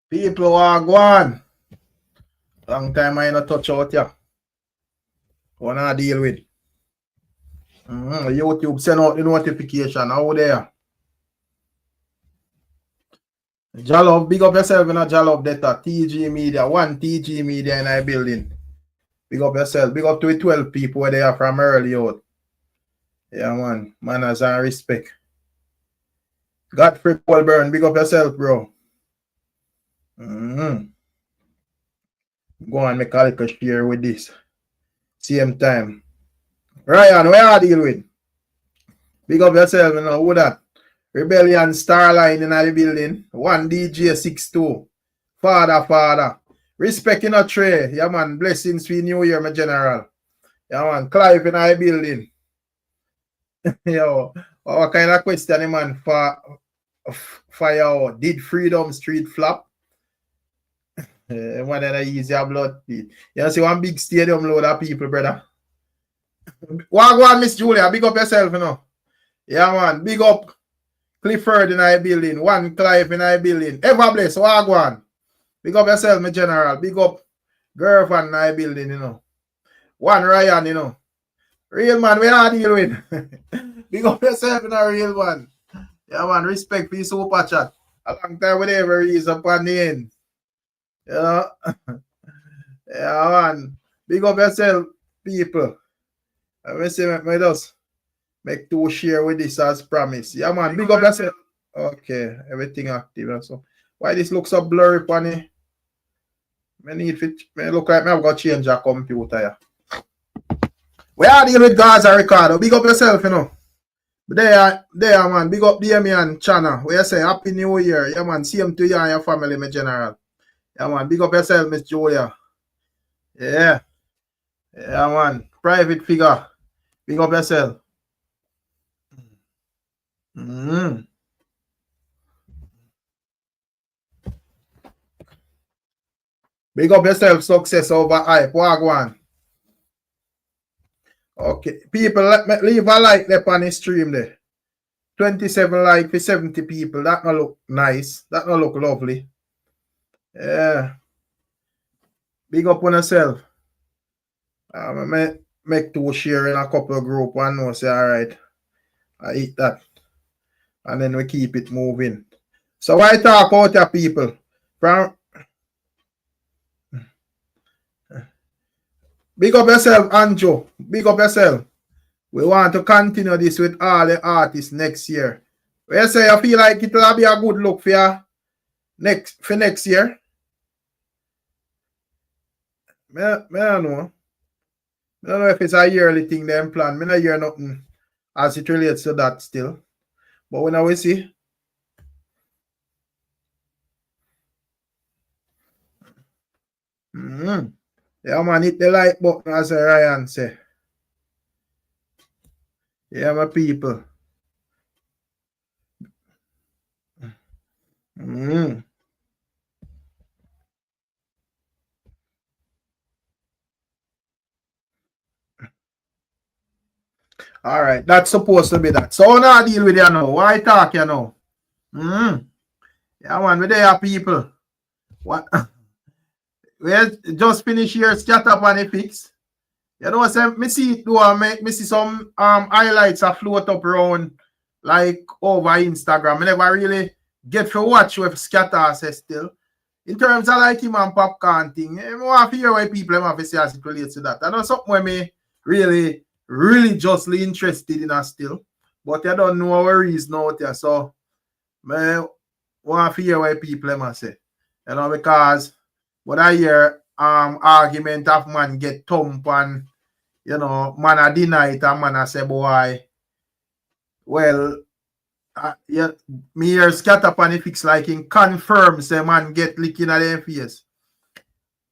People are gone. Long time I not touch out here. Wanna deal with. YouTube send out the notification. How there? Jalov, big up yourself in a Jalov data. TG Media. One TG Media in our building. Big up yourself. Big up to 12 people where they are from early out. Yeah, man. Manners and respect. Godfrey Paulburn, big up yourself, bro. Go on, make a little share with this. Same time. Ryan, where I deal with? Big up yourself, you know, who that? Rebellion Starline in the building. One DJ 62. Father. Respect in a tray. Yeah, man. Blessings for New Year, my general. Yeah, man. Clive in the building. Yo, what kind of question, man, for your did Fredom Street flop? One of the easier blood. You see one big stadium load of people, brother. Wagwan, Miss Julia, big up yourself, you know. Yeah, man. Big up Clifford in our building. One Clive in our building. Ever bless, Wagwan. Big up yourself, my general. Big up Girlfriend in our building, you know. One Ryan, you know. Real man, we are dealing with. Big up yourself in a real one. Yeah, man. Respect for your super chat. A long time whatever he is upon the end. You know? Yeah, man. Big up yourself, people. I say, me just make 2 share with this as promised. Yeah, man. Big up yourself. Okay, everything active. So why this looks so blurry, Panny? Me need it. Me look like me have got to change a computer. Yeah. We are dealing with Gaza Ricardo. Big up yourself, you know. There, man. Big up Damian Chana. We say Happy New Year. Yeah, man. Same to you and your family, my general. Yeah, man. Big up yourself, Miss Julia. Yeah. Yeah, man. Private figure. Big up yourself. Big up yourself. Success over hype. Wagwan. Okay. People, let me leave a like there on the stream there. 27 likes for 70 people. That not look nice. That not look lovely. Yeah. Big up on yourself. Make 2 share in a couple of group. One know say alright. I eat that. And then we keep it moving. So why talk about your people? From big up yourself, Anjo. Big up yourself. We want to continue this with all the artists next year. Where you say you feel like it will be a good look for you next year? I don't know. I don't know if it's a yearly thing them plan. I don't hear nothing as it relates to that still. But when we see. Yeah, man, hit the like button as Ryan say. Yeah, my people. All right, that's supposed to be that. So now deal with you now. Why talk you know? Yeah, man, we there people. What? We just finish here, Skatta up and fix. You know, say me see it do me see some highlights a float up around like over Instagram. I never really get to watch with Skatta says still. In terms of like him and Popcaan thing, I want to hear why people have to say as it relates to that. I know something where me really justly interested in us still. But I don't know where he is now there. So I want to hear why people must say. You know, because what I hear argument of man get thump and you know, man a deny it and man a say boy. Well, yeah, me hear Skatta pan it fix like in confirm say man get licking at their face.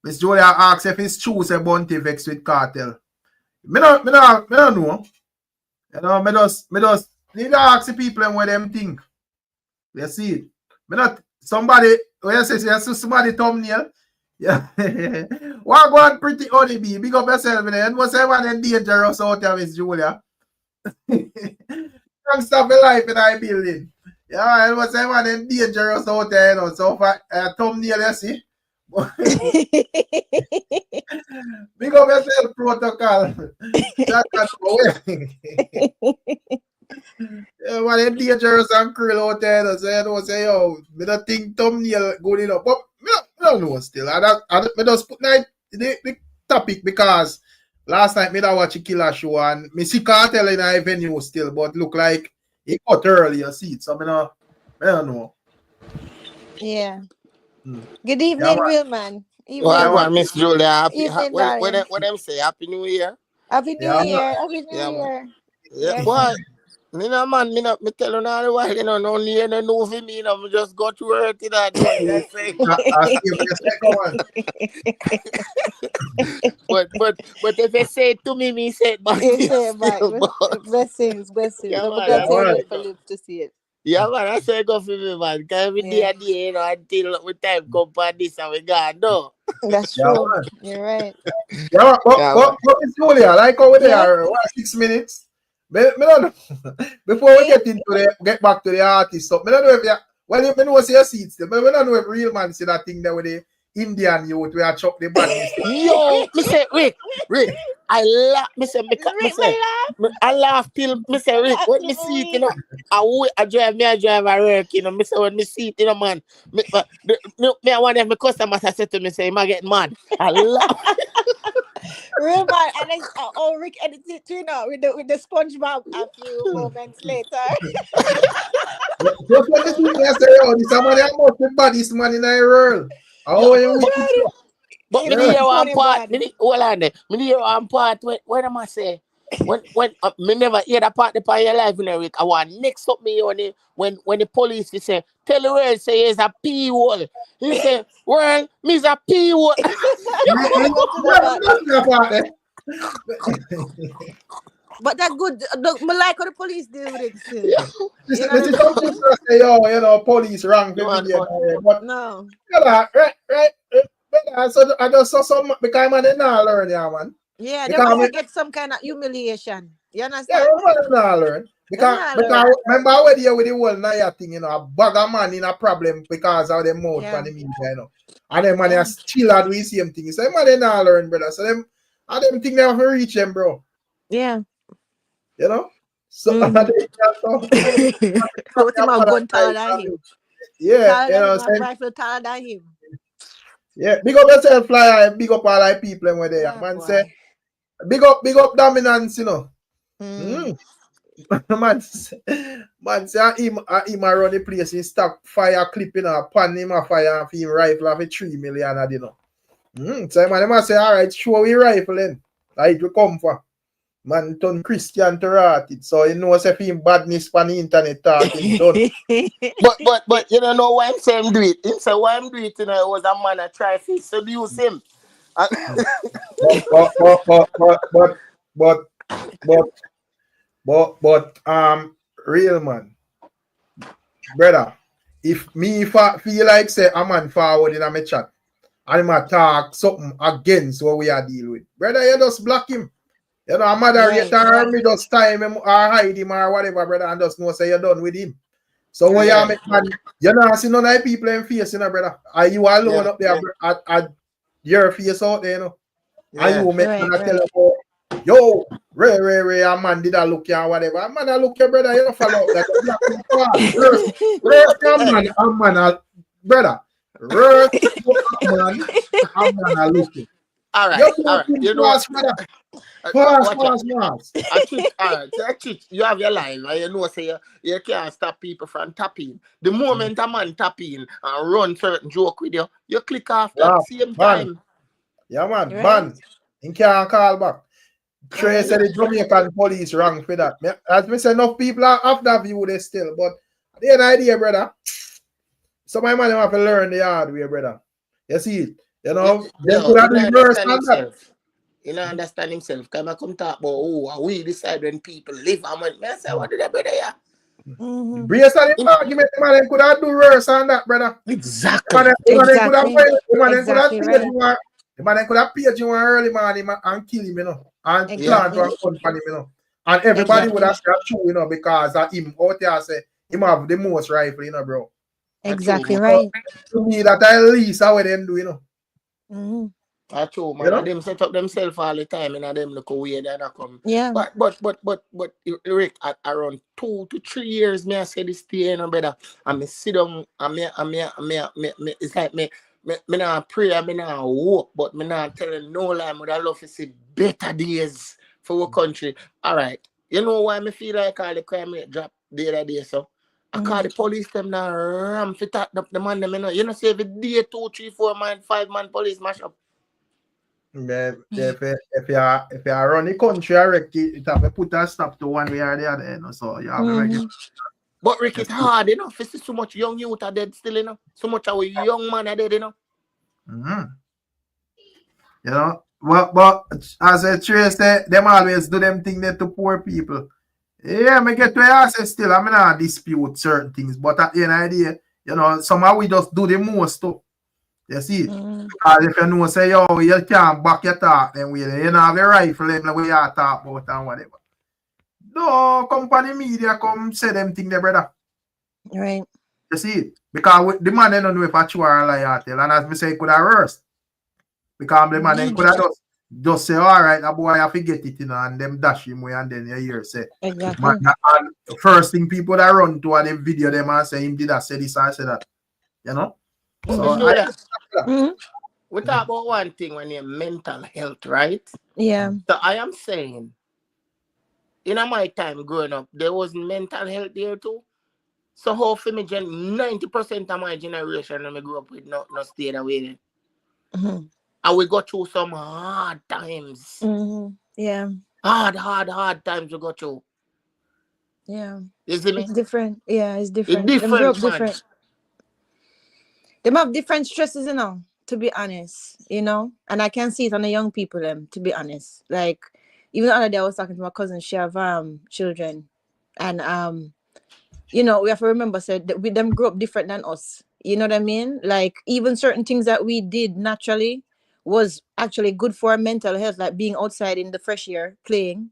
Miss Julia asks if it's true say Bounty vex with KARTEL. Me don't know. You know, me just need to ask the people what them think. You see it. Me not somebody when you say somebody thumbnail. Yeah. What going pretty honey be? Big up yourself in there. And what's everyone dangerous out there, Miss Julia? Don't stop your life in our building. Yeah, it was one of them dangerous out there, you know. So for thumbnail, you see. Big up yourself, protocol. Shut that away. Yeah, one of them dangerous and cruel out there, so you know, say, yo, me don't think thumbnail good enough. But me don't know still. I just put the topic because last night me da watch a killer show and me see KARTEL in a venue still, but look like it got early, you see it. So I don't know. Yeah. Hmm. Good evening, real man. Well, Evening. Miss Julia. Happy, Evening, what darling. them say? Happy New Year. Happy New Yeah, Year. Happy New Yeah, man. Year. Yeah, Yeah, boy. Me no man, me tell you all the while, you know, no need no know for me, you know, me just go to work, you know, do what you say. I see what you say, come on. But if they say it to me, me say it back. You say it back. Still, but- Blessings. Yeah, I'm man, gonna I tell say you go. to live to see it. Yeah, man, I say go for me, man. Because every day, you know, until we time come for this and we got no. That's Yeah, true. man. You're right. Yeah, Yeah, but Miss Julia, like how we Yeah. there, what, 6 minutes? Me don't know. Before we get back to the artist stuff, me don't know if you, well, you know see your seats still, but we don't know if real man see that thing there with the Indian youth where I chop the badness. Yo, me say Rick, I laugh. Me say, I laugh till me say Rick. When me see it, you know, I drive a work, you know. Me say when me see it, you know, man. Me I want them customers I said to me say, "Am I getting mad?" I laugh. Real man, and then Rick edited you know with the SpongeBob a few moments later. Just when the thing I say, oh, this somebody I must be baddest man in the world. Oh, you wish it. But me hear one part. Hold on there. Me hear one part. What am I say? When me never hear that part of your life, you know, Rick. I want next up me on it when the police they say tell the world say it's a P hole. He say, "World, me's a P hole." But that good. Me like how the police deal with it still. This is something to say, oh, you know, police wrong. But no. Right. So I just saw some because man they not learn, yeah, man. Yeah, they must get some kind of humiliation. You understand? Yeah, man not learn. Because remember when you with the whole Naya thing, you know, a bag of man in a problem because of them mouth and the media, you know. And then man, they still do the same thing. So man, they not learn, brother. So them think they have to reach them, bro. Yeah. You know? So put him a gun taller than him. Yeah, you know, rifle taller than him. Yeah, big up yourself, flyer, big up all the people when they are. Man say, big up dominance, you know. Man say him run the place, he stop fire clipping up, pan him a fire and him rifle of 3 million, you know. So man, they must say, all right, show we rifle then. Like we come for. Man turn Christian to rot. So you know if him badness on the internet talking done. but you don't know why I'm saying do it. Him say why I'm do it, you know, it was a man that try to seduce him. But real man, brother, if I feel like say a man forward in my chat and him talk something against what we are dealing with, brother, you just block him. You know, a moderator me just time him or hide him or whatever, brother, and just know say you're done with him. So when you make man, you know, see none of the people in face, you know, brother. Are you alone up there at your face out there, you know? And you make man tell you, yo, Ray, a man did I look here or whatever. A man I look here, brother, you don't follow up that. A man, brother. A man I look here. All right. You know Fast. You have your line, right? You know, say you can't stop people from tapping. The moment a man tapping and run certain joke with you, you click off that same time. Yeah, man, ban. You can't call back. Trey said the Jamaican police wrong for that. As me say, enough people have that view they still, but at the end of the day, brother, some of my man have to learn the hard way, brother. You see it? You know, they could have been worse than that. You don't understand himself. Come talk about we decide when people live. I say, what did that brother? Based on the argument, the man could have do worse than that, brother. Exactly. The man could have paid you one early morning and kill him, you know, and plant one gun for him, you know. And everybody would have said true, you know, because of him out there say him have the most rifle, you know, bro. Exactly true, right. To me, that at least how them do, you know. Mm-hmm. That's true, man. You know? And them set up themselves all the time, and them look away that I come. Yeah. But Rick, at around 2 to 3 years, me I say this to you, know, brother. And me sit down, and me it's like me not pray, me not walk, but me not telling no lie. But I love to see better days for our country. All right, you know why me feel like all the crime rate drop the other day, so. I call the police them now ram fit up the man them, you know, say every day 2, 3, 4 man, 5 man police mash up. Yeah, if you run the country, it have to put a stop to one way or the other, you know. So you have to make it. But Rick, it's hard, you know. You see so much young youth are dead still, you know. So much our young man are dead, you know. You know, but as a trace, them always do them thing there to poor people. Yeah, me get to your say still. I mean, I dispute certain things, but at the end of the day, you know, somehow we just do the most stuff. You see, because if you know, say, yo, you can't back your talk, then you don't have a rifle, then we are talk about and whatever. No, company media come say them thing there, brother. Right. You see, because the man don't know if I true or a lie, tell, and as me say, it could have worse. Because the man could have just say, all right, that boy, I forget it, you know, and them dash him away, and then you hear say, Exactly. man, and first thing people that run to them video them and say him did that, say this, I say that, you know. So we talk about one thing when you're mental health, right? Yeah. So I am saying, in my time growing up, there was mental health there too. So how for me, 90% of my generation when I grew up with no staying away. And we got through some hard times. Yeah. Hard times we got through. Yeah. You see me? It's different. Yeah, it's different. It's Them grow up different, man. different. Them have different stresses, you know, to be honest, you know. And I can see it on the young people, to be honest. Like, even the other day I was talking to my cousin, she have children. And you know, we have to remember that with them grow up different than us. You know what I mean? Like, even certain things that we did naturally was actually good for our mental health, like being outside in the fresh air, playing,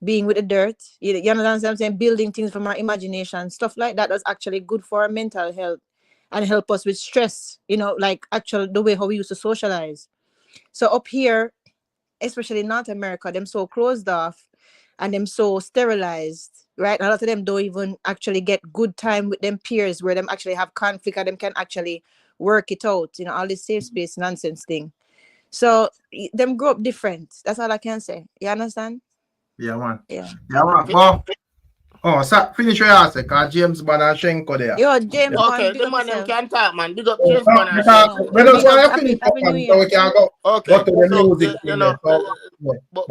being with the dirt. You understand what I'm saying? Building things from our imagination, stuff like that was actually good for our mental health and help us with stress, you know, like actually the way how we used to socialize. So up here, especially in North America, them so closed off and them so sterilized, right? A lot of them don't even actually get good time with them peers where them actually have conflict and them can actually work it out, you know, all this safe space nonsense thing. So them grow up different. That's all I can say. You understand? Yeah, man. Yeah. Yeah, man. Well, so finish your answer, because James Bond and Shenko there. Yo, James Bond, Okay, big the up man them yourself. can talk, man. Big up James Bond and Because Shenko. we just want to Happy finish up, New man, Year. so we can go Okay, to the so, music. you know, But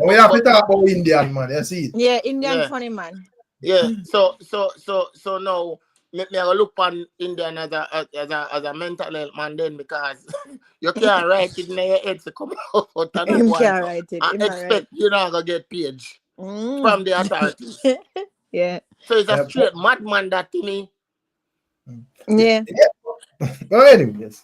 we have to talk about Indian, man. You see? Yeah, Indian funny man. Yeah. So now me I look on Indian as a mental health man then, because you can't write it in your head to come out and Him one can't write it. and expect you're not gonna get page from the authorities. Yeah. So it's a straight madman that to me. Yeah. But anyways,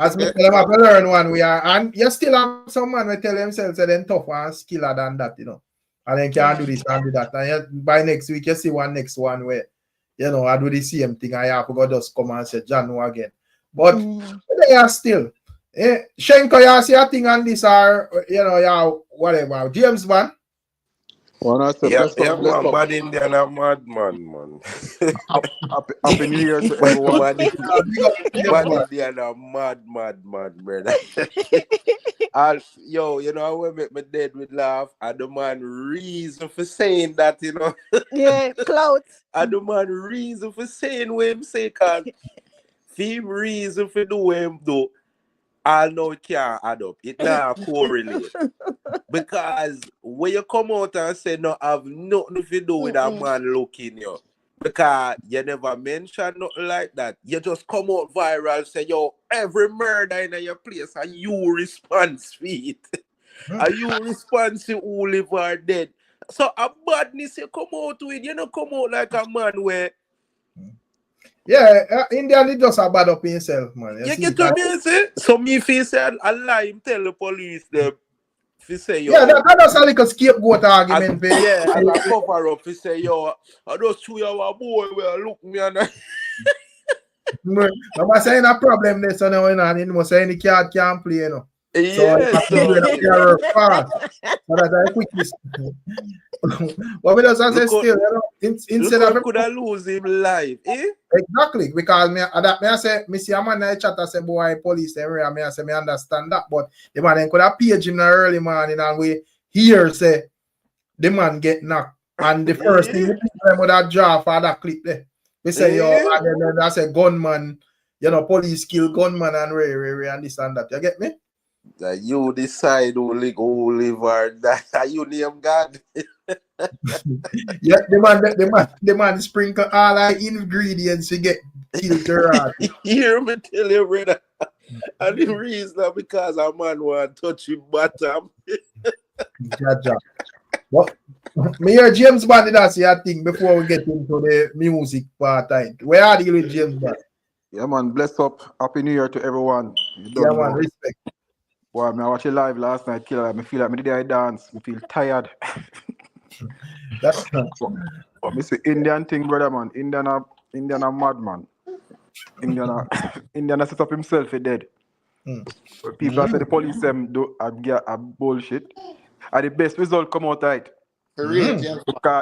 as me tell them, have to learn one we are, and you still have some man who tell themselves that they're tougher and skiller than that, you know, and then can do this and do that, and by next week you see next one where, you know, I do the same thing. I have to go just come and say John no again, but they are still. Shenko, you see a thing on this, or you know, yeah, whatever. James Bond. Yeah, man, bad Indian a madman, man. Happy New Year to everyone. Bad Indian a mad, brother. Yo, you know, I will make my dead with laugh. And the man reason for saying that, you know. Yeah, clout. And the man reason for saying what him say, cause him reason for do what him do. I know it can't add up. It not correlate. Because when you come out and say no have nothing to do with a man looking you, because you never mention nothing like that. You just come out viral, say, yo, every murder in your place, and you response to it. And you response to who live or dead. So a badness you come out with, you don't come out like a man where... Yeah, Indian is just a bad up himself, man. You get to me, say? So me feel say I lie him tell the police them If you say yo, Yeah, that's a little scapegoat argument. yeah, as a cover up, you say yo, I just 2 hour boy will look me and I'm saying a problem this on and you must say any card can't play, you know. yeah, So fast. So that's a quickest. But we just say still, you know, instead of could I lose him live, eh? Exactly, because I say, me see a man in the chat, I say, boy, police area, I say, me understand that, but the man then could have page him in the early morning and we hear say the man get knocked. And the first thing the people would have draw for that clip there. We say, yo, and then I say gunman, you know, police kill gunman and and this and that. You get me? That you decide who live or die. You name God. Yeah, the man sprinkle all the ingredients to get killed to rot. Hear me tell you, brother. And the reason because a man want to touch him bottom. Jaja. What? Me hear James Bond did that say a thing before we get into the music part. Where are you with James Bond? Yeah, man. Bless up. Happy New Year to everyone. Yeah, man. Respect. Boy, I watched it live last night, killer. I feel like I dance. I feel tired. That's But me say Indian thing, brother, man. Indian a madman. Indian set up himself, he dead. People that say the police do a bullshit. And the best result come out right. Because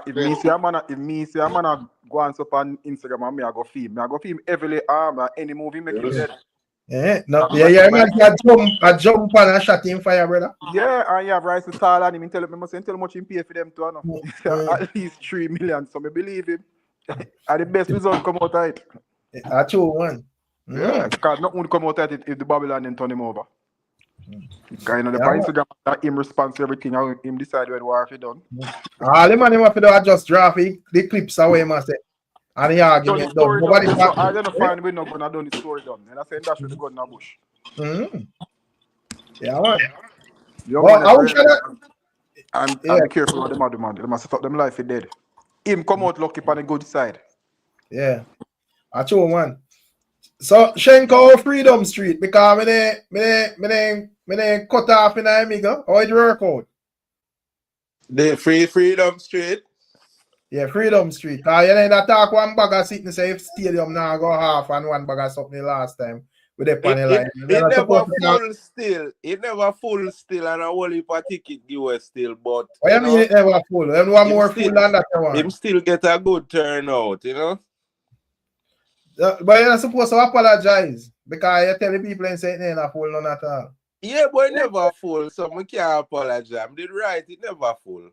if me see a man go on up on Instagram and me I go film heavily arm and any movie make him dead. Yeah, no, yeah, man, I jump and I shot him fire, brother. Yeah, and you have Rice to tall and him tell how much him pay for them to at least 3 million. So me believe him. And the best result come out right. I chose one. Yeah, because nothing would come out right if the Babylon then turn him over. Because you know the Instagram that him response to everything and him decide when war he done. The man him have to do I just draft the clips away, man say. And the argument done. Nobody so I don't find we're not gonna done the story done. And I say that's with the gun in the bush. Yeah, man. And be careful with them other man. They must set up them life for dead. Him come out lucky on the good side. Yeah. I told man. So Shenko Freedom Street because me cut off in the amigo. How it work out? The Freedom Street. Yeah, Freedom Street. Because you know that talk one bag of sitting say stadium now go half and one bag of something last time with the panel line. It never full still. It never full still and a whole heap of ticket give us still. But what you mean it never full? And one more full than that one. Him still get a good turnout, you know? But you're not supposed to apologize because you tell the people and say it ain't a full none at all. Yeah, but it never full, so I can't apologize. I did right, it never full.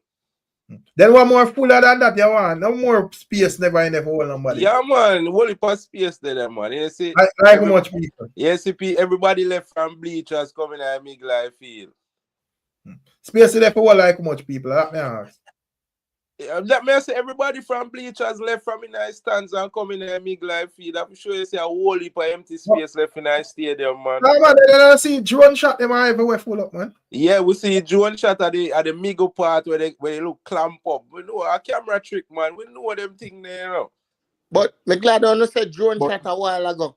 Then one more fuller than that you want. No more space never in the whole number. Yeah, man, whole heap of space there, man. You see, like how much people? Yes, everybody left from bleachers coming at me life field. Space there for like how much people? That me ask. That means everybody from bleachers left from in the stands and coming in the Miglai field. I'm sure you see a whole heap of empty space left in the stadium, man. No, man, they don't see drone shot them everywhere full up, man. Yeah, we see drone shot at the Migo part where they look clamp up. We know a camera trick, man. We know them thing there, you know. But me glad I said drone shot a while ago.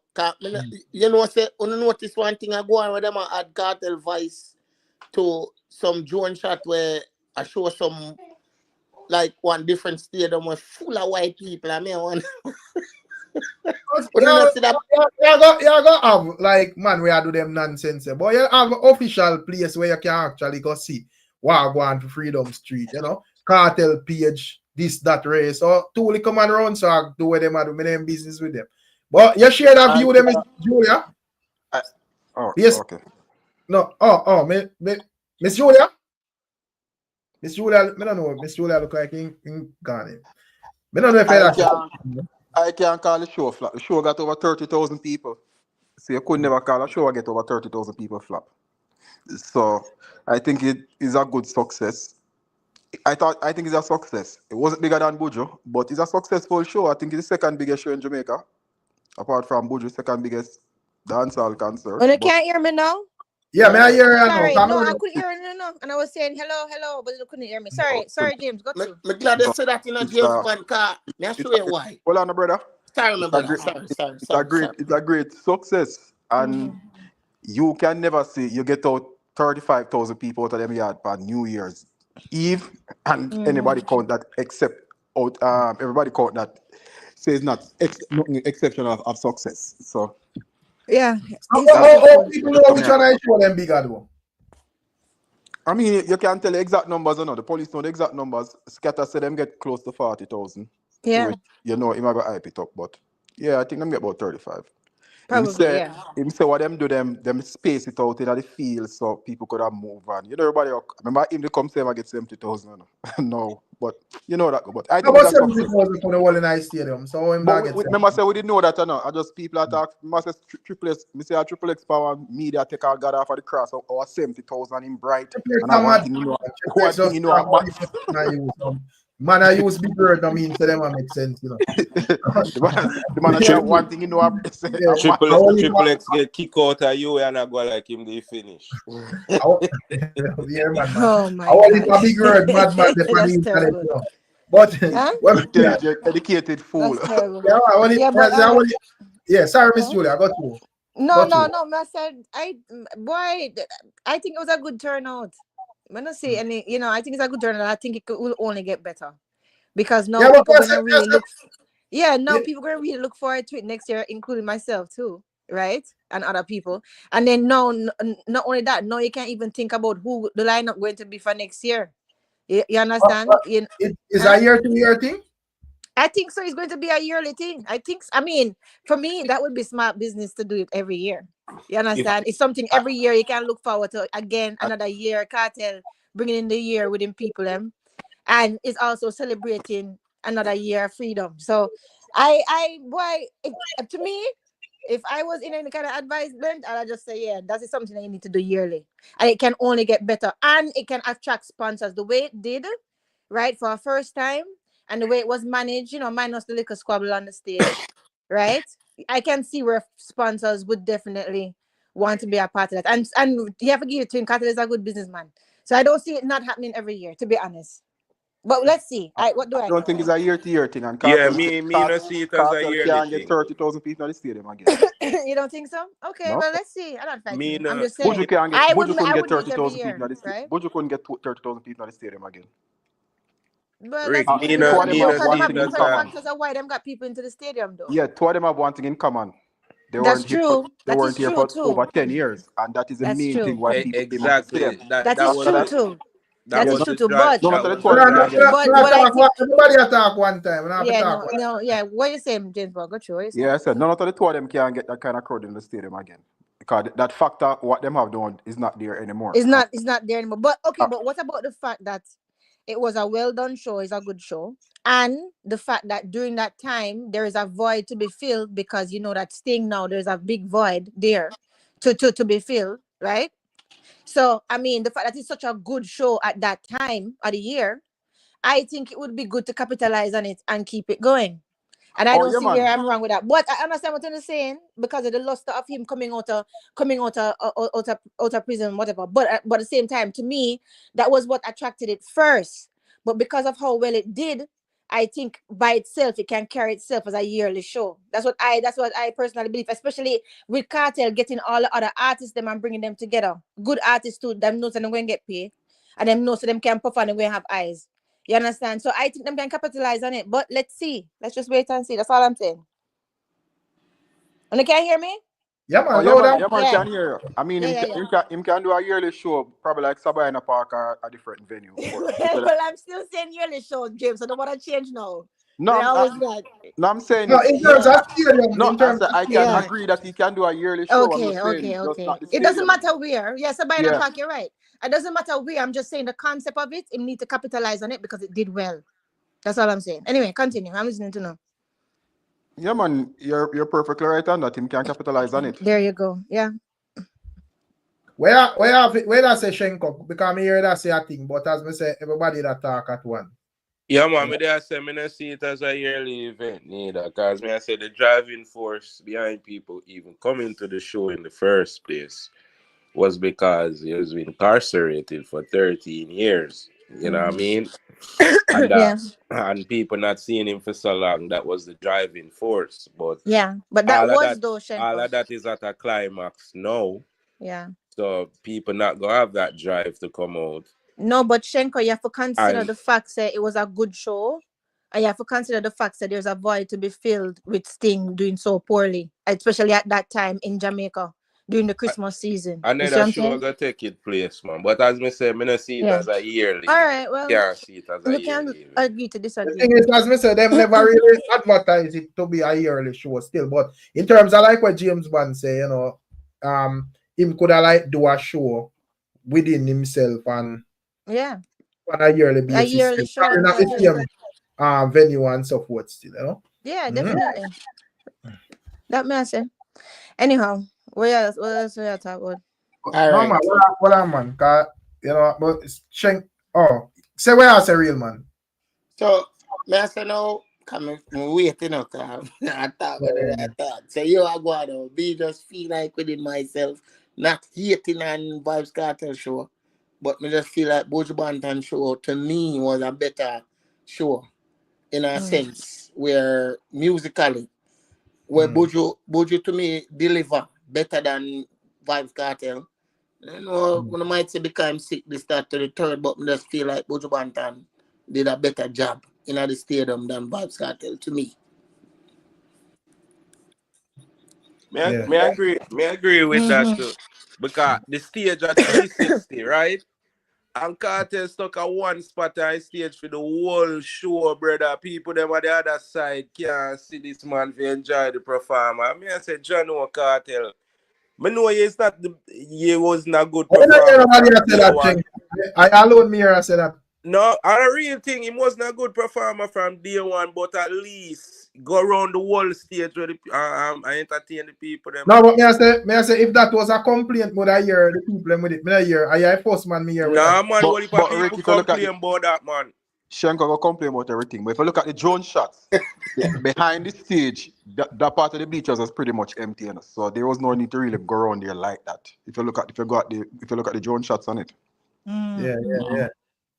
You know, say you notice one thing I go on with them add KARTEL voice to some drone shot where I show some. Like one different stadium was full of white people. I mean, one. You go have like man where I do them nonsense, but you have an official place where you can actually go see what go on to Freedom Street, you know, KARTEL page, this, that race. So two come and run, so I do what them I do my name business with them. But you share that view with them, Julia. Yes. Okay. No, Miss Julia. Miss Julia, I don't know. Miss Julia look like in Ghana. I don't know if I can't call the show flop. The show got over 30,000 people. So you could never call a show and get over 30,000 people flop. So I think it is a good success. I think it's a success. It wasn't bigger than Buju, but it's a successful show. I think it's the second biggest show in Jamaica. Apart from Buju's second biggest dancehall concert. Oh, you can't hear me now? Yeah, may I hear you sorry, now? No, I couldn't hear you now. And I was saying hello, but you couldn't hear me. Sorry, James. Go to. I'm glad they said that in a James Bond car. May I show you why? Hold on, brother. Sorry, my brother. Sorry. It's a great success. And you can never see you get out 35,000 people out of them yard for New Year's Eve, and anybody count that except out. Everybody count that says nothing exception of success. So Yeah. People know which one I show them bigger though. I mean, you can't tell the exact numbers or not. The police know the exact numbers. Skatta said them get close to 40,000. Yeah. Which, you know, he might go hype it up, but yeah, I think them get about 35. Probably, yeah. Him say what them do, them space it out in the field so people could have move on. You know, everybody, remember him to come say I get 70,000. No, but you know that. But I think about 70,000 for the whole in the stadium. So remember, say we didn't know that or not. I just people attack. Remember, say triple X. Me say a triple X power media take our God off of the cross or 70,000 in bright. And I one thing you know, man, I use big word. I mean, to them, it makes sense, you know. the man say one thing you know. Triple X get kicked out of you and I go like him. They finish. Yeah, man. Oh my I want it God. a big word, mad. That's terrible. But intelligent, educated fool. That's terrible. Sorry, Miss Julia, I got you. No. I said I think it was a good turnout. I'm not say any, you know, I think it's a good turnout. I think it will only get better because now people are gonna really look. People are gonna really look forward to it next year, including myself too, right? And other people. And then not only that, now you can't even think about who the lineup going to be for next year. You understand? Is a year-to-year thing? I think so. It's going to be a yearly thing. I mean, for me, that would be smart business to do it every year. You understand? It's something every year you can look forward to. Again, another year, Cartel bringing in the year within people, and it's also celebrating another year of freedom. So, to me, if I was in any kind of advisement, I'd just say, yeah, that is something that you need to do yearly, and it can only get better, and it can attract sponsors the way it did, right, for a first time. And the way it was managed, you know, minus the little squabble on the stage, right? I can see where sponsors would definitely want to be a part of that. And you have to give it to him. KARTEL is a good businessman. So I don't see it not happening every year, to be honest. But let's see. What do I don't think it's a year-to-year thing. And me not see it as a yearly can't thing. get 30,000 people in the stadium again. You don't think so? Okay, No. well, let's see. I'm not fighting. No. I'm just saying. Buju couldn't get 30,000 people year, in the stadium. right? Buju couldn't get 30,000 people in the stadium again. But Rick, that's two of them have one thing in common. factors of why them got people into the stadium, though. Yeah, two of them have one thing in common. They That's weren't here true. they That weren't is here true for too. over 10 years. And that is the That's main true. thing why people Exactly. came out That is true too. That is true too. But everybody attack one time. Yeah. What you saying, James? Go through. Yeah, I said none of the two of them can get that kind of crowd in the stadium again. Because that factor, what them have done, is not there anymore. It's not there anymore. But okay, but what about the fact that it was a well done show, it's a good show, and the fact that during that time there is a void to be filled because you know that Sting now there's a big void there to be filled, right? So I mean the fact that it's such a good show at that time of the year, I think it would be good to capitalize on it and keep it going. And I don't see where I'm wrong with that. But I understand what you're saying because of the luster of him coming out of prison, whatever. But at the same time, to me, that was what attracted it first. But because of how well it did, I think by itself it can carry itself as a yearly show. That's what I personally believe, especially with KARTEL getting all the other artists them and bringing them together. Good artists too, them know so they're going to get paid, and them know so them can perform and we have eyes. You understand? So I think them can capitalize on it. But let's see. Let's just wait and see. That's all I'm saying. And you can hear me? Yeah, man. Can hear you. I mean, him can do a yearly show, probably like Sabina Park or a different venue. Well, I'm still saying yearly show, James. I don't want to change now. I'm saying. No, in terms of stadium. I can agree that he can do a yearly show. Okay. It doesn't matter where. Yes, Sabina Park, you're right. It doesn't matter where. I'm just saying the concept of it, you need to capitalize on it because it did well. That's all I'm saying. Anyway, continue. I'm listening to know. Yeah, man, you're perfectly right on that. Him can capitalize on it. There you go. Yeah. Where that say Shenko? Because I hear that say a thing, but as I say, everybody that talk at one. Yeah, man, I say I don't see it as a yearly event neither. Because I say the driving force behind people even coming to the show in the first place was because he was incarcerated for 13 years. You know what I mean? And people not seeing him for so long, that was the driving force. But that was though, Shenko. All of that is at a climax now. Yeah. So people not gonna have that drive to come out. No, but Shenko, you have to consider And the fact that it was a good show. And you have to consider the fact that there's a void to be filled with Sting doing so poorly, especially at that time in Jamaica during the Christmas season. You see what another I'm show saying? gonna take it place, man. But as me say, me not see it Yeah. as a yearly. All right, well, Can't see it as a we can yearly. agree to The disagree. thing is, as me said, them never really advertise it to be a yearly show still. But in terms of like what James Bond say, you know, him could have like do a show within himself and Yeah, on a yearly a basis. yearly Still. show. Probably not the same venue and so forth still, you know. Yeah, Mhm. definitely. That may I say. Anyhow, what else we are talking about? All No right. man, what up, man? 'Cause, you know, but say where I say real man. So, me I say now, come waiting up. I thought what did I thought. So you are going to be just feel like within myself, not hating on Vibes Cartel show, but me just feel like Buju Banton show to me was a better show in a sense where musically, where Buju to me deliver better than Vibes Cartel. You know, when I might say because I'm sick, they start to the third, but I just feel like Buju Banton did a better job in the stadium than Vibes Cartel to me. Me agree with that too. Because the stage at 360, right? And Cartel stuck at one spot on stage for the whole show, brother. People them on the other side can't see this man to enjoy the performer. I say John O. Cartel. Me know he wasn't a good I don't hear performer nobody from say day that one. thing. I alone me here I say that. No, and a real thing, he wasn't a good performer from day one, but at least go around the whole stage where the, I entertain the people. Them. No, but may I say if that was a complaint, would I hear the people them with it? Me I hear. I first man me here with Nah, that. man, what if But people Rick, if you look at complain about that, man? Shanka will complain about everything. But if you look at the drone shots, behind the stage, that part of the bleachers was pretty much empty, you know? So there was no need to really go around there like that. If you look at the drone shots on it.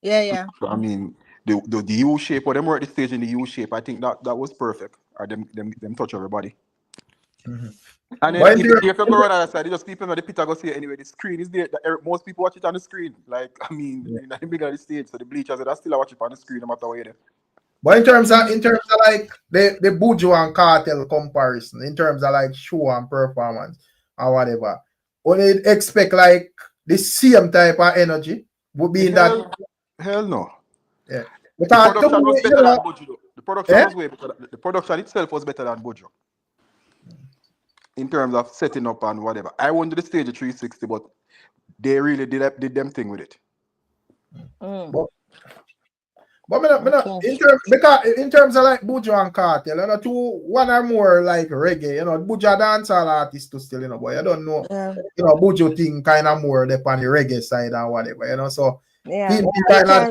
Yeah. So, I mean, the U shape, or them were at the stage in the U shape, I think that was perfect. Or them touch everybody. And then if you go around the other side, you just people know the pit go see it anyway. The screen is there. Most people watch it on the screen. Like, I mean, in the bigger the stage, so the bleachers, they still watch it on the screen no matter where you're there. But in terms of like the Buju and Cartel comparison, in terms of like show and performance or whatever, only expect like the same type of energy would be in that. Hell no. Yeah. The Because production was better than Buju. The production was way better. The production itself was better than Buju. In terms of setting up and whatever. I went to the stage at 360, but they really did them thing with it. But in terms of like Buju and Cartel, you know, one or more like reggae, you know, Buju dancehall artist to still, you know, but you don't know, you know, Buju thing kind of more up on the reggae side and whatever, you know, so what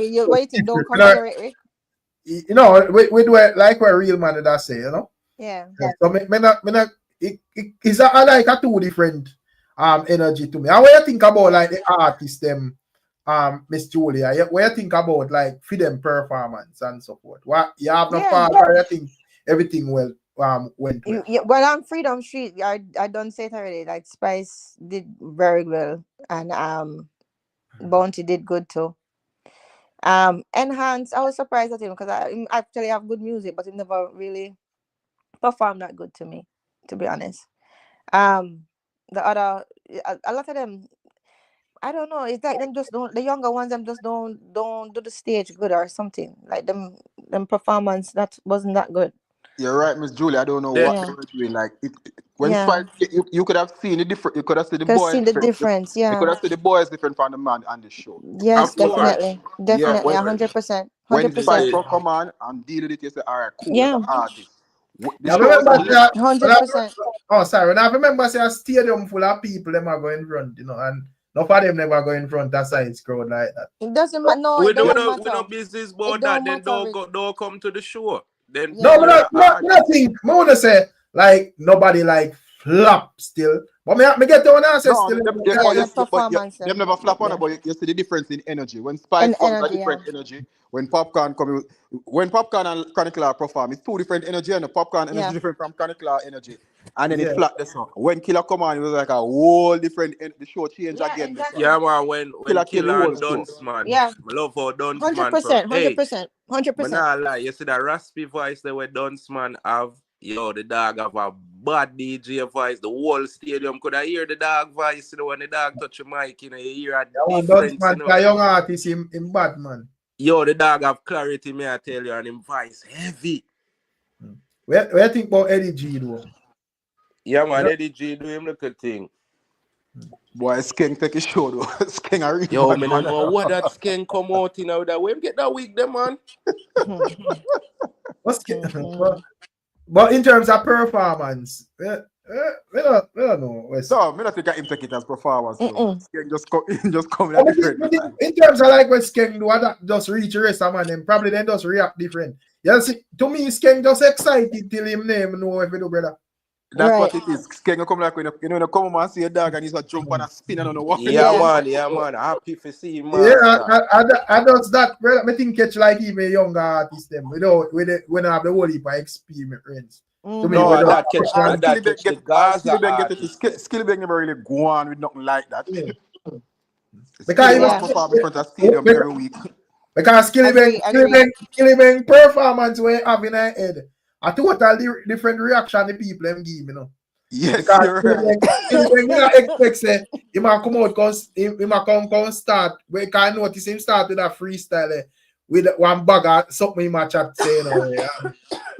you think? Don't compare it, Rick. You know, we do it like what real man that say, you know. Yeah. So it's like a two different energy to me. And when you think about like the artist them, Miss Julia, what you think about like Fredom performance and so forth? What you have no fault, or you think everything went well? Well, on Fredom Street, I don't say it already. Like Spice did very well, and Bounty did good too. Enhance, I was surprised at him because I actually have good music, but he never really performed that good to me, to be honest. The other, a lot of them, I don't know. It's like them just don't. The younger ones, them just don't do the stage good or something. Like them performance that wasn't that good. You're right, Miss Julie. I don't know what they were doing. Like you could have seen the different. You could have seen the boys. Seen the difference. You could have seen the boys different from the man on the show. Yes, definitely, 100%. When Spice come on and deal with it, you say, all right, cool. Yeah. Artist. I remember 100%. Oh, sorry. When I remember say a stadium full of people, them are going in front, you know, and none of them never go in front of science crowd like that. It doesn't matter. No, we it doesn't matter. We don't business about that. Then don't come to the show. Then no, but I think I want to say like nobody like flop still. But me get to one answer No, still. Performance. Them never flap on it, but you see the difference in energy. When Spice And comes, a energy, different energy. When Popcaan come, when Popcaan and Chronicler perform, it's two different energy, and the Popcaan energy different from Chronicler energy. And then it flat this one. When Killer come on, it was like a whole different. The show change again. Exactly. Yeah, man, when Killer and show. Dunce, man. Yeah. I love how Dunce, 100%, man. 100%, 100%. Man, I lie. You see that raspy voice that where Dunce, man, have, yo, the dog have a bad DJ voice. The whole stadium could I hear the dog voice, you know, when the dog touch your mic, you know, you hear a difference, man, you know. young artist in bad, man. Yo, the dog have clarity, me I tell you, and him voice heavy. What you think about Eddie G, though? Yeah, man, Eddie G do him little thing. Boy, Skeng take a show, though. Skeng a real Yo, bad man, man. I know what that Skeng come out in now. That way, get that week, them, man. But in terms of performance, we don't know. So, I don't think him take it as performance. Skeng just come in a different. In terms of like when Skeng do that, just reach the rest of man, then probably then just react different. You see, to me, Skeng just excited till him name know if you do, brother. That's what it is. Skeng come like when you come and see a dog and he's a jump and a spin and on the wall. Yeah, man. Happy for see him. Yeah, I does that, brother. I think catch like even younger artists them. We don't have the whole heap of experience. To me, no, that catch the Gaza Skillibeng never really go on with nothing like that. Yeah. Because he must perform in front of stadium every week. Because Skillibeng performance we have in our head. A totally different reaction the people them give, you know. Yes, because you're right. Skillibeng expect say he might come out cause he might come start. We can notice him start with a freestyle with one bag of something he might chat say, you know. Yeah.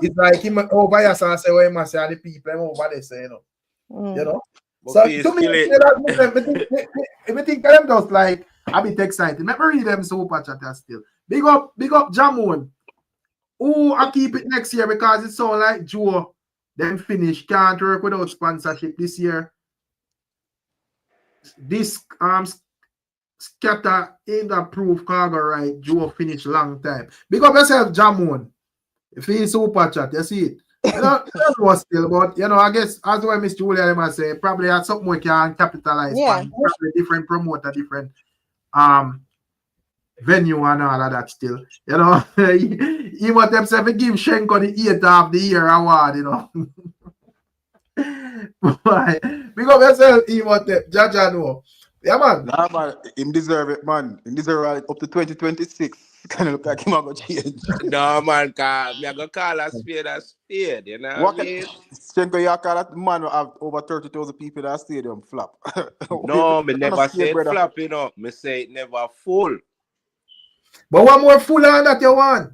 It's like him over here and say what he must say and the people them over there say, you know. You know. So to me, everything them just like a bit excited. Let me read them super chat still. Big up Jamon. Who I keep it next year because it sound like Joe then finish can't work without sponsorship this year. This Skatta ain't approved cargo right. Joe finish long time. Big up yourself, Jamon. If he's super chat, you see it. You know, that was still, but you know, I guess as well, Miss Julia must say, probably had something we can capitalize on. Probably different promoter, different venue and all of that still. You know, he want himself to give Shenko the 8th of the year award, you know. Big up yourself, he want it. Jaja know. Yeah, man. Nah, man, him deserve it, man. Him deserve it up to 2026. Kind of look like him going to change. No, man, because I'm going to call a spade, you know what I mean? Shenko, you call that man who have over 30,000 people in that stadium flop. No, me never say it flop, you know. Me say it never full. But one more full on that you want?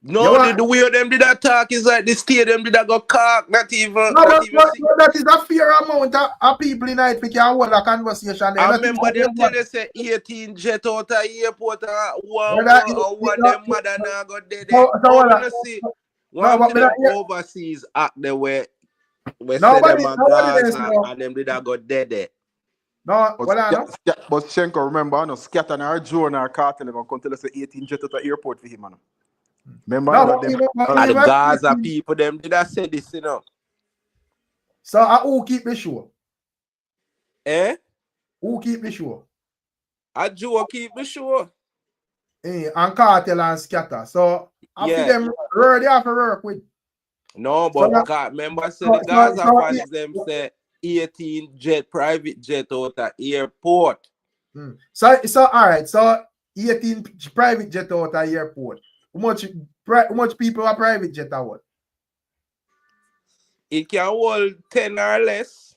No, the way them did that talk is like the stadium did that go cock, not even. No, that is a fair amount of people in it. We can hold a conversation. I remember them tell you say 18 jet out of airport one them mother now got dead. One thing overseas act the way we say them a Gaza and them did that go dead. No, but Shenko, remember, no, Skatta and our Joe and our KARTEL are going to tell us 18 jet out of airport for him, man. Remember, the Gaza people them did I say this, you know. So who keep the show? Who keep the show? A Joe keep the show. And KARTEL and Skatta. So after them they have to work with. No, but remember say the Gaza fans them say 18 private jet out of airport. So all right, so 18 private jet out of airport. How much people are private jet out? It can hold 10 or less.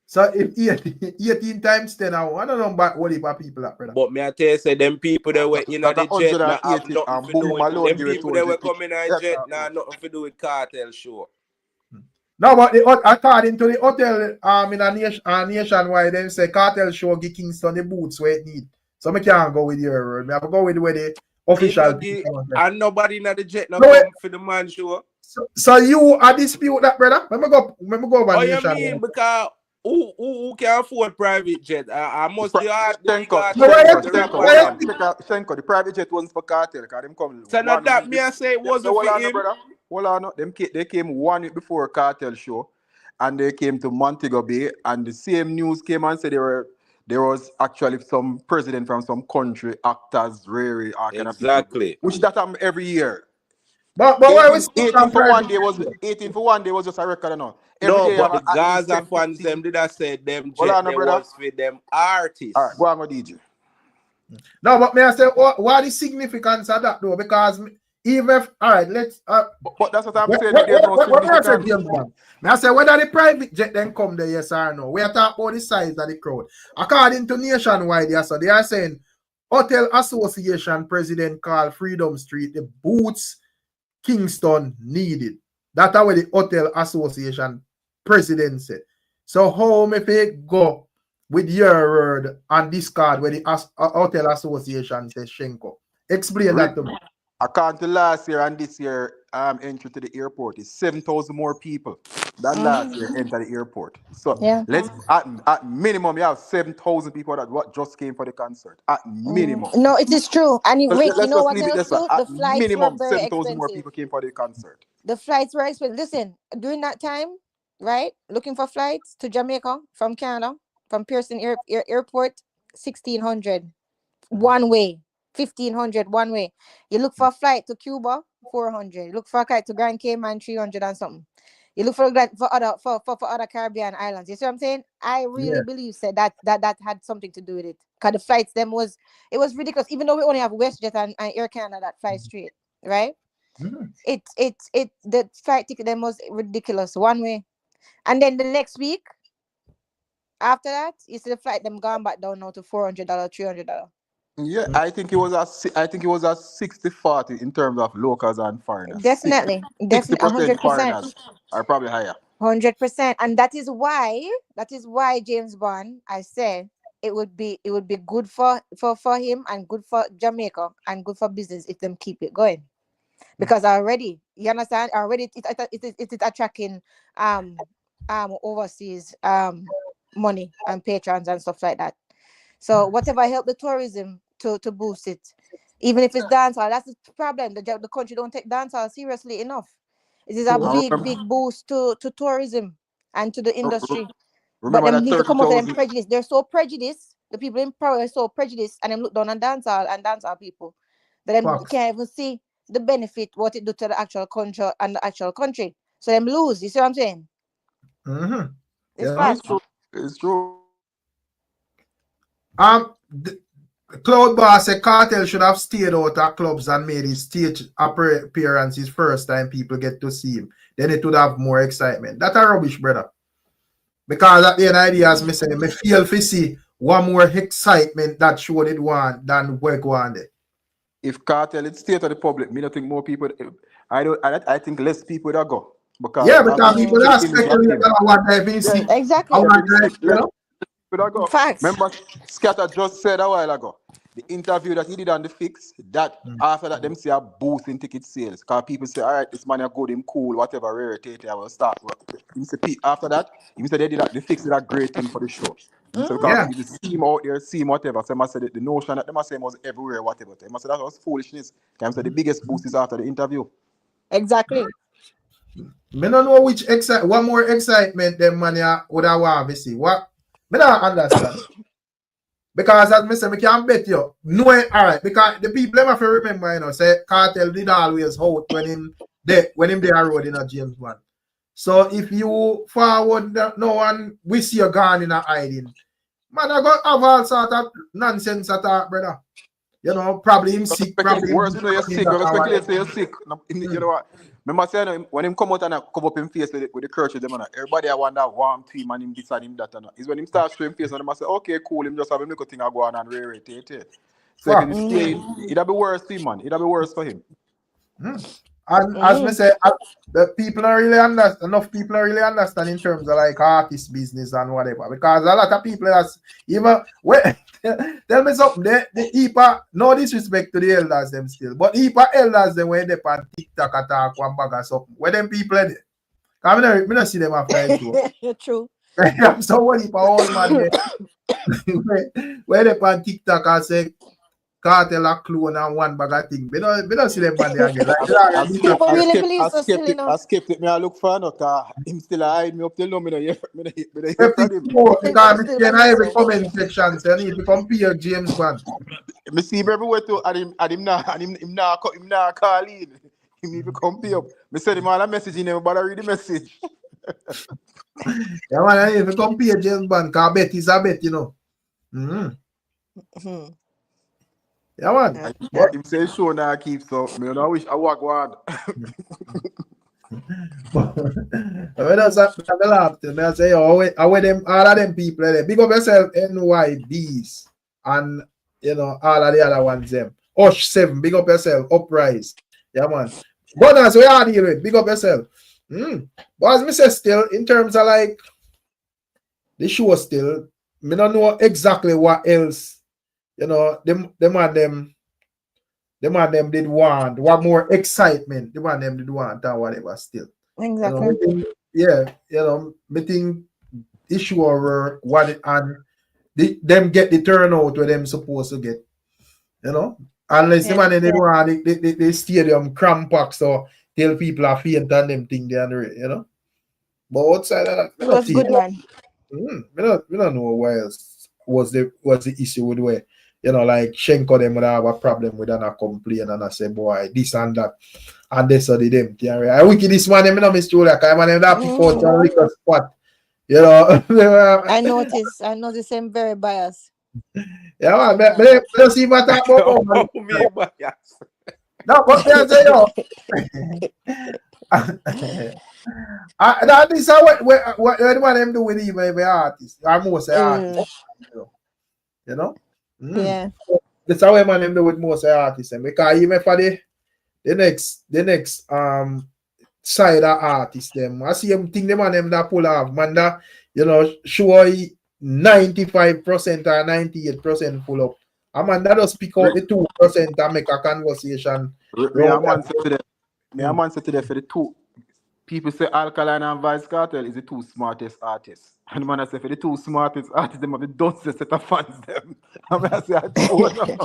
So if 18 times 10 hours, I don't know about what if people are, brother. But me I tell you, say them people that were in the jet now have nothing to do with them people that were coming in the jet now nothing to do with KARTEL show. No, but according to the hotel in a nationwide, they say KARTEL show give Kingston the boots where it need. So I can't go with your word. I have to go with where the official and nobody in the jet now come for the man show. So you are dispute that, brother? Let me go over you mean because who can afford private jet? I must be hard. Shenko, the private jet wasn't for KARTEL because them come. So not that me I say it wasn't for him. Hold on, they came 1 week before KARTEL show, and they came to Montego Bay, and the same news came and said there was actually some president from some country, actors, rare, all kind of people, Exactly. which that happen every year. But why we 18 for one day was 18 for one day was just a record, no. Every No, day but you the have at least Gaza 10, fans 15. them did I say them Hold jet on, they brother. was for them artists. All right, go on, go DJ. No, but may I say what is significance of that though? Because even if all right, let's But that's what I'm saying. what There's no may I say, significance. James man? May I say whether the private jet then come there, yes or no? We are talking about the size of the crowd. According to Nationwide, yes, so they are saying Hotel Association president called Fredom Street, the boots Kingston needed. That's how the Hotel Association president said. So how may it go with your word and discard where the Hotel Association says Shenko? Explain that to me. According to last year and this year, entry to the airport is 7,000 more people than last year enter the airport. So Yeah. let's at minimum you have 7,000 people that what just came for the concert. At minimum. No, it is true. And Rick, you Let's know just what leave it else this way. too? At The flights were minimum very 7,000 more expensive. people came for the concert. The flights were expensive. Listen, during that time, right? Looking for flights to Jamaica from Canada, from Pearson Airport, 1,600 one way, 1,500 one way. You look for a flight to Cuba, 400. You look for a flight to Grand Cayman, 300 and something. You look for other Caribbean islands. You see what I'm saying? I really believe that had something to do with it. Because the flights it was ridiculous. Even though we only have WestJet and Air Canada that fly straight, right? The flight ticket them was ridiculous one way, and then the next week after that, you see the flight them gone back down now to $400, $300. Yeah, I think it was a 60-40 in terms of locals and foreigners. Definitely, 60% 100%, foreigners are probably higher. 100%, and that is why James Bond, I said it would be good for him and good for Jamaica and good for business if them keep it going. Because already, you understand, already it is attracting overseas money and patrons and stuff like that. So whatever help the tourism to boost it, even if it's dancehall, that's the problem. The country don't take dancehall seriously enough. It is a big boost to tourism and to the industry. But them need to come out of them prejudice. They're so prejudiced. The people in power are so prejudiced, and them look down on dancehall people that them can't even see the benefit what it do to the actual country and the actual country. So them lose. You see what I'm saying? It's fact. It's true. Cloud Boss said KARTEL should have stayed out at clubs and made his stage appearances first time people get to see him. Then it would have more excitement. That's a rubbish, brother. Because at the end of the day, as me say, me feel to see one more excitement that show it want than we go on there. If KARTEL is state of the public, me don't think more people. I think less people that go. Because people are speculating what they've been seeing. Exactly. Facts. Remember, Skatta just said a while ago, the interview that he did on the Fix, that after that, them see a boost in ticket sales. Because people say, all right, this man is good, him cool, whatever, rarity, I will start. After that, he said they did that, the Fix did a great thing for the show. So because you see him out there, see him whatever. So I said the notion that they say was everywhere, whatever. I said that was foolishness. I said the biggest boost is after the interview. Exactly. Me don't know which one more excitement them man would have want to see. What? Me don't understand. Because as me say, me can bet you. No, all right. Because the people have to remember, say KARTEL did always hold when him there road in a James Bond. So if you forward no one we see you gone in a hiding, man, I got have all sort of nonsense attack, brother. You know, probably him sick. Probably worse, you're sick. You're sick. You know what? Remember saying when him come out and cover up him face with the curse with them, everybody I want that warm team and him beside him that. Is when him starts showing face and them say, okay, cool, him just have a little thing I go on and rarate it. So if he's staying, it'll be worse for him, man. It'll be worse for him. And as me say, the people are really understand. Enough people are really understand in terms of like artist business and whatever. Because a lot of people has even tell me something. The HIPA, no disrespect to the elders them still, but HIPA elders them when they on TikTok attack one bag or something. Where them people in it? I don't see them after it. True. So what HIPA old man where they on TikTok and say Cartel a clone and one bag of thing. We don't see them man there again. Like, I People really believe so still, you know. I skipped it. Me I look for no car. Him still hide me up till now. Me no hear from him. because me can every comment section, so you need to compare James Bond. Me see him everywhere too, and him nah call in. He need to compare up. Me send him all a message, he never bother read the message. Yeah, man, I need to compare James Bond, because I bet is a bet, you know. Mm-hmm. Yeah, man. But him say show now keep so. Me no wish I walk one. When I laugh, I say, oh, I wear them, all of them people there. Big up yourself, NYBs, and you know, all of the other ones, them. Osh 7, big up yourself, Uprise. Yeah, man. Bonus, we are dealing with, big up yourself. But as me say, still, in terms of like the show, still, me don't know exactly what else, you know, them did want, what more excitement, them did want, or whatever, still. Exactly. You know, me think issue over what it, and them get the turnout where them supposed to get, you know, unless the man they want the stadium cramped so tell people are faint and them think they are, you know. But outside of that, It was good, man. We don't know what else was the issue with where, you know, like Shenko them would have a problem with and a complain and I say, boy, this and that. And they saw them. I wicked this man, I know Mr. Julia, I man that before John liquor spot. You know. I noticed him very biased. Yeah, man, but see what I talk about. Me bias. No, but I say, yo. That is what anyone them do with him, maybe artist. I most say artist. You know? Yeah. That's how man them do with most artists. Because even for the next side of artists them, I see them think them and them that pull off, man, that, you know, show 95% or 98% pull up. I man that just pick out the 2% and make a conversation. Me a man say today for the two people say Alkaline and Vice Cartel is the two smartest artists. And man I say for the two smartest artists, them have the dumbest set of fans them. I mean I say I don't know.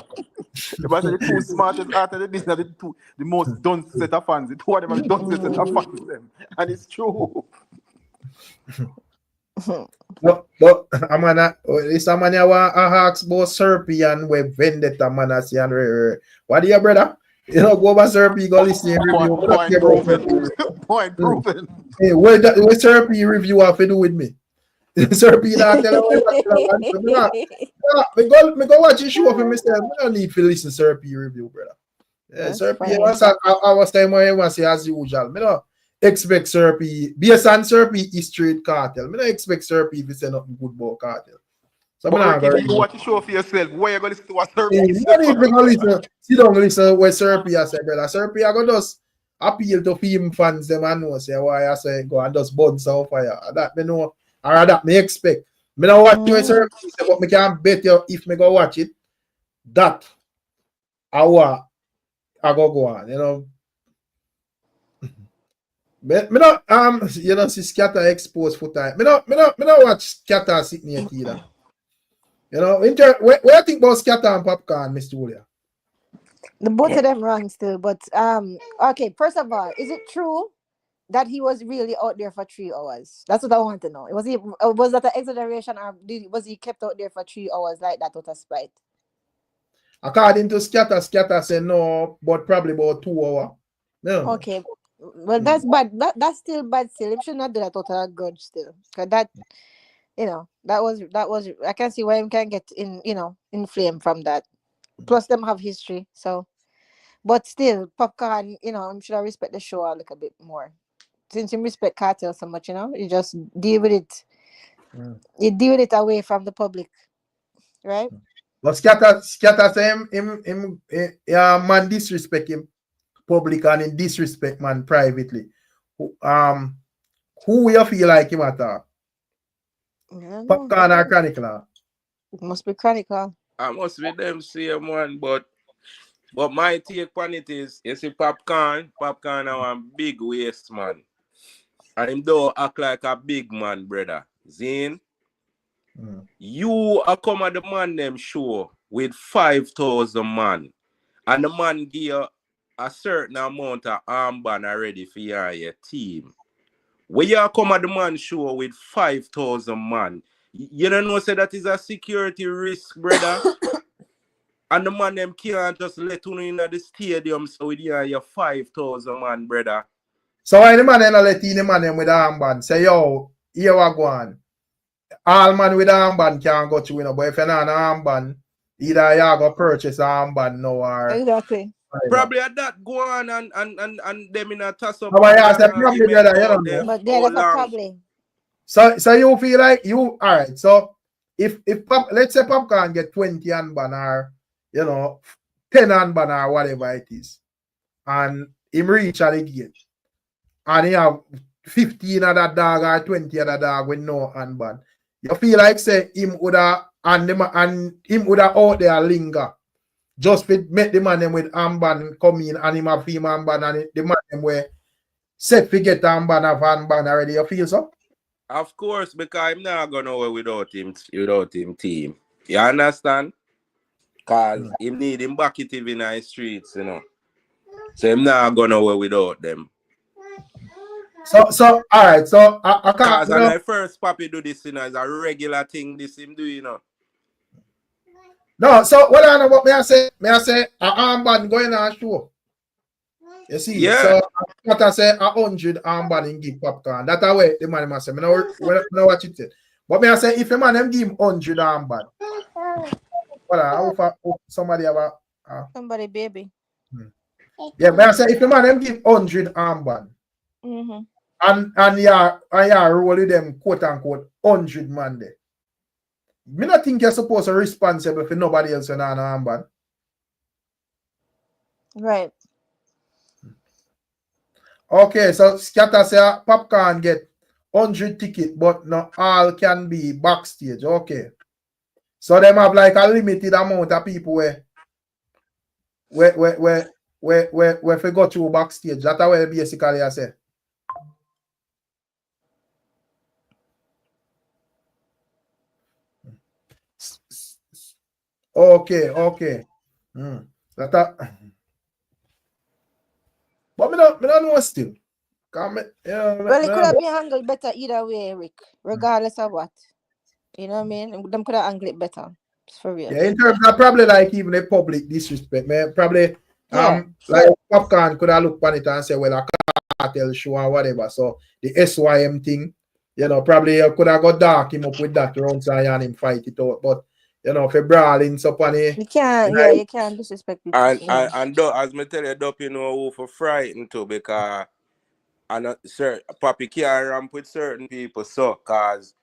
But the two smartest artists, these are the most dunce set of fans. The two of them are the dumbest set of fans them. And it's true. But I'm gonna this man I want to ask about Serpy and we Vendetta man I see and what do you brother? You know, go over Serpy, go listen to review. Point proven. Hey, what Serpy review have to do with me? Serpy not tell me go watch the show for myself. I don't need to listen to Serpy review, brother. Yeah, Serpy I was time when I want to say as usual. Me no expect Serpy based on Serpy history with Cartel. I don't expect Serpy to say nothing good about Cartel. So but if you watch the show for yourself, where you going to listen to what Serpy you don't even listen. See, don't listen what Serpy I say, brother. Serpy I go just appeal to film fans them and know say why I say go and just burn some fire. That me know, or that me expect. Me not watch what Serpy say, but me can bet you if me go watch it, that I go on, you know. Me not you know see Skatta exposed for time. Me not watch Skatta sitting here either. You know, where you think about Skatta and Popcaan, Mr. Julia? The both of them wrong still, but okay, first of all, is it true that he was really out there for 3 hours? That's what I want to know. Was that an exaggeration, or was he kept out there for 3 hours like that out of spite? According to Skatta said no, but probably about 2 hours. No. Okay. Well, that's bad. That's still bad still. He should not do that out of grudge still. Because that, you know, that was I can see why him can get in, you know, inflamed from that. Plus them have history. So but still, Popcaan, you know, I'm sure I respect the show a little bit more. Since you respect Cartel so much, you know, you just deal with it. You deal with it away from the public. Right? But Skatta say him man disrespect him public and in disrespect man privately. Who you feel like him at all? Popcaan or Chronicle? It must be Chronicle. I must be them same one, but my take on it is, you see Popcaan are a big waist man. And him don't act like a big man, brother. Zine, you are come at the man them show with 5,000 man, and the man give you a certain amount of armband already for your team. When you come at the man show with 5,000 man, you don't know say that is a security risk, brother. And the man them can't just let you in at the stadium so with your 5,000 man, brother. So why the man then let in the man them with the armband? Say, yo, here we go on. All man with the armband can't go through, but if you're not an armband, either you go purchase an armband now or... Exactly. Probably at that go on and them in a toss up. But there's a problem. So you feel like you alright. So if let's say Popcaan get 20 armband or 10 armband or whatever it is, and him reach at the gate, and he have 15 of that dog or 20 of that dog with no armband, you feel like say him woulda and him woulda out there linger. Just for make the man them with armband come in and him have him armband and the man them where set to get armband have armband already. You feel so? Of course, because I'm not gonna know without him team. You understand? Cause him need him bucket in the streets, So I'm not gonna know without them. So alright, so I can't. Cause when I first Papi do this, it's a regular thing this him do, No, so what I know what may I say an armband going on show. You see, yeah. So what I say 100 armband in give Popcaan. That's the way the man must say. I know what you said. But may I say if a man them give him 100 armband, somebody have a somebody baby. Yeah, may I say if a man them give 100 armband, and you roll with them quote unquote 100 man there. Me not think you're supposed to be responsible for nobody else in an armband. Right. Okay, so Skatta say Popcaan get 100 tickets, but not all can be backstage. Okay. So them have like a limited amount of people where we go through backstage. That's what basically I say. Okay. But me don't know still. Well, it could have been handled better either way, Rick, regardless of what. You know what I mean? Them could have handled it better. It's for real. Yeah, in terms of probably like even a public disrespect, man. Probably like Popcaan could have looked on it and say, well, a KARTEL show or whatever. So the SYM thing, probably you could have got dark him up with that around and him fight it out. But if you brawling so funny. You can't disrespect people. And as me tell you, who for frightened too, because Papi can't ramp with certain people, so cause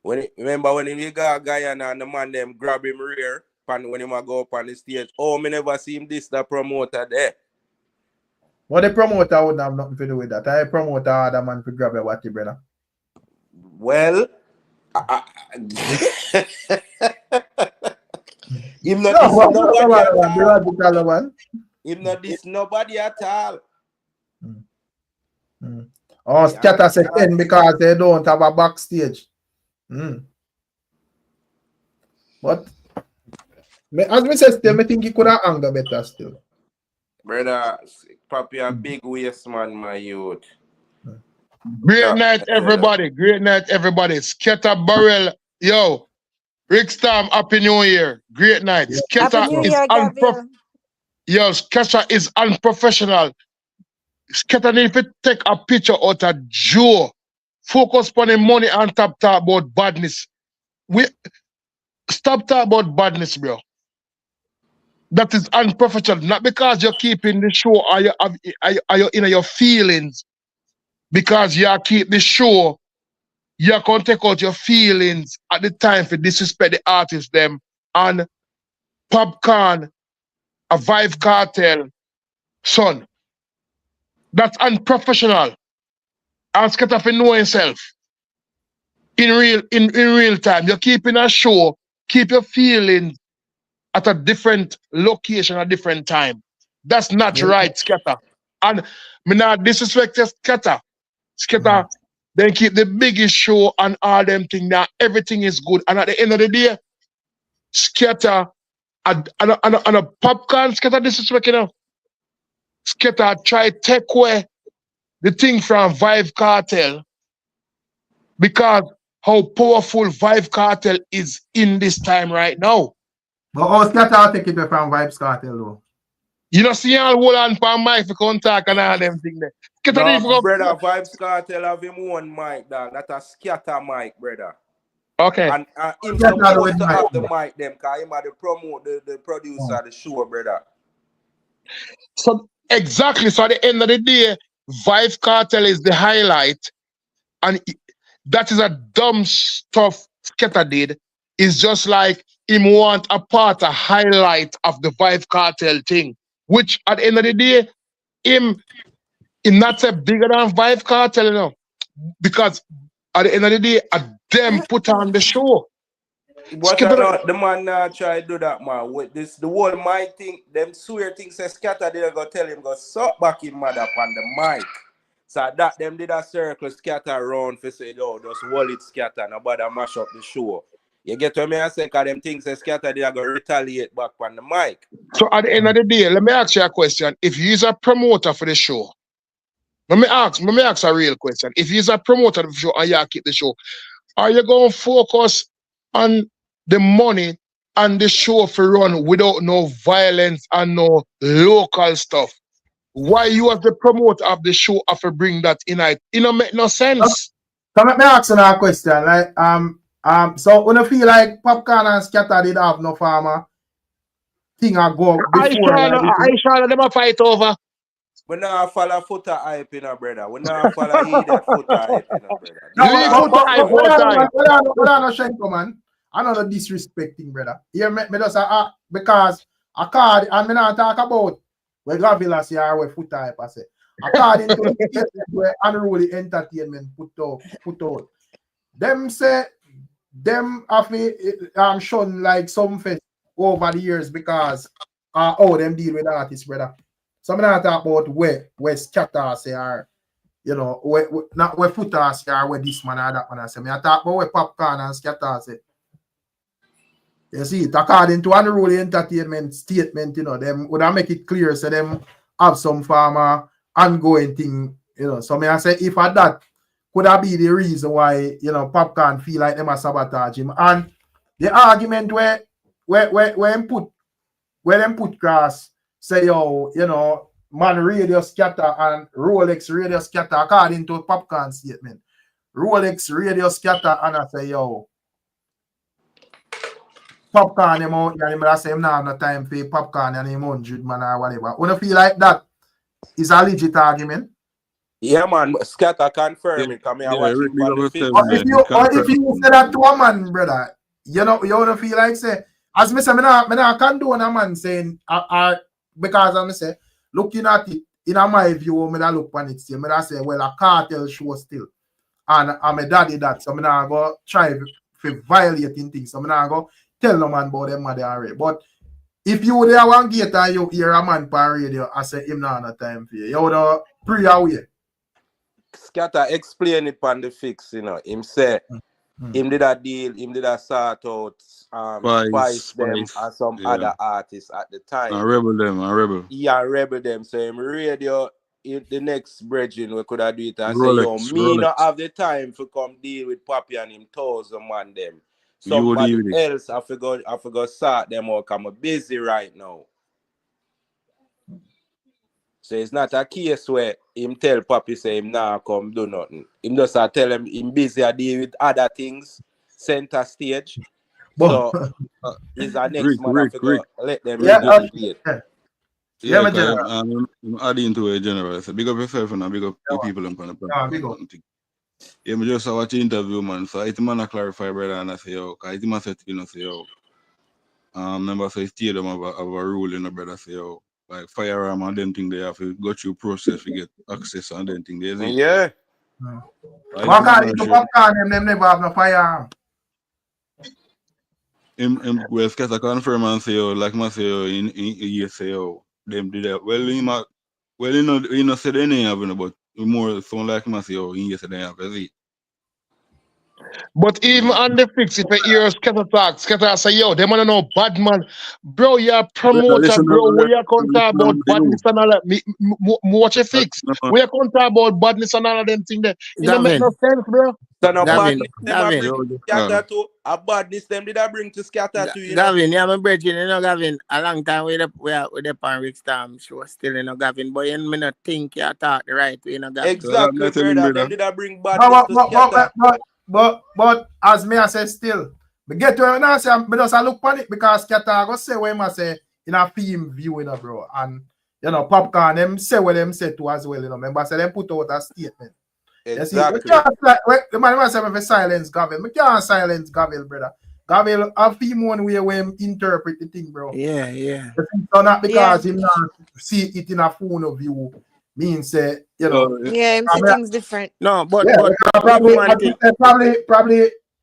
remember when he got Guyana and the man them grab him rear when he go up on the stage. Oh, me never see him this the promoter there. Well, the promoter wouldn't have nothing to do with that. I promoter other man to grab your watty, brother. Well, him not this nobody at all. Oh, Skatta said 10 because they don't have a backstage. But as we said, still, I think he could have anger better still. Brother, Papi a big waste man, my youth. Great night, everybody. Great night, everybody. Skatta Barrel, yo. Ricstorm, Happy New Year. Great night. Skatta Skatta is unprofessional. Skatta need to take a picture out of Joe. Focus on the money and stop talk about badness. Stop talk about badness, bro. That is unprofessional. Not because you're keeping the show or you're in your feelings. Because you keep the show, you can take out your feelings at the time for disrespect the artist them. And Popcaan, a Vibe KARTEL, son. That's unprofessional. And Skatta for know himself. In real time. You're keeping a show, keep your feelings at a different location, a different time. That's not right, Skatta. And me not disrespect Skatta. Skatta, then keep the biggest show and all them things that everything is good. And at the end of the day, Skatta and a Popcaan Skatta disrespect, you know. Skatta try take away the thing from Vibe Cartel because how powerful Vibe Cartel is in this time right now. But how Skatta take it from Vibes Cartel though? You know, see all hold on for mic for contact and all them things there. Skatta No, didn't go. brother, Vibes Cartel have him one mic, dog. That's a Skatta mic, brother. Okay. And him Skatta supposed to with have mic. the mic them, because him are the promote, the producer of the show, brother. So exactly. So at the end of the day, Vibe Cartel is the highlight, and that is a dumb stuff Skatta did. It's just like him want a part, a highlight of the Vibe Cartel thing, which at the end of the day, him not a bigger than Vibe Cartel, you know, because at the end of the day, them put on the show. But Skatta- not, the man try to do that, man. With this, the whole mic thing, them swear things say Skatta did go tell him go suck back his mother upon the mic. So that them did a circle Skatta around for say, oh, just hold it Skatta, nobody mash up the show. You get what I say? Because them things say Skatta did go retaliate back on the mic. So at the end of the day, let me ask you a question. If you're a promoter for the show, let me ask a real question. If you're a promoter of the show and you keep the show, are you going to focus on the money and the show for run without no violence and no local stuff? Why you as the promoter of the show have to bring that in? It don't make no sense. So let me ask you a question. Like so when you feel like Popcaan and Skatta did have no farmer thing I go before. I saw them a fight over. We not follow footer hype, you know, brother. We not follow idiot footer hype, you know, brother. Leave footer hype all time. Hold on, Shenko, man. I know the disrespecting, brother. Here, me just because a card, and me not talk about where Gavilas here, where footer hype, I say. According to the statement where unruly entertainment put out. Them say, them have shown like some fest over the years because how them deal with artists, brother. So I'm not talk about where Skatta say are, you know, not where footer say are, where this man or that man say. I talk about where Popcaan and Skatta say. You see, it according to unruly entertainment statement, you know, them would I make it clear so them have some farmer ongoing thing, you know. So I say if at that could that be the reason why, you know, Popcaan feel like them a sabotage him. And the argument where them put grass say, yo, you know, man radio Skatta and Rolex radio Skatta according to Popcaan statement. Rolex radio Skatta and I say, yo, Popcaan him out and him say him now have no time for Popcaan and him 100 man or whatever. When you feel like that is a legit argument. Yeah, man, Skatta confirm it. Come here, watch him on the film. Or if you say that to a man, brother, you know, you don't feel like say, as me say, me not condone a man saying, because I say, looking at it, in my view, me not look on it, me not say, well, a cartel show still. And I'm a daddy that, so me not go try for violating things. So me not go tell no man about them mother already. But if you there one gate and you hear a man on radio, I say him not no time for you. You would pre-away. Skatta explain it on the fix, you know. Him say, him did a deal, him did a sort out, Spice them and some other artists at the time. And rebel them. Yeah, rebel them. So him radio, the next brethren we could have do it and say, yo, me not have the time to come deal with Papi and him 1,000 man them. Somebody else I forgot sort them out, I'm busy right now. So it's not a case where him tell Papi say him nah come do nothing. Him just tell him him busy a deal with other things, center stage. So he's our next man I forgot let them renegotiate. Yeah, I'm adding to a general. So big up yourself and big up the people in the platform. Yeah, I just watch the interview, man. So I man clarify, brother, and I say, yo, because I said, you know, say, yo, remember, so stay them have a rule, you know, brother, say, yo, like firearm and them thing they have to go through process to get access and them thing they say. Yeah. Why can't you Popcaan them never have no firearm? Well, Skatta confirm and say, yo, like I say, yo, in say, yo, them did that. Well, you know, said they ain't having, but more sound like I say, yo, in say they have, is it? But even on the fix, if you hear Skatta talk, Skatta say, yo, they wanna know bad man. Bro, you're a promoter, Listen, bro. We are going to talk about you. badness and all that. Watch a fix. We are going to talk about badness and all of them things there. It don't make no sense, bro. So now Gavin, badness them a bring to Skatta to a badness them did I bring to Skatta to, you know. Gavin, yeah, my brethren, you know, Gavin, a long time we are on Ricstorm show still, you know, Gavin, but you may not think you talk the right way, you know, Gavin. Exactly, brother. Them did I bring badness to Skatta. But as me I say still, but get to now say me just a look on it because Skatta go say what him say in a film view, you know, bro. And you know, Popcaan them say what them say too as well, you know. Remember, say them put out a statement. Exactly. You see, the man say me silence Gavin. Me can't silence Gavin, brother. Gavin have him one way where him interpret the thing, bro. Yeah. So not because him not see it in a phone of view means say, you know. Yeah, him see things different. No, but probably,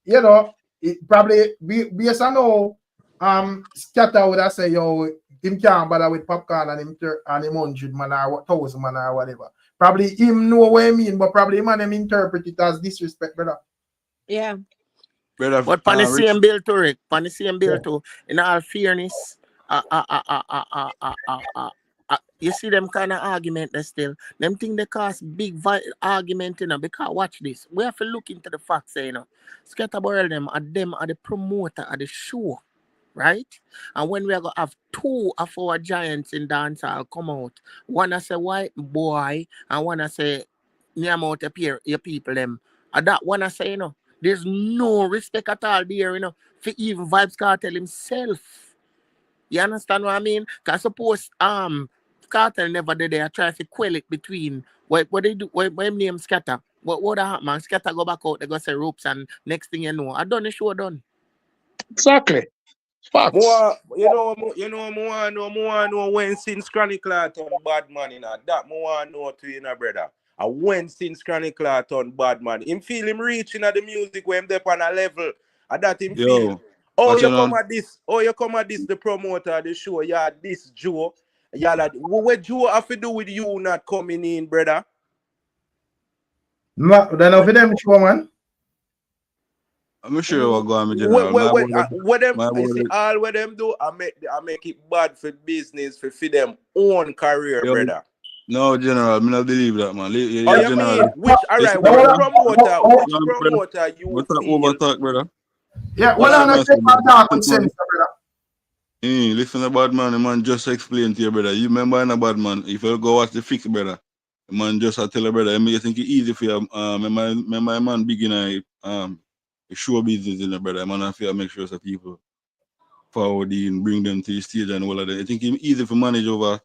you know, it probably based on how Skatta would have say, yo, him can't bother with Popcaan and him 100 man or 1,000 man or whatever. Probably him know what I mean, but probably man him interpret it as disrespect, brother. Yeah. Brother, but pan the same bill too, Rick. Pan the same bill too. In all fairness, you see them kind of argument there still. Them think they cause big argument, you know, because watch this. We have to look into the facts, you know. Skatta them are the promoter of the show, right? And when we are going to have two of our giants in dancehall come out, one I say white boy and one I say name out your people them. And that one I say, you know, there's no respect at all there, you know, for even Vybz Kartel himself. You understand what I mean? Because suppose Kartel never did they try to quell it between what they do when name Skatta. What happen? Skatta go back out, they go say ropes, and next thing you know, I done the show done. Exactly. Facts. More, you know, more when since Chronicler turn bad man, you know, that more know to you know, brother. And when since Chronicler turn bad man, him feel him reaching at the music when him there on a level, and that him feel. Oh, you come at this. Oh, you come at this. The promoter of the show. Yeah, this Joe. Yeah, that. What Joe have to do with you not coming in, brother? No, then of them show, man. I'm sure what go on with general. What them? You see, all what them do, I make it bad for business for them own career, brother. No, general, I don't believe that, man. You mean which? All right, which promoter you? What's that overtalk, brother? Yeah, well, I'm not saying that sense, brother. Listen to bad man, the man just explain to you, brother. You remember in a bad man, if you go watch the fix, brother, the man just tell you, brother, I think it's easy for you. My man begin show business in the brother. Man, I feel make sure that people forward in, bring them to the stage and all of that. I think it's easy for manage over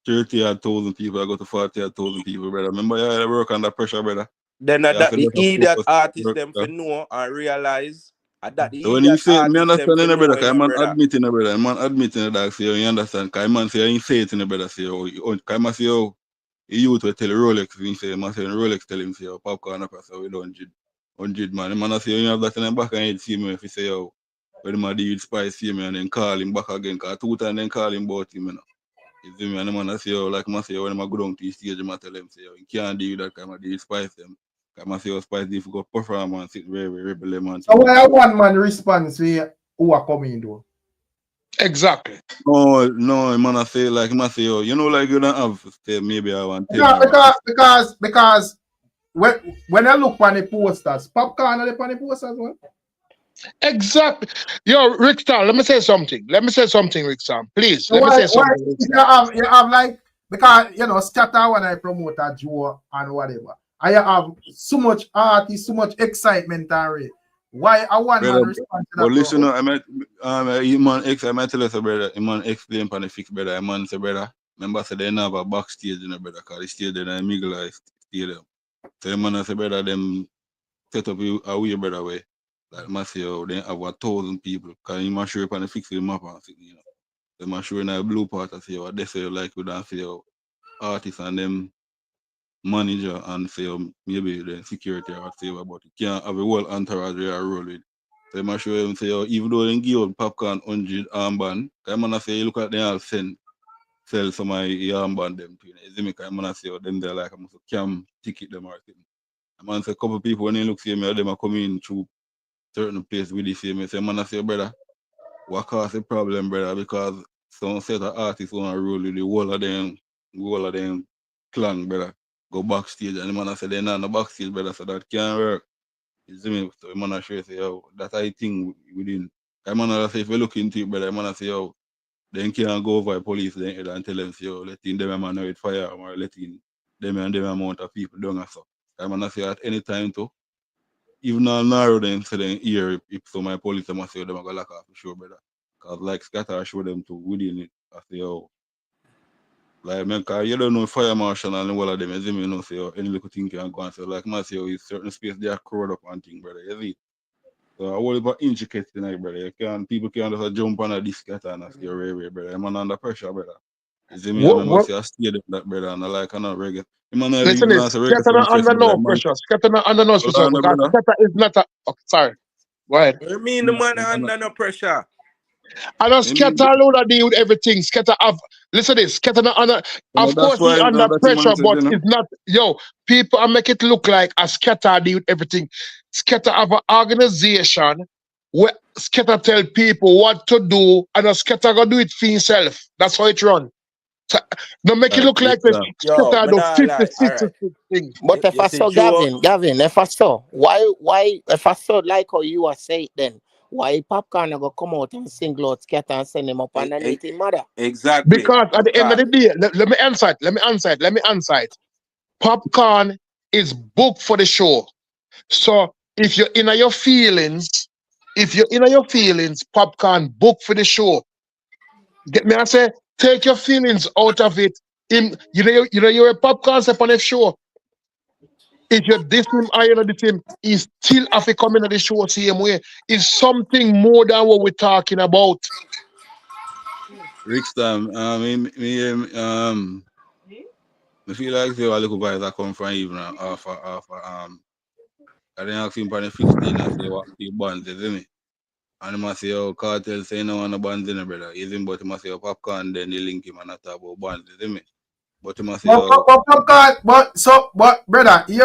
30,000 people. I go to 40,000 people, brother. Remember, I work under pressure, brother. Then that the idiot artist them for know and realize that the when you say, me artist understand, in brother, man admitting, brother, man admitting that, say, you understand, because man say, I say it in the brother, say, because man say, oh, you to tell Rolex, we say, man say, Rolex tell him, say, Popcaan up, so we don't 100 man. The man say, you have that in the back and he'd see me if he say, oh, when the man did spice, see me and then call him back again, because 2 times then call him about him, you know. You see me, and the man say, oh, like man say, when I go down to the stage, I tell him, say, oh, you can't do that kind of deal, spice them. I say, oh, spice difficult perform and sit very rebel, man. So why one man response who are coming though? Exactly. No, man, I say, like, man say, oh, you know, like, you don't have, say, maybe I want to tell because when I look on the posters, Popcaan are on the posters, what? Exactly. Yo, Rickstorm, let me say something, Rickstorm. Please, let me say something. You have like, because, you know, Skatta when I promote a Joe and whatever, I have so much artists, so much excitement already. Why a one man respond to that? Well, listen, I might tell us, brother, a man explain on the fix, brother. A man say, brother, remember, say they have a backstage, you know, brother, because the stage in a Migla Stadium. So the man say, brother, them set up a way, brother, way. Like, man say, oh, they have 1,000 people, because you must show up on the fix the map and sit, you know. They must show in a blue part and say, oh, they say, like, we don't see your artists and them manager and say maybe the security or say about it. Can't have a whole entourage they are roll with. So I'm sure him say, even though they give out Popcaan 100 armband, I'm gonna say look at them all sell some of the armband them to you. I'm gonna say them they're like I'm cam ticket them or something. I'm gonna say a couple people when they look see me, them are coming through certain place with the same. I say, man, I say, brother, what cause the problem, brother? Because some set of artists want to roll with the whole of them clan, brother. Go backstage, and the man I say, they're not no backstage, brother, so that can't work. You see me? So the man I say, yo, that I think within. The man I say, if you look into it, brother, the man I say, yo, then can't go over the police then and tell them, yo, letting them man with fire or letting them and them amount of people down and so. The man I say, at any time too, even on narrow them, so then here, if so my police, I say, them are going to lock off for sure, brother. Because like Skatta, I show them to within it. I say, yo, like, man, cause you don't know fire marshal and all of them, you see me, you know, say, yo, any little thing can go and say, like, man, say, yo, it's certain space they are crowd up and thing, brother, you see? So I worry about intricate tonight, brother. People can't just jump on a disc and I say, right, brother. I'm under pressure, brother. You see me, I must say, I stay there, that, brother, and I like, I'm not regular. Listen, this Skatta not under no pressure. Skatta not under no pressure because Skatta is not a. Oh, sorry. Go ahead. I mean, the man under no pressure. I know Skatta alone that deal with everything. Skatta have. Listen, this Skatta not under. Of course, he under pressure, but it's not. Yo, people are make it look like a Skatta deal with everything. Skatta have an organization where Skatta tell people what to do, and Skatta go do it for himself. That's how it run. So, don't make it look like the Skatta do 50 things. But if I saw Gavin, if I saw, why, if I saw like how you are saying then, why Popcaan go come out and single out Skatta and send him up underneath his mother? Exactly. Because at the end of the day, let me answer it. Popcaan is booked for the show. So if you're in your feelings, Popcaan booked for the show. Get me? I say, take your feelings out of it. You're a Popcaan step on the show. If you're this him, I know this him, he still have to come into the show same way. It's something more than what we're talking about. Ricstorm, I feel like the little guys that come from even I didn't ask him for the 15 and say what the bands, you see me? And he must say, oh, KARTEL say no one bands in it, brother. You see me? But he must say, oh, Popcaan, then they link him and not talk about bands, you see me? But he must say, but brother, me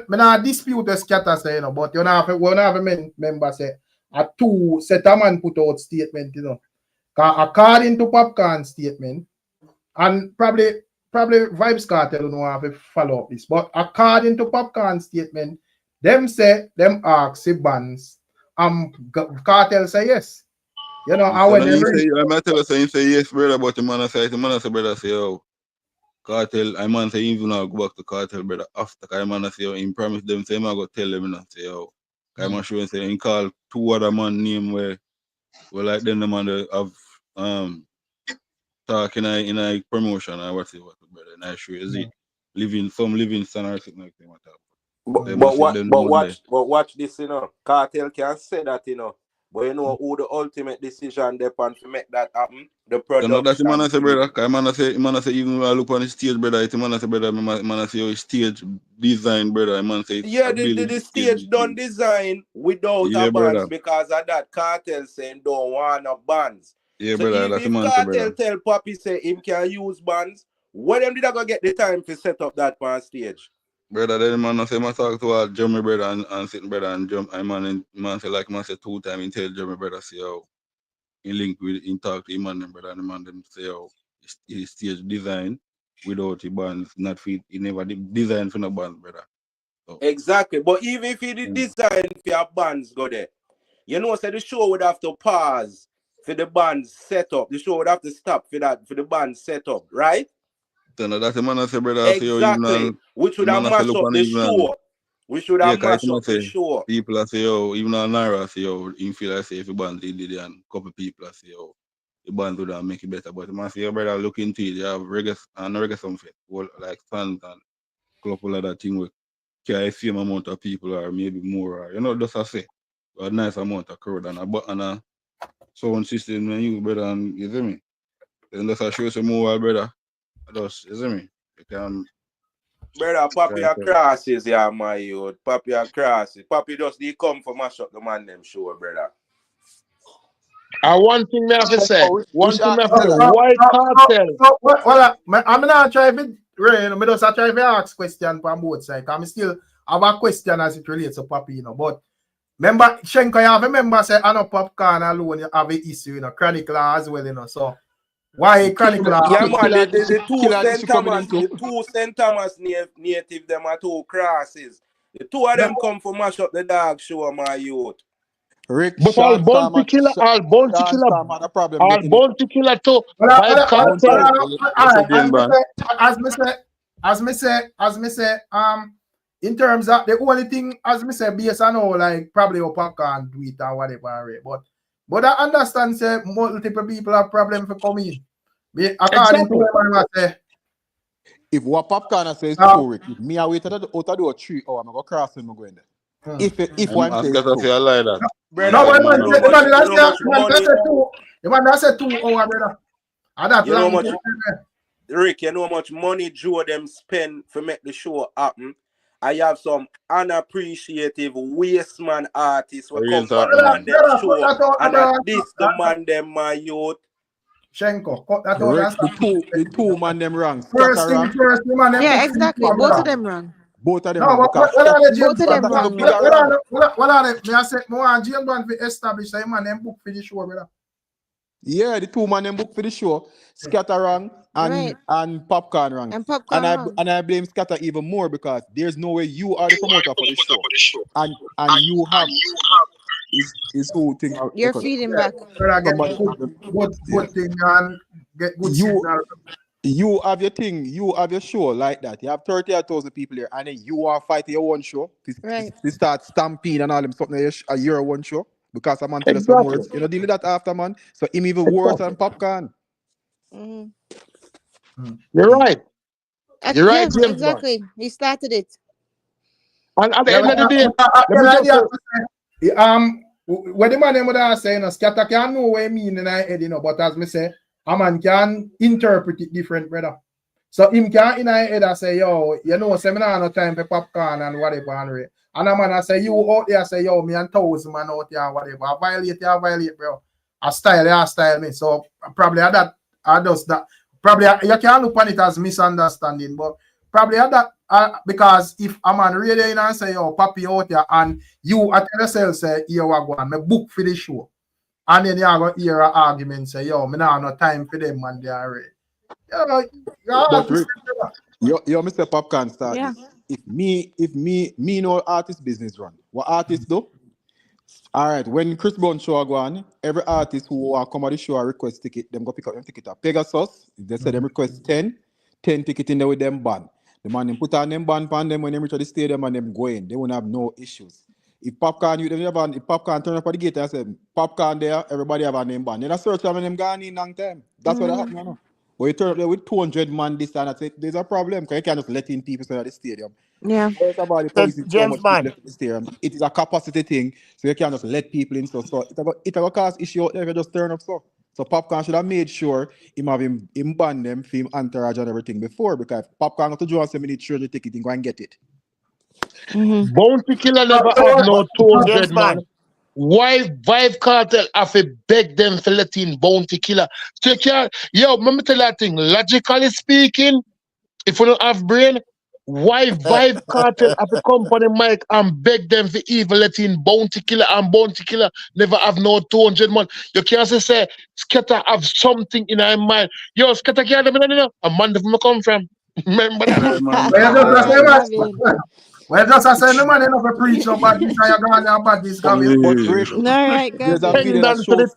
not dispute the Skatta say, you know, but you know, we have a member say a two set a man put out statement, you know. According to Popcaan statement, and probably Vibes Cartel don't have to follow up this, but according to Popcaan statement, them say them ask the bands, Cartel say yes. You know, I when I tell us saying say yes, brother, but the man say brother say, oh, KARTEL, I man say even now go back to KARTEL, brother, after I man say, oh, he promise them say, I go tell them and say, oh, I man sure say, he call two other man name where like then the man have talk in a promotion or whatever, brother, and I sure is it living standard or something like that. But watch this, you know. KARTEL can say that, you know. But you know who the ultimate decision depend to make that happen? The production. So that's the man I say, brother. Cause man I say even when I look on the stage, brother, it's man I say, brother, man I say your stage design, brother. Man say the stage done design without a bands because of that. KARTEL saying don't want no bands. Yeah, so brother, that's the man KARTEL say, brother. Tell Poppy say him can use bands, when them did I go get the time to set up that on stage? Brother, then man I say I talk to Jeremy brother and sitting brother and jump I man say like man say 2 times he tell Jeremy brother say how he link with in talk to him and them brother and the man them say how his stage design without the bands not fit he never design for no bands, brother. So. Exactly, but even if he did design for your bands go there, you know, so the show would have to pause for the bands set up. The show would have to stop for the bands set up, right? So that's the man I say, brother. Exactly. We should have mashed up the show. We should have mashed up the show. People I say, oh, even on Naira say, oh, you feel like say if a band did it and a couple people I say, oh, the band would have make it better. But the man say, brother, look into it. You have reggae something, like fans and a couple of that thing with the same amount of people or maybe more, or, you know, just I say, a nice amount of crowd and a sound system and you, brother, and you see me? Then that's I show some more, brother. Just, you see me? You can. Brother, Papi a crosses, yeah, my youth. Papi a crosses. Papi just they come for mash up the man them show, brother. One thing I have to say. Why KARTEL? Well, I'm not trying to I just try to ask question from both sides. I'm still have a question as it relates to Papi, you know. But remember, Shenko, you have a member say, I know Popcaan alone, you have an issue, you know, chronic law as well, you know. So, why chronic law? Yeah, man, the two killer St. issue coming Thomas, into. the two St. Thomas native, them are two crosses. The two of them come for mash up the dog show, my youth. Rick, But all bounty killer had a problem all getting it. bounty killer too. Well, Vibe cartel. as me say, in terms of the only thing, as me say, based on all, like probably your Popcaan do it or whatever, right? But I understand, say, multiple people have problem for coming. According to what I say, if what Popcaan says true, Rick, if me I wait out of do a 3 hours, I'm gonna cross him going there. If one says Skatta say I lie that. no, the man that said 2 hours, brother. And that You know long much, Rick, you know how much money Joe them spend for make the show happen. I have some unappreciative waste man artists who come from them show and at this the man them my youth. Shenko, cut that Rick, out. the two man them wrong. First thing Wrong. first, the man them Yeah, exactly. Both of them wrong. Both of them No, wrong. what are the Both of them wrong. What are they? Me I say, more James Bond to establish that man them book for the show, brother. Yeah, the two man them book for the show. Skatta wrong and Popcaan wrong. And Popcaan wrong. And I blame Skatta even more because there's no way you are the promoter for the show. And you have his whole thing out. You're feeding back. Get good thing and get good signal. You have your thing, you have your show like that. You have 30,000 people here, and then you are fighting your own show. To start stampede and all them something a year one show because I'm on tell us some words. You know, deal with that after, man. So him even worse than Popcaan. You're right. You're right, James. Exactly. He started it. And at the end of the day, what the man would have say, Skatta can know what I mean in my head, you know, but as me say, a man can interpret it different, brother. So him can in my head I say, yo, you know, say me nah no time for Popcaan and whatever. And a man I say, you out there say, yo, me and 1,000 man out there and whatever. I violate, bro. I style me. So probably at that, I does that. Probably you can look on it as misunderstanding, but probably at that because if a man really in and say, yo, papi out there, and you at yourself say, yo, I go on, me book for the show. And then you are going to hear an argument say, yo, me nah no time for them, man, they are ready. But Rick, you Mr. Popcaan start. Yeah. If me know artist business run, what artists do? All right, when Chris Brown show go on, every artist who come at the show request ticket, them go pick up them ticket at Pegasus. If they say them request 10 ticket in there with them band. The man them put on them band pan them when they reach the stadium and them go in. They won't have no issues. If Popcaan you them if Popcaan turn up at the gate and say Popcaan there, everybody have a name band. Then I search them and them gone in long time. That's what happened now. But you turn up there with 200 man this and that, there's a problem because you can't just let in people at the stadium. Yeah. James Bond. It is a capacity thing, so you can't just let people in. So it will cause issue out there if you just turn up so. So Popcaan should have made sure him have him ban them, film entourage and everything before because Popcaan got to do and say me need to ticket and go and get it. Bounty killer never have no 200 man. Why Vibe Cartel have to beg them for letting bounty killer? So you can't, yo, let me tell you that thing. Logically speaking, if you don't have brain, why Vibe Cartel have to come on the mic and beg them for even letting bounty killer and bounty killer never have no 200 man? You can't say Skatta have something in her mind. Yo, Skatta can't have a man from come from. Remember that? Well, just I say no man enough to preach about this and you're going about this, Gavin. All right, Gavin. There's a video that shows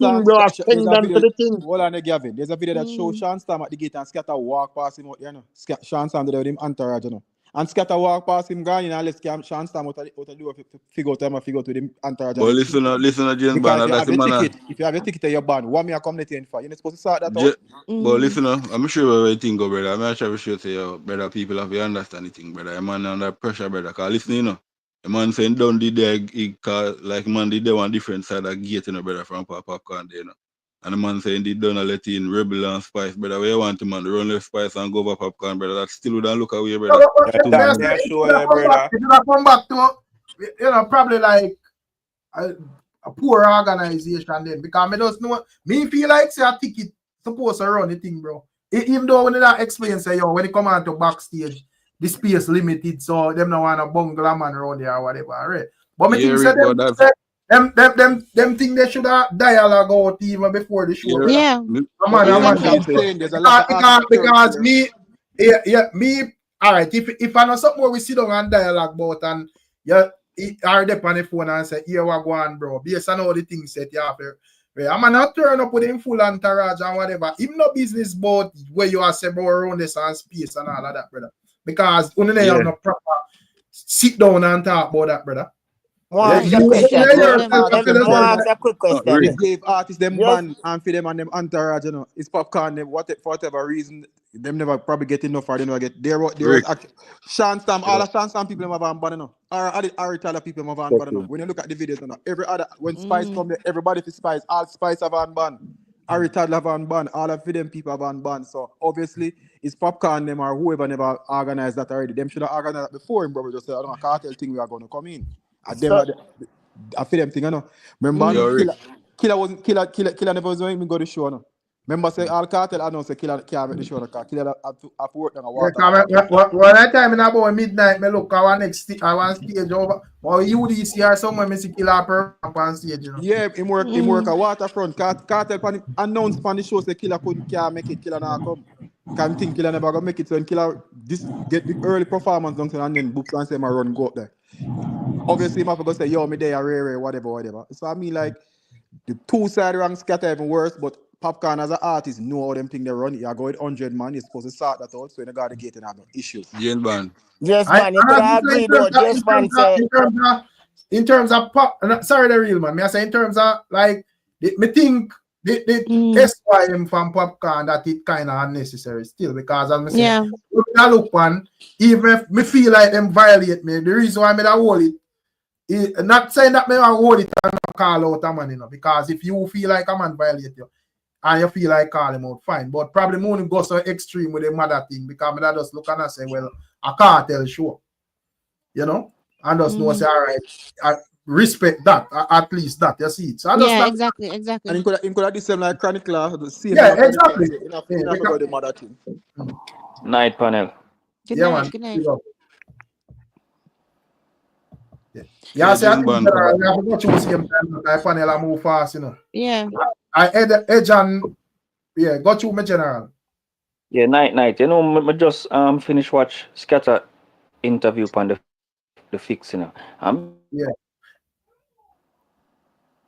hold on, Gavin. There's a video that shows Sean Stam at the gate and Skatta walk past him out there, you know. Sean Stam did with him entourage, you know. And Skatta walk past him, gone in and let's Sean Stam out the door figure out with him entourage. But listen to James Bond, that's the man. If you have a ticket to your band, what me I come let you in for? You're not supposed to sort that out. But listen, I'm sure everything go, brother. I'm not sure say, yo, brother, people have to understand anything, brother. A man under pressure, brother. Because listen, you know, a man saying down the day, like man did one different side of gate, you know, brother, from Popcaan, you know. And the man saying they don't let in Rebel and Spice, brother. Where you want to man run left Spice and go over Popcaan, brother? That still wouldn't look away, brother. That's sure, brother. If you come back to, you know, probably like a poor organization then, because me just know, me feel like say a ticket supposed to run the thing, bro. Even though when they explain, say, yo, when they come on to backstage, the space limited, so them no want to bungle a man around there or whatever, right? But me think say Them think they should have dialogue out even before the show. Yeah. Because me, all right, if I know something where we sit down and dialogue about and you are there on the phone and say, here we go on, bro, based on all the things that you have here. I'm not turn up with him full entourage and whatever. Even no business about where you are say about around this and space and all of that, brother. Because only they have no proper sit down and talk about that, brother. They gave artists them ban and for them and them entourage, you know. It's Popcaan, them, for whatever reason, them never probably get enough or they never get there. Sean Stam, all the Sean Stam people have an ban, you know. Or Tyler people have an ban, you know. When you look at the videos, you know, every other when Spice come there, everybody for Spice, all Spice have an ban. Ari Tyler have an ban, all of them people have an ban. So obviously it's Popcaan them or whoever never organized that already. Them should have organized that before him, bro. Just say, I don't know, cartel thing we are gonna come in. I feel them thing, you know. Remember, Killer never was even go to the show, no. Remember, say all cartel, I know say Killer can't make the show, no. Killer have to work on a water. One time in about midnight, me look our next stage over. Or you this year, someone me see Killer per on stage, you know. Yeah, him work a waterfront. Cartel announced on the show say Killer can't make it, Killer now come. Can't think Killer never gonna make it. So when Killer get the early performance done and then books and say my run go up there. Obviously, I'm going to say, yo, me there, rare, whatever. So, I mean, like, the two-side rank Skatta even worse, but Popcaan as an artist know how them thing they run. You go with 100 man, you're supposed to sort that out, so you got to get and have no issues. Jane Band. Yes, man, you could agree, though. Yes, man, in terms of pop, sorry, the real man, I say in terms of, like, me think the SYM from Popcaan that it kind of unnecessary still, because as I say, I look one, even if me feel like them violate me, the reason why I made a hold it, not saying that me hold it and not call out a man, you know, because if you feel like a man violate you and you feel like call him out, fine. But probably more go so extreme with the mother thing because I just look and say, well, a cartel show, you know, and just know say, all right, I respect that, at least that, you see it. So I just exactly. And you could have the same like Chronicler, the same. Yeah, exactly. The mother thing. Night panel. Good night. Yeah, I forgot you was him. I panel I move fast, you know. Yeah. I edge and got you, my general. Yeah, night. You know, I just finish watch Skatta interview on the fix, you know. Yeah.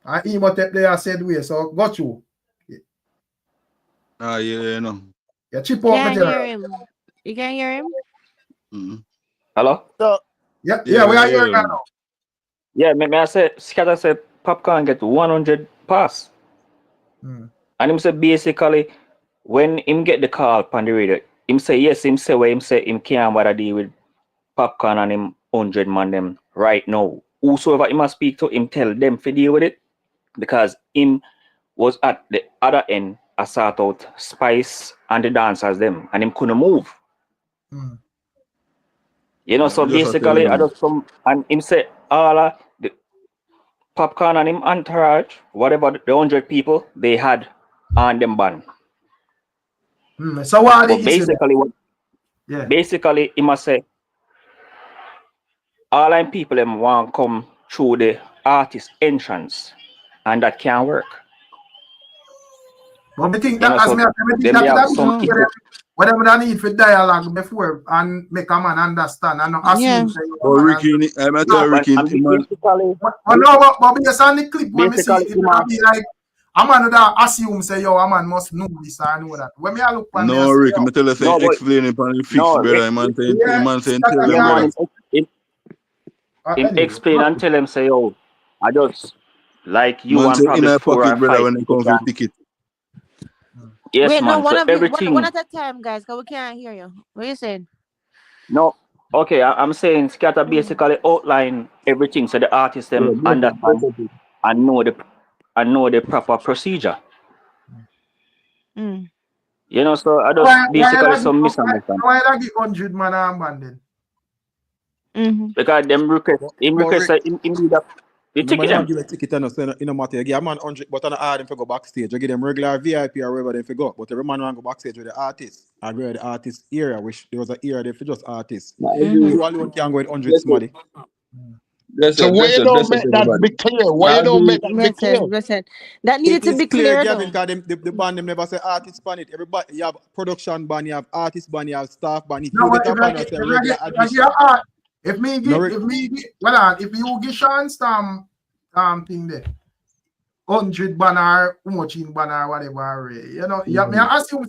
I emo tape there said we so got you. Yeah, you know. Yeah, chip out my general. You can't hear him? Hello? Yeah, we are here now. Yeah, I said Skatta said Popcaan get 100 pass. And him say basically when him get the call on the radio, him say yes, him say where him say him can't bother deal with Popcaan and him 100 man them right now. Whosoever him must speak to him tell them to deal with it because him was at the other end I sort out Spice and the dancers them and him couldn't move. You know, so basically I just come and him say all the Popcaan and him entourage, whatever the 100 people they had on them ban. So what basically he must say all them people them want come through the artist entrance and that can't work. But I think that whatever I need for dialogue before and make a man understand and not assume. Oh, Ricky, I'm at Ricky. But based on the clip, when we see it, will be like a man that assume say, yo, a man must know this and know that. When me I look on no, Rick, I'm tell us explain it on the fix, brother. I'm saying tell them. Him explain and tell him say, yo, I just like you man and probably in a 4 pocket, or 5 brother, when they come to pick it. Yes, wait, man. No, so everything. one at a time, guys, because we can't hear you. What are you saying? No, okay. I'm saying Skatta basically outline everything so the artists them understand and know the proper procedure. You know, so I just basically some misunderstanding. Why I get 100 man armband then? Because them request him do that. You ticket them. Give a ticket and so in a matter. You give a man 100, but on hard them for go backstage. You give them regular VIP or wherever they for go. But every man want go backstage with the artist. I agree with the artist area, which there was an area there for just artists. You alone can go with 100 somebody. So why you don't make that be clear? Why you don't make that be clear? That needed to be clear, Gavin, because the band them never say artist ban it. Everybody, you have production ban, you have artist ban, you have staff ban. If you get a ban, it's a regular admission. If you give Sean Stam thing there, 100 banner, much in banner, whatever. You know, me ask you,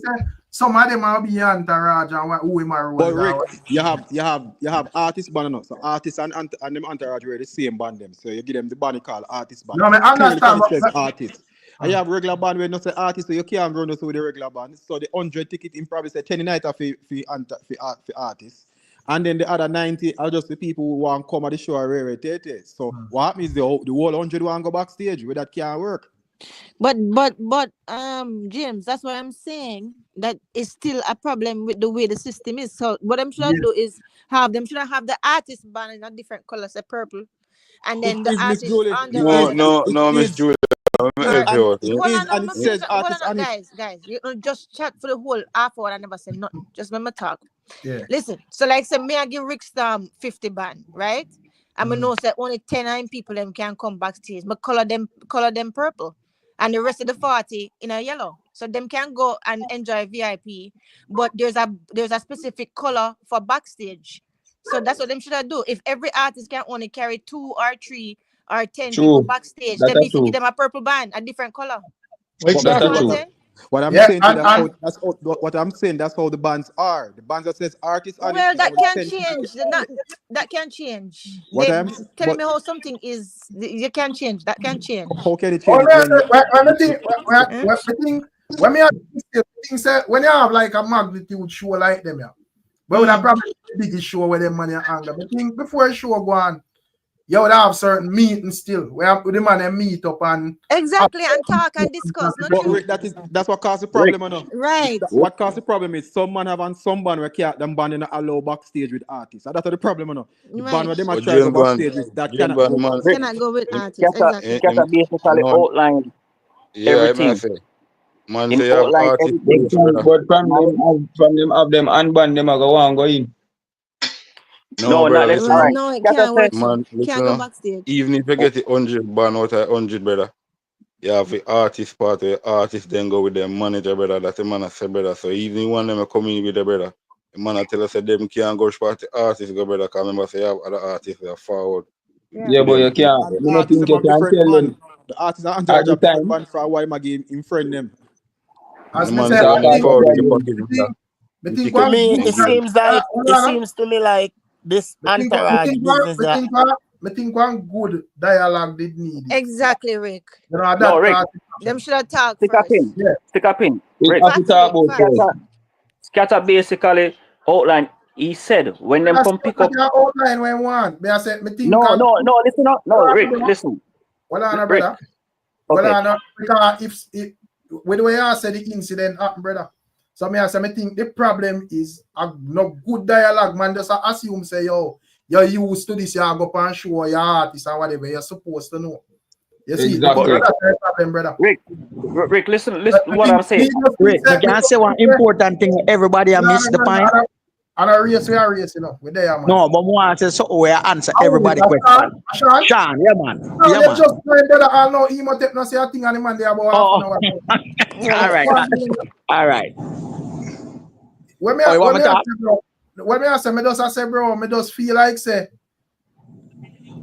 some of them are be entourage and who am I? But Rick, you have artist ban, so artists and them entourage were the same band them. So you give them the band called artist ban. No, I understand. It says artist. And you have regular band where not say artist, so you can't run us with the regular band. So the 100 ticket in probably say 10 night for artists. And then the other 90 are just the people who want to come at the show rare. So what happens is the whole 100 want to go backstage where that can't work. But James, that's what I'm saying. That is still a problem with the way the system is. So what I'm trying to do is have the artist band in a different color, say purple, and then the artist on the No, Miss Julia. Guys, you just chat for the whole half hour. I never said nothing. Just let me talk. Yeah. Listen. So like say me, I give Ricstorm 50 band, right? And I know that only 10 people them can come backstage. But color them purple, and the rest of the 40 in a yellow. So them can go and enjoy VIP. But there's a specific color for backstage. So that's what them should do. If every artist can only carry 2 or 3 or 10 people backstage, then we should give them a purple band, a different color. What I'm saying, that's how the bands are. The bands that says artists. Well, that can change. That can change. Telling me how something is, you can change. That can change. How can it change? When you have like a magnitude show like them, but when I probably the biggest show where them money anger. But think before a show go on, you would have certain meetings still where the man meet up and and talk and discuss. That's what caused the problem, right? What caused the problem is some man have and some band where can't them band in allow backstage with artists. And that's the problem, The band where them are trying to go backstage with that cannot go with artists. Exactly. Skatta basically outline everything. Man say have artists, but from them have them unban them go in. No, not this right. No, it can't work. Man, can't go backstage. Even if you get the 100 ban out of 100, brother, you have the artist part where artists then go with their manager, brother. That's the man I say, brother. So even one of them come in with the brother, the man I tell us that them can't go spot the artists go, brother. Because remember, say you have other artists that are forward. Yeah, but you can't. You don't think you can tell them. The artists are under the band for a while, my game in friend them. As man say, it seems to me like this entourage business. I think one good dialogue did need. Exactly, Rick. You know, Rick. Them should have talked. Stick up in. Rick. Skatta basically outline. He said when them come pick up. Outline when want. I said, no. Listen up. No, Rick. Listen. Well, on, brother. Okay. Well, on, because if with the way I said the incident happened, brother. So I think the problem is no good dialogue, man. Just assume say you're used to this, you go up and show your artist or whatever you're supposed to know. You see, exactly. That's the problem, brother. Rick, listen what I'm saying. Rick, I can say one important thing. Everybody miss the point. And a race, we are race, we're there, man. No, but more answer so we answer everybody question. Sean, yeah, man. No, yeah, man. Just brother, I know he must not say a thing on the man there about half an hour. All right. When me I say, bro, me just feel like say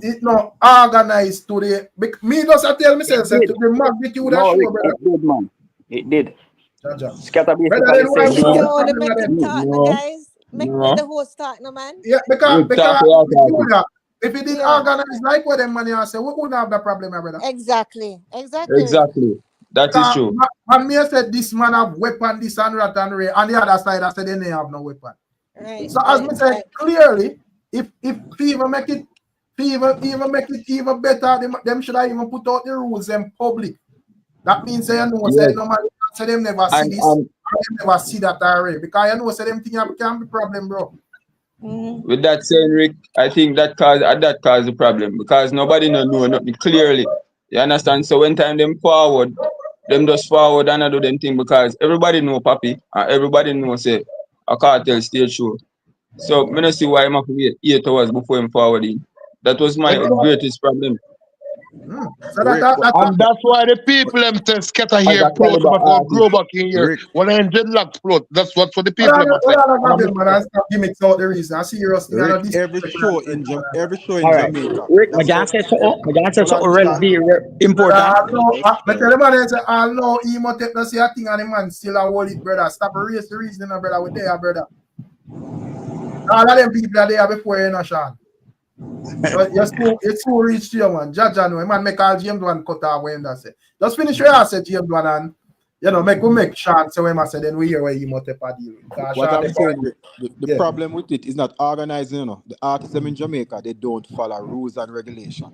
it not organized today. Me just tell me say to the magnitude of show, brother. It did, man. It did. Skatta guys. Make the whole start, no man. Yeah, because if it did organize like what them money I say, we wouldn't have the problem, brother. Exactly. That is true. And me said this man have weapon, this and rat and ray, and the other side I said they have no weapon. Right. So as me said clearly, if even make it even better, them should have even put out the rules in public. That means say say no man say them never see this, and them never see that already. Because say them thing can be problem, bro. Mm-hmm. With that saying, Rick, I think that caused the problem because nobody know nothing clearly. You understand? So when time them forward, them just forward and do them thing because everybody know Papi and everybody know say a cartel stage show. So I don't see why I'm have to wait 8 hours before him forwarding. That was my greatest problem. So and that's why the people them say Skatta here float before grow back in here. 100 lakhs float. That's what for the people them say. Gimmicks out the reason. I see you Rick, every show in Jamaica. Rick, my guy said something really important. I tell the man, I know he must take no say a thing and the man still a hold it, brother. Stop erase the reason, brother. With there, brother. All of them people that there before you know, Sean. It's too rich to you, man. Judge, I know. Man, make all James one cut off when that say. Just finish what I said, James one, and you know, make Sean say when I say, then we hear where he must take a deal. What I'm saying, the problem with it is not organizing, you know. The artists in Jamaica, they don't follow rules and regulation.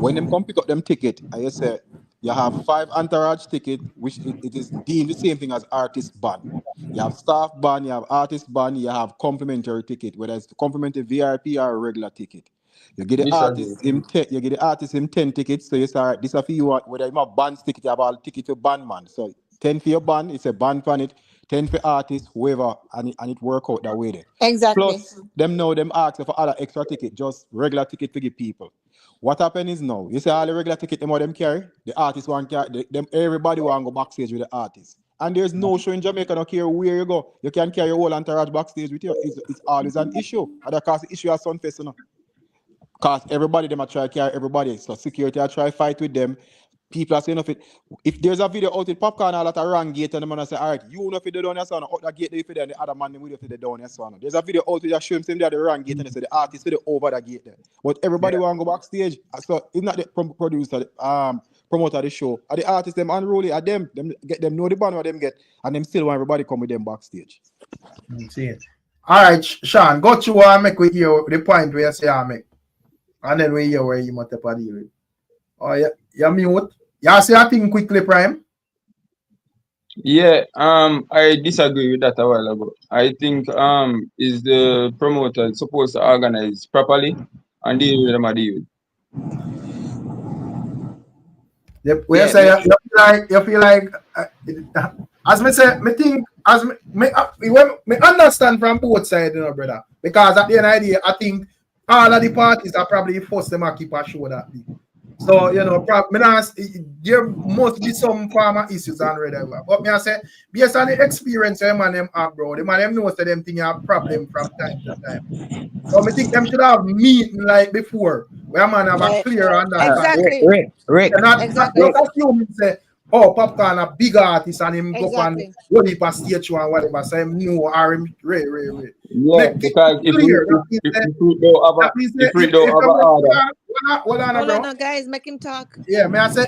When them come pick up them ticket, I say you have 5 entourage ticket, which it is deemed the same thing as artist ban. You have staff ban, you have artist ban, you have complimentary ticket, whether it's complimentary VIP or a regular ticket. You get the artist in 10 tickets, so you say, this is for you, whether you have band ticket, you have all ticket to band man. So 10 for your band, it's a band on it, 10 for artists, whoever, and it work out that way there. Exactly. Plus, them know them ask for other extra ticket, just regular ticket to give people. What happens is now, you say all the regular ticket them carry, the artists want carry, everybody want to go backstage with the artists. And there's no show in Jamaica, no care where you go. You can carry your whole entourage backstage with you. It's always an issue. And that cause the issue at Sunfest, you know. Because everybody them try to carry everybody. So security try to fight with them. People are saying if there's a video out with Popcaan all at a wrong gate and the man say, all right, you know if you down your son, out that gate if you there, and the other man with if you down your son. There's a video out with you show him there at the wrong gate and they say the artist for the over that gate there. But everybody want to go backstage. So it's not the producer, promoter the show. Are the artists them unruly? Are them get them know the band what them get and them still want everybody come with them backstage. See it. All right, Sean, go to what I make with you the point where you say I make. And then we hear where you must have a deal with. Oh, yeah, you mute. You say a thing quickly, Prime? Yeah, I disagree with that a while ago. I think is the promoter supposed to organize properly and deal with them a deal. You feel like as me say, me think as me understand from both sides, you know, brother. Because at the end of the day, I think all of the parties are probably forced them to keep a show that big. So, you know, there must be some form of issues already. But me I say, based on the experience them and them have, bro, them knows that them thing have problem from time to time. So I think them should have meeting like before, where man have a clear understanding. Exactly. Rick. Exactly. Not assume say, oh, Popcaan a big artist and him go on one heap of stage show and whatever. So him know or him Ray. Yeah, because if we don't have an order. Hold on, guys, make him talk. Yeah, may I say,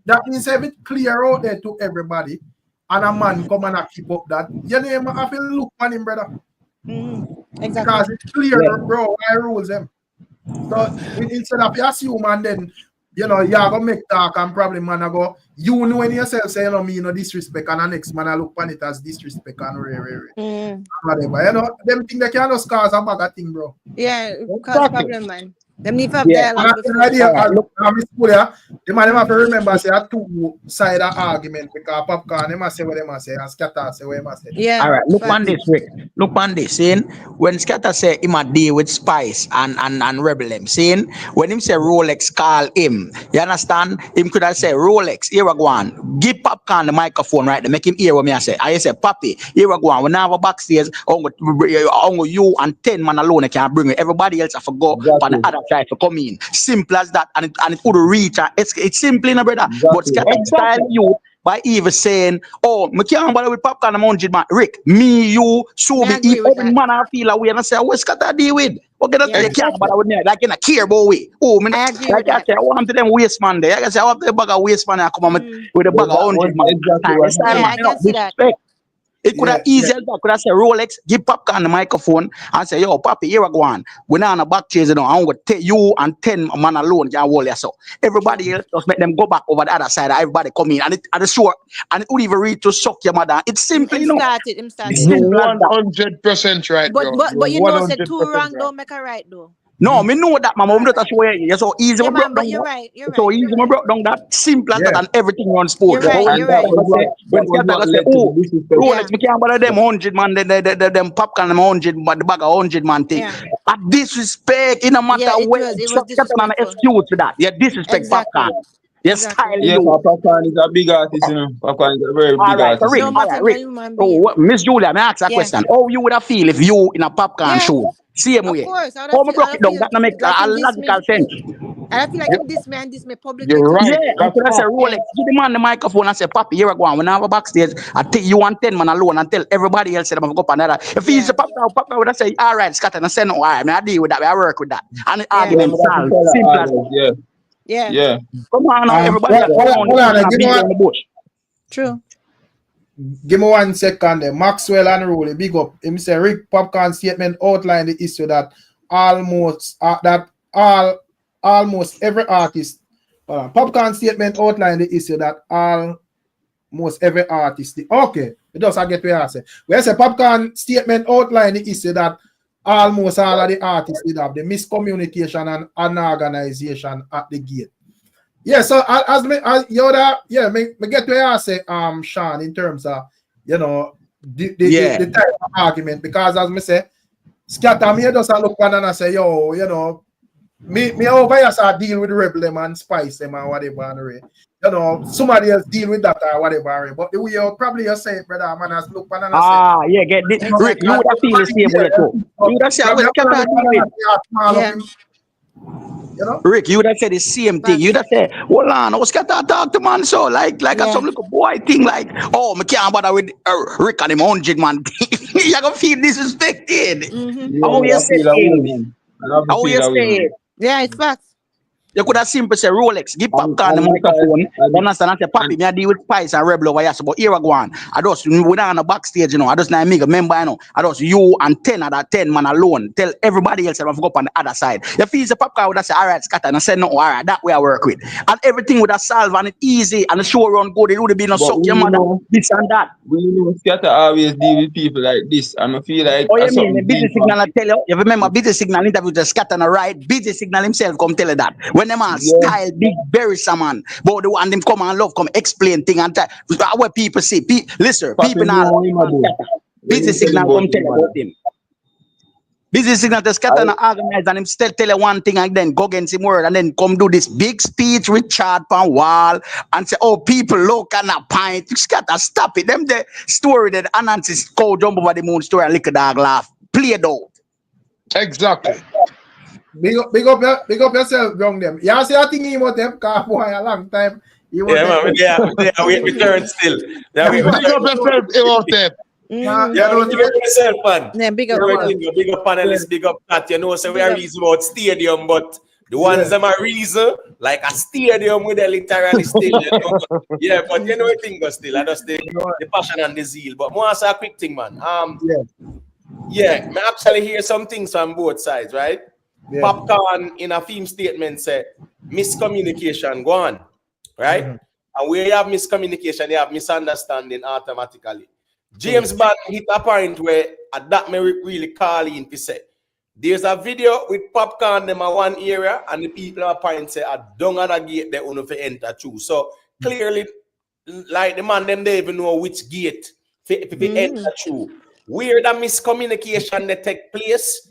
that means if it clear out there to everybody, and a man come and keep up that, you know, I feel look on him, brother. Exactly. Because it's clear, bro, I rules them. So instead of you assume and then, you know, you are going to make talk and probably man go, you know when yourself say, you know, me, you know, disrespect, and the next man I look on it as disrespect and whatever. You know, them things they can just cause a bag of thing, bro. Yeah, cause problem, man. Them need to have dialogue. The man have to remember say a two-sided argument because Popcaan them say what them say and Skatta say what them say. Yeah. All right, look on this, Rick. Look on this. Saying when Skatta say him a deal with Spice and Rebel him, saying when him say Rolex call him, you understand? Him could have said Rolex, here we go on. Give Popcaan the microphone right there, make him hear what me I say. I say, Papi, here we go on. When I have a backstage, only you and 10 man alone can bring it. Everybody else have to go on the other side to come in. Simple as that, and it would reach. It's simple, no brother. Exactly. But Skatta style you by even saying, "Oh, me can't bother with Popcaan amount, man." Rick, me, you, so me, every man I feel away and I say, "What's Skatta deal with?" Okay, that's you can't bother with me. Like in a care about way. Oh, me, like I say, I want to them waste man there. Like I say, I want the bag of waste man. I come with a bag of 100 man. I can see that. It could have easier that could have said Rolex, give Popcaan the microphone and say, yo, Papi, here we go on. We're not on a back chase, you know. I'm going to take you and 10 man alone can hold yourself. Everybody else just make them go back over the other side. Everybody come in and it sure and it would even read to suck your mother. It's simple, you know. Him started. It's 100% right. But you know, say two wrong don't make a right though. No, me know that, man. I'm not sure you're so easy. Yeah, We broke man, but down you're that. right. You're So right. easy, You're we right. broke down that simple as that, and everything on sport. You're right. But You're when right. Skatta go say, led to the disrespect. Rolex, we can't bother them 100 man, them Popcaan, them 100, but the bag of 100 man thing. Yeah. A disrespect, in a matter Yeah, it where. was So Skatta an disrespectful. excuse for that. You disrespect Exactly. Popcaan. You Exactly. style Yeah, you. Popcaan is a big artist, you know. Popcaan is a very All big right, so artist, Rick, you No know. all right, matter Rick. the human So being. Miss Julia, may I ask a Yeah. question? How you would have feel if you in a Popcaan Yeah. show? Same Of way. course. I How would me broke it down? feel That no make like a him diss logical me. sense. I feel like him diss me and diss me publicly You're too. right. Yeah, and That's could I say fact. Rolex, give the man the microphone and say, Papi, here I go on. When I have a backstage, I take you and 10 man alone and tell everybody else that I'm going to go up another. If he's a Papa would have say, all right, Skatta, and I say, no, all right, I deal with that, I work with that. And the Yeah. argument solved. Simple as that. Yeah. Yeah. Come on now, everybody else hold on, beat around the bush. True. Give me 1 second there. Maxwell and Rolly, big up. Him say Rick Popcaan statement outline the issue that almost every artist. Popcaan statement outline the issue that almost every artist. Okay, it does. I get where I say. Where say Popcaan statement outline the issue that almost all of the artists did have the miscommunication and unorganization at the gate. Yeah, so me get where I say, Sean, in terms of, you know, the type of argument, because as me say, Skatta me just look one and I say, yo, you know, me over here so deal with Rebel them and Spice them and whatever, and you know, somebody else deal with that or whatever. But the way you probably you say, brother, man, as look one and I say, yeah, get this. Rick, you would have feel the same way too. You would have said, well, Skatta deal with. You know? Rick, you would have said the same thing. You'd have said, hold on, I was Skatta talk to man, so like some little boy thing, like, oh, I can't bother with Rick and him 100 man. You're gonna feel disrespected. How you say it? How you say it? Yeah, it's facts. You could have simply say Rolex, give Popcaan the microphone. You understand? I say, Papi, me I deal with Spice and Rebel over here. So, but here I go on. I just, we not on the backstage, you know. I just not make a member, you know. I just, you and 10 other 10 man alone. Tell everybody else that I go up on the other side. If he's a Popcaan, would have say, all right, Skatta. And I say, no, all right, that way I work with. And everything would have solved and it easy. And the show run good. It would have been a suck your mother, this and that. We know Skatta always deal with people like this. And I feel like. Oh, you mean the busy signal? I tell you, you remember busy signal interview to Skatta and right? Busy signal himself come tell you that. When them man style big very man, but the one them come and love come explain thing and what people say. Listen, people now busy signal come tell you about him. Busy signal to Skatta and organize and him still tell you one thing and then go against him word and then come do this big speech with chart pan wall and say, oh, people look and a pint. Skatta, stop it. Them the story that Anansis go jump over the moon story and lick a dog laugh. Play it out. Exactly. Big up yourself, young them. You see, I think he want them car for a long time. Yeah, man, we turn still. Yeah, Big up yourself, about them. Yeah, big up yourself, man. Yeah, big up. Big up panelists, big up that. You know, so we are reason about stadium, but the ones that are reason, like a stadium with a literally still, you know. Yeah, but you know the thing goes still. I just the passion and the zeal. But more as a quick thing, man. Yeah, I actually hear some things from both sides, right? Yeah. Popcaan in a theme statement said miscommunication go on, right? And where you have miscommunication, you have misunderstanding automatically. James Bond hit a point where that may really call in to say there's a video with Popcaan them at one area and the people at point say I don't at the gate they want to enter through. So clearly, like the man them they even know which gate if they enter through. Where the miscommunication that take place.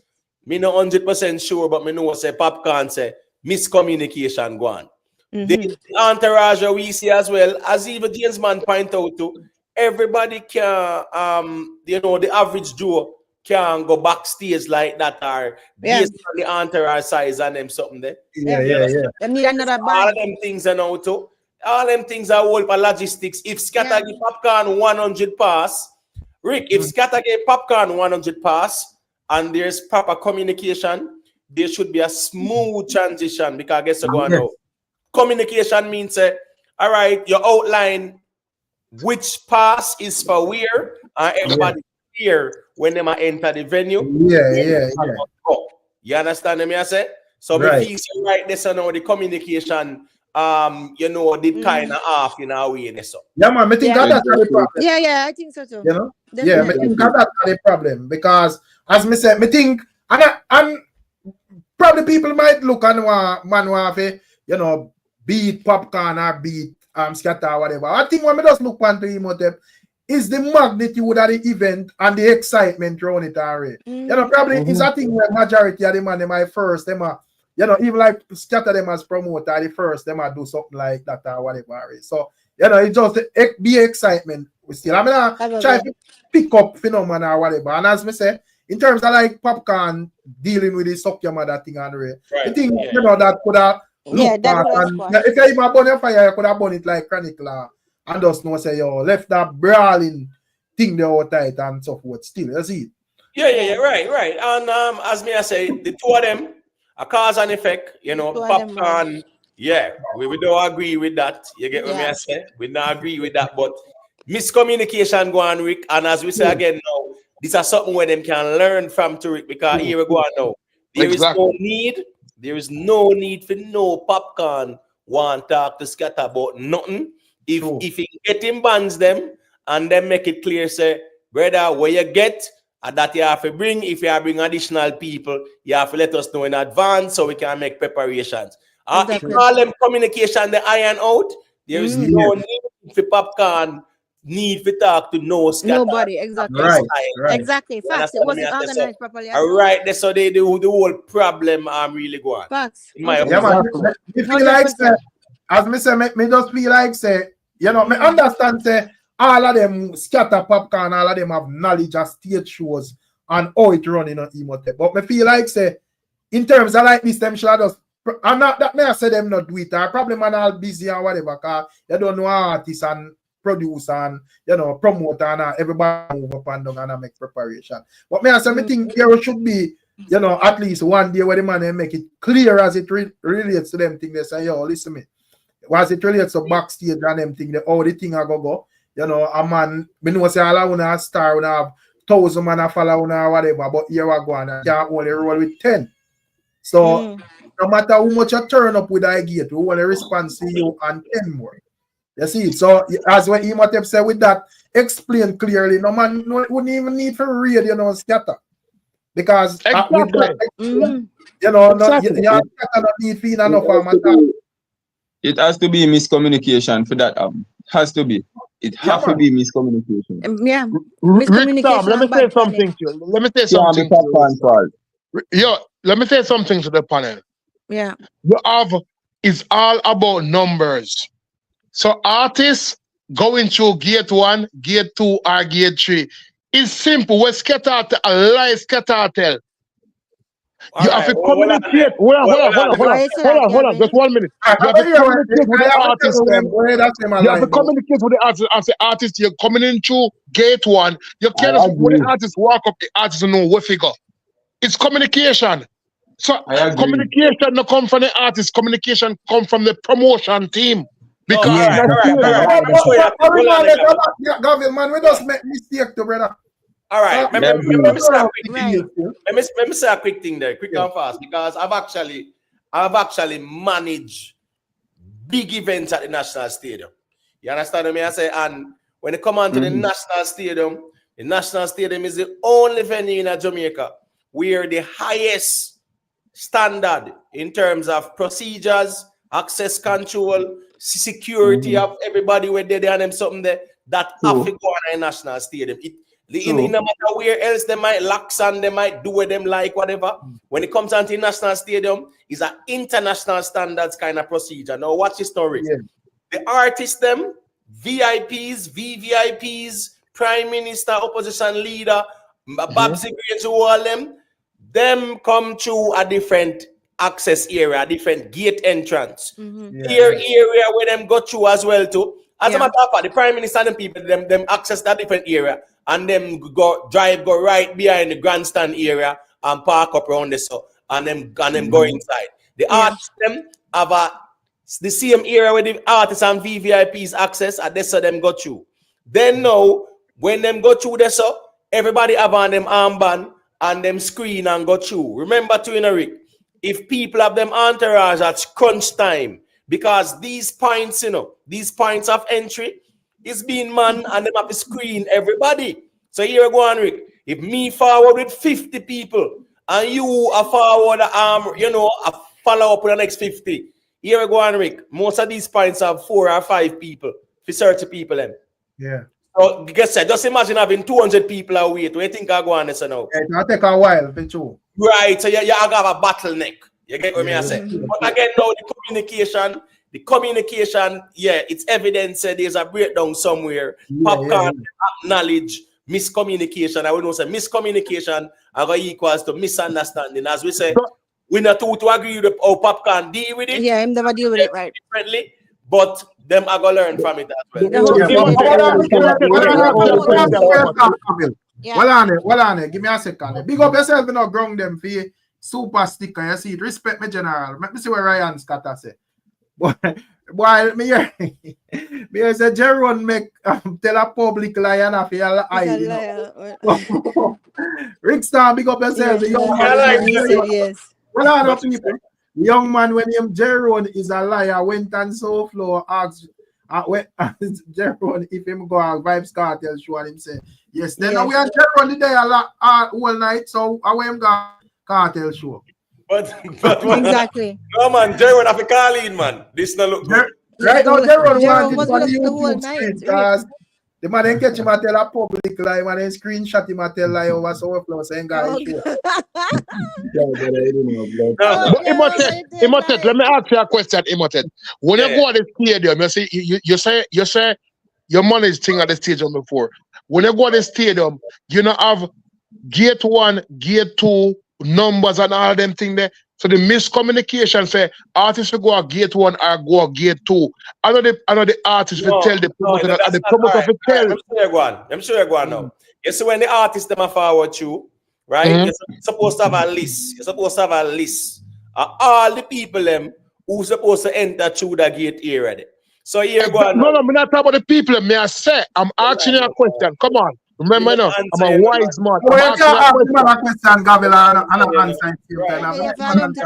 Me not 100% sure, but me know say Popcaan say miscommunication go on. The entourage we see as well, as even James Man point out to, everybody can you know, the average Joe can go backstage like that or based on the entourage size and them something there. I need another band. All of them things are now too. All them things are all for logistics. If Skatta give Popcaan 100 pass, Rick, if Skatta give Popcaan 100 pass, and there's proper communication, there should be a smooth transition because I guess you're going to communication means all right, you outline which pass is for where and everybody here when they might enter the venue. You understand me I say? So me feel so right this and now the communication you know did kind of off in our way so. Yeah man, I think that's the problem. Yeah, I think so too. You know? Definitely. Yeah, I think that's the problem because as me said, I think and probably people might look and man you know, beat Popcaan or beat Skatta or whatever. I think when we just look onto Imhotep is the magnitude of the event and the excitement around it already. You know, probably is a thing where majority of the man them might first them are, you know, even like Skatta them as promoter, the first them might do something like that or whatever already. So you know, it just be excitement. We still I mean try to pick up phenomena or whatever. And as me say, in terms of like Popcaan dealing with the suck your mother thing and right. I think you know that could have look back and if you even burn your fire, you could have burn it like Chronicler and just know say yo left that brawling thing there all tight and so forth. Still, you see it. Yeah, right. And as me I say, the two of them a cause and effect, you know, Popcaan. Yeah, we don't agree with that. You get what me I say? We don't agree with that, but miscommunication go on, Rick. And as we say again now, this is something where them can learn from to Rick, because here we go on now. There is no need for no Popcaan want talk to Skatta about nothing. If he get him bans them and then make it clear, say, brother, where you get that you have to bring, if you bring additional people, you have to let us know in advance so we can make preparations. If all them communication the iron out, there is no need for Popcaan need to talk to no Skatta. Nobody, exactly. Right. Exactly. Facts. It wasn't organized properly. All right, that's so they do the whole problem really go on. Facts. In my Yeah, man. Me feel like say, as me say, me just feel like say, you know, me understand say all of them Skatta, Popcaan, all of them have knowledge of stage shows and how it run in Imhotep. But me feel like say, in terms of like this, them should just I'm not that may I say them not do it. Or probably man all busy or whatever, cause you don't know artists and produce and you know promote and everybody move up and down and make preparation. But me I say me think there should be, you know, at least one day where the man make it clear as it relates to them thing. They say, yo, listen me. Was it relates to backstage and them thing, how the thing I go. You know, a man, me know say all I want a star, want have 1,000 man a follow or whatever, but here I go and I can't only roll with 10. So no matter how much you turn up with I get, we want to respond to you and 10 more. You see, so as what Imhotep said with that, explain clearly, no man wouldn't even need for read, you know, Skatta. Because with that, you know, you don't need feed enough for man. It has to be miscommunication for that album. Has to be. It has to be miscommunication. Miscommunication. Let me say something to you. Let me say something to you. Yo, let me say something to the panel. Yeah. You have is all about numbers. So artists going through gate 1, gate 2, or gate 3 is simple. When Skatta KARTEL. You have to communicate. Hold on. Just 1 minute. You have to communicate with the artist. You have to communicate with the artist and say, artist, you're coming in through gate 1. You can't just when the artist walk up, the artist know what figure. It's communication. So communication not come from the artist. Communication come from the promotion team. Because Gavin, man, we just make mistake to brother. All right, let me say a quick thing there, quick and fast, because I've actually managed big events at the National Stadium. You understand what I say? And when they come on to the National Stadium is the only venue in Jamaica where the highest standard in terms of procedures, access control, security of everybody where they and them something there that have to go on a National Stadium. No matter where else they might lax and they might do what them like, whatever. When it comes to the National Stadium, it's an international standards kind of procedure. Now watch the story. The artists, them, VIPs, VVIPs, Prime Minister, Opposition Leader, Babsy Grains, all them come through a different access area, a different gate entrance. Here area where them go through as well too. As a matter of fact, the Prime Minister and people, them access that different area and them go right behind the grandstand area and park up around the so and them go inside. The artists them have the same area where the artists and VVIPs access and that's how them go through. Then now when them go through this so everybody have on them armband and them screen and go through. Remember too, Rick, if people have them entourage at crunch time, because these points, these points of entry is being manned and them have to screen everybody. So here we go on, Rick. If me forward with 50 people and you are forward, you know, a follow up with the next 50. Here we go on, Rick. Most of these points have 4 or 5 people, for 30 people. Then. Yeah. So, just imagine having 200 people away. Do you think I go on this now? Yeah, it'll take a while, for sure. Right, so you have a bottleneck. You get what I say? But again, now the communication, yeah, it's evidence there's a breakdown somewhere. Popcaan, acknowledge miscommunication. I would not say miscommunication equals to misunderstanding. As we say, we're not two to agree with how Popcaan deal with it. Yeah, him never deal with it right. Differently, but them are gonna learn from it as well. Well on it. Give me a second. Big up yourself, you know, ground them for super sticker. You see, respect me, general. Let me see what Ryan Skatta say. Boy, me hear say Jeron make tell a public lie and a feel Ricstorm, big up yourself. Yes. Well on people. Young man, when him Jeron is a liar, went and so floor asked Jeron if him go a Vibes Cartel show and him say yes. Then we are Jeron the day a lot all night, so I went go Cartel show. But exactly. No man, Jeron have a Alkaline, man. This not look good. Right now, Jeron was wanted the whole night because the man then catch him at tell a public lie, man then screenshot him at tell lie over so flow saying guys. Imotet, let me ask you a question, Imotet. When you go to the stadium, you say your money is thing at the stadium before. When you go to the stadium, you know have gate 1, gate 2, numbers and all them thing there. So the miscommunication say artists will go at gate 1 or go at gate 2. I know the artists will tell the promoter and the promoter will tell. I'm sure you're going now. You see when the artists them are forward you, right? You're supposed to have a list. You're supposed to have a list of all the people them who supposed to enter through the gate area. So here go on. No, I'm not talking about the people. May I say I'm asking you a question. Come on. Remember now, I'm a wise man.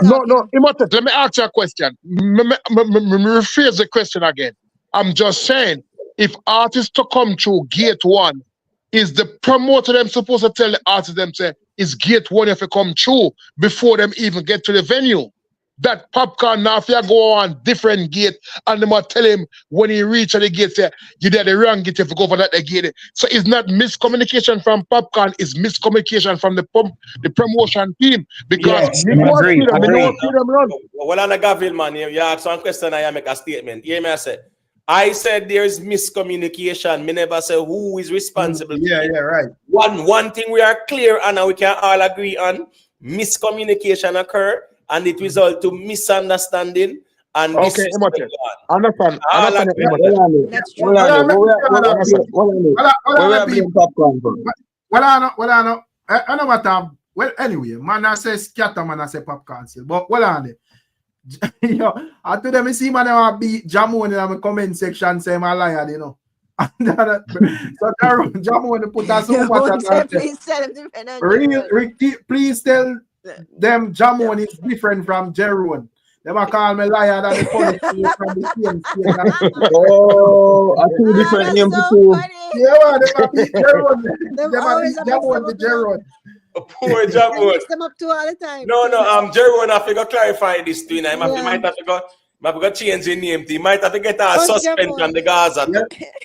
No, Imotet, let me ask you a question. Rephrase the question again. I'm just saying, if artists to come through gate 1, is the promoter them supposed to tell the artists them say, is gate 1 if you come through before them even get to the venue? That Popcaan now if you go on different gate and they might tell him when he reach the gate say you did the wrong gate if you go for that gate. So it's not miscommunication from Popcaan, it's miscommunication from the promotion team because well on a Gavil man, you ask one question I make a statement. Hear me I said. I said there is miscommunication. Me never say who is responsible. Right. One thing we are clear on and we can all agree on, miscommunication occur. And it result to misunderstanding and okay, Imotet. Understand. Well, anyway, man, I say Skatta, man, I say Popcaan still. But well on it. You know, I told them, see, man, I beat Jamu in the comment section, say my liar, you know. So Jamu put us so much. Please tell them Jamon is different from Jeron. They might call me liar than the police from the same state. Oh, I two different names too. Yeah, they might be Jeron. They might be Jamon the Jeron. Poor Jamon. Mix them up too all the time. No, Jeron, I have to clarify this to you. I might have to change the name. He might have to get a suspend from the Gaza.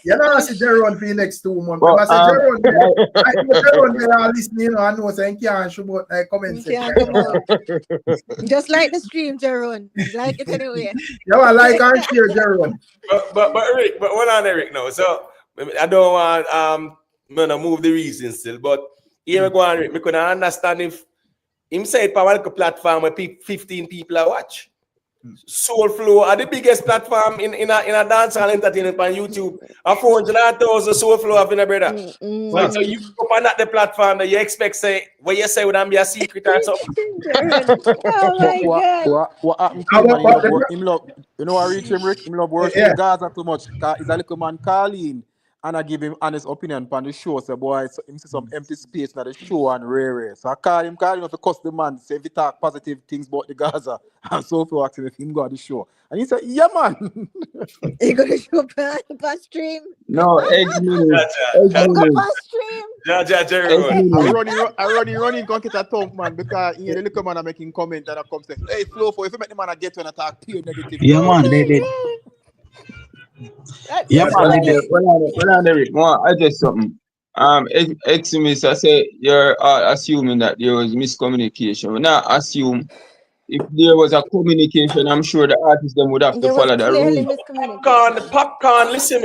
You know, I see Jeron for the next 2 months. I say Jeron, they are listening, I know, so I can't show about comment section. Just like the stream, Jeron. Like it anyway. Yeah, I like and share Jeron. But Rick, but what on Eric now? So I don't want move the reason still, but here we go on Rick. We couldn't understand if him said power platform where 15 people are watch. Soul Flow are the biggest platform in a dancehall entertainment on YouTube. 400,000 Soul Flow have in a brother. So you go on that the platform that you expect say what you say would be a secret or something. Oh my God. What happened to him? You know I reach him, Rick? Him love worship Gaza too much. He's a little man Alkaline. And I give him honest opinion on the show. So boy, him see some empty space in the show and rare. So I call him to cuss the man, say if he talk positive things about the Gaza. And so for asking if him go on the show. And he said, yeah man. You go to show per stream? No, egg minutes. Go per stream. Jerry Road. I running go get a tongue man because the little man are making comment and I come say, hey, slow for if you make the man get when attack pure negative. Yeah, man, they did. Yeah, man, they did. I just something. Extremists, I say you're assuming that there was miscommunication. We not assume if there was a communication, I'm sure the artists them would have to follow the rules. Popcaan, listen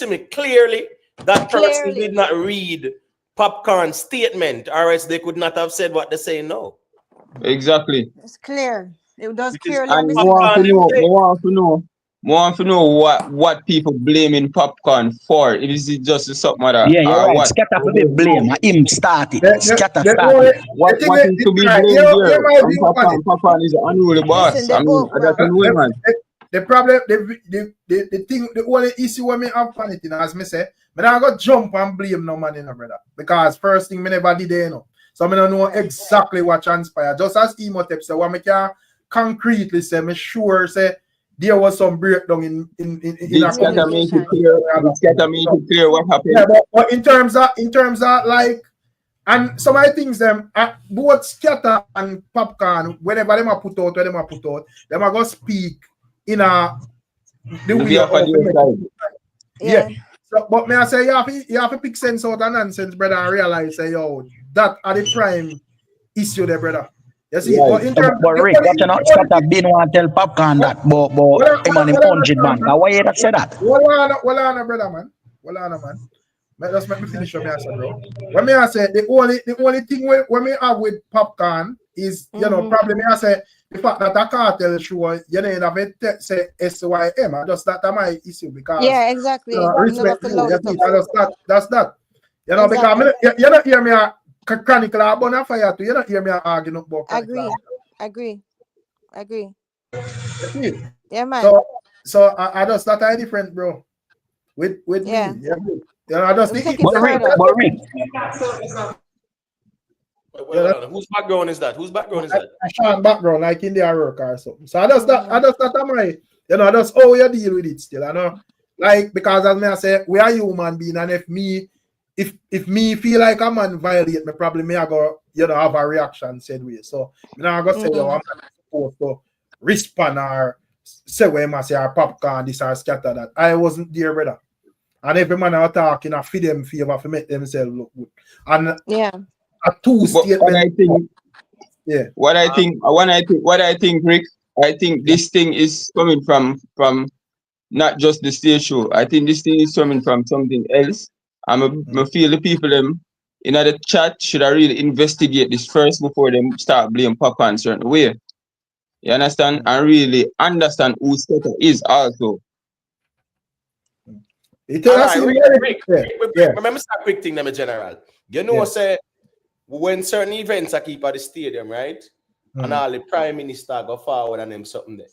me. Clearly, that person did not read Popcaan's statement, or else they could not have said what they say now. Exactly. It's clear. It does clearly. And want to know what people blaming Popcaan for. If it's just something that yeah, you're right. Skatta for the blame. Him started. Skatta started. What is to be blamed here? Popcaan is an unruly boss. Listen, I mean, that's a way, man. The problem, the thing, the only issue when me have on it, you know, as me say, but I got jump and blame no man, you know, brother. Because first thing me never did, you know. So I don't know exactly what transpired. Just as Emotep say, what me can concretely say, me sure say there was some breakdown in Skatta make it clear. Skatta make it clear what happened. Yeah, but in terms of like, and some of the things them both Skatta and Popcaan, whenever them are put out, them are going to speak in a the way of yeah. So, but may I say you have to pick sense out of nonsense, brother, and realize say yo that are the prime issue there, brother. You see, right. but in terms but Rick, what you not Skatta been want to tell Popcaan that, but him and him 100 man. Now why you not say that? Well on, brother, man. Well on, man. Let's make me finish what me answer, bro. When me I say the only thing when me have with Popcaan is you know probably me I say the fact that a cartel show you know have it say SYM. Just that my issue because exactly. Respect that's that. You know exactly. Because you don't hear me chronicle about a fire too. You don't hear me arguing about agree. See? Yeah, man. So I just that I different, bro. With me. Yeah. You know, I just think but Rick. Whose background is that? Sean background, like in their work or something. So I just that my, you know, that's how you deal with it still. I know, like because as I say, we are human being, and if me feel like a man violate me, probably me I go, you know, have a reaction said way. So you know, I go say, yo, I'm not supposed to respond or say when I say or Popcaan this or Skatta that. I wasn't there, brother. And every man are talking a feed them favor to make themselves look good. And a two statement. What I think, Rick, I think this thing is coming from not just the stage show. I think this thing is coming from something else. I feel the people them in the chat should I really investigate this first before they start blaming Popcaan certain way. You understand? And really understand who Skatta is also. Remember a quick thing, them in general. You know, say when certain events are keep at the stadium, right? And all the prime minister go forward and them something there.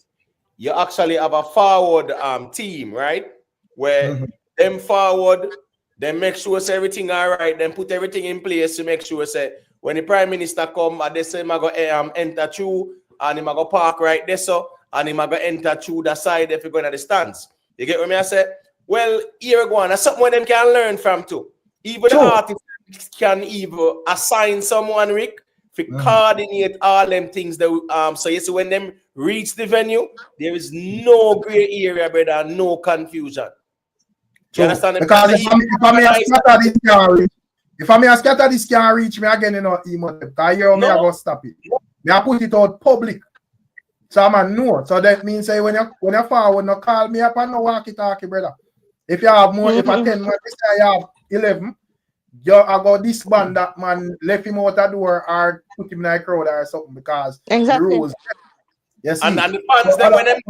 You actually have a forward team, right? Where them forward, they make sure say everything all right, then put everything in place to make sure say when the prime minister come, they say go enter through and he go park right there so and he go enter through the side if you go to the stands. You get what I say? Well, here go on. That's something where them can learn from too. Even the artists can even assign someone, Rick, to coordinate all them things. That so you see when them reach the venue, there is no gray area, brother, no confusion. You understand? Because if I may Skatta this can reach me again, you know, because I go stop it. Me I put it out public. So I'm know. So that means say when you forward, no call me up and no walkie-talkie, brother. If you have more, if I 10 man, this time you have 11, I got this band that man left him out the door or put him in a crowd or something because the rules. You see? And the fans then when them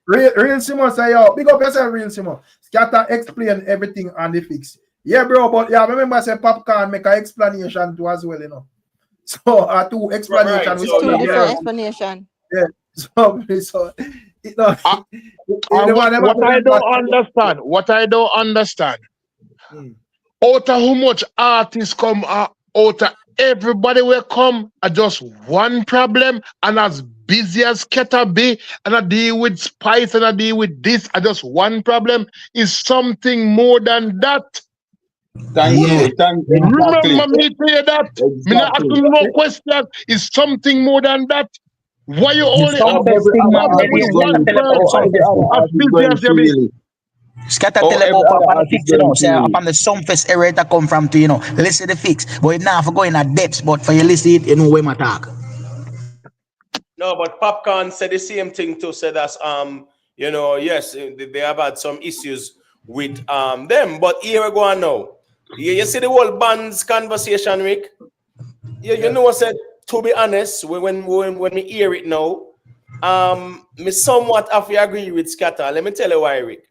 Real Simon say, yo, big up yourself, Real Simon. Skatta explain everything on the fix. Yeah, bro, but yeah, remember say Popcaan make an explanation too as well, you know. So two explanations. Right. Two different explanation. Yeah. So what I don't understand, out of how much artists come out of everybody will come at just one problem, and as busy as Skatta be, and I deal with Spice and I deal with this, at just one problem is something more than that. Thank you. Remember me say that. Me not asking no question. It's something more than that. Why you only Some have best thing, man. with one person as busy as you be? Scatter tell about Papa the fix, you know. Say upon the some first area that come from to, you know, listen the fix. But it now for going at depths, but for you listen it, you know where my talk. No, but Popcaan said the same thing too. Said that you know, yes, they have had some issues with them. But here we go on now. You see the whole bands conversation, Rick. You know, I said to be honest, when we hear it now, me somewhat have to agree with Skatta. Let me tell you why, Rick.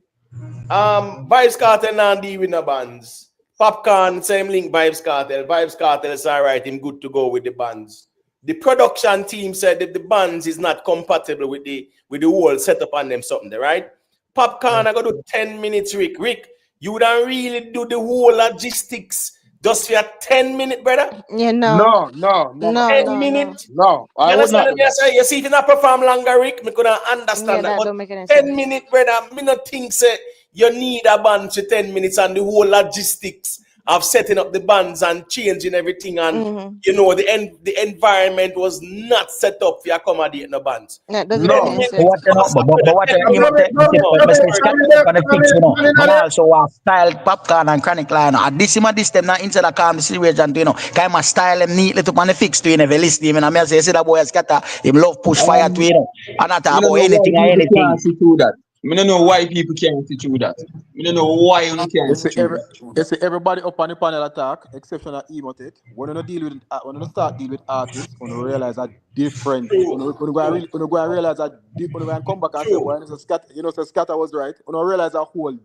Vybz Kartel now deal with the bands. Popcaan same link. Vybz Kartel is alright. Him good to go with the bands. The production team said that the bands is not compatible with the whole setup on them something, right? Popcaan, I got to do 10 minutes, Rick. Rick, you don't really do the whole logistics just for 10 minutes, brother? Yeah, no. No. 10 minutes? No, I would not. You see, if you not perform longer, Rick, me could understand that. But don't make any 10 sense. minutes, brother, me not think say you need a band for 10 minutes and the whole logistics of setting up the bands and changing everything and you know the environment was not set up for accommodate the bands. That doesn't make any sense. But what and also style Popcaan and Chronic line. At this them not inside a calm situation, you know. Kind of style them neatly to on the fix to you never listen even. I mean, say that boy Skatta, him love push fire to you know. And not about anything or anything. I don't know why people can't see through that. I don't know why you can't see through that. You see everybody up on the panel attack, exception of Emotic. When you start deal with artists, when you realize that different. When you go and realize that when you come back and say, well, so Skatta was right. When you realize that whole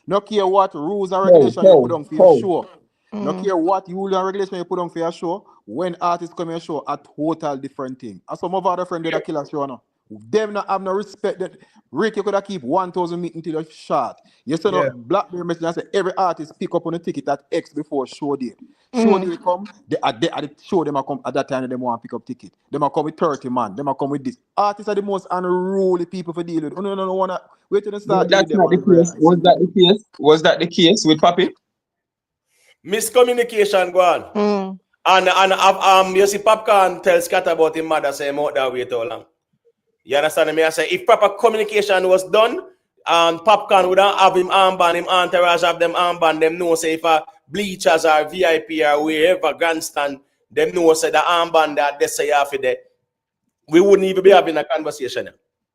no care what rules and regulations you put on for your show. No care what rules and regulations you put on for your show. When artists come in your show, a total different thing. And some of our other friends that kill us show now. Them not have no respect that Rick, you could have keep 1,000 meetings until you're short. You said no Blackberry message and say every artist pick up on the ticket at X before show date. Show date come, they show them come at that time they want to pick up ticket. They might come with 30 man, they might come with this. Artists are the most unruly people for deal with. No, wanna wait till they start. That's not the case. Was that the case? Was that the case with Papi? Miscommunication, go on. And you see Popcaan tell Skatta about him mother say him out that way too long. You understand me? I say if proper communication was done, Popcaan would have him armband, him entourage have them armband, them know say if a bleachers or VIP or wherever grandstand, them know say the armband that they say after that, we wouldn't even be having a conversation.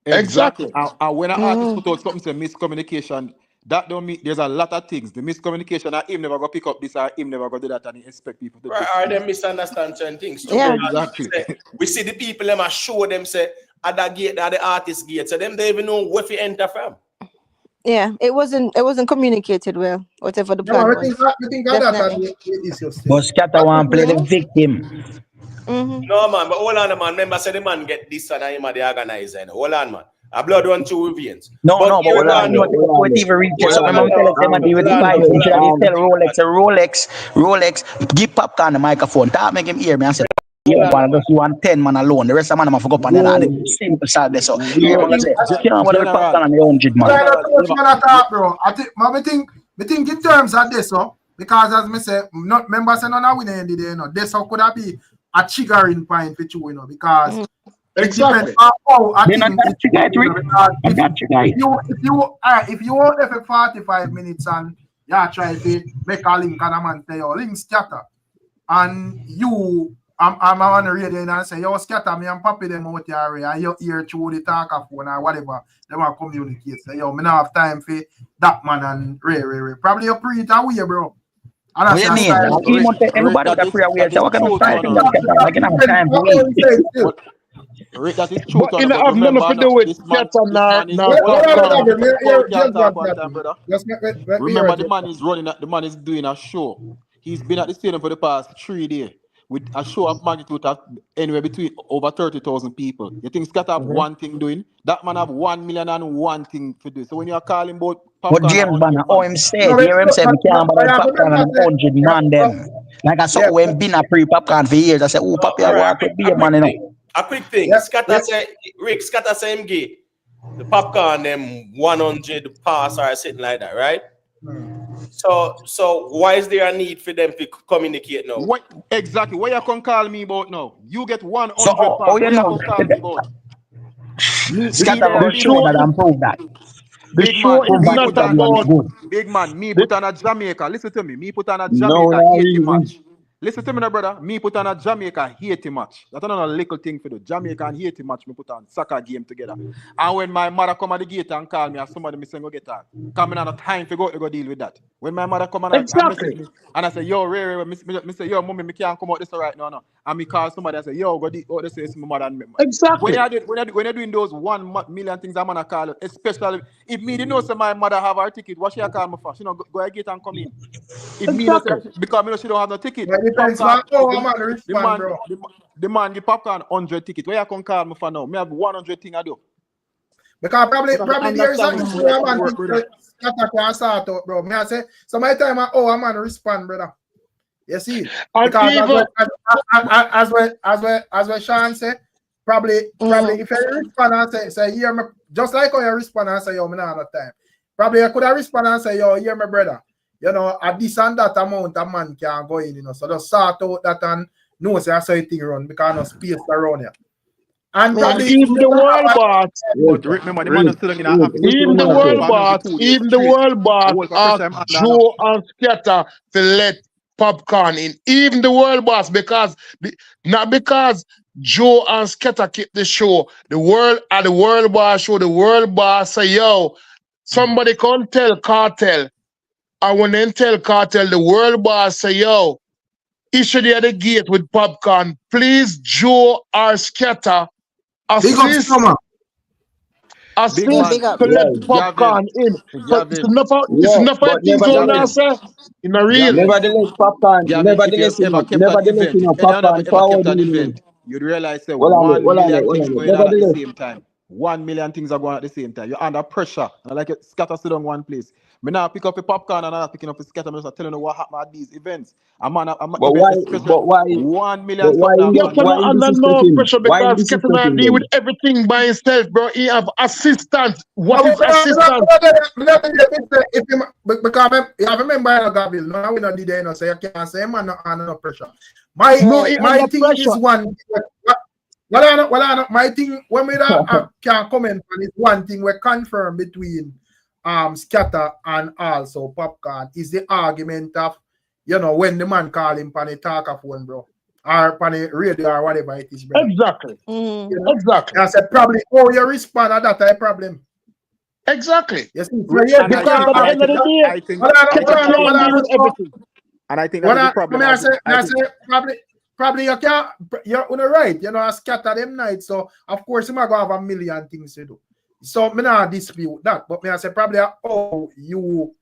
Exactly. And when an artist put out something say miscommunication, that don't mean there's a lot of things. The miscommunication are him never go pick up this or him never go do that and he expect people to or they misunderstand certain things too. Yeah, exactly. We see the people them are show them say at the gate, at the artist gate, so them they even know where to enter from. Yeah, it wasn't communicated well, whatever the plan was. But Skatta want to play the victim. No man, but hold on man. Remember say the man get this and him the organizer. Hold on man. A blood run through veins. But hold on, what even reach so I'm telling them with the vibes. You should have tell Rolex, give Popcaan the microphone. Talk make him hear me and say you want 10 man alone. The rest of man have to go up on the simple side there. So you know say, you know what the Popcaan and the 100 man. I think in terms of this, because as me say, not members are not winning the day, you know. This could have be a triggering point for you, you know, because exactly. If you want there for 45 minutes and you try to make a link and a man say your link Skatta, and you I'm on the radio and I say, yo, Skatta, me and Papi them out here and you hear through the talk phone or whatever, they want to communicate. Say, yo, me not have time for that man and Ray. Probably you pre it away, bro. What you mean? Everybody got free away. So what kind of style I can have time for it. Rick, that is true. But it have nothing to do with Skatta now. Remember, the man is running. The man is doing a show. He's been at the stadium for the past 3 days with a show of magnitude of anywhere between over 30,000 people. You think Skatta have one thing doing? That man have 1,000,001 thing to do. So when you're calling about Popcaan, but James Banner, him said, hear him say, we can't buy Popcaan and 100 man them. Like I saw when been a pre-Popcaan for years. I said, oh, Papi, I work with beer man, you know. A quick thing, Skatta say, Rick, Skatta say him gay. The Popcaan them 100 pass or something like that, right? So why is there a need for them to communicate now? What exactly? What you can call me about now? You get 100 So, pounds. you What you know, can call me about? Skatta The will show that I'm prove that. The Big show man, is Prove me that not put on everyone is about good. big man, me the, put on a Jamaica. Listen to me. Me put on a No, Jamaica no 80 reason. match. Listen to me now, brother. Me put on a Jamaica 80 match. That's not a little thing for the Jamaica and 80 match. Me put on soccer game together. And when my mother come at the gate and call me, and somebody me say go get her. Coming on a time to go deal with that. When my mother come and message me and I say, yo, Ray, me say, yo, mommy, me can't come out this right now. No. And me call somebody and say, yo, go this is my mother and me. exactly. When you're doing those 1 million things, I'm gonna call it. Especially if me didn't know say my mother have her ticket, what she call me for? She know go ahead get and come in. If me know say because me know she don't have no ticket. But it depends on how I'm gonna respond, bro. The man give Popcaan 100 ticket. Where you can call me for now? Me have 100 thing I do. Because probably there is an issue where man work, brother. Skatta can start out, bro. Me I say, so my time I'm gonna respond, brother. You see? And Because even as what Sean said, probably if you respond and say hear me, just like how you respond and say, yo, me not have time. Probably you could have respond and say, yo, hear me, brother. You know, at this and that amount of man can go in, you know. So just sort out that and know say that's how thing run because no space around here. And probably even the world boss, But remember, the man is still in Africa. even the world boss asked Joe and Skatta to let Popcaan in. Even the world boss, not because Joe and Skatta keep the show. The world boss show, the world boss say, yo, somebody can tell KARTEL. And when they tell KARTEL, the world boss say, yo, issue the other gate with Popcaan. Please, Joe or Skatta, assist to let Popcaan in. It's enough of things going on, sir. In a real. Nevertheless, Popcaan. Nevertheless, if you ever kept Popcaan forward. Event, you'd realize that Hold on, 1 million things going on at the Nevertheless, same time. 1 million things are going on at the same time. You're under pressure. And like it Skatta sit on one place. Me now pick up a Popcaan and I'm not picking up a Skatta. I'm just telling you what happened at these events. I'm but why? 1 million But why? You're under no pressure because Skatta Skatta not deal with everything by himself, bro. He have assistants. What is assistants? Because you have remember Gabriel, no, we not did that, so you can't say man under no pressure. My thing is one. My thing when we can comment on is one thing we confirm between Skatta and also Popcaan is the argument of, you know, when the man call him on the talker phone, bro, or on the radio or whatever it is, bro. Exactly. You know? Exactly. I said probably you respond at that type problem. Exactly. Yes, because at the end of the day, Skatta can't deal with everything. And I think that's the problem. I say probably you can't, you're on the right, you know, I Skatta them nights, so of course you might go have a million things to do. So me not dispute that, but me I say probably you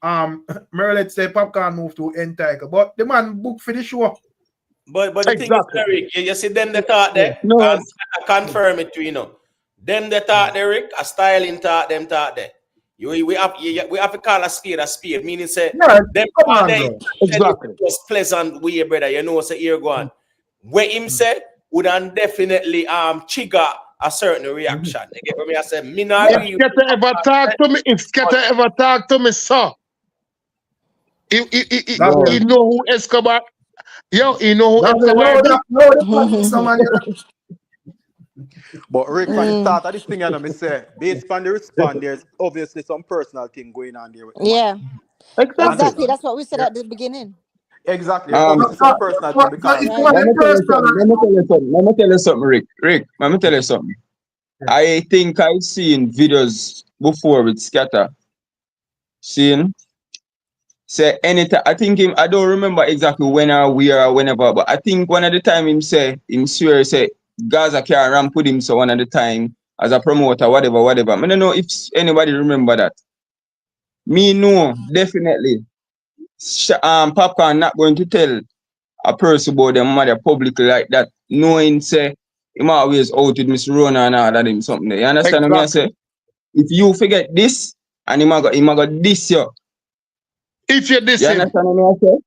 let's say Popcaan move to Enticle, but the man book for the show. But the thing is, Eric, you see them the thought there, I confirm it to you know. Them the thought there, Rick, a styling thought them thought there. We have to call a speed, meaning say them exactly. It was pleasant way, brother. You know, say here go on. Where him said would definitely trigger a certain reaction. You get me? I said, me not if Skatta ever talk to me, sir. He know who Escobar. Yo, he know who Escobar. But Rick, from the start of this thing, I know me say, based on the response, there's obviously some personal thing going on there. Exactly. That's what we said at the beginning. Exactly. Some personal thing because let me tell you something, Rick. Let me tell you something. I think I've seen videos before with Skatta. Say anytime. I think I don't remember exactly when or where or whenever, but I think one of the time him swear say Gaza can't ramp with him so one of the time as a promoter, whatever. I don't know if anybody remember that. Me no, definitely. Popcaan not going to tell a person about them mother publicly like that, knowing say him always out with Miss Rona and all that him something there. You understand what I say? If you forget this and him got this yo. If you this, you understand what I say?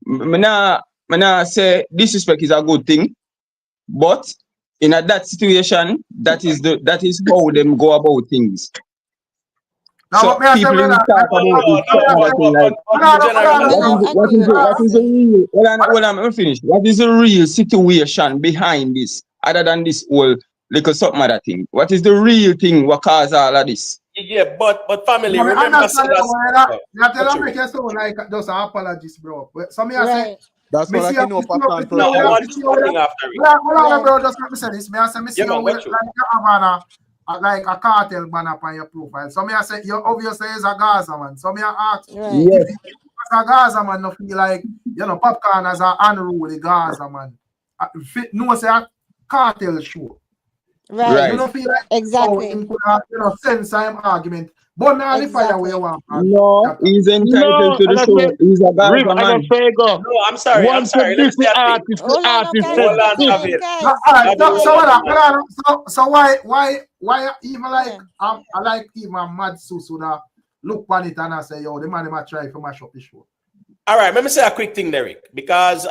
Me nah say disrespect is a good thing, but in that situation, that is how them go about things. Now, So what me I say, people brother? talk about this other thing like what is the real hold on, let me finish. What is the real situation behind this? Other than this whole little something other thing. What is the real thing what cause all of this? Yeah, but family, I mean, remember understand that. You tell them true. make you sound like just an apologist, bro. But some me I say, Right. That's me what I see can know Popcaan No, I want see one thing after it. hold on, Right. bro. Just let me say this. Me I say, me see Yeah, man, you with go through. like you have like a cartel banner on your profile. So me I say, you obviously is a Gaza man. So me I ask, Right. Yes. if as a Gaza man, no feel like Popcaan as a unruly Gaza man. No say a cartel show. Right. You don't feel like Exactly. him could have, sense him argument. But now the fire where you want. No, he's entitled No, to and the I show. say, He's a Rick, Gaza and I man. say, go. No, I'm sorry. Once a Let me different say a thing. artist, Hold on, artist guys. Hold on, Guys, David. guys. Alright, David, so why even like I like even Mad Susuda look on it and I say, yo, the man might try to mash up the show. All right, let me say a quick thing, Derek, because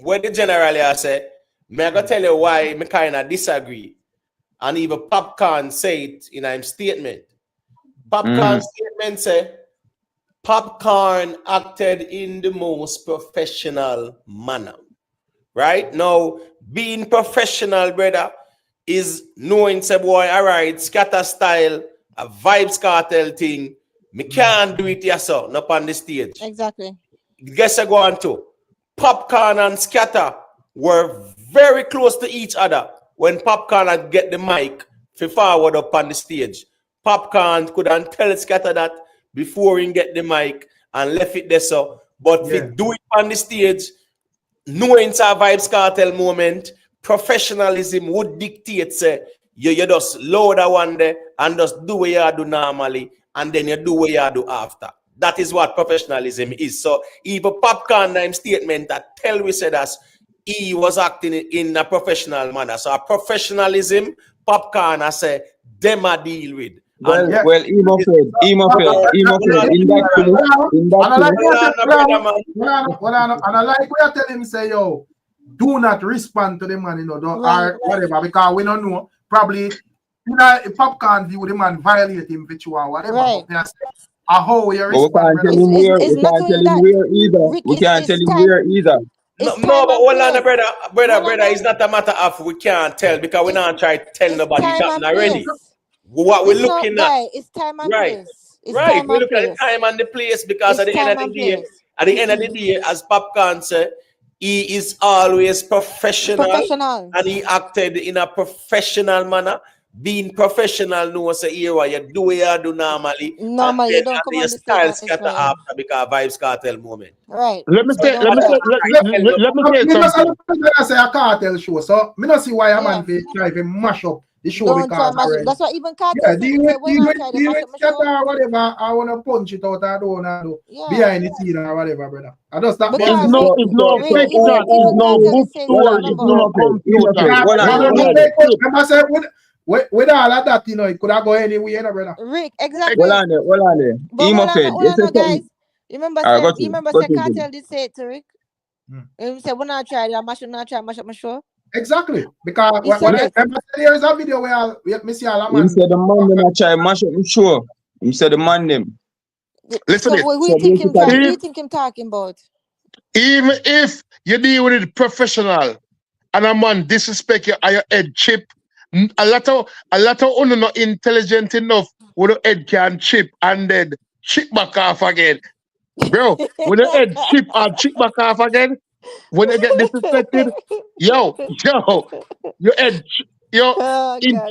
what the generally I say, me I go tell you why me kind of disagree, and even Popcaan say it in a statement. Popcaan statement say Popcaan acted in the most professional manner. Right now, being professional, brother, is knowing say boy, all right, Skatta style, a vibes cartel thing. Me can't do it yourself, not on the stage. Exactly. Guess I go on to Popcaan and Skatta were very close to each other when Popcaan had get the mic for forward up on the stage. Popcaan couldn't tell Skatta that before he get the mic and left it there so. But if he do it on the stage, knowing it's a vibes cartel moment, professionalism would dictate say you just load that one there and just do what you do normally and then you do what you do after. That is what professionalism is. So even Popcaan name statement that tell we said as he was acting in a professional manner. So a professionalism, Popcaan I say them a deal with. Well, him afraid. In that And I like what you tell him say, yo, do not respond to the man, don't or whatever, because we don't know. Probably, Popcaan view the man violate him or whatever. Right. How you we can't tell him where. We can't tell him where either. We can't tell him where either. No, but hold on, brother. It's not a matter of we can't tell because we not try to tell nobody that already. What we're looking at, it's time and right? place. It's Right, time we and look at the place. time and the place because at the end of the day, as Popcaan said, he is always professional, and he acted in a professional manner. Being professional knows say here what you do what you do normally. Normally, you don't come on the style stage Skatta after because vibes cartel moment. Right. Let me say something. I say a cartel show, so me not see why a man try to mash up the show Don't because try mash it. That's what even Cartel yeah, said. deal with Show. whatever. I wanna punch it out. I don't wanna do behind the scene or whatever, brother. I just stop. It's no fiction. It's no book story. It's no computer. With all of that, it could have gone anywhere, brother. Rick, exactly. Hold on there. Hold on, guys. You remember Cartel did say it to Rick? He said, we're not trying to mash up my show. Exactly. Because there is a video where me see all man. He said the man them a try mash up the show. He said the man them. Listen, who you think him talking about? Even if you deal with it professional and a man disrespect you and your head chip, a lot of not intelligent enough with the head can chip and then chip back off again. Bro, when the head chip and chip back off again, when they get disrespected, yo, your head,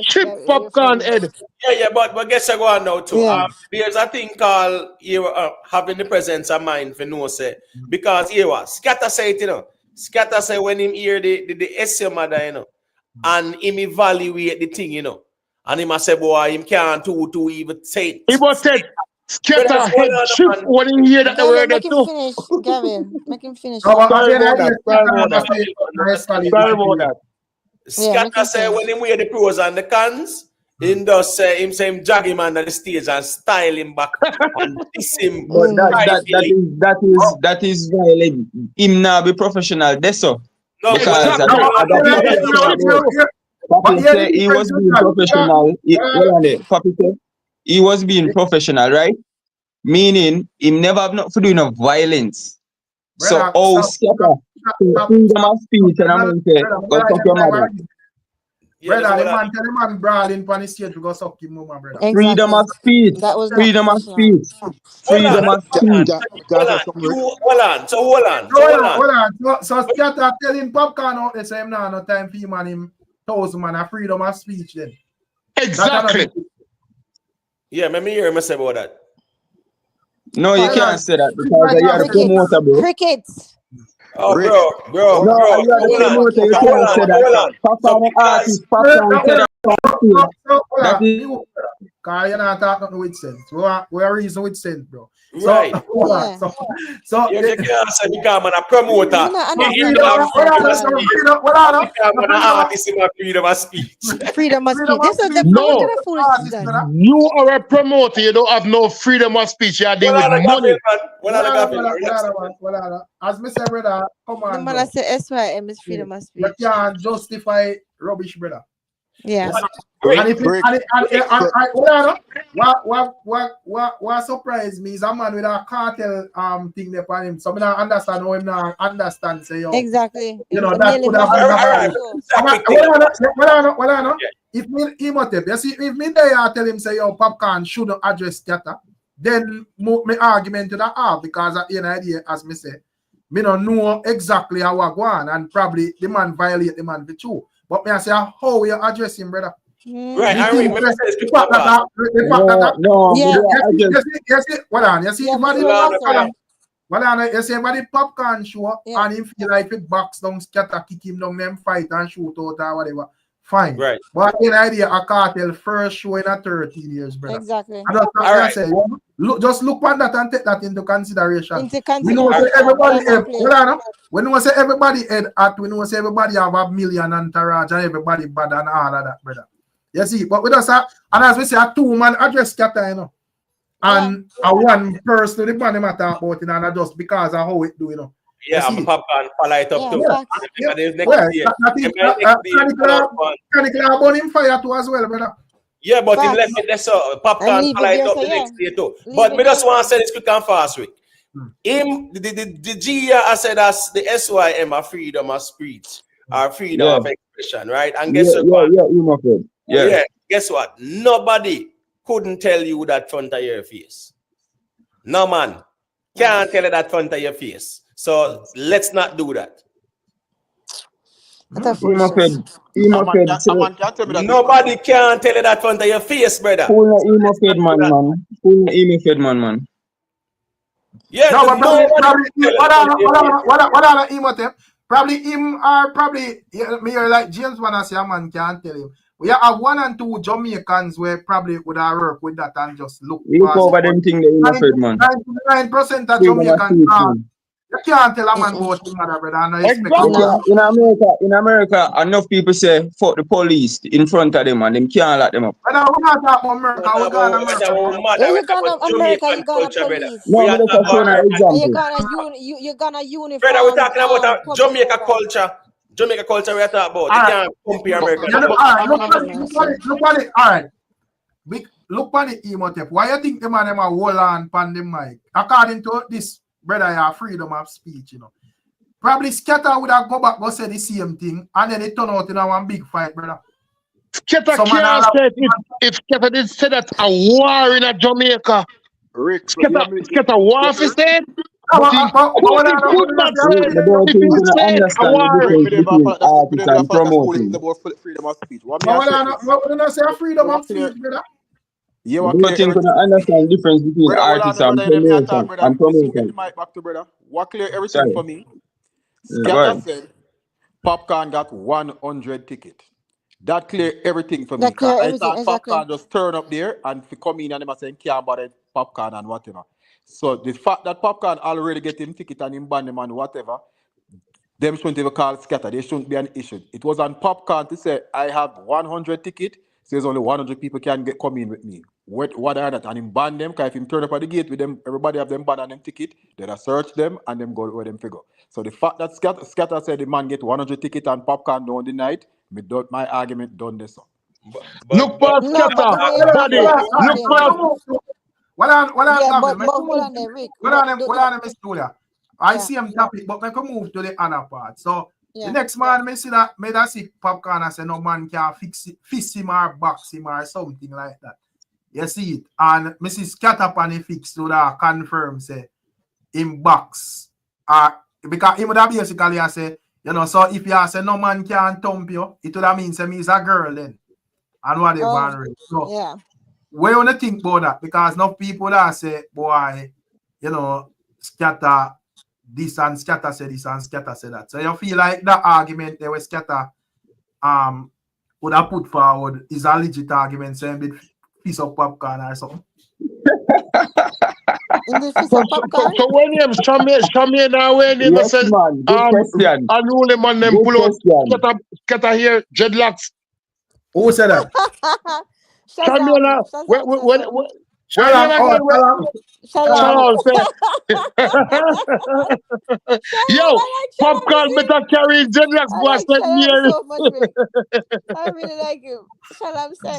chip Popcaan head. Yeah, but guess I go on now too. There's a thing called having the presence of mind for no say because here what Skatta say it, Skatta say when him hear the essay mother, and him evaluate the thing, and him say boy him can't to even say it. He was said Skatta head chip when he hear that word too. Finish, Gavin. Make him finish. Sorry about that. Skatta say when him wear the pros and the cons, him does say him jog him on the stage and style him back and diss him. But that is violent. Him now be professional. That's so. No, because Papi say he was being professional. Papi say he was being professional, right? Meaning, he never have not to do enough violence. So, Brother, Skatta, freedom of speech, and I'm going to say, go suck your mother. Yeah, Brother, the that's what man tell the man brawling on the stage to go suck him mama, brother. Exactly. Freedom of speech. That was not Freedom of professional. speech. Freedom of speech. Hold on. Hold on. So hold on. Hold on. So Skatta telling Popcaan out the same now, no time for him and him 1,000 man a freedom of speech then. Exactly. Yeah, let me hear him say about that. No, you can't say that because you are the promoter, bro. Crickets. Oh, Rick. bro. No, you are the promoter. You can't say that. Popcaan artist, Popcaan said that is. Because you're not talking with sense. We are reason with sense, bro. Right. So you can't say because I'm a promoter. Freedom of speech. Freedom of speech. This is the no. You are a promoter. You don't have no freedom of speech. You are dealing with money. As me say, brother, come on. The man I say SYM is freedom of speech. You can't justify rubbish, brother. Yeah. What surprised me is a man with a cartel thing there for him. So I don't understand how him not understand. Say, yo, exactly. You know, that could have been if me Imhotep, you see, if me there I tell him say, yo, Popcaan shouldn't address Skatta, then my argument to that half because at the end of the day, as me say, me don't know exactly how I go on and probably the man violate the man for true. But me I say how you address him, brother. Right, I remember the fact that you see about the Popcaan show and him feel like it box down, Skatta, kick him down, them fight and shoot out or whatever. Fine. Right. But in idea, a cartel first show in a 13 years, brother. Exactly. And that's say, just look on that and take that into consideration. We know say everybody when we say everybody head at, we know say everybody have a million entourage and everybody bad and all of that, brother. You see, but with us, and as we say, a 2-man address Skatta, you know. And a one person, the man matter about it, and just because of how it do, you know. Yeah, I'm Popcaan follow it up too. Technically, burn him fire too as well, brother. Yeah, but him left it there, so Popcaan follow it up the next day too. But me just want to say this quick and fast, Rick. Him, the G I said as the SYM are freedom of speech, or freedom of expression, right? And guess what? Yeah, guess what? Nobody couldn't tell you that front of your face. No man can't tell you that front of your face. So let's not do that. Nobody can tell you that front of your face, brother. Man. Yeah, no, probably him or probably me or like James wanna say a man can't tell him. We have 1 and 2 Jamaicans where probably would have work with that and just look over them thing the man. 99% of Jamaicans you can't tell a man about him, brother. In America, enough people say fuck the police in front of them and them can't lock them up. We're not talking America. We're going to America. You gonna America, you gonna police. No, you're gonna uniform. Brother, we're talking about Jamaica culture. Jamaica culture we're talking about. You can't compare America. Look at it. All right. Look at it, Imhotep. Why you think the man a hold on pan the mic? According to this, brother, you have freedom of speech, you know. Probably Skatta would have go back and say the same thing, and then it turn out in one big fight, brother. Skatta can't say if Skatta did say that a war in a Jamaica. Rick, Skatta war if he said. Freedom of speech. You think you understand the difference between artists and promotion. What clear everything for me? Skatta said Popcaan got 100 tickets. That clear everything for me. I thought Popcaan just turn up there and come in and them saying can't bother Popcaan and whatever. So the fact that Popcaan already get him ticket and him ban them and whatever, them shouldn't even call Skatta. They shouldn't be an issue. It was on Popcaan to say I have 100 tickets. So there's only 100 people can come in with me. What are that? And him ban them, because if him turn up at the gate with them, everybody have them ban and them ticket, they'll search them and them go where them figure. So the fact that Skatta said the man get 100 tickets and Popcaan don't deny it, my argument done this. Look past Skatta, body. Look past. Hold on, hold on there, Rick. Hold on, Miss Julia. I see him topic, but I can move to the other part. So the next man, I see that made us see Popcaan and say no man can fix him or box him or something like that. You see it, and Mrs. Skatta on the fix to that confirm say him box. Because he would have basically say, you know, so if you say no man can thump you, it would have mean say me is a girl then. And whatever. So where you think about that? Because enough people that say, boy, you know, Skatta this and Skatta say this and Skatta say that. So you feel like that argument there was Skatta would have put forward is a legit argument saying bit piece of Popcaan or something. So when him Shamir now when him says unruly man them pull out Skatta here dreadlocks. Who said that? Shamir Yo, Popcaan better carry dreadlocks boy set me. I really like him. Shalom say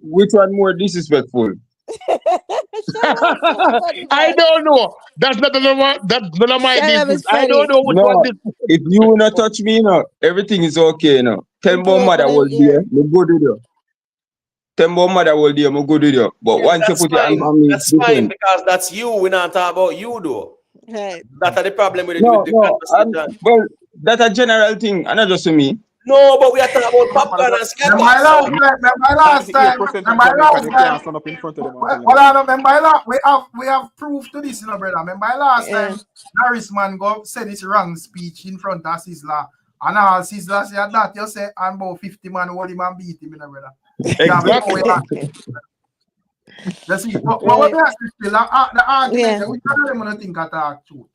which one more disrespectful? I don't know. That's not none of my business. I don't know which one this. If you not touch me, you know, everything is okay, you know. Tembo mother will there, me go do you. Tembo mother will there, me go do you. But once you put your hand on me, that's fine because that's you. We not talk about you though. Right. That's the problem with it. Well, that's a general thing, and not just to me. No, but we are talking about Popcaan and Skatta. My last time, we have proof to this, you know, brother. Remember last time, Norris man go said this wrong speech in front of Sizzla, and all Sizzla said that you say and about 50 man hold him and beat him, you know, brother. Exactly. That's it. But what we are still the argument, we can't think at all truth.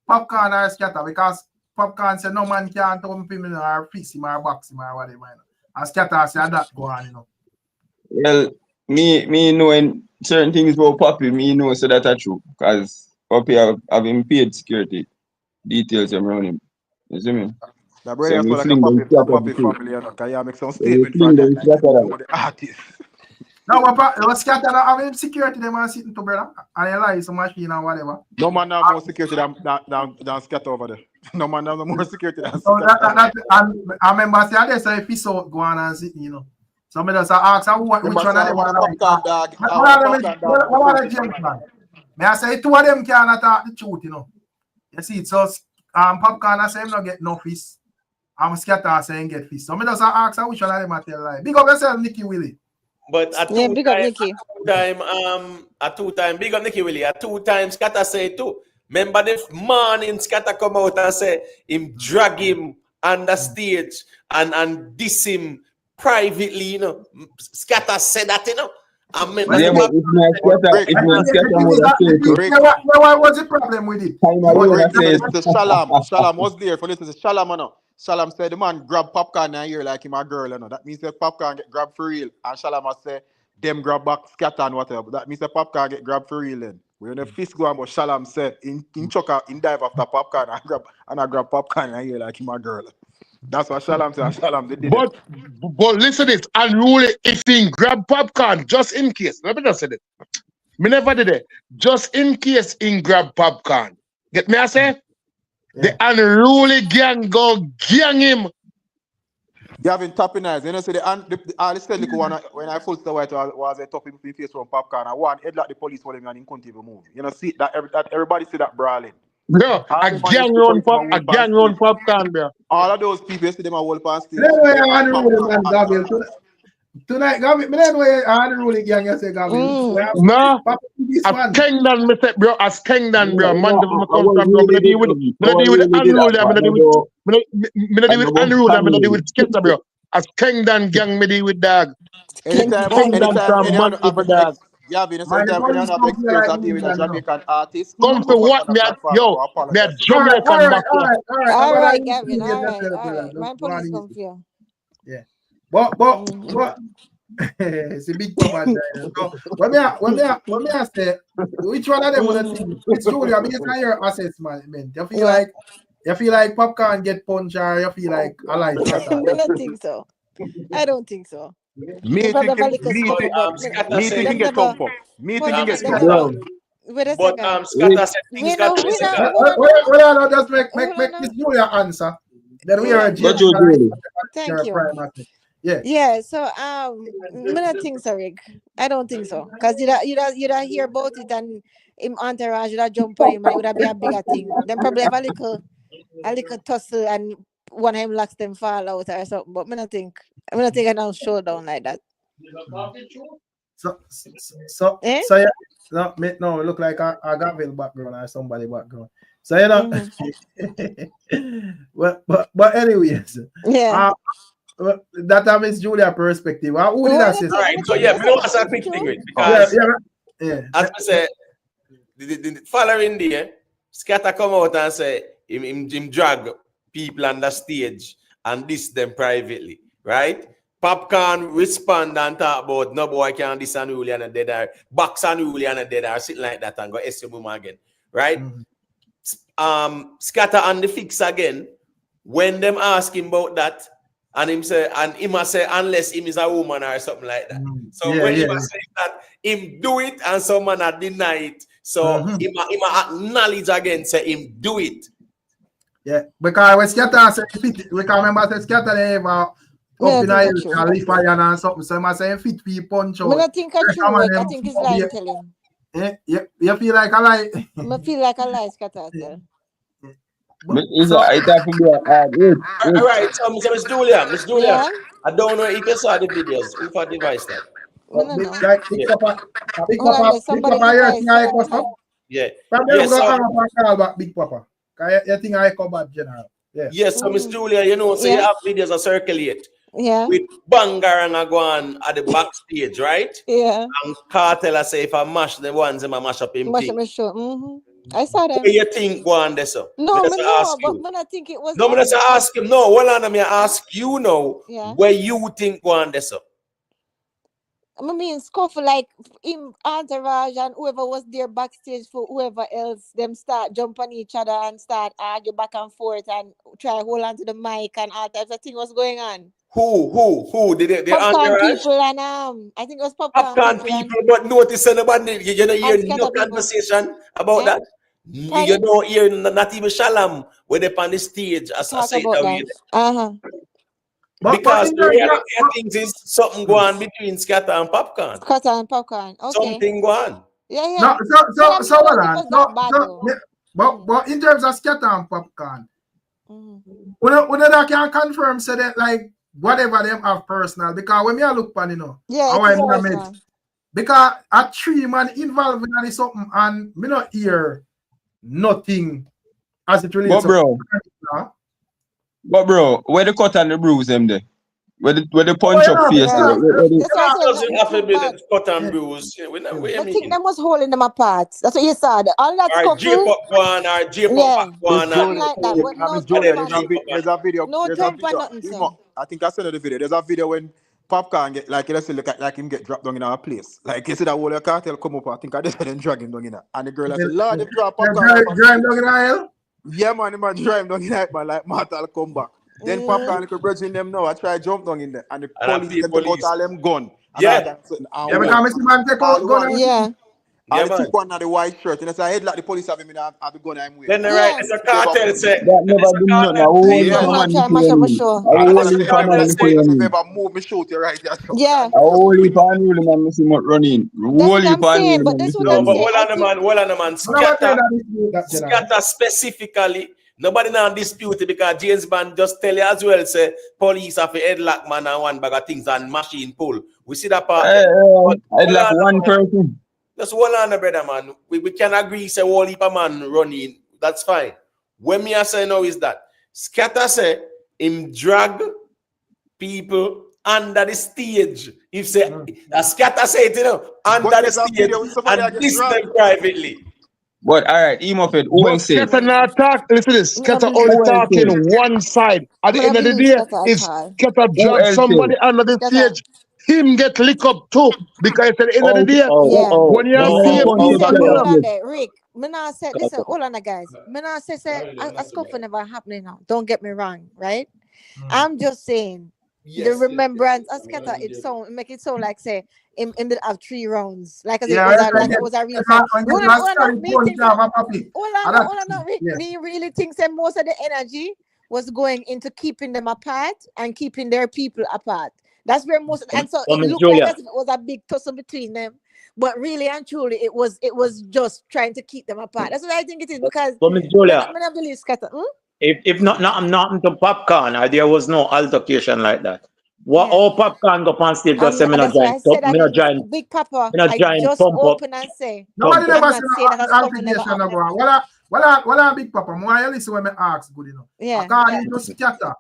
Popcaan or Skatta, because Popcaan said no man can't thump him or fix him or box him or whatever. You know. And Skatta said that go on, you know. Well, me knowing certain things about Poppy, me know so that are true. Because Poppy have him paid security details around him. You see me? The brother like a Poppy family, you know, because you make some statement from the artist. No, but Skatta not having security, they man sitting to brother. And he lies some machine or whatever. No man have more security than Skatta over there. No man have more security than so that I remember saying this, so if he saw go on and sit, you know. So I just ask which one of them want to James man. May I say two of them can't talk the truth, you know. You see, so Popcaan I say him not get no fees. Skatta saying get fees. So I just ask which one of them I tell lie. Big up yourself, Nicky Willie. But big up Nicky. At two time, big up Nicky Willie. At 2 times, Skatta say too. Remember the morning Skatta come out and say him drag him on the stage and diss him privately, you know. Skatta said that, you know. Yeah, but it's not Skatta. What was the problem with it? Shalom was there for listen to Shalom, you know. Shalom said the man grab Popcaan and here like him a girl, you know. That means that Popcaan get grabbed for real. And Shalom say them grab back Skatta and whatever. But that means that Popcaan get grabbed for real then. We're in a fist going, but Shalom said in choker in dive after Popcaan and I grab Popcaan and here like him a girl. That's what Shalom said. Shalom they did. But listen this, unruly if he grab Popcaan, just in case. Let me just say it. Me never did it. Just in case he grab Popcaan. Get me I say? Yeah. The unruly gang go gang him. They having tapping eyes. You know, so the steady one when I first saw it was a topping face from Popcaan. I want head like the police for him and he couldn't even move. You know, see that everybody see that brawling. Bro, a gang run Popcaan, bro. All of those people see them a whole past. Tonight, Gavin, me don't know how the ruling gang you say, Gavin. No, as Kingdom, me say, bro, as Kingdom, bro, man, me come from, bro, me deal with unruly, me deal with unruly, me deal with Skatta, bro. As Kingdom gang, me deal with dog. Anytime, dog. Yeah, but sometimes when you have experience of dealing with a Jamaican artist. Come to what, me, yo, me a Jamaican back. All right, Gavin, all right. My police come for you. Yeah. But it's a big problem. So when I say which one of them want to think? It's true, I mean, it's not your assessment. You feel like Popcaan get punched or you feel like I like that? I don't think so. I don't think so. Me They probably thinking, have a little me scuffle, think, but Skatta me said, thinking get never. thump up. Me Hold thinking on, get them thump never. up. Bro, Wait a but second. Skatta said things got to be said. Hold on. Well, I'll just make Hold on. Miss Julia answer. Then we Yeah. are got you, Julie. Thank you. Yeah. Yeah, so I don't think so, Rick. I don't think so. Cause you'd hear about it and him entourage would jump on him and it would be a bigger thing. Then probably have a little tussle and one of him locks them fall out or something. But I don't think I don't showdown like that. Eh? So yeah, no, it look like I got Bill background or somebody background. So you know, but anyways, Yeah. that Miss Julia perspective. Who did I say? All right, so yeah, we don't ask a quick thing with because yeah. as I said, the following day, Skatta come out and say him drag people on the stage and diss them privately, right? Popcaan respond and talk about no boy can diss unruly and dead or box unruly and dead or something like that and go SMU again, right? Skatta on the fix again when them ask him about that. And him say, unless him is a woman or something like that. So when he was saying that, him do it and someone had deny it. So him acknowledge again, say him do it. Yeah, because when Skatta said fit, we can remember that Skatta they have up in a leaf iron and something. So I say fit people punch out. I think I true. I think it's lying telling. You feel like a lie? I feel like a lie, Skatta tell. All right, so Miss Julia, I don't know if you saw the videos. If I device that. Big Papa. I think I come back general. Yes, so Miss Julia, you know, so you have videos that circulate. Yeah. With Banger and I go on at the backstage, right? Yeah. And KARTEL I say if I mash the ones, I mash up him. Mash up my show. I saw them. What do you think go on there, so? No, but I think it was. No, but I ask him. No, hold on, I ask you now. Yeah. Where you think go on there, so? I mean, scuffle like him, entourage, and whoever was there backstage for whoever else, them start jump on each other and start argue back and forth and try hold on to the mic and all types of things was going on. Who? Did they Popcaan people and I think it was Popcaan people but notice nobody, you don't hear no conversation about that. You don't hear not even Shalom when they on the stage as I say that. Because the reality of things is something go on between Skatta and Popcaan. Okay. Something go on. Yeah. No, but in terms of Skatta and Popcaan, when that can confirm so that like whatever them have personal, because when me I look pan, how I met, because a 3 man involved in something and me not hear nothing as it relates. But bro, where the cut and the bruise them there? Where the punch up face? Doesn't have to be the cut and bruise. I think them was holding them apart. That's what you said. All that stuff. J-Pop1 or J-Pop1. Like that. There's a video. No jump or nothing, sir. I think I sent the video. There's a video when Popcaan get like let's say look like him get dropped down in our place. Like you see that whole KARTEL come up. I think I just said drag him down in there. And the girl I said, Lord, they drop Popcaan. Drive down in the yeah, man, the man drive down in there, man, like Martal come back. Then Popcaan could bridge in them now. I try jump down in there. And the police them took out all them gun. Yeah. Because man take out gun. Yeah. I took one of the white shirt and I said, I head like the police have him in the gun I'm with. Then right, it's a KARTEL say. That never do nothing. Never move me shoot you right there. Yeah. A whole heap of unruly man must not running. Hold on, man. Skatta specifically. Nobody now dispute it because James Bond just tell you as well, say police have a headlock man and one bag of things and machine pull. We see that part. Headlock one person. Just hold on, brother, man. We can agree, say whole heap of man running. That's fine. When me I say no is that Skatta say him drag people under the stage. If say Skatta say it, under the stage and diss them privately. But all right, Imofed, who say? Skatta not talk. Listen to this. Skatta only talking one side. At the end of the day, is Skatta drag somebody under the stage. Him get lick up too. Because at the end of the day, when you see Rick, listen, hold on, guys. A scuffle never happening now. Don't get me wrong, right? I'm just saying, the remembrance of Skatta, it make it sound like say him did have 3 rounds. Like as Yeah, it was a real thing. Me really think that most of the energy was going into keeping them apart and keeping their people apart. That's where most and so it looked like as if it was a big tussle between them. But really and truly, it was just trying to keep them apart. That's what I think it is, because Miss Julia, I believe Skatta. if not nothing to Popcaan, there was no altercation like that. What all Popcaan go on stage just say me not join Big Papa, I just open and say nobody never say altercation. Well, Big Papa, more listen when me ask good enough. Yeah. According to Skatta,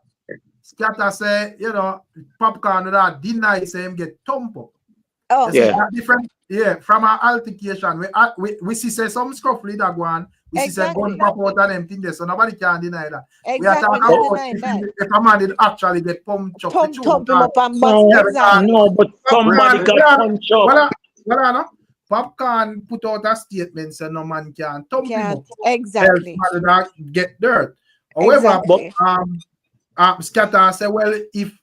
Skatta say, you know, Popcaan that deny say him get thump up. Oh, yeah. Different, yeah, from our altercation. We see say some scuffle that go on. We see say gun pop out and them things there, so nobody can deny that. Exactly. We are talking about if a man did actually get pumped up. Thump him up and bust. No, but somebody got punch up. Well, Popcaan put out a statement saying no man can thump him up. Exactly. Get dirt. However, Skatta say, well, if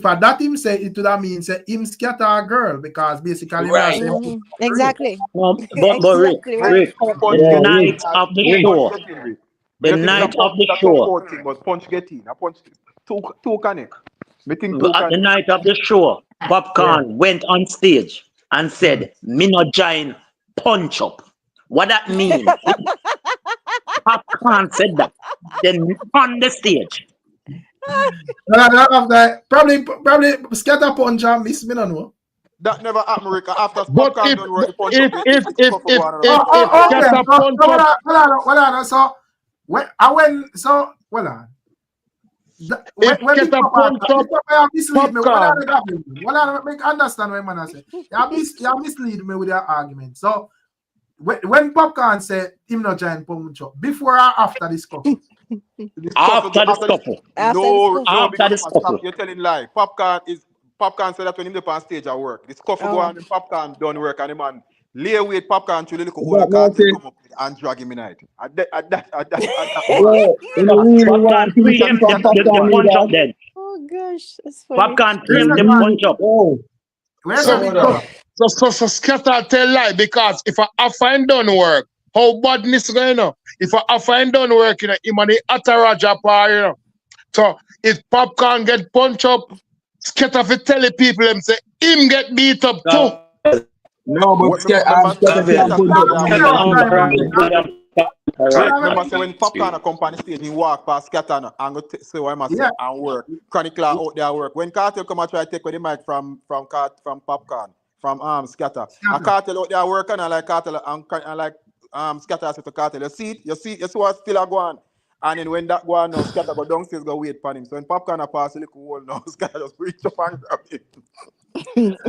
a that him say it would have mean say him Skatta a girl, because basically right. Exactly. But Rick, the night of the show. The night of the show. But punch get in. I punch two connect. The night of the show, Popcaan went on stage and said, "Me no join punch up." What that mean? Popcaan said that. Then on the stage. Probably Skatta punch and miss, me no know. That never happened, Rick. After Popcaan done work, the punch if Skatta punch up. Well on, so when Skatta punch up, mislead me. Well, make understand what man say. You mislead me with your argument. So when Popcaan said him not join punch up, before or after this couple? After the scuffle. After the scuffle. You're telling lie. Popcaan said that when him up on stage at work. The scuffle go on and Popcaan done work and the man lay with Popcaan to the little hole KARTEL come up and drag him in night. Oh gosh, that's funny. Popcaan claimed the punch up. So Skatta tell lie, because if I find done work, how badness going on? If I find done work, him and the Ataraja par, you know. So if Popcaan get punch up, Skatta fi tell the people them say him get beat up too. No, but remember say when Popcaan come on the stage, he walk past Skatta and go say what I must say and work. Chronicler out there work. When KARTEL come and try to take away the mic from Popcaan, from Skatta. And KARTEL out there work and like KARTEL and like Skatta said to KARTEL, you see what's still a go on. And then when that go on now, Skatta go downstairs go wait for him. So when Popcaan pass the little wall now, Skatta just reach up and grab him.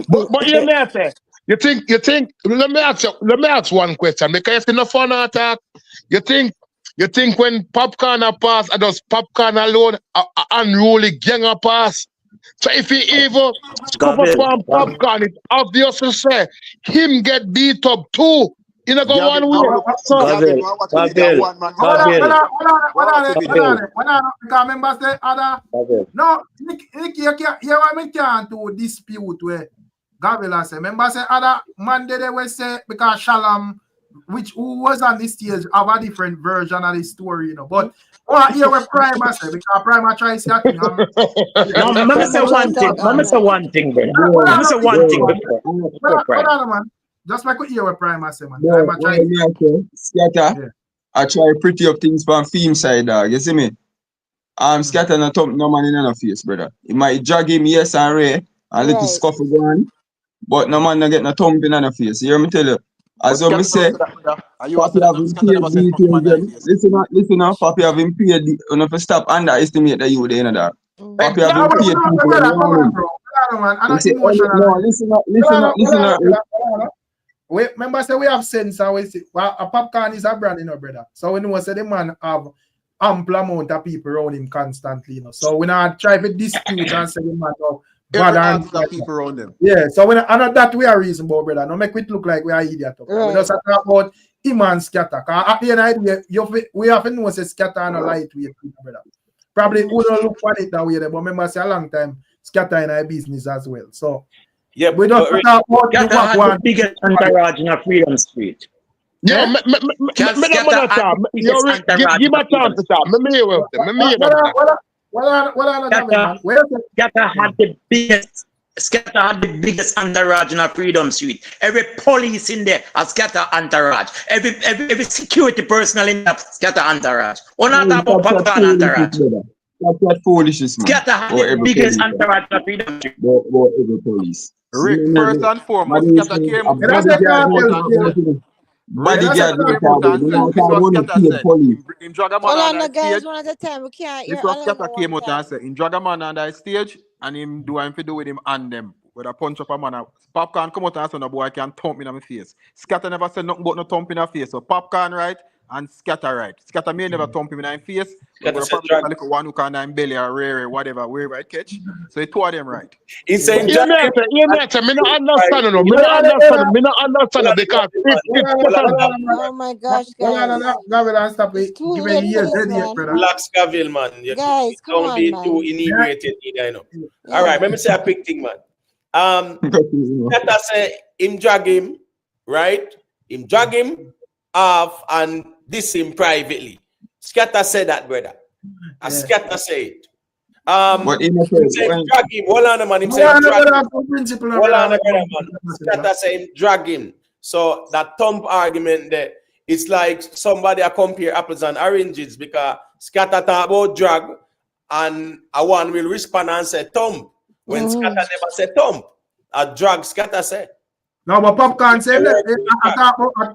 but you may say, you think let me ask one question, because it's no fun attack. You think when Popcaan pass, does Popcaan alone unruly gang a pass? So if he even scoop up on Popcaan, it's obvious to say him get beat up too. You know, go one way. Remember say other. No, you want can't to dispute where Gavila say. Remember say other man they will say because Shalom, who was on this stage, have a different version of the story, you know. But here we Prima say because Prima tries to say let me say one thing, bro. Let me say one thing before. Man. Just like what you were Prima say, man. Skatta, I try pretty up things from theme side, dog. You see me? Skatta not thump no man in the face, brother. He might drag him, yes, and Ray, and little scuffle go on. But no man not get no thump in the face. You hear me tell you? As I say, Papi have him paid details. Listen up, Papi have him paid. You know, if you stop underestimate the youth, you know that. Papi have him paid people. Listen up. Remember, say we have sense and we see. Well, a Popcaan is a brand, you know, brother. So we know say the man have ample amount of people around him constantly, you know. So we not try to dispute and say the man of bad people around them. Yeah, so we not that we are reasonable, brother. No make it look like we are idiot. Right. We just talk about him and Skatta. At the end of the day, we have to know say Skatta and a lightweight people, brother. probably wouldn't look for it that way. But remember, say a long time, Skatta in our business as well. So yeah, we don't talk about Skatta had the biggest entourage in a Freedom Street. Yo, Yeah? Skatta had the biggest entourage give in a a Freedom chance to talk. Me hear with them. Me hear them. Skatta had the biggest. Skatta had the biggest entourage in a Freedom Street. Every police in there a Skatta entourage. Every security personnel in that Skatta entourage. We're not talking about Popcaan entourage. That's foolishness, man. Skatta had the biggest entourage in a Freedom Street. About every police. Rick, first and foremost, Skatta came out. Bodyguard in drag a man on the stage. One at a time. We can't hear This was Skatta came out and said, in drag a man on the stage, and him do him to do with him and them. With a punch up a man. Popcaan come out and say, no boy can thump me in my face. Skatta never said nothing but no thump in her face. So Popcaan right and Skatta right. Skatta may never thump him in my face. But probably a little one who can in belly or rare whatever, wherever I catch. So it two of them right. He's saying Me not understand no. Me not understand because oh my gosh, guys. Gavil, stop it. Give me years, brother. Relax, Gavil, man. Guys, come don't on, be man. too inebriated either, you know. All right, let me say a quick thing, man. Skatta say him drag him, right? Him drag him off and diss him privately. Skatta said that, brother. Skatta say it. But him say him drag him. Hold on, man. Him say him drag him. Hold on, brother, man. Skatta say him drag him. So that thump argument there, it's like somebody compare apples and oranges because Skatta talk about drag and a one will respond and say thump. When Skatta never said thump, a drag Skatta said. No, but Popcaan said that.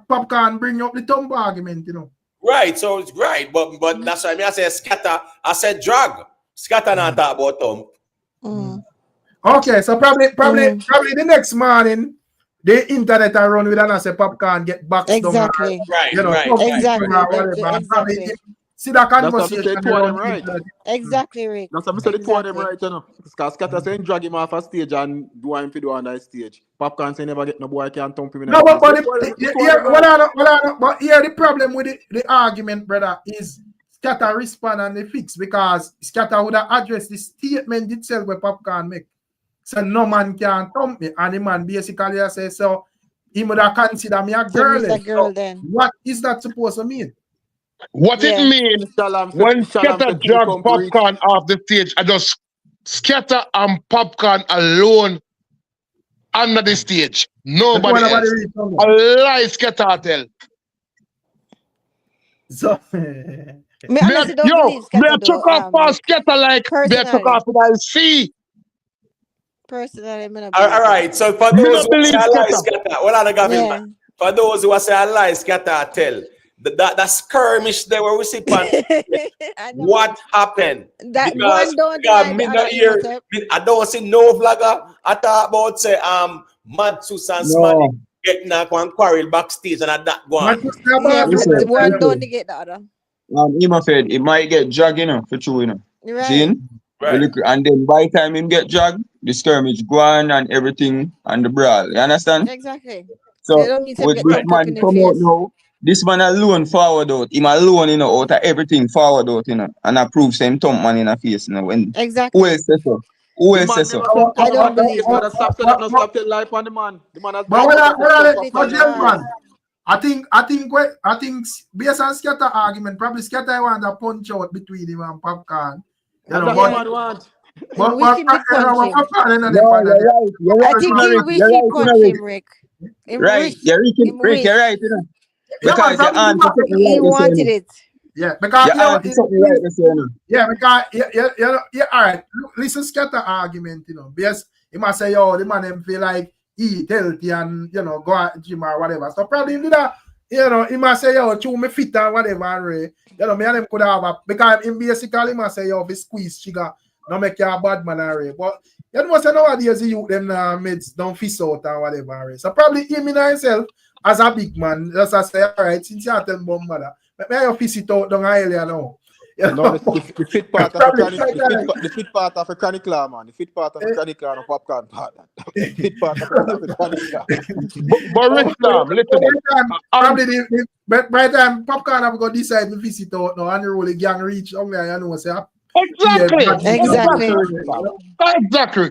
Popcaan bring up the thump argument, you know. Right, so it's right, but that's why I say Skatta. I said drag. Skatta not talk about thump. Okay, so probably the next morning, the internet are run with and I say Popcaan get back. Exactly. Right, you know, right. Exactly. See that conversation. Right. Exactly, Rick. That's what I said the two of them right, you know. Because Skatta saying drag him off a stage and do him to do on that stage. Popcaan say never get no boy can thump him in. No, but here the problem with the argument, brother, is Skatta respond and they fix because Skatta would have addressed the statement itself where Popcaan make. So no man can thump me, and the man basically says so he would have consider me a girl. So then. What is that supposed to mean? What it means when Skatta drag Popcaan off the stage, I just Skatta and Popcaan alone under the stage. Nobody else. A lie Skatta tell. So me took off past Skatta like me took off with I see. Personally, all right. So for those who say a lie Skatta, for those who say a lie Skatta tell. That skirmish there where we see what happened? That because one don't I don't see no vlogger. I talk about say Mad Susan Smiley getting up and quarrel backstage and that one. One don't get the other. It might get dragged, you know, for true, you know. Right. See? Right. And then by the time him get dragged, the skirmish go on and everything and the brawl. You understand? Exactly. So with this man come out now. This man alone forward out. Him alone, you know, out of everything forward out, you know, and approve same thump man in the face, you know. When exactly. Who else says so? Who else says so? I don't believe it. Stop the life on the man. The man has I think based on Skatta argument, probably Skatta want a punch out between him and Popcaan. You know, I think we should punch him, Rick. Right, Rick, you're right, you know. Because your aunt he wanted it. Yeah, because your aunt is something right this year. Yeah, because all right. Listen, Skatta argument, you know, because he must say, yo, the man them feel like eat healthy and you know go at gym or whatever. So probably that, you know, he must say, yo, chew me fit and whatever. You know, me and them could have because in basically he must say, yo, if he squeeze sugar, no make you a bad man already. But you know, say nowadays the youth them meds don't fish out and whatever. So probably him in himself as a big man, just I say, all right, since you are telling me mother, may I fish it out down earlier now. No, the fit part of the fit part of a chronic law, man. The fit part of the chronic law and Popcaan part. The fit part of the chronic law. But Rickstorm, listen. By the time Popcaan have got decide to visit out now and roll the gang reach only, you know, say Exactly. Exactly. Exactly.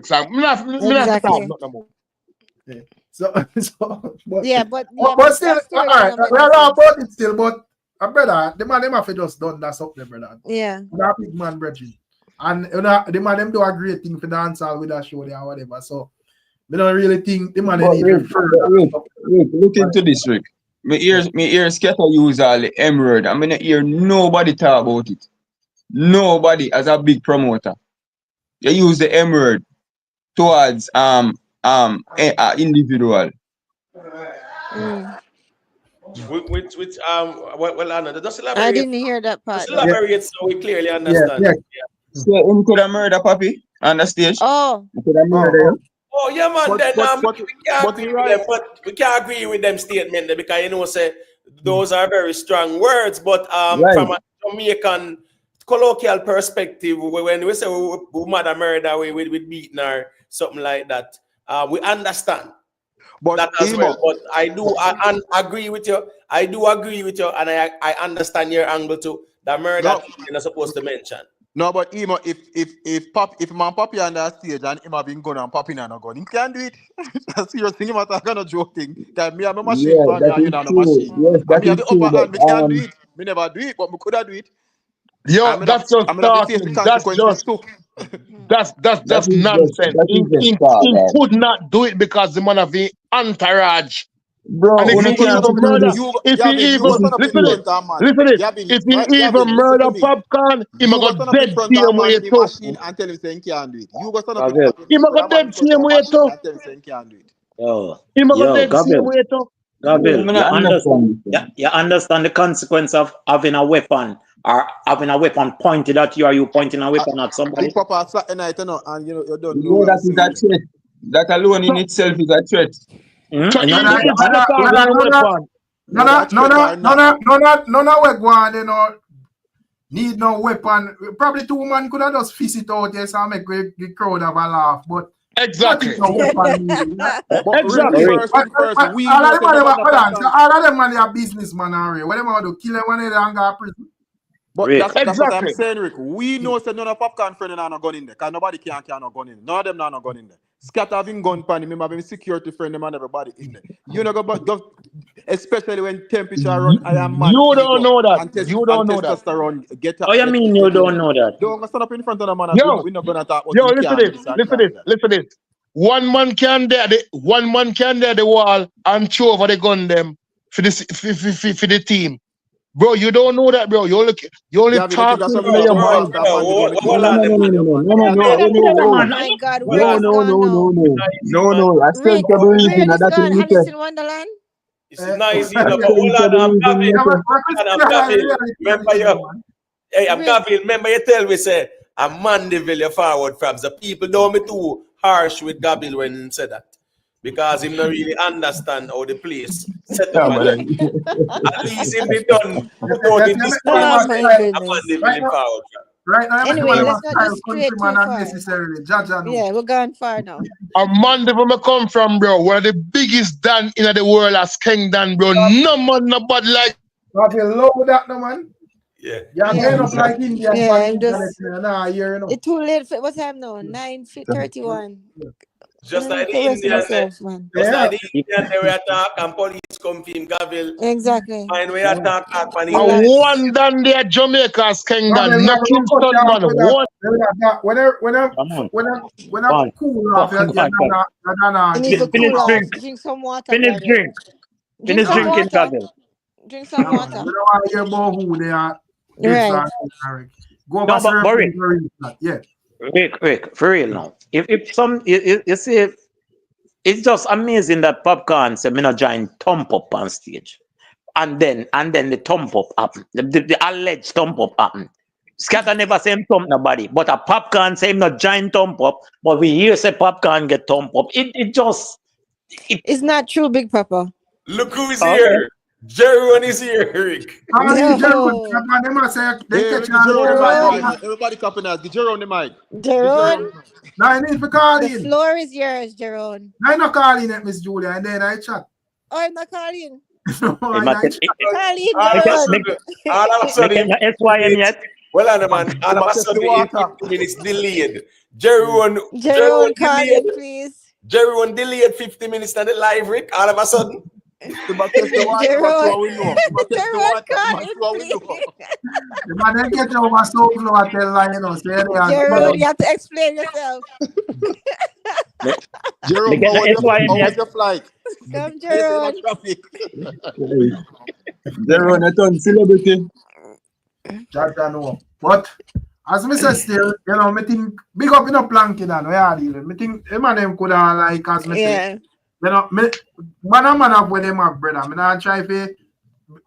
Exactly. So but, Yeah, but but still, that all story right, kind of we're make all sense. about it still, but brother, the man them have to just done that something, brother. Yeah. That big man, brethren. And you know, the man them do a great thing for dance all with that show there or whatever. So we don't really think the man they But need Rick, to further. look into this, Rick. Me ear Skatta use all the M word. I mean, I hear nobody talk about it. Nobody as a big promoter. They use the M word towards individual. Well, Anna, just I elaborate. didn't hear that part. Just elaborate so we clearly understand. So him could have murder Papi on the stage. Oh. He could have murder you. Oh yeah, man. But- Then but- we can't agree with them, but we can't agree with them statement there because you know say those are very strong words. But from a Jamaican colloquial perspective, when we say we mother murder, we beaten or something like that, we understand. But That as well, but I agree with you. I do agree with you, and I understand your angle too. The murder you're not supposed to mention. No, but Emo, if man Papi on that stage and him have been gun and Papi and a gun, he can do it. That's serious thing. Him not kind of joking. Cause me have a machine for me and you know no machine. Yes, And me have the upper hand. Me can do it. Me never do it, but me coulda do it. Yo, that's just talking. That's nonsense. He could not do it because the man of the entourage. Bro, and if he even murder, if he even murder Popcaan, he might go dead same way too. Machine and tell him saying can't do it. You go stand up in He might go dead same way too. and tell him saying can't do it. He might go dead same way too. Gabriel, you understand the consequence of having a weapon or having a weapon pointed at you, or you pointing a weapon at somebody? Big Papa Saturday night, you know, and you don't know. That is a threat. That alone in itself is a threat. No, need no weapon. Probably two man could have just fist it out, yes, and make the crowd have a laugh. But exactly. No weapon exactly. All of them man are businessmen already. What them want to kill them when they don't go to prison? But that's what I'm saying, Rick. We know that none of Popcaan friend are no gun in there. Because nobody can no gun in there. None of them are no gun in there. Skatta having gun pan him, having security friend them and everybody in there. You know, go, especially when temperature run, I am mad. You don't know that. You don't know that. Get up, oh, you mean you don't know that? Don't go stand up in front of the man. We're not going to talk about listen this. One man can there the wall and throw over the gun them for the team. Bro, you don't know that, bro. You only talk in your mind. Oh my God, where is gone now? No. I still Rick, where is gone? Alice in Wonderland? It's nice, you know, but hold on, I'm Gabriel. Remember you. Hey, I'm Gabriel. Remember you tell me, say, I'm Mandeville forward from the people don't be too harsh with Gabriel when he said that. Because he don't really understand how the place set up. At least if they done this forward. Right now, anyway, let's not just straight too far. Yeah, we're going far now. A man where I come from, bro, one of the biggest Dan in the world as King Dan, bro. No man, nobody like. You love that, no man. Yeah. End up like India. Yeah, it's too late. What time now? 9:31. Just like the Indian, just like the Indian, they were attacked and police come from Gabriel. Exactly. And we attack one done there, Jamaica's King Dan, not Kingston, man. When I cool off, you need to cool off. Drink some water. Finish drinking, Gabriel. Drink some water. You don't want to hear about who they are. Right. Go back. Yeah. Rick, for real now. If some you see, it's just amazing that Popcaan said me not join thump up on stage, and then the thump up happened. The alleged thump up happened. Skatta never say him thump nobody, but a Popcaan say him not join thump up. But we hear say Popcaan get thump up. It's not true, Big Papa. Look who is here. Jeroen is here, Rick. Everybody copying us. Jeroen the mic. Jeroen? No, I need to call in. The floor is yours, Jeroen. I'm not calling it, Miss Julia, and then I chat. Oh, I'm not calling. All of a sudden, Well, man, all of a sudden, 15 minutes delayed. Jerome Carter, please. Jerome delayed 50 minutes to the live, Rick, all of a sudden. But test the water, but what we know. But test the water, but what we know. The man then get over so close at the line, you know. Jerome, you have to explain yourself. Jerome, how was your flight? Come, Jerome. Traffic. Jerome, I turn celebrity. No. But as I said still, you know, I think big up in a planking and we are dealing. I think a man could have like as me say. You know, man have when them have brother. I not try to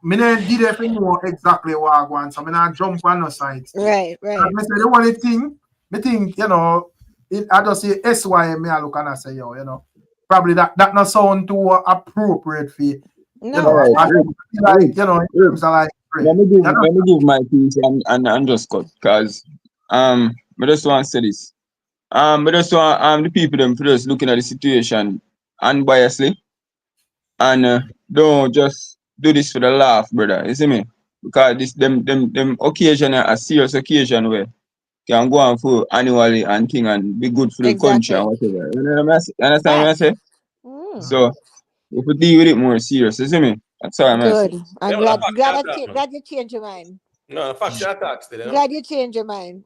not did everything know exactly what I want. So I not jump on the sides. Right. As I say the only thing, I think, you know, I just say SYM I look and I say, yo, you know, probably that not sound too appropriate for you. No. You know, like, you know, it's like let me give my piece and just cut, because I just want to say this. I just want the people them just looking at the situation unbiasedly and don't just do this for the laugh, brother. You see me? Because this them occasion a serious occasion where can go on for annually and thing and be good for the country and whatever. You know what I say? Understand what I say? So if we deal with it more serious, you see me? That's all I'm saying. Good. I'm glad you changed your mind. No, the fact you attack still, you know? Glad you changed your mind.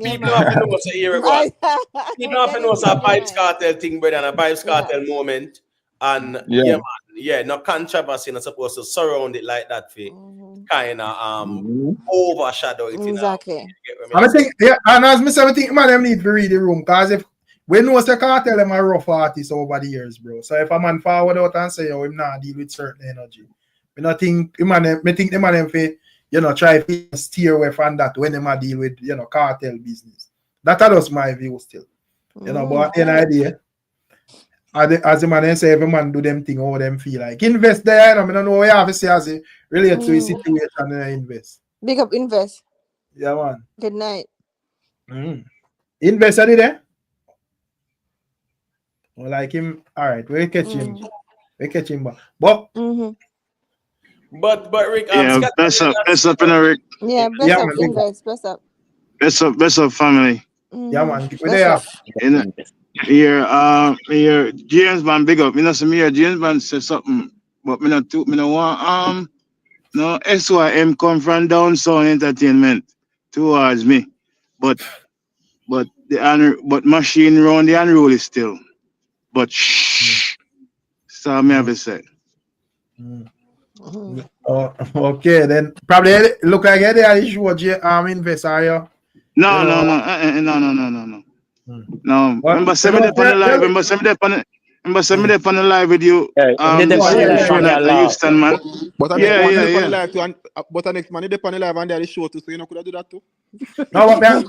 People have to know what's a year ago. People have to know what's a Vibes Cartel thing, brother, and a Vibes Cartel moment. And no controversy not supposed to surround it like that for kind of overshadow it. Exactly. I think, and as I say, I think man them need to read the room, because if we know the Cartel them a rough artist over the years, bro. So if a man forward out and say, oh, him not deal with certain energy, I think the man them you know, try to steer away from that when them deal with, you know, cartel business. That was my view still. You know, but an idea. As the man say, every man do them thing how them feel like. Invest there, you know, I don't know what you have to say as it relates to the situation and invest. Big up invest. Yeah, man. Good night. Invest there? Well, like him, all right, we'll catch him. We'll catch him back. But But Rick, best up in Rick. Yeah, bless up, invest, bless up. Best up, family. Yeah, man. We're there. Here, James Bond, big up. Me not some here. James Bond say something, but me not want no SYM come from down Sound Entertainment towards me, but machine round the unruly still. But shh, so me have to say. Oh, okay, then probably look like they are issue invest, are you? No. No. Remember send me that on the live. Remember send me that on the live with you. Houston, man. But yeah. But the next man they on the live and they are the show too, so you know could I do that too? No, invest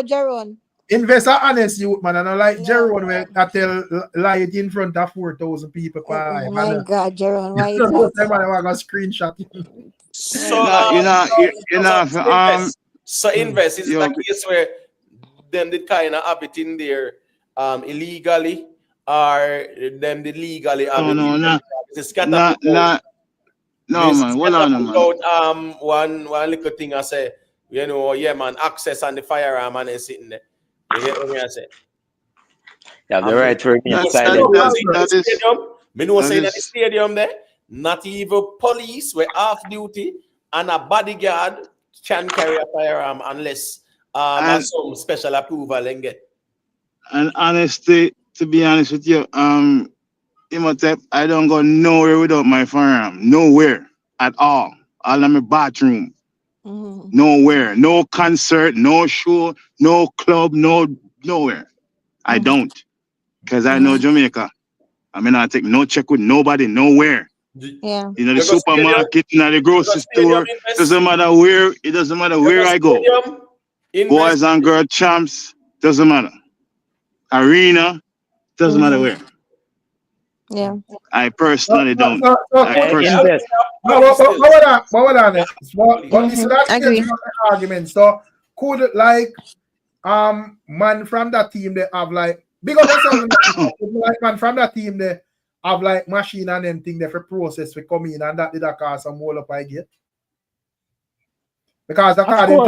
Jaron. Invest honest youth, man. And I like Jaron where I tell lie it in front of 4,000 people. Oh my God, Jaron, why is that? I'm gonna screenshot. So invest is the case where them did kind of have it in there illegally, or them did legally have it. No, man. One little thing I say, you know, yeah, man, access on the firearm and it's sitting there. You get what I say? Yeah, the right to remain silent. Me know saying at the stadium there, not even police were off duty and a bodyguard can carry a firearm unless some special approval and get. And honestly, to be honest with you, Imhotep, I don't go nowhere without my firearm. Nowhere at all. All in my bathroom. Nowhere. No concert, no show, no club, nowhere. I don't. Because I know Jamaica. I mean, I take no check with nobody, nowhere. Yeah. You know, the supermarket, you know, the grocery store. It doesn't matter where I go. Boys and girls champs, doesn't matter. Arena, doesn't matter where. Yeah. I personally don't. Argument. So could like man from that team they have like because like man from that team they have like machine and anything they for process we come in and that did cause some wall up I get. Because according to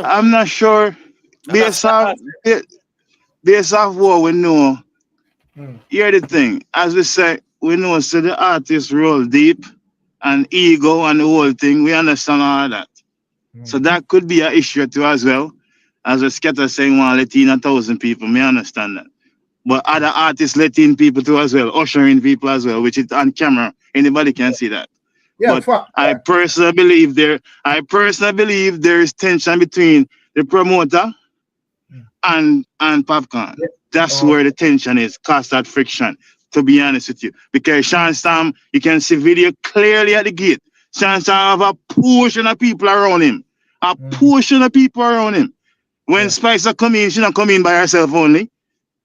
I'm not sure. Based off what we know, here the thing. As we say, we know so the artist roll deep and ego and the whole thing. We understand all that. So that could be an issue too as well. As a Skatta saying, "Want let in 1,000 people." Me understand that. But other artists let in people too as well, ushering people as well, which is on camera. Anybody can see that. Yeah, but I personally believe there is tension between the promoter and Popcaan. That's where the tension is, cause that friction, to be honest with you. Because Sean Sam, you can see video clearly at the gate. Sean Sam have a portion of people around him. A portion of people around him. When Spicer come in, she not come in by herself only.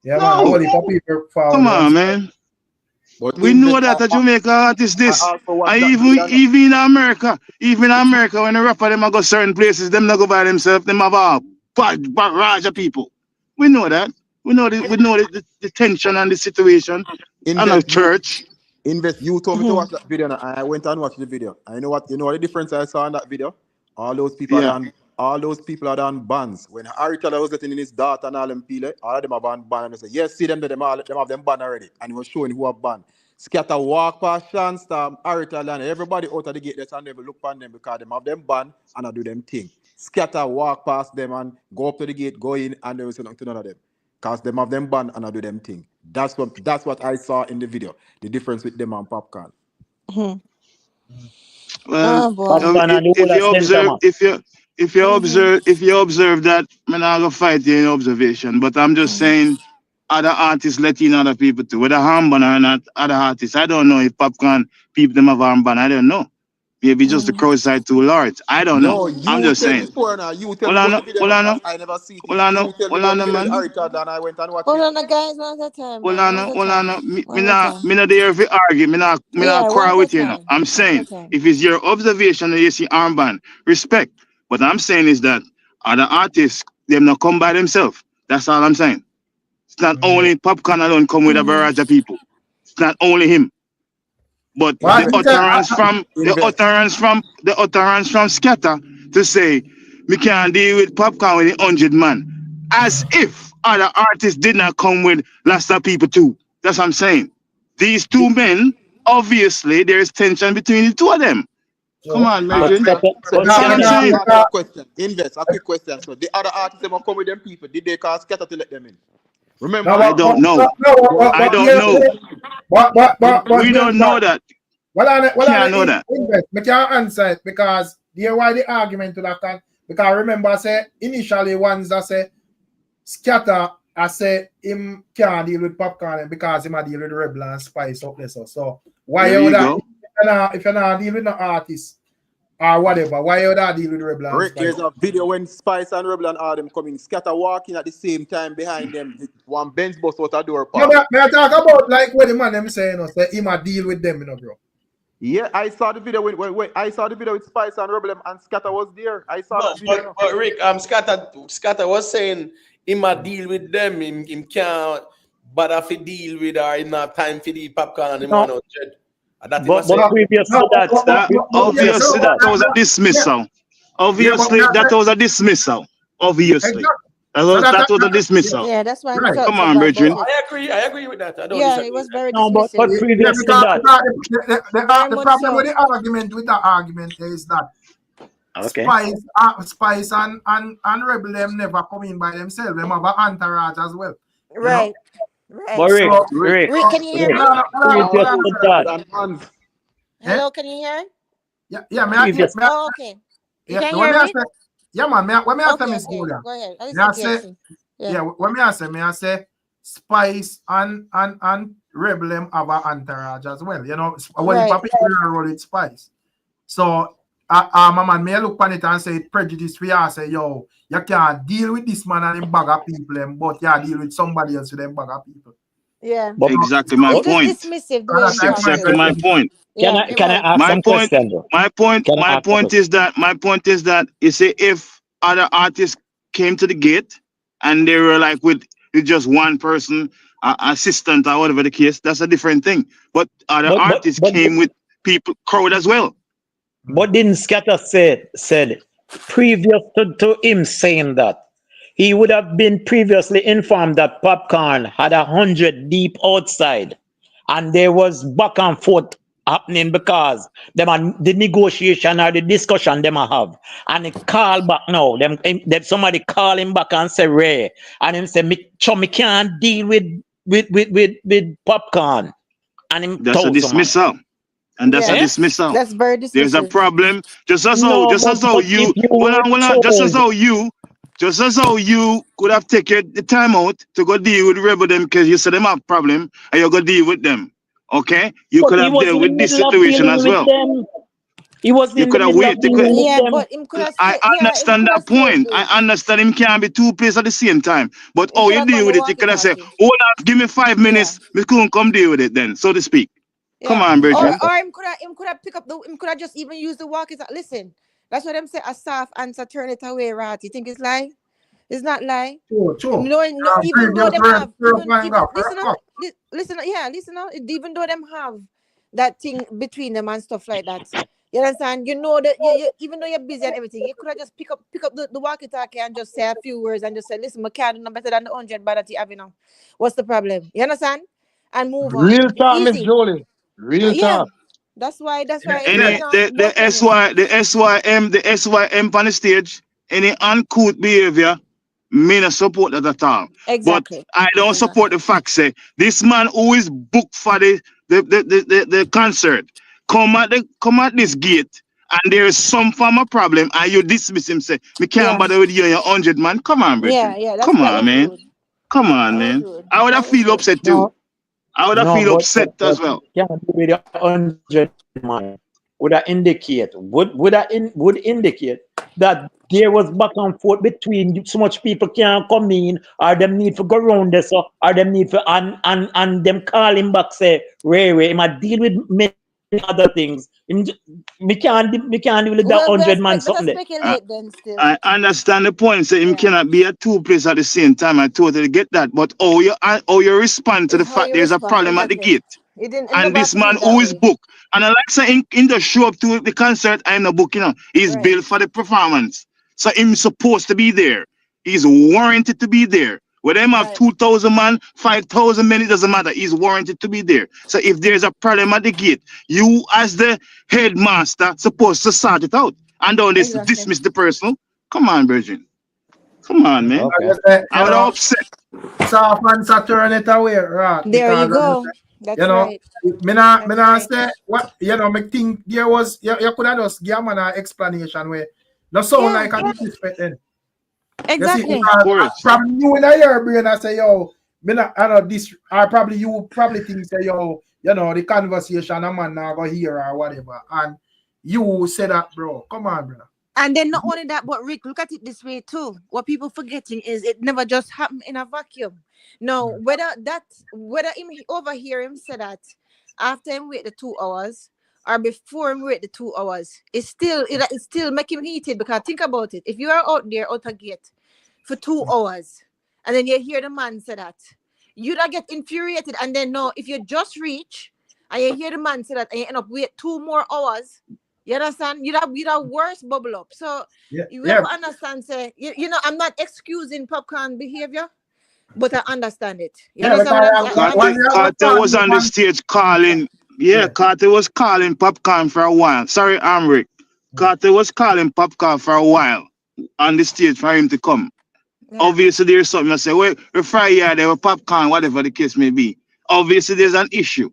Yeah, no. man, Come on, man. But we know that a Jamaica artist this. And even in America, when the rapper them go certain places, them not go by themselves, them have a bad barrage of people. We know that. We know the tension and the situation. And a church. You told me to watch that video and I went and watched the video. I know what the difference I saw in that video? All those people are done bans. When Harry Teller was letting in his daughter and all them people, all of them are banned. And they say, yes, see them have them banned already. And he was showing who have banned. Skatta walk past Sean Stam, Harry Teller, and everybody out of the gate and never look on them because them have them banned and I do them thing. Skatta walk past them and go up to the gate, go in, and they will say nothing to none of them. Because them have them banned and I do them thing. That's what I saw in the video. The difference with them and Popcaan. Well, if you observe that, I'm not gonna fight you in observation, but I'm just saying other artists let in other people too. Whether armband or not, other artists. I don't know if Popcaan people them have armband. I don't know. Maybe just the crowd side too large. I don't know. I'm just saying. You tell me the video, I never see it. Hold on, man. I went and watched Hold on, guys. One at a time. Hold on. Me not there if argue. Me not quarrel with you. I'm saying if it's your observation and you see armband, respect. What I'm saying is that other artists, them not come by themselves. That's all I'm saying. It's not only Popcaan alone come with a barrage of people. It's not only him. But the utterance from Skatta to say we can't deal with Popcaan with 100 man, as if other artists did not come with lots of people too. That's what I'm saying. These two men, obviously, there is tension between the two of them. Come on, Major. A quick question. So the other artists that come with them people, did they call Skatta to let them in? Remember, I don't know. I don't know. We don't know that. Can't know that. I can't answer it because there why the argument to that. Because remember, I said initially ones I say Skatta, I say him can't deal with Popcaan because him deal with Rebel and Spice up there. So why you that if you're not dealing with an artist or whatever, why you not deal with Rebel and Spice? There's a video when Spice and Rebel and all them coming, Skatta walking at the same time behind them. One Benz bus out a door. No, I talk about like what the man them say, say him a deal with them, bro. Yeah, I saw the video when I saw the video with Spice and Rebel and Skatta was there. I saw the video. But Rick, Skatta was saying him a deal with them, him can't bother to deal with or him not time for the Popcaan and him on out. Obviously that was a dismissal. Obviously that was a dismissal. Obviously. That was a dismissal. Yeah, that's why. Right. Come on, Bridget. I agree with that. I don't disagree. It was very dismissive. But previous to that, the problem with the argument is that Spice and Rebel them never come in by themselves. Them have an entourage as well. Right. Right. Rick, can you hear me? Hello, can you hear? Yeah, okay. You can hear me? Yeah, man. When I say Miss Julia, go ahead. When I say Spice and Rebel them have an entourage as well. You know, when people roll it Spice. So my man may look on it and say prejudice. We are say, yo, you can't deal with this man and him bag of people, but you deal with somebody else with them bag of people. Yeah. Exactly my point. That's exactly my point. Can I ask some questions? My point is that you say if other artists came to the gate and they were like with just one person, assistant or whatever the case, that's a different thing. But other artists came with people crowd as well. But didn't Skatta said previous to him saying that he would have been previously informed that Popcaan had 100 deep outside, and there was back and forth happening because the negotiation or the discussion them a have, and he call back now. Them somebody call him back and say Ray, and him say me can't deal with Popcaan, and him That's a dismissal. And that's a dismissal. That's very dismissive. There's a problem. Just as how you could have taken the time out to go deal with rebel them because you said them have problem and you go deal with them. Okay? You could have dealt with this situation as well. He was you could have waited. I understand that point. Wait. I understand him can't be two places at the same time. But how you deal with it, you could have said, hold on, give me 5 minutes, we couldn't come deal with it then, so to speak. Yeah. Come on, Bridget. Or him could have pick up him could have just even use the walkie. Listen, that's what them say. A soft answer, turn it away, right? You think it's lie? It's not lie. True. No, even though them have, listen, even though them have that thing between them and stuff like that. You understand? You know that even though you're busy and everything, you could have just pick up the walkie-talkie and just say a few words and just say, listen, my can't do better than the 100 bad that you have, you know. What's the problem? You understand? And move on. Real talk, Miss Jolie. Real talk. That's why. The SYM on the stage, any uncouth behavior, me not support that at all. Exactly. But I don't support the fact say this man who is booked for the concert come at this gate and there is some form of problem and you dismiss him say me can't bother with you and your 100 man. Come on, bro. Come on, man. Rude. Come on, man. I would have feel upset too. I would have feel upset as well. Yeah, with 100 man would indicate that there was back and forth between so much people can't come in, or them need to go around this, or them need to and them call him back say Ray, he might deal with many other things. We can't deal with that 100 man something. I understand the point. So him cannot be at two places at the same time. I totally get that. But how you respond to the fact there's a problem at the gate. And this man who is booked. And I like saying in the show up to the concert, I'm not booked, you know. He's billed for the performance. So him supposed to be there. He's warranted to be there. Whether him have 2,000 man, 5,000 men, it doesn't matter. He's warranted to be there. So if there's a problem at the gate, you as the headmaster supposed to sort it out. And don't dismiss the person. Come on, Virgin. Come on, man. Okay. I was upset. Soft answer, turn it away, right? There you go. That's right. Me not say what me think there was you could have just give man an explanation where no sound like a disrespect then. Exactly. From you in your brain I say yo, me not I know this or probably you think say yo, the conversation a man now go hear or whatever. And you say that, bro. Come on, bro. And then not only that, but Rick, look at it this way too. What people forgetting is it never just happened in a vacuum. No, whether him overhear him say that after him wait the 2 hours or before him wait the 2 hours, it still make him heated. Because think about it. If you are out there out a gate for 2 hours and then you hear the man say that, you'd get infuriated. And then no, if you just reach and you hear the man say that and you end up wait 2 more hours, you understand? You'd have worse bubble up. So you have to understand, say, I'm not excusing Popcaan behavior, but I understand it. KARTEL was on the stage calling. KARTEL was calling Popcaan for a while. Sorry, Rick. KARTEL was calling Popcaan for a while on the stage for him to come. Obviously, there's something I say, well, we're Friday, there were Popcaan, whatever the case may be. Obviously, there's an issue.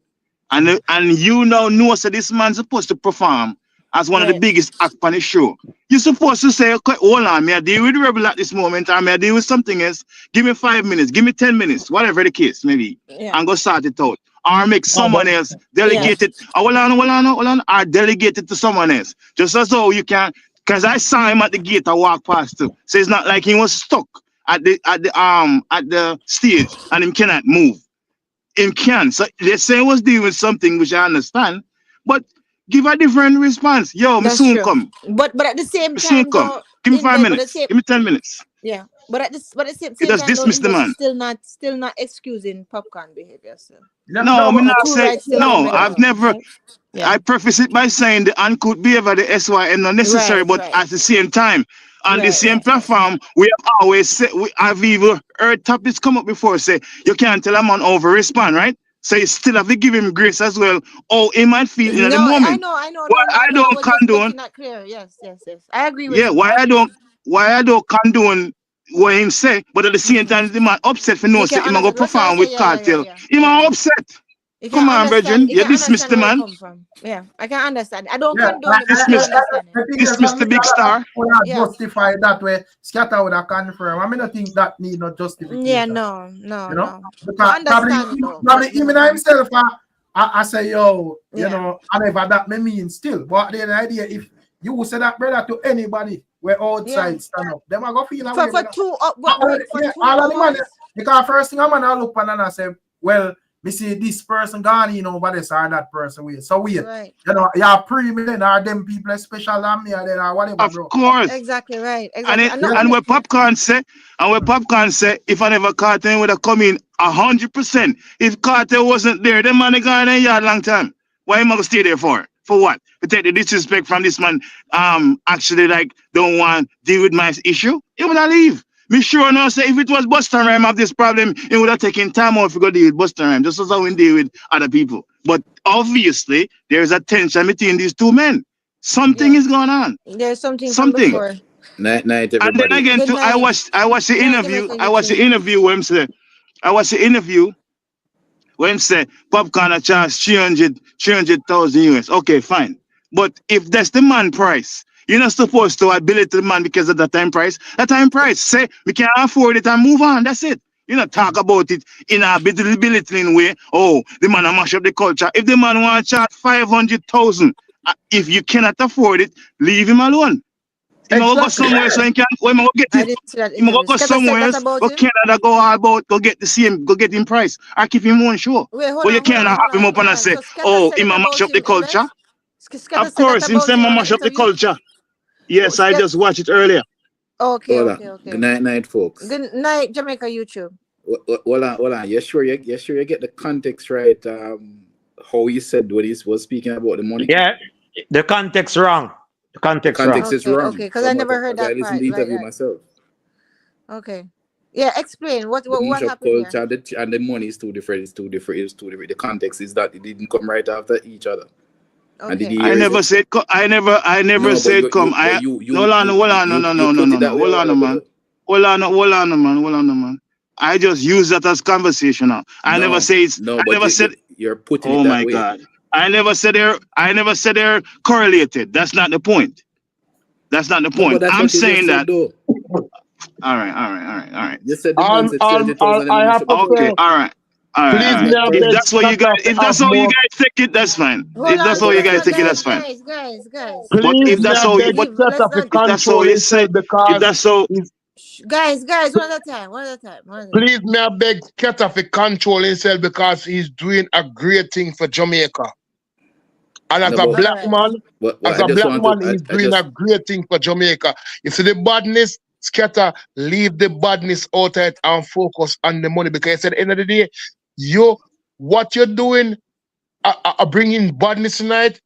And you now know that this man's supposed to perform as one of the biggest acts on the show. You're supposed to say, okay, hold on, may I deal with Rebel at this moment, or may I deal with something else? Give me 5 minutes, give me 10 minutes, whatever the case may be, and go sort it out. Or make someone else delegate it. Hold on, or delegate it to someone else. Just as though you can, because I saw him at the gate, I walked past him. So it's not like he was stuck at the stage and him cannot move. Him can. So they say he was doing something which I understand, but give a different response. Yo, me soon come. But at the same Me soon time, come. though, Give me 5 minutes. Give me 10 minutes. Yeah, but at the same It does time, though, dismiss the man. still not excusing Popcaan behavior. So. No, me not say no. I've Never. Right? Yeah. I preface it by saying the uncouth behavior, the SYM, not necessary, but at the same time, on the same platform, we have always said, I've even heard topics come up before, say, you can't tell a man over respond, right? So you still have to give him grace as well. Oh, he might feel in the moment. I know. Why I don't condone. Not clear. Yes. I agree with you. Yeah, why I don't condone what him say, but at the same time, the man upset for no say him go perform with KARTEL. He man upset. Come on, brethren. You dismiss the man. Yeah, I can understand. I don't condone it, but dismiss the big star. Justify that way. Skatta would have confirmed. I mean, I think that need no justification. Yeah, no. You know? Because probably even himself, I say, yo, you know, whatever that may mean still. But the idea, if you say that, brother, to anybody where outside stand up, them are going to feel like for 2 hours. Because first thing I'm going to look at and I say, well, we see this person gone, you know, but this or that person weird. So weird. Right. You know, you're premium or them people special than me or whatever. Of course. Exactly right. Exactly. And what Popcaan say, if I never KARTEL would have come in 100%. If KARTEL wasn't there, them man gone in a long time. Why am I gonna stay there for? For what? To take the disrespect from this man, actually like don't want to deal with my issue? He would have leave. Me sure now say if it was Busta Rhymes have this problem, it would have taken time off to go deal with Busta Rhymes, just as how we deal with other people. But obviously, there's a tension between these two men. Something is going on. There's something. Night, everybody. And then again, too, I watched the interview. I watched the interview where him say, Popcaan charge 300,000 US. Okay, fine. But if that's the man price, you're not supposed to ability the man because of the time price. The time price, say we can't afford it and move on. That's it. You know, talk about it in a belittling way. Oh, the man mash up the culture. If the man want to charge 500,000, if you cannot afford it, leave him alone. He will go somewhere so he can. When we get it, he will go somewhere else. Go Canada, go get the same, go get him price. I keep him one show. But you can't have him up and say, oh, he mash up the culture. Of course, him say mash up the culture. Yes, I just watched it earlier. Okay. Good night, folks. Good night, Jamaica YouTube. Hold on. You sure you get the context right? How you said what he was speaking about the money? Yeah, the context wrong. The context is wrong. Okay, because I never heard that. I listened to the interview myself. Okay. Yeah, explain what happened culture here? And the money is too different. It's too different. The context is that it didn't come right after each other. Okay. I never said come. Hold on, man. I just use that as conversational. I never say it's. No, I never said you're putting. Oh my God! I never said they're correlated. That's not the point. I'm saying that. All right. You said the man said 30,000. Okay. All right. If that's what you guys, take it, that's fine. If that's how you guys take it, that's fine. Guys. But if that's how you said, if that's so. Guys, one at a time. Please, may I beg Skatta to control himself because he's doing a great thing for Jamaica. And as a black man, he's doing a great thing for Jamaica. You see the badness, Skatta, leave the badness out and focus on the money, because at the end of the day, what you're doing, bringing badness tonight,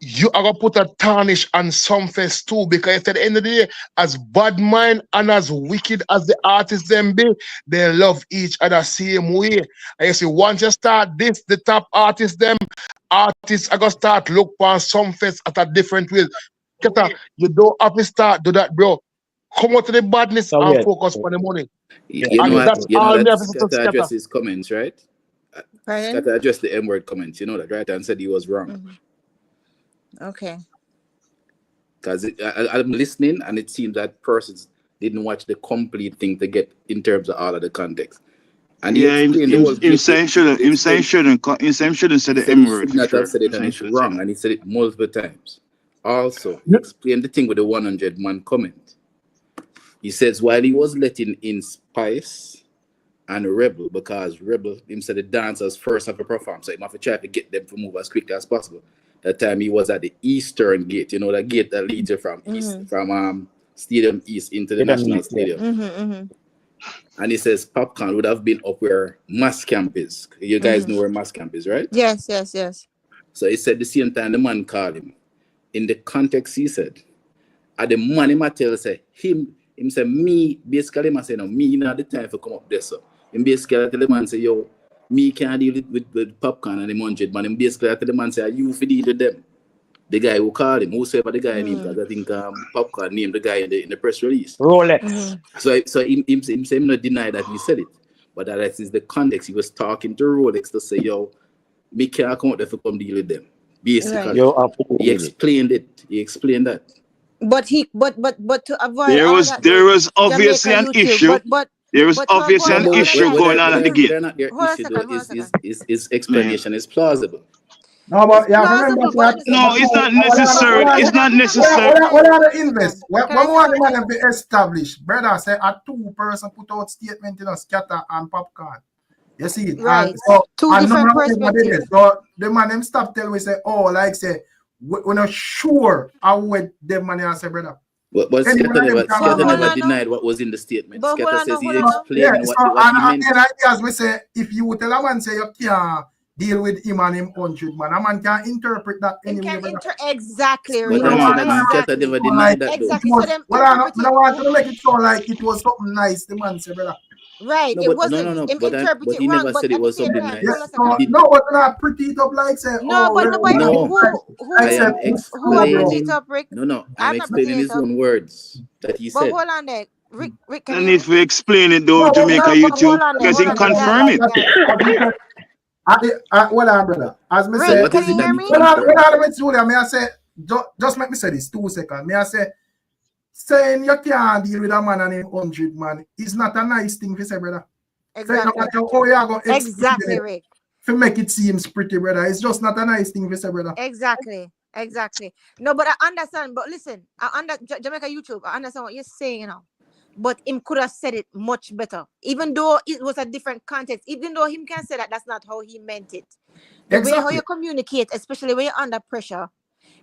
you are going to put a tarnish on some face too, because at the end of the day, as bad mind and as wicked as the artists them be, they love each other same way. And you see, once you start this, the top artists are going to start look for some face at a different way. Skatta, you don't have to start do that, bro. Come out to the badness and focus on the money. Skatta addressed his comments, right? Skatta addressed the M-word comments, you know that, right? And said he was wrong. Mm-hmm. Okay. Because I'm listening, and it seems that persons didn't watch the complete thing to get in terms of all of the context. And him saying shouldn't say the M-word. He said it, and it's wrong, and he said it multiple times. Also, he explained the thing with the 100-man comment. He says while he was letting in Spice and Rebel, because Rebel, him said the dancers first have to perform, so he have to try to get them to move as quickly as possible. That time he was at the Eastern Gate, you know, the gate that leads you from Stadium East into the National Stadium. And he says Popcaan would have been up where Mass Camp is. You guys know where Mass Camp is, right? Yes. So he said the same time the man called him. In the context he said, at the man him tell say him say me basically him say no, me not the time for come up there, so him basically tell the man say yo, me can't deal with Popcaan and the 100 man. Him basically tell the man say you for deal with them. The guy who called him, whosoever the guy named, because I think Popcaan named the guy in the press release. Rolex. So him not deny that he said it, but that is the context. He was talking to Rolex to say, yo, me can't come out there for come deal with them. Basically, he explained it. He explained that. But to avoid there was obviously an issue. There was obviously an issue going on at the gate. His explanation is plausible. No, but yeah, remember that. No, it's not necessary. It's not necessary. What are the invest? When we want the money to be established, brother say a 2-person put out statement in a Skatta and Popcaan. You see it? Right. And so, Two different perspectives. So the man them stop tell we say, oh, like say, we're not sure how with them money and say, brother. But Skatta never denied what was in the statement. Skatta says he explained what he meant. And as we say, if you tell a man say you can't deal with him and him 100 man, a man can interpret that anyway. Exactly. But Skatta never denied that though. Exactly. I want to make it sound like it was something nice, the man said, brother. Right, no, it wasn't. No, but he never said it was something nice. No, but not pretty it up like say. No, but nobody. I am explaining. Rick? No, I'm explaining his own words that he said. But hold on there. Rick, I need to explain it though, Jamaica YouTube, because he confirm it. Well, brother, as me Rick, say, can you hear me? I say, just make me say this 2 seconds. May I say, saying you can't deal with a man and him 100 man is not a nice thing to say, brother. Exactly, Rick. To make it seems pretty, brother. It's just not a nice thing to say, brother. Exactly. No, but I understand. But listen, Jamaica YouTube, I understand what you're saying, you know. But him could have said it much better, even though it was a different context. Even though him can say that that's not how he meant it. The way how you communicate, especially when you're under pressure,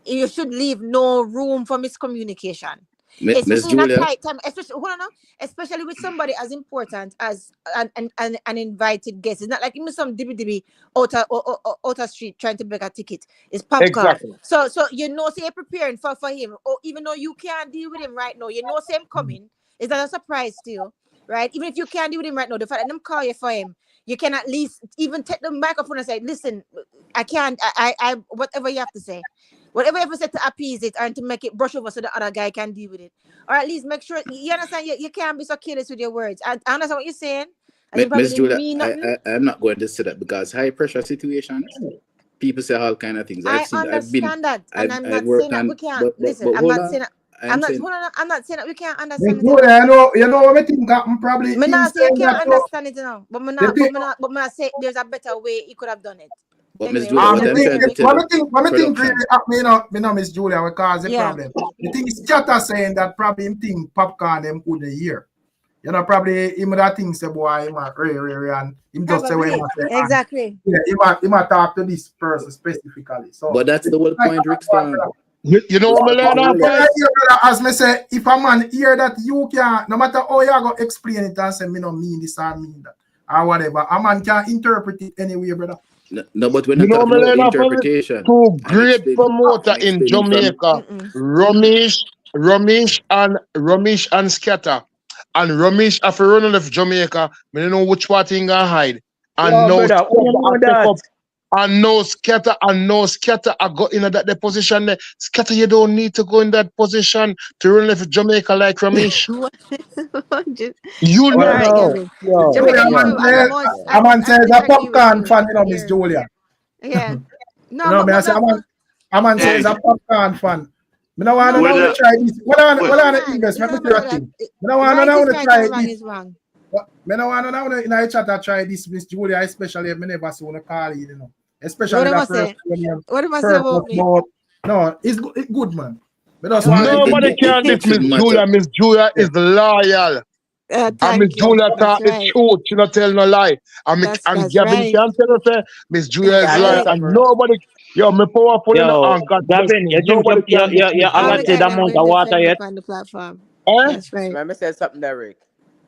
you should leave no room for miscommunication. Especially in a tight time, especially with somebody as important as an invited guest. It's not like him some dibby outer street trying to beg a ticket. It's Popcaan. Exactly. So you know, say you're preparing for him, or even though you can't deal with him right now, you know, say him coming. Is that a surprise to you, right? Even if you can't deal with him right now, the fact that them call you for him, you can at least even take the microphone and say, listen, I can't, I whatever you have to say. Whatever you have to say to appease it and to make it brush over so the other guy can deal with it. Or at least make sure, you understand, you can't be so careless with your words. I understand what you're saying. Miss Julia, I'm not going to say that because high pressure situations, people say all kind of things. I understand that. And I'm not saying that we can't, listen, I'm not saying that. I'm not saying that we can't understand it. You know what I think probably. I'm not saying you can't understand it now, but I'm say there's a better way he could have done it. But Miss Julia, what I think really Miss Julia, because the problem. The thing is Skatta saying that probably him think Popcaan them could a year. You know, probably him that thing say boy him and him just say what he must say. Exactly. Yeah, he might talk to this person specifically. So but that's the whole point, Ricstorm. You know what I learn? As me say, if a man hear that you can, no matter how you go explain it and say me no mean this or mean that or whatever, a man can interpret it anyway, brother. No, but when you talk about interpretation, two great promoter in Jamaica, Ramesh and Skatta. And Ramesh after running left Jamaica, I don't know which part he gonna hide. And no Skatta I got in that position there. Skatta, you don't need to go in that position to run left Jamaica like Ramesh. You know. A man says a Popcaan fan, you know, Miss Julia. Yeah. No, a man says a Popcaan fan. I don't want to try this. What I want to invest? Let me tell you thing. I don't want to try this. I don't want to in a chat to try this, Miss Julia, especially if I never see one call you know. Especially what am I saying about me? No, it's good, man. Nobody can this Miss Julia. Miss Julia is loyal. And Miss Julia talk the truth. She not tell no lie. And Gavin can tell us Miss Julia is loyal. And Yo, me powerful in Yo, and God bless Gavin, me. you drink Nobody can your defeat me. allotted amount of water yet? On the platform. Eh? That's right. Let me say something, Derek.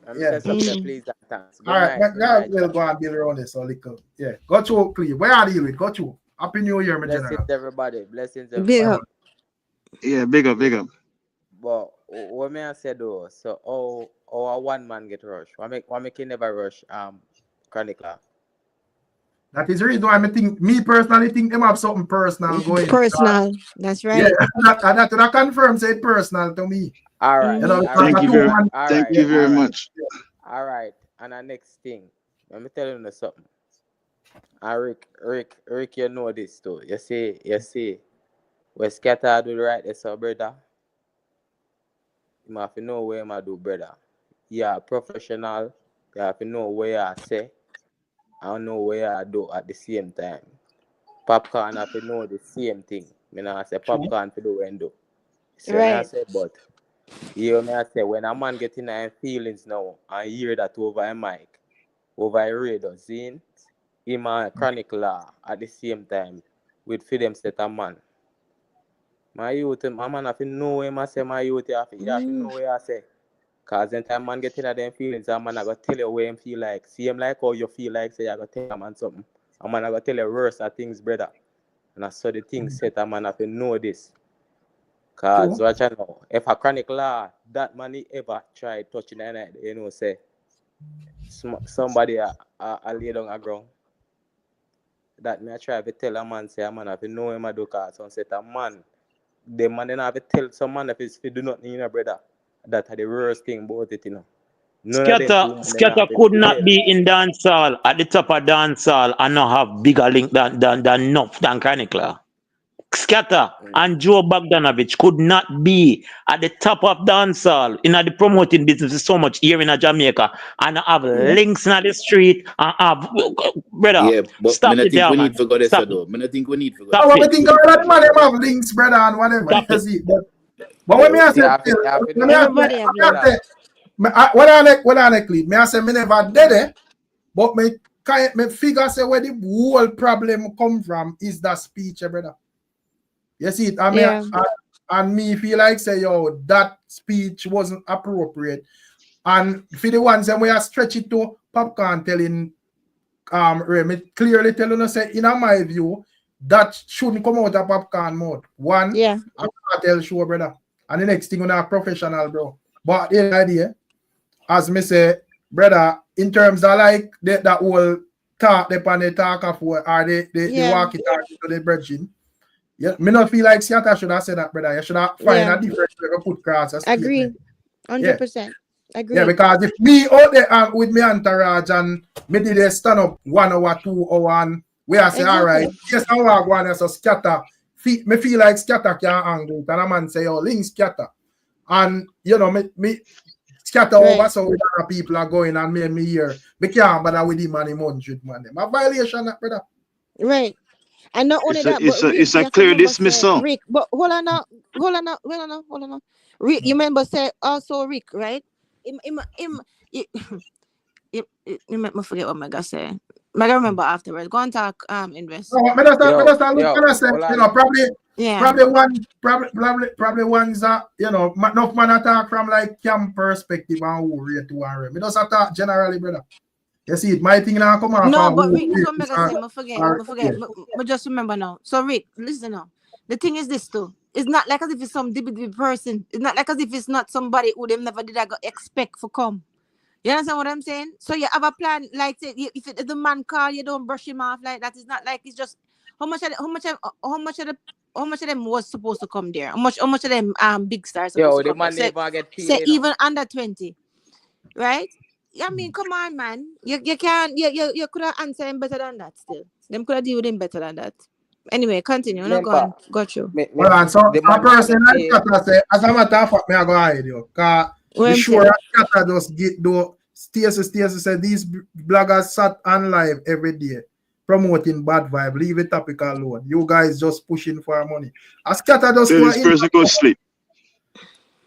Let me Yeah. say something, please, and thanks. Good All right, night. now we'll go and build around this a little. Yeah, go to Cleve. Where are you with? Go to. Happy New Year, my Blessings, general. everybody. Blessings, Big everybody. up. Yeah, big up, big up. But what may I say though? So a one man get rushed. Why make you never rush Chronicler? That is the reason why me personally think them have something personal going. Personal. That's right. Yeah, that confirms it personal to me. All right. You know, Thank you very much. All right. And the next thing, let me tell you something. And Rick, you know this too. You see, when Skatta do the right, that's our brother. You have to know where I do, brother. You are professional. You have to know where I say. I know where I do at the same time. Popcaan have to know the same thing. I not say Popcaan to do when do. See what I say, but you may I say when a man get in his feelings now and hear that over a mic, over a radio, seeing him a chronicler at the same time with Fredom set a man. My youth, my man have to know him. I say my youth, you have to know where I say. Cause then time man get in them feelings, a man I go tell you where him feel like. See him like how you feel like, say I go tell a man something. A man I go tell you worse of things, brother. And I saw the things set, a man have to know this. Cause watch out now. If a chronicler, that man he ever tried touching the night, you know, say somebody I lay down a ground. That me I try to tell a man, say a man have to know him I do cause some set a man. The man then have to tell some man if he do not need a brother. That are the worst thing about it, you know. Skatta could not be in dancehall at the top of dancehall and not have bigger link than Chronicler. Skatta and Joe Bogdanovich could not be at the top of dancehall in the promoting business so much here in Jamaica and have links in the street and have brother. Yeah, but stop I it, think we man. need to go there, Stop though. I think we need to go there. I think all that man have links, brother, and whatever. You see, but when me I say, everybody have links. What I clip, me I say me never did it, but me figure say where the whole problem come from is that speech, brother. You see it, and me feel like say yo that speech wasn't appropriate, and for the ones that we are stretch it to Popcaan telling me clearly telling us say in my view that shouldn't come out of Popcaan mode. One, a cartel show, brother, and the next thing on a professional, bro. But the idea, as me say, brother, in terms of like that whole talk, they talk of or the walkie talkie to the bridging. Yeah, me not feel like Skatta should have said that, brother. You should have find a different way to put across a statement. Agree, 100%. Agree. Yeah, because if me out there with me entourage and me did they stand up 1 hour, 2 hour, and we are say, all right, yes, I want to go and so Skatta. Me feel like Skatta can't angle it, and a man say, oh, link Skatta. And you know, me Skatta over so with other people are going and me here. Me can't bother with him and him 100 man. A violation, that brother. Right. And not only that, but it's a clear dismissal. Rick, but hold on now. Rick, you remember say also Rick, right? You make me forget what my guy say. I remember afterwards. Go and talk invest. No, probably ones that you know enough man attack from like camp perspective and who rate to and me just attack generally, brother. You see it, my thing now come out. No, but Rick, this one I forget. I just remember now. So Rick, listen now. The thing is this too. It's not like as if it's some DBD person. It's not like as if it's not somebody who them never did I expect for come. You understand what I'm saying? So you have a plan, like if the man call, you don't brush him off like that. It's not like it's just how much of them was supposed to come there? How much of them big stars supposed to come there? Say even under 20, right? I mean, come on, man. You can't you could have answered him better than that still. Them could have dealt with him better than that. Anyway, continue. No, go on. Got you. Well, and so a person like Skatta say, as a matter of fact, me I go hide you. Cause the sure Skatta just get though Stacey say these bloggers sat on live every day promoting bad vibe. Leave the topic alone. You guys just pushing for money. As Skatta just this person go sleep.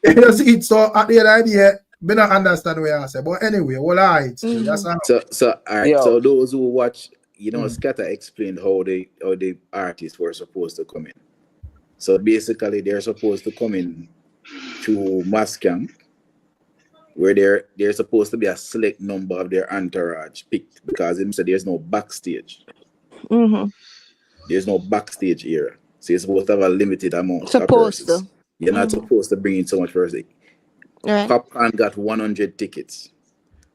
You see it, so at the end of the day, me not understand what I say. But anyway, all right. So all right. So those who watch you know, Skatta explained how the artists were supposed to come in. So basically, they're supposed to come in through mass camp, where they're supposed to be a select number of their entourage picked, because him said there's no backstage. There's no backstage era. So you're supposed to have a limited amount of persons. You're not supposed to bring in so much person. Right. Popcaan got 100 tickets.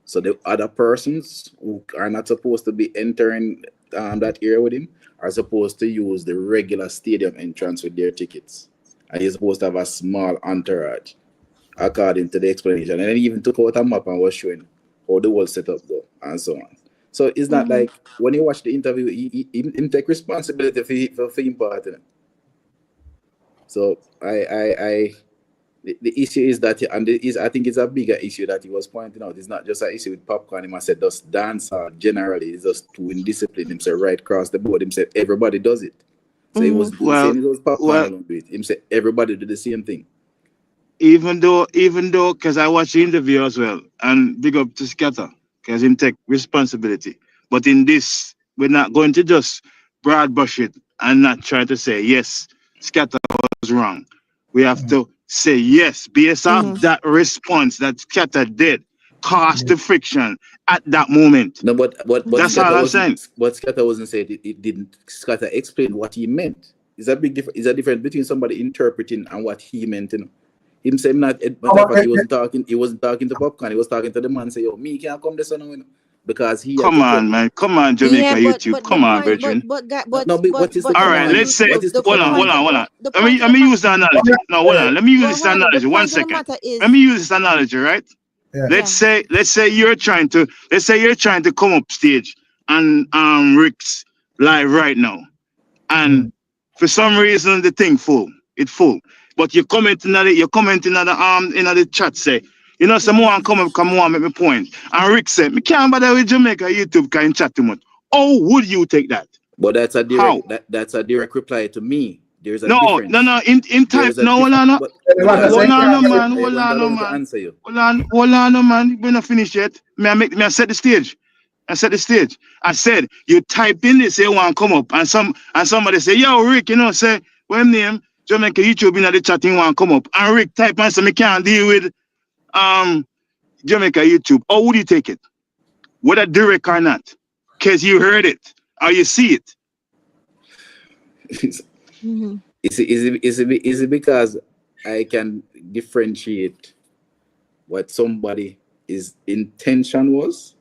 So the other persons who are not supposed to be entering that area with him are supposed to use the regular stadium entrance with their tickets. And you're supposed to have a small entourage, according to the explanation. And then he even took out a map and was showing how the whole setup go and so on. So it's not like when you watch the interview, he take responsibility for him part. So the issue is that, and I think it's a bigger issue that he was pointing out. It's not just an issue with Popcaan. He must say just dancer generally is just too indisciplined. He said right across the board. He said everybody does it. So he was saying it was Popcaan alone do it. He said everybody do the same thing. Even though, because I watched the interview as well, and big up to Skatta, because him take responsibility. But in this, we're not going to just broad brush it and not try to say, yes, Skatta was wrong. We have to say, yes, based off that response that Skatta did, caused the friction at that moment. No, but that's all I'm saying. But Skatta wasn't saying it didn't. Skatta explained what he meant. Is a big difference. Is a difference between somebody interpreting and what he meant. You know? Him saying not. He wasn't talking. He wasn't talking to Popcaan. He was talking to the man. Say, yo, me can't come this on, because he. Come on, man. Come on, Jamaica YouTube. Come on, Virgin. What is the? All right, let's say. Hold on. Let me use the analogy. No, hold on. Let me use this analogy. 1 second. Let me use this analogy, right? Yeah. Let's say you're trying to come up stage and Rick's live right now, and for some reason the thing full. But you comment in the chat say, you know, someone come on, make me point. And Rick said, me can't bother with Jamaica YouTube can chat too much. How would you take that? But that's a direct reply to me. There's a difference. No. In type, no, hold on, man. We're not finished yet. I set the stage. I said, you type in this, you want to come up, and somebody say, yo, Rick, you know, say, what name? Jamaica YouTube in the chatting want to come up. And Rick type and say, me can't deal with Jamaica YouTube. How would you take it? Whether direct or not? Because you heard it or you see it. Is it because I can differentiate what somebody's intention was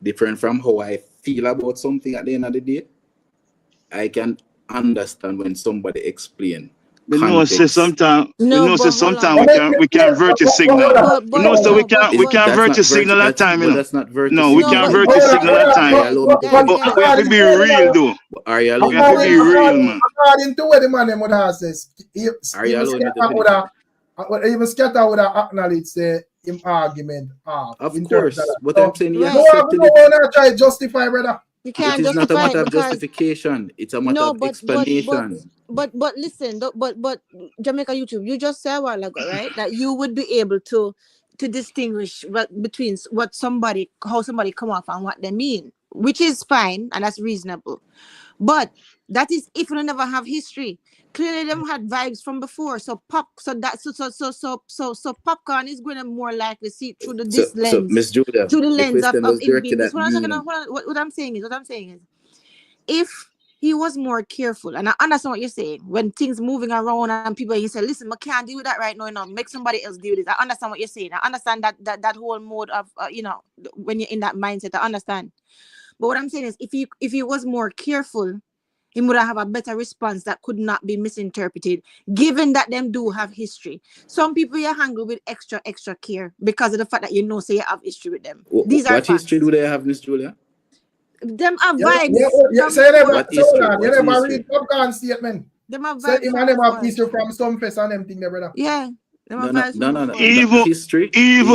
different from how I feel about something at the end of the day? I can understand when somebody explain. We know say sometimes we can virtue signal. We know so we can virtue signal at time, you know. That's not virtue. No, we can virtue signal at time. But we have to be real though. Are you allowed? We have to be real, man. According to what the man would have says, even Skatta would have acknowledged the argument. Of course, but I'm saying you don't try to justify, brother. You can't it is not a matter of justification. It's a matter of explanation. But listen, but Jamaica YouTube, you just said a while ago, right, that you would be able to distinguish between how somebody come off and what they mean, which is fine and that's reasonable. But that is if you never have history. Clearly, them had vibes from before. So Popcaan is going to more likely see through this lens. So Miss Julia, through the lens of it being this. What I'm saying is, if he was more careful, and I understand what you're saying, when things moving around and people, you say, listen, I can't deal with that right now, make somebody else deal with it. I understand what you're saying. I understand that whole mode of, when you're in that mindset, I understand. But what I'm saying is, if he was more careful, he would have a better response that could not be misinterpreted, given that them do have history. Some people you handle with extra care because of the fact that say you have history with them. These are what history do they have, Miss Julia? Them have vibes. Say you never read Popcaan statement. Them have vibes. Say them have history from some fest and them thing there, brother. Yeah. No. Evil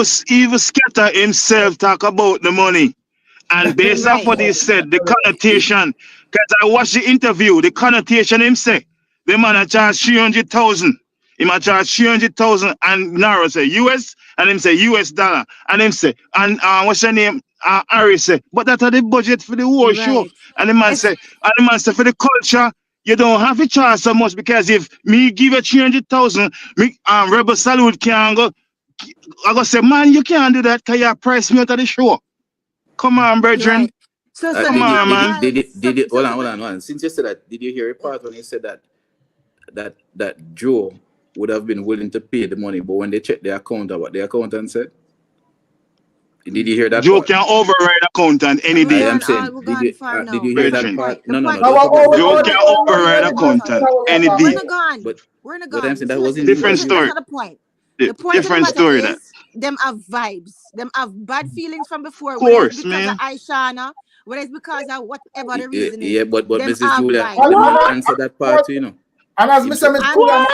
Skatta himself talk about the money. And based off what he said, the connotation, because I watched the interview, the connotation him say, the man a charge 300,000. Him a charge 300,000 and Naro say US, and him say US dollar. And him say, and what's your name? Harry say, but that are the budget for the whole show. And the man say, for the culture, you don't have to charge so much because if me give you 300,000, me Rebel Salute can go. I go say, man, you can't do that because you price me out of the show. Come on, brethren. Right. So come on, man. Hold on. Since you said that, did you hear a part when he said that Joe would have been willing to pay the money, but when they checked the account, what the accountant said? Did you hear that? Joe can override accountant any day. I am saying, did you hear that part? No. Joe can override accountant any day. We're not But gone. I'm saying that wasn't different story. That's not the point. The point different of the story. matter is, them have vibes. Them have bad feelings from before. Of course, because man. of Aishana, whether it's because of whatever the reason is. Yeah, but them Mrs. have Julia, vibes. the man answered that part, you know. And as Mr. Julia,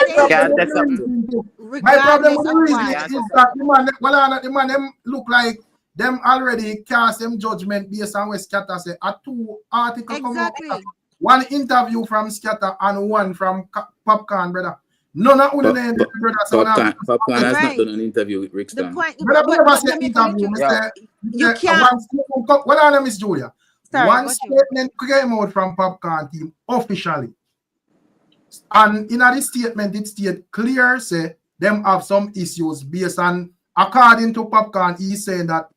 my problem with the reason is that the man them look like them already cast them judgment based on what Skatta say. A two articles come out. One interview from Skatta and one from Popcaan, brother. None of them brother. Popcaan has not done an interview with Ricstorm. Brother, never say interview. You can't. What on Miss Julia? One statement came out from Popcaan team officially. And in this statement, it state clear say them have some issues based on, according to Popcaan, he's saying that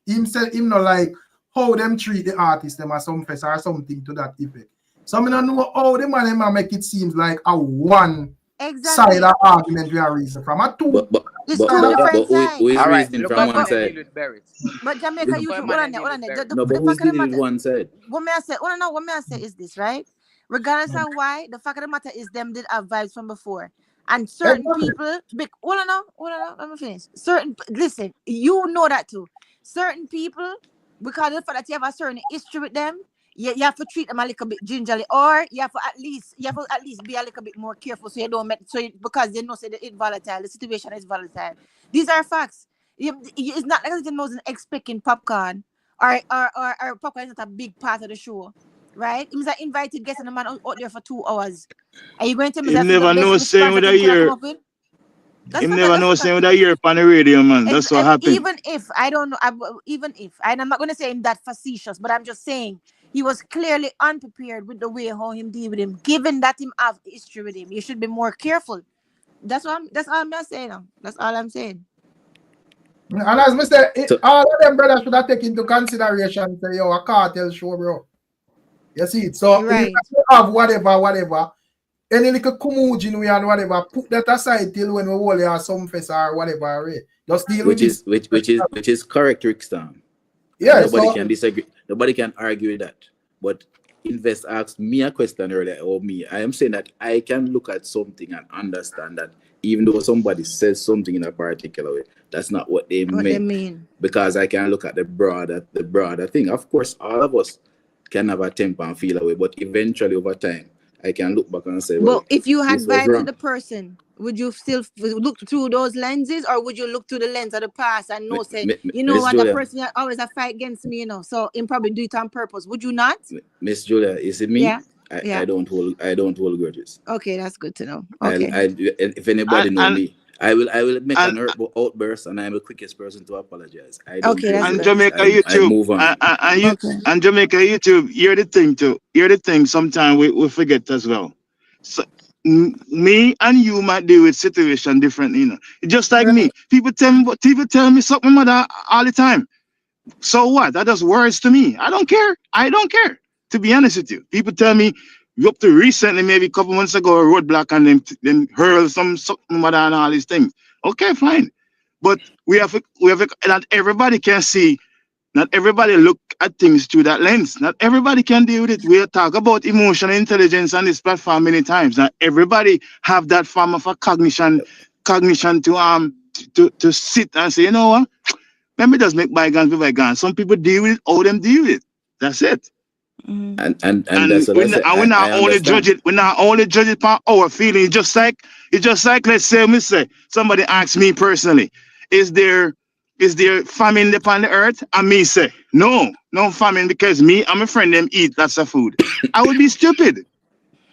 him not like how them treat the artists, them as some fest or something to that effect. So I don't know how the man make it seems like a one side of argument we are reasoning from. A two. But we reasoning from one side. But Jamaica, you hold on there. No, but who's dealing with one side? What may I say is this, right? Regardless of why, the fact of the matter is them did have vibes from before. And certain people, hold on, let me finish. Listen, you know that too. Certain people, because of the fact that you have a certain history with them, you have to treat them a little bit gingerly, or you have to at least be a little bit more careful so you don't because they know that it's volatile, the situation is volatile. These are facts. It's not like they wasn't expecting Popcaan or Popcaan is not a big part of the show. Right? He was an invited guest and the man out there for 2 hours. Are you going to me? He never know saying with a year. He never know saying with a year on the radio, man. That's what happened. Even if I'm not going to say him that facetious, but I'm just saying he was clearly unprepared with the way how him deal with him. Given that him have history with him, you should be more careful. That's all I'm saying. That's all I'm saying. And as Mr. all of them brothers should have taken into consideration say, yo, a cartel show, bro. You see it? So if you have whatever, any little kumujin we and whatever, put that aside till when we hold your some fest or whatever, right? Just deal with it. Which is correct, Ricstorm. Yeah. Nobody can disagree. Nobody can argue with that. But Invest asked me a question earlier, or me. I am saying that I can look at something and understand that even though somebody says something in a particular way, that's not what they mean. Because I can look at the broader thing. Of course, all of us can have a temper and feel away, but eventually over time, I can look back and say, well, but if you had vibes with the person, would you still look through those lenses, or would you look through the lens of the past and know, you know what, the person always a fight against me, you know, so him probably do it on purpose? Would you not? Miss Julia, is it me? Yeah. I don't hold grudges. Okay, that's good to know. Okay. If anybody know me, I will make an outburst, and I'm the quickest person to apologize. And Jamaica YouTube, move on. And Jamaica YouTube, you're the thing too. You're the thing. Sometimes we forget as well. So me and you might deal with situation differently, you know. Just like me, people tell me something mother all the time. So what? That does words to me. I don't care. To be honest with you, people tell me up to recently, maybe a couple months ago, a roadblock and then hurl something mother and all these things. Okay, fine. But we have not everybody can see. Not everybody look at things through that lens. Not everybody can deal with it. We talk about emotional intelligence on this platform many times. Not everybody have that form of a cognition to sit and say, you know what? Let me just make bygones be bygones. Some people deal with it, all them deal with it. That's it. And that's what we're not only judge it by our feelings. It's just like let's say somebody asks me personally, is there famine upon the earth? And me say, no famine, because me and my friend them eat lots of food. I would be stupid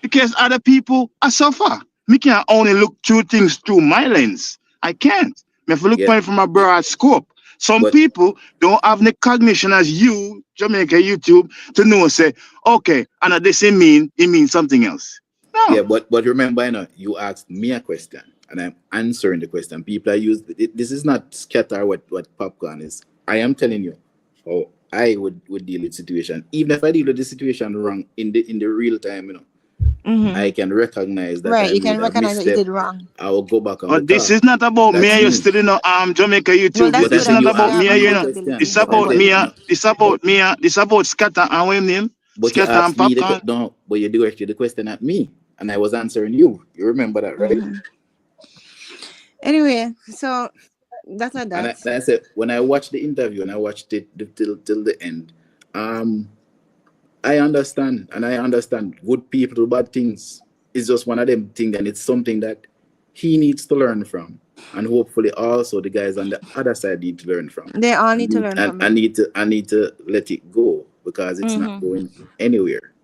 because other people are suffer. Me can't only look through things through my lens. I can't. I have to look from a broad scope. Some people don't have the cognition as you, Jamaica YouTube, to know, say, okay, and this it means something else. No. Yeah, but remember, you asked me a question, and I'm answering the question. People are used. This is not scatter what Popcaan is. I am telling you how I would deal with situation. Even if I deal with the situation wrong in the real time, I can recognize that. Right, you can recognize that you did wrong. I will go back and But this is not about me and you still in Jamaica YouTube. Well, this is not about me and you. It's about me. It's about me. It's about Skatta and what name? But you Skatta asked and me Popcaan. but you directed the question at me, and I was answering you. You remember that, right? Anyway, so that's that. And I said, when I watched the interview and I watched it till the end, I understand, and I understand good people do bad things. It's just one of them things, and it's something that he needs to learn from, and hopefully also the guys on the other side need to learn from. They all need to learn from it. I need to let it go because it's not going anywhere.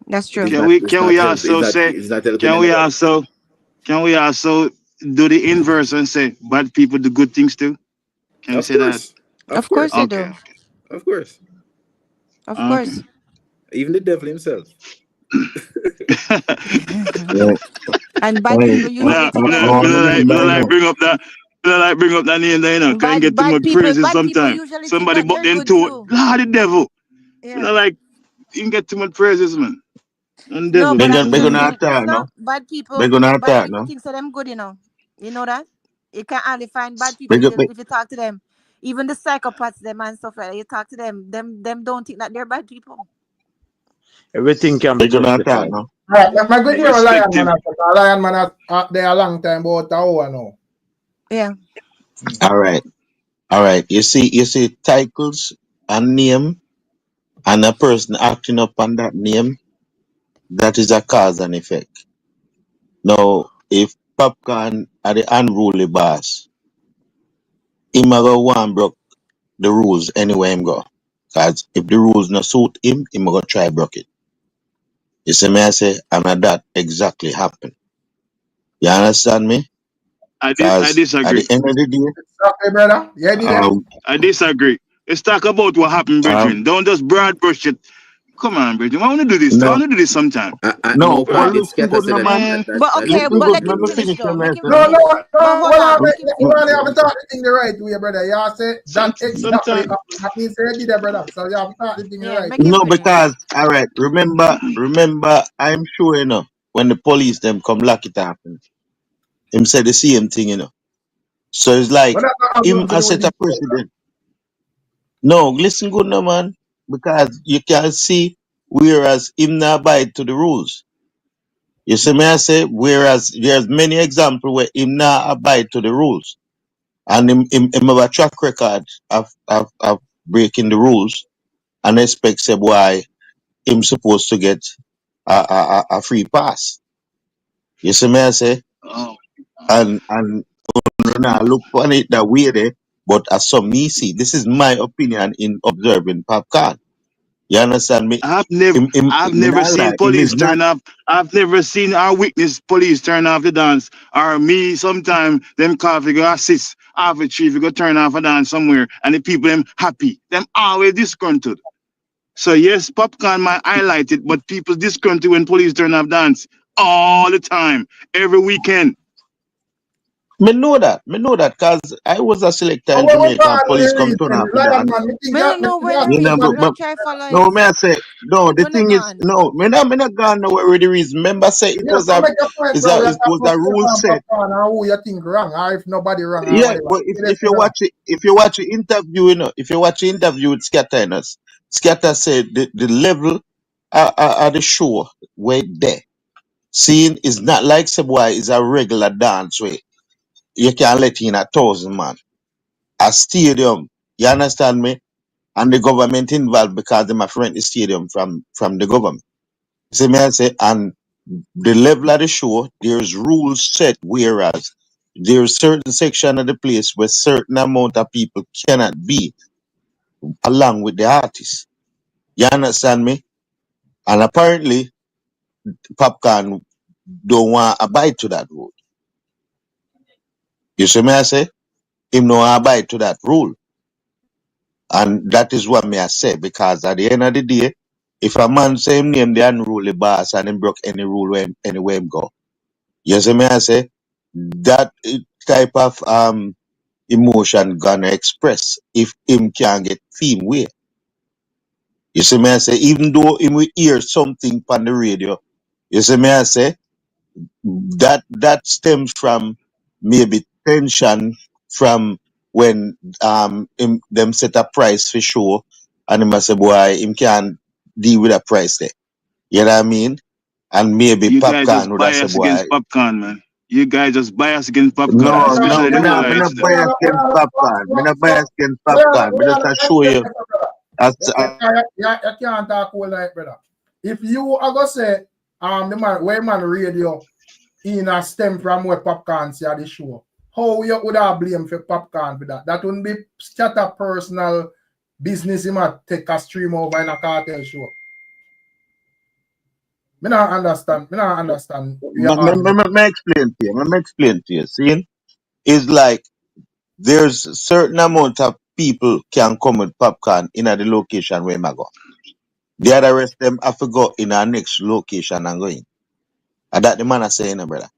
That's true. Can we also do the inverse and say bad people do good things too? Can we say that? Of course they do. Of course. Of course. Even the devil himself. And bad people usually bring up that name there, can get too much praises sometimes. Somebody but them too. Lord, the devil. Like you can get too much praises, man. And devil. They're gonna attack, no? Bad people. They're gonna attack, no? Think so them good, You know that? You can only find bad people if you talk to them. Even the psychopaths, them and stuff like that. You talk to them don't think that they're bad people. Everything can be justified. No? Right, my good hero Lion Man there a long time, about an hour now. Yeah. All right. You see titles and name and a person acting up on that name, that is a cause and effect. Now, if Popcaan are the unruly boss, him a go one broke the rules anywhere him go. Cause if the rules not suit him a go try broke it. You see me I say, and that exactly happen. You understand me? I disagree. At the end of the day, exactly, brother. Yeah, I disagree. Let's talk about what happened, brethren. Don't just broad brush it. Come on, brethren. I want to do this. No. I want to do this sometime. No, but listen good, no, man. But okay, but let him finish though. No, you only have to talk the thing the right way, brother. You have to say that exactly that means you did that, brother. So you have to talk the thing the right way. No, because all right, remember, I'm sure when the police them come lock it up, him say the same thing, So it's like him as set a precedent. No, listen good, no, man, because you can see whereas him not abide to the rules. You see me I say, whereas there's many examples where him not abide to the rules. And him have a track record of breaking the rules and expect say why him supposed to get a free pass. You see me I say? And I look on it that way there, but as some me see, this is my opinion in observing Popcaan. You understand me? I've never seen police turn off. I've never seen our witness police turn off the dance. Or me, sometime them coffee go assist half a chief, go turn off a dance somewhere, and the people them happy. Them always disgruntled. So yes, Popcaan might highlight it, but people disgruntled when police turn off dance all the time, every weekend. Me know that, because I was a selector in Jamaica and police come turn off the dance. No, me I say, no, the thing is, no, me not gone nowhere with the reason. Remember say it was a rule set. Who you think wrong, or if nobody wrong. Yeah, but if you watch the interview, if you watch the interview with Skatta, Skatta said the level of the show where there. Seeing is not like Sebwai is a regular dance way. You can let in 1,000 man. A stadium, you understand me? And the government involved because they might rent the stadium from the government. See me I say, and the level of the show, there's rules set, whereas there's certain section of the place where certain amount of people cannot be along with the artist. You understand me? And apparently, Popcaan don't want to abide to that rule. You see me I say? Him no abide to that rule. And that is what me I say, because at the end of the day, if a man say him name the unruly boss and him broke any rule when anywhere him go, you see me I say, that type of emotion gonna express if him can get theme way. You see me I say, even though him will hear something on the radio, you see me I say, that stems from maybe tension from when them set a price for sure and him a say boy him can't deal with a price there. You know what I mean? And maybe You guys Popcaan just would have said bias boy against Popcaan, man. You guys just bias against Popcaan, no, no, especially the whole me not incident. bias against Popcaan. Me not bias against Popcaan. Me just a show you as You can't talk all like brother. If you are gonna say the man where man radio in a stem from where Popcaan say at the show, how you would have blame for Popcaan for that? That wouldn't be Skatta personal business. He might take a stream over in a cartel show. Me not understand. Me not understand. me explain to you. See, it's like there's a certain amount of people can come with Popcaan in the location where I go. The other rest them have to go in our next location and go in. And that the man is saying, brother.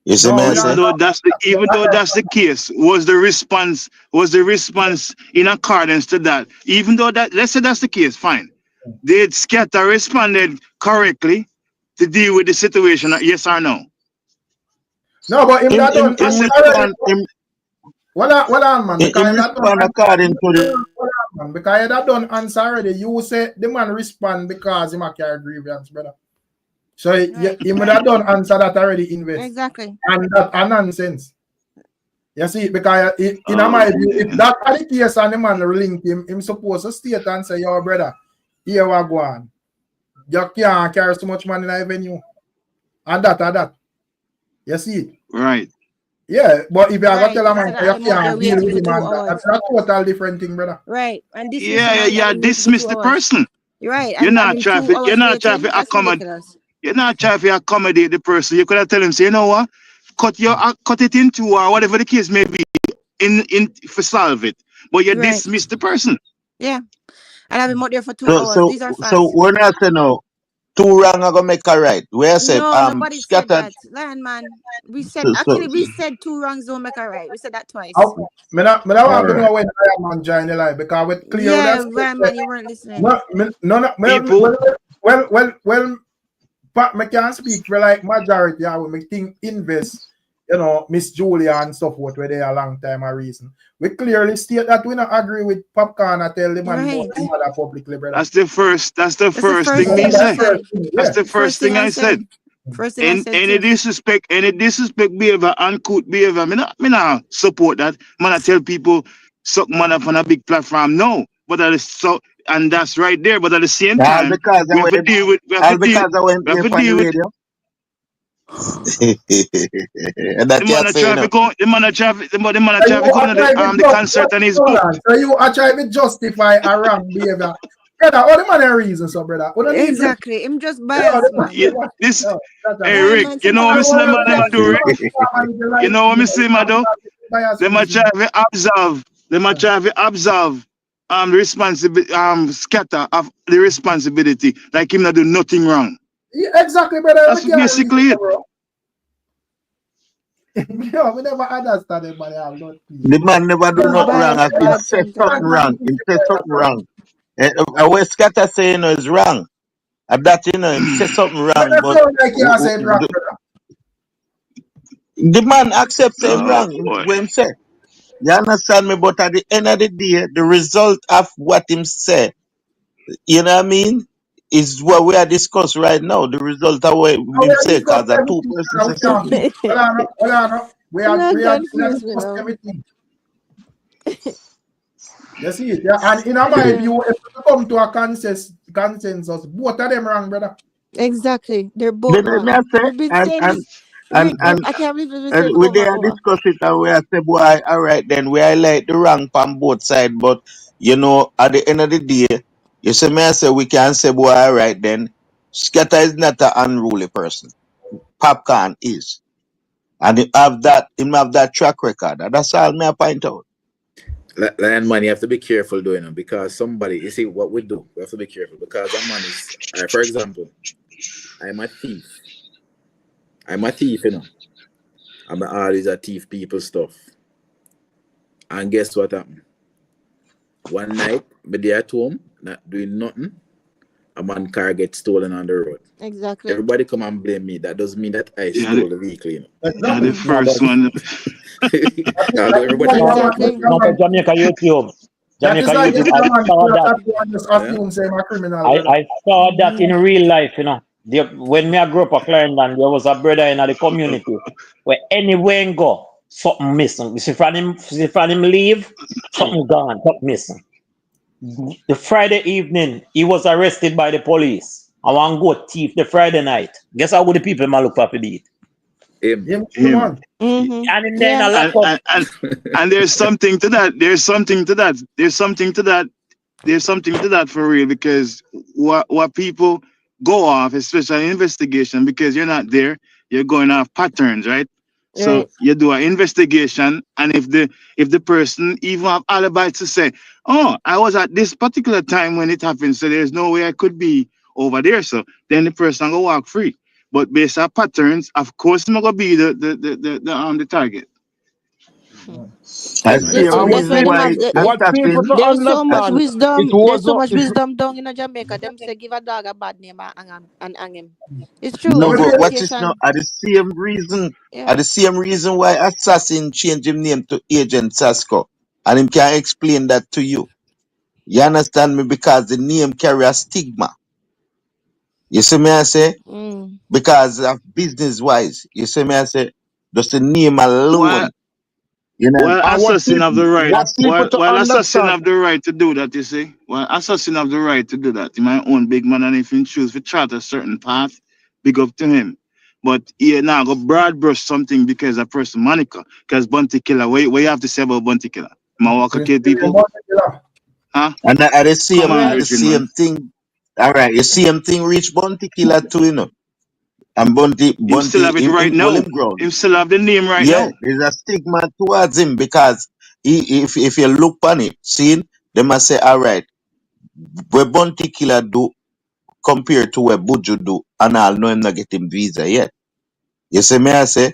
You see me I Even say? though that's the case, was the response in accordance to that? Even though that, let's say that's the case, fine. Did Skatta responded correctly to deal with the situation? Yes or no? No, but him that done. Well on, man. Because that done according to the. Man, because that done answer already. You say the man respond because him a carry grievance, brother. So him that done answer that already invest. Exactly. And that a nonsense. You see, because in my view, if that are the case and the man link him supposed to state and say, yo, brother, here we go on. You can't carry so much money in the venue. And that. You see? Right. Yeah, but if you are going to tell a man so you can't deal with him, that's a total different thing, brother. Right. And this dismiss the person. You're right. You're not trying to accommodate. You're not trying to accommodate the person. You could have tell him, say, you know what? Cut it in two or whatever the case may be in for solve it. But you dismiss the person. Yeah. And I've been out there for 2 hours. These are facts. So we're not saying no. 2 wrong are gonna make a right. Where say nobody said Skatta. that. Lion man. We said we said 2 wrongs don't make a right. We said that twice. I want to know when Lion man joined the live because with clear Lion man, you weren't listening. Well, I can't speak for like majority. I will think invest, Miss Julia and stuff what were there a long time a reason. We clearly state that we not agree with Popcaan. I tell the man about the mother publicly, brother. That's the first thing he said. That's the first thing I said. Any disrespect behavior, uncouth behavior, me not support that. Man, I tell people suck man up on a big platform. No, but that is so, and that's right there. But at the same time, we have to deal with. The man a traffic on the concert and his book. So you are trying to justify a wrong behavior. Brother, all the man a reason, so brother. Exactly. I'm just biased, man. Hey Rick, you know what me say man do, Rick? You know what me say, man do? Them a try to absolve the responsibility Skatta of the responsibility, like him not do nothing wrong. Yeah, exactly, brother. That's basically it. Yo, we never understand it, man. The man never do nothing wrong. He said something wrong. He said something wrong. What Skatta saying is wrong. And that he said something wrong. But the man accepts him wrong. What him say. You understand me? But at the end of the day, the result of what him say, you know what I mean, is what we are discussing right now. The result of what him say, because the 2 persons say something. We are discussing everything. You see it? Yeah, and in my view, if we come to a consensus, both of them wrong, brother. Exactly. They're both wrong. And I can't believe it. We there discuss it and we say, boy, all right, then we highlight the wrong on both sides, but at the end of the day, you see me I say we can say, boy, all right, then Skatta is not an unruly person. Popcaan is. And him have that track record. And that's all me I point out. Lion man, you have to be careful doing it because somebody, you see what we do, we have to be careful because a man is, for example, I'm a thief, you know. I'm always a thief people stuff. And guess what happened? One night, but they at home, not doing nothing, a man car gets stolen on the road. Exactly. Everybody come and blame me. That doesn't mean that I stole the vehicle, you know. Yeah, the first one. Everybody Jamaica YouTube. Jamaica YouTube. I saw that in real life, you know. When me I grew up at Clarendon, there was a brother in the community where anywhere he go, something missing. If from him leave, something gone, something missing. The Friday evening, he was arrested by the police. I want to go thief the Friday night. Guess how would the people man look for it? Him. Mm-hmm. And there's something to that. There's something to that for real, because what people go off, especially investigation, because you're not there, you're going off patterns, right? So you do an investigation, and if the person even have alibi to say, oh, I was at this particular time when it happened, so there's no way I could be over there, so then the person go walk free. But based on patterns, of course, I'm gonna be the target. I see a reason why there's so much wisdom. There's so much wisdom down in Jamaica. Them say give a dog a bad name and hang him. It's true. No, but what is now at the same reason? At the same reason why Assassin changed his name to Agent Sasko, and him can explain that to you. You understand me? Because the name carry a stigma. You see me I say? Because of business wise. You see me I say? Just the name alone. You know, well, assassin have the right. Well, assassin have the right to do that. You see, well, assassin have the right to do that. He might own big man, and if he choose to chart a certain path, big up to him. But he now go broad brush something because a person Monica, because Bounty Killer. What you have to say about Bounty Killer? My walker kill people. Huh? And I the same thing. All right, the same thing reach Bounty Killer too, you know. And Bunty still have it right now. Him still have the name right now. Yeah, there's a stigma towards him because if you look on it, see, they must say, all right, what Bunty Killer do compared to what Buju do, and I'll know him not get him visa yet. You see me I say?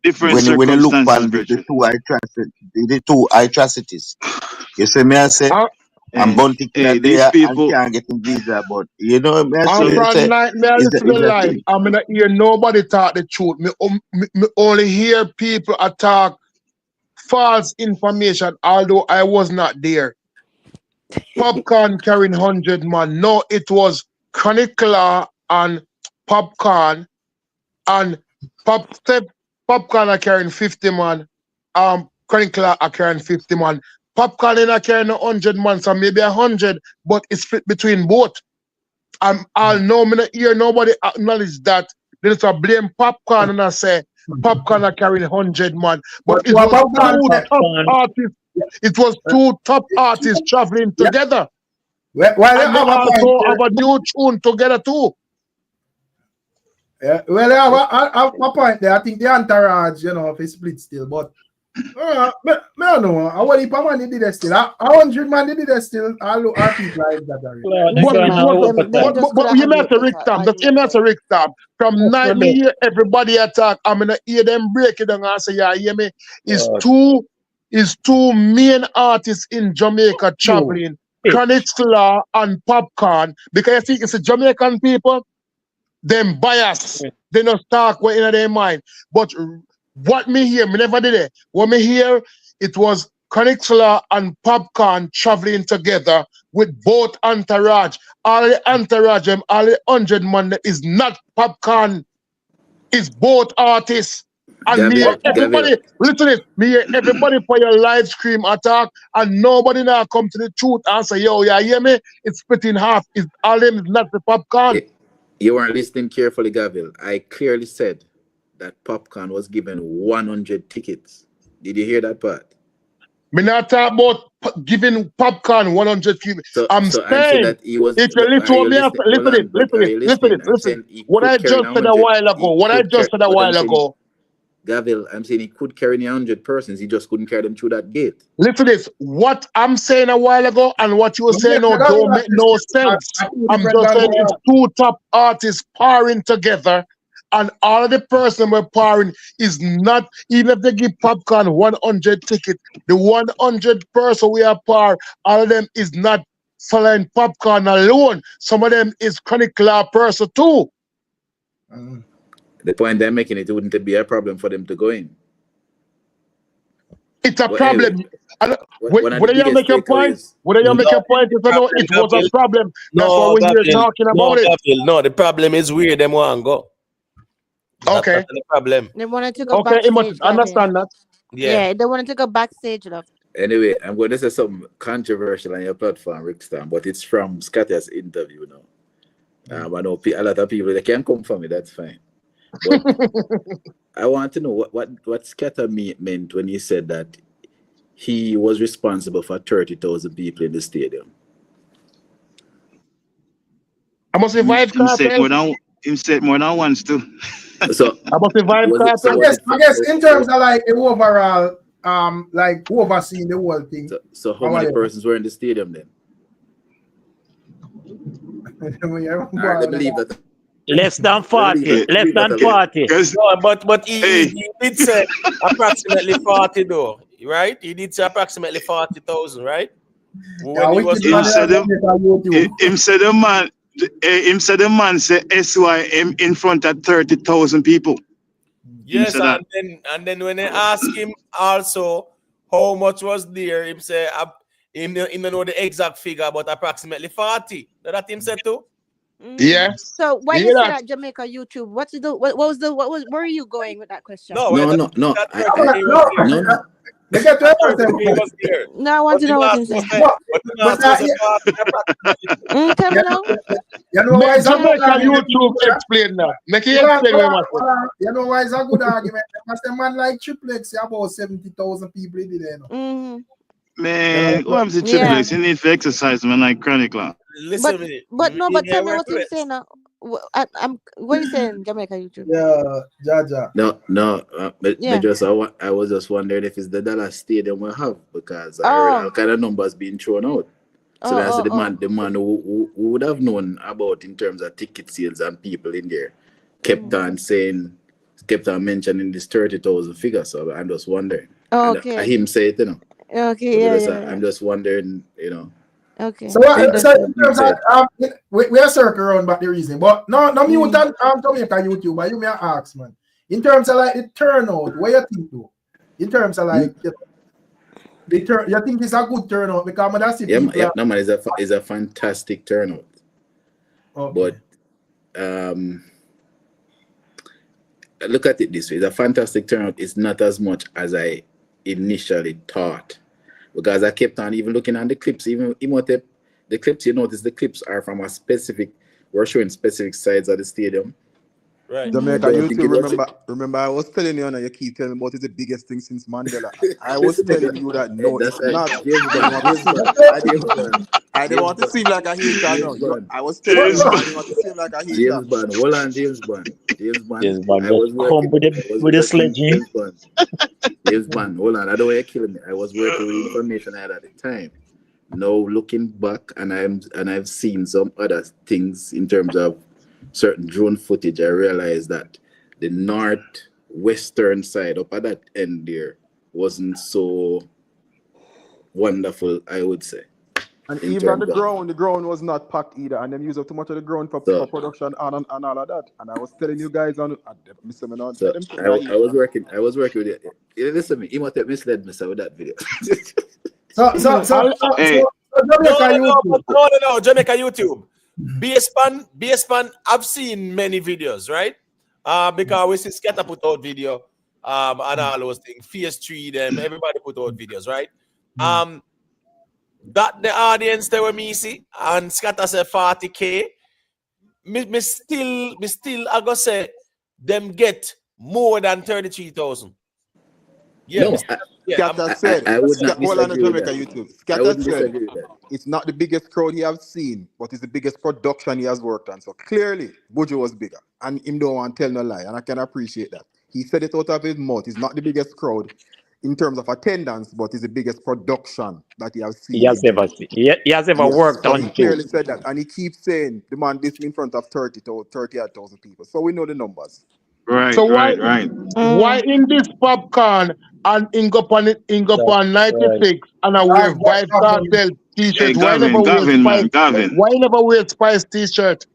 Different when you look on circumstances, the two atrocities. You see me I say? And Bounty Killer there and can't get him visa, but you know me I say, I'm gonna hear nobody talk the truth. Me only hear people attack false information, although I was not there. Popcaan carrying 100 man. No, it was Chronicler and Popcaan, and Popcaan are carrying 50 man. Chronicler are carrying 50 man. Popcaan is not carrying 100 man, so maybe 100, but it's split between both. I'll know me not hear nobody acknowledge that. Then it's a blame Popcaan and I say Popcaan are carrying 100 man. But it was two top artists. It was two top artists traveling together. And they also have a new tune together too. Yeah, well, I have my point there. I think the entourage, you know, if it's split still, but I don't know. I want if man did it still. 100 man did it still. All people like that. But you met a Rick Stamp. That's him as a Rick Stamp. From night me hear everybody attack. I'm gonna hear them break it down and say, yeah, hear me. Is two main artists in Jamaica traveling, Chronicler and Popcaan, because I think it's the Jamaican people, them bias. They don't talk what in their mind. But what me hear, me never did it. What me hear, it was Chronicler and Popcaan traveling together with both entourage. All the entourage, all the 100 man is not Popcaan. It's both artists. And me hear everybody, listen it, me hear everybody for your live stream attack, and nobody now come to the truth and say, yo, yeah, hear me? It's split in half. It's all them is not the Popcaan. You weren't listening carefully, Gavil. I clearly said that Popcaan was given 100 tickets. Did you hear that part? Me not talk about giving Popcaan 100 tickets. I'm saying, that he was, if you listen. What I just said a while ago, Gavel, I'm saying he could carry 100 persons. He just couldn't carry them through that gate. Listen to this. What I'm saying a while ago and what you were saying now don't make no sense. I'm just saying it's two top artists parring together, and all of the person we're parring is not, even if they give Popcaan 100 tickets, the 100 person we are par, all of them is not following Popcaan alone. Some of them is chronic law person too. The point they're making, it wouldn't be a problem for them to go in. It's a problem. Anyway, Whether you make a point, whether you make a point, it was a problem. That's why we're here talking about it. No, the problem is weird. Them want go. Okay. That's the problem. They wanted to go Okay, backstage. understand that. Yeah, they wanted to go backstage, love. Anyway, I'm going to say something controversial on your platform, Ricstorm, but it's from Skatta's interview now. I know a lot of people, they can come for me, that's fine. But I want to know what Skatta meant when he said that he was responsible for 30,000 people in the stadium. I must revive KARTEL. Him said more than once too. So I must revive KARTEL. I guess in terms of like the overall, like overseeing the whole thing. So how many persons were in the stadium then? I believe that. Less than 40. Less than 40. No, but he did say approximately 40 though, right? He did say approximately 40,000, right? Him said the man said SYM in front of 30,000 people. Yes, and then when they ask him also how much was there, him say him don't know the exact figure, but approximately 40. That him said too. Yeah. So why you say that Jamaica YouTube? Where are you going with that question? No. No, I want to know what you say. Tell me now. You know why Jamaica YouTube explain that. Make it explain. You know why it's a good argument? Because the man like Triplex, about 70,000 people in there. Man, what happens to Triplex? You need to exercise, man, like chronic law. Listen to me. But tell me what you're saying now. What are you saying, Jamaica YouTube? Yeah, Jaja. No. I was just wondering if it's the Dallas Stadium we have, because I heard all kind of numbers being thrown out. So that's the man who would have known about in terms of ticket sales and people in there kept on mentioning this 30,000 figure. So I'm just wondering. Okay. And him say it, you know. Okay, So I'm just wondering, you know. Okay. So in terms of, we are circle around back the reason, but no mute and Jamaica YouTube, but you may ask, man. In terms of like the turnout, what you think though? In terms of like you think it's a good turnout because that's it. Yeah, no man, it's a fantastic turnout. Okay. But look at it this way: it's a fantastic turnout. It's not as much as I initially thought, because I kept on even looking at the clips. Even the clips, you notice the clips are from we're showing specific sides of the stadium. Right. Jamaica YouTube, remember I was telling you, and you keep telling me about it's the biggest thing since Mandela. I was telling you that no, it's not. I didn't want to seem like a hater. No, I was telling you I didn't want to seem like a hater. James Bond, hold on, James Bond. I was working with a sledging. James Bond, hold on. I don't want you killing me. I was working with information I had at the time. Now looking back, and I've seen some other things in terms of certain drone footage, I realized that the northwestern side up at that end there wasn't so wonderful, I would say. And even on the ground was not packed either, and them use up too much of the ground for production and all of that. And I was telling you guys I was working with it. Listen to me, he might have misled me with that video. No, Jamaica YouTube. BSpan, I've seen many videos, right? Because we see Skatta put out video, and all those things. PS3, them, everybody put out videos, right? That the audience they were me see, and Skatta said 40K. Me still I go say them get more than 33,000. Yeah, no, Skatta said, I would not disagree with that. YouTube. Skatta said it's not the biggest crowd he has seen, but it's the biggest production he has worked on. So clearly, Buju was bigger, and him don't want to tell no lie, and I can appreciate that. He said it out of his mouth. It's not the biggest crowd in terms of attendance, but it's the biggest production that he has seen. He has ever seen. He has ever worked so on. He clearly said that, and he keeps saying the man this in front of 30,000 people. So we know the numbers. Right, So right. Why in this popcorn and in go on 96 and I wear Vibe Cartel t-shirt? Hey, Why never wear Spice? Why never wear Spice t-shirt?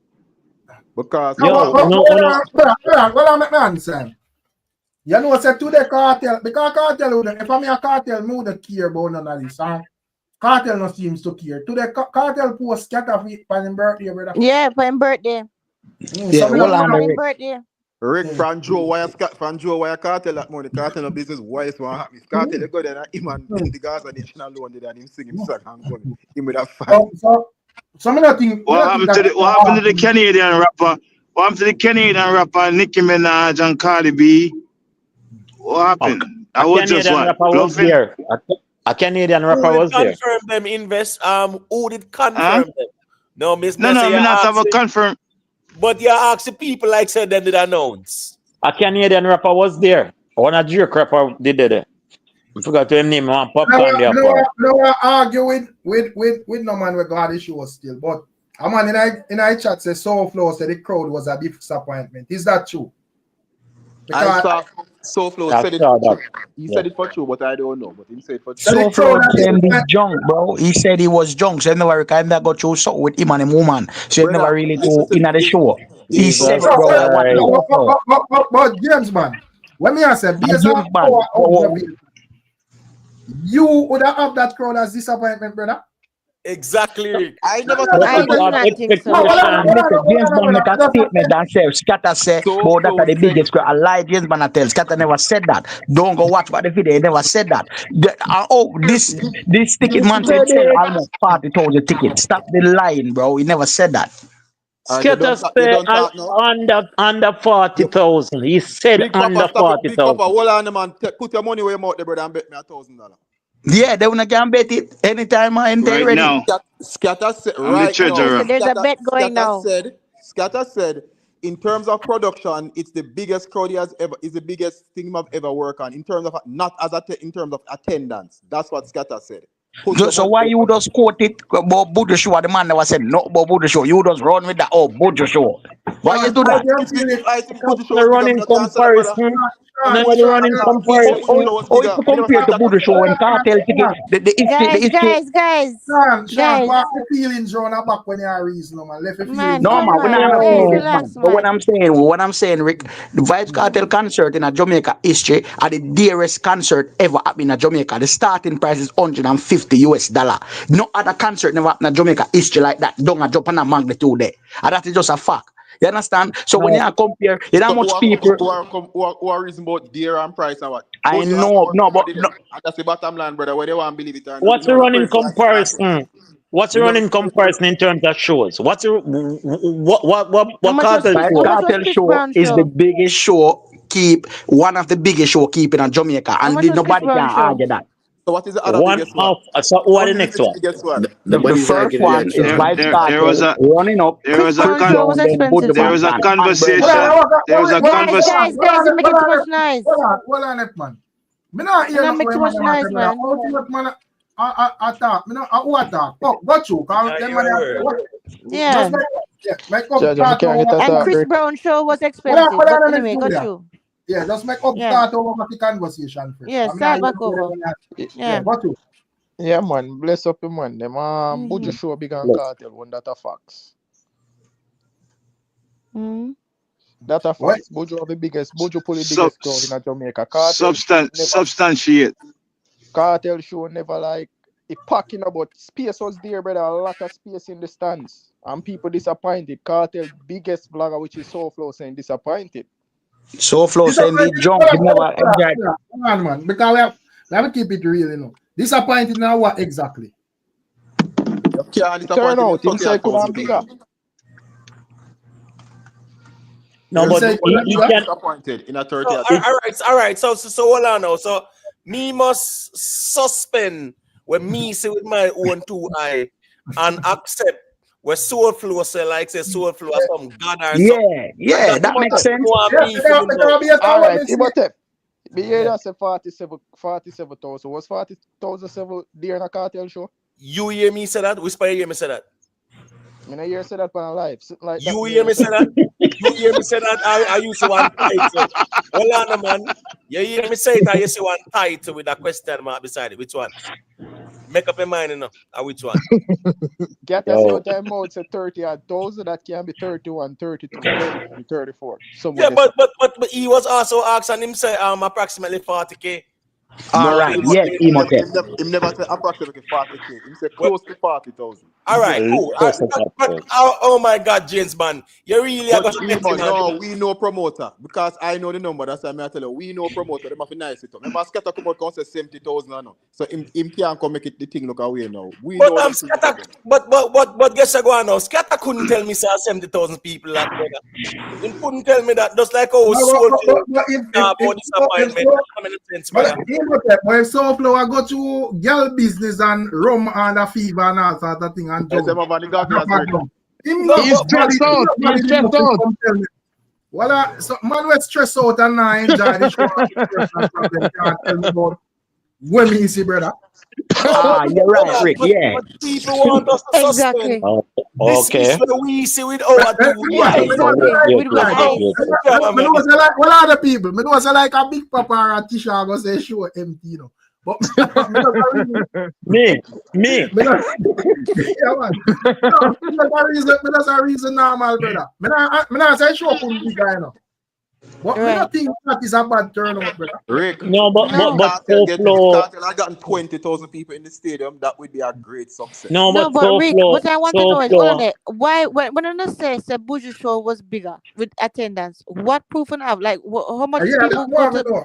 Because well, I'm not understand. You know, say to the cartel, because cartel, if I'm a cartel, me would care about none of this. Cartel no seems to care. To the cartel post Skatta for his birthday, brother. Yeah, for his birthday. Yeah, hold on, for his birthday. Rick from Joe, why a cartel that money? Cartel no business, why is one happy? Cartel, you go there and him and the Gaza Nation alone did and him sing him song and go. Him with a fight. So I don't think. What happened to the Canadian rapper? What happened to the Canadian rapper Nicki Minaj and Cardi B? What happened? I was just bluffing. A Canadian rapper was there. Confirm them invest. Who did confirm them? No, Miss. No, me not have a confirm. But you ask the people like said them did announce. A Canadian rapper was there. One of Drake rapper did it. I forgot to name one Popcaan there. No, I argue with no man with God issue still. But a man in I chat says so flow said the crowd was a disappointment. Is that true? I saw SoFlo said it for true. He said it for true, but I don't know. But he said it for true. SoFlo said he's drunk, bro. He said he was drunk, so he never kind of got through something with him and a woman. So he never really go in at the show. He said, bro, but James, man, when me answer, you would have that crowd as disappointment, brother. Exactly. I never James Bond make a statement that says Skatta said, "Oh, that's the biggest crowd." I lie, James Bond tell Skatta never said that. Don't go watch the video. He never said that. This ticket man said sell almost 40,000 tickets. Stop the lying, bro. He never said that. Skatta said under 40,000. He said under 40,000. Hold on, man. Put your money where your mouth, brother, and bet me $1,000. Yeah, they wanna can bet it anytime and they ready. Now. Skatta said right now. So there's a bet going now. Skatta said, in terms of production, it's the biggest crowd he has ever. Is the biggest thing I've ever worked on. In terms of in terms of attendance, that's what Skatta said. So why you just quote it about Buddha Show? The man never said no about Buddha Show. You just run with that. Oh, Buddha Show. Why you do that? I think Buddha Show running comparison. Nobody running comparison. Oh, you compare to Buddha Show and Cartel ticket. Guys. The feelings run back when you are reasonable, man. Left feelings. No, man. But what I'm saying, Rick, the Vibes Cartel concert in a Jamaica history are the dearest concert ever happened in Jamaica. The starting price is $150. No other concert never happened in Jamaica history like that. Don't a drop on a magnitude there. And that is just a fact. You understand? So when you compare, you know how much people who are reason about dear and price and what? I know, but that's the bottom line, brother. Where they want to believe it. What's the running comparison? What's the running comparison in terms of shows? What's the what Cartel show is the biggest show one of the biggest show keeping in Jamaica, and nobody can argue that. So what is the other biggest one? So what is the next one? The first one is Vibes Cartel running up. There was a conversation. Guys, you're making too much noise. Hold on, man. Me not hear make too much noise, man. I talk. Me not who I talk. Oh, got you? Yeah. And Chris Brown show was expensive. But anyway, got you. Yeah, just make up start over the conversation first. Yeah, start back over. Yeah, got you. Yeah, man, bless up the man. Them Buju show big and Cartel one that a facts. That a facts. Buju are the biggest. Buju pull the biggest crowd in Jamaica. Cartel substantiate. Cartel show never like it packing about space was there, brother. A lot of space in the stands, and people disappointed. Cartel biggest blogger, which is SoFlo, saying disappointed. SoFlo saying the junk he never enjoyed. Come on, man, because we have to keep it real, you know. Disappointed now what exactly? Turnout, inside could have bigger. No, but he can disappointed in a 30. All right. So hold on now. So me must suspend when me see with my own two eye and accept where soul flow say like say soul flow or some god or Yeah, yeah, that makes sense. All right, Imhotep. Me hear that say 47,000. Was 40,000 there in a cartel show? You hear me say that? Whisper, you hear me say that? I mean, I hear say that on live. Like you hear me say that? You hear me say that? I use one title. Hold on, man. You hear me say it? I use one title with a question mark beside it. Which one? Make up your mind enough. Which one? Get us out time out say 30,000. That can be 31, 32, 33, 34. Yeah, but he was also asked and him say approximately 40K. All right, yes, Imhotep. Him never say approximately 40K. Him say close to 40,000. All right, cool. But oh my God, James man, you really are going to no, we know promoter because I know the number. That's why I tell you, we know promoter. They must be nice it up. Remember, Skatta come out say 70,000 now. So him can't come make it the thing look away now. We know. Skatta, but guess I go on now. Skatta couldn't tell me say 70,000 people that brother. He couldn't tell me that. Just like about disappointment. But if Soulflow I go to girl business and rum and a fever and all sort of thing and jump. He's stressed out. He's stressed out. Well, so man was stressed out and now enjoy the show. Can't tell me about when me see brother. You're right, Rick. Yeah. But people want us to exactly. This is what we see with our Well, other people, me know say like a big papa or a Tisha go say show empty, you know. But me. Yeah, man. That's a reason normal, brother. Me not say show couldn't be guy, you know. But I don't think that is a bad turnout, brother. Rick, but Cartel, I got 20,000 people in the stadium. That would be a great success. But Rick, what I want to know is hold on there. Why when I say Buju show was bigger with attendance, what proof and have like how much people go to?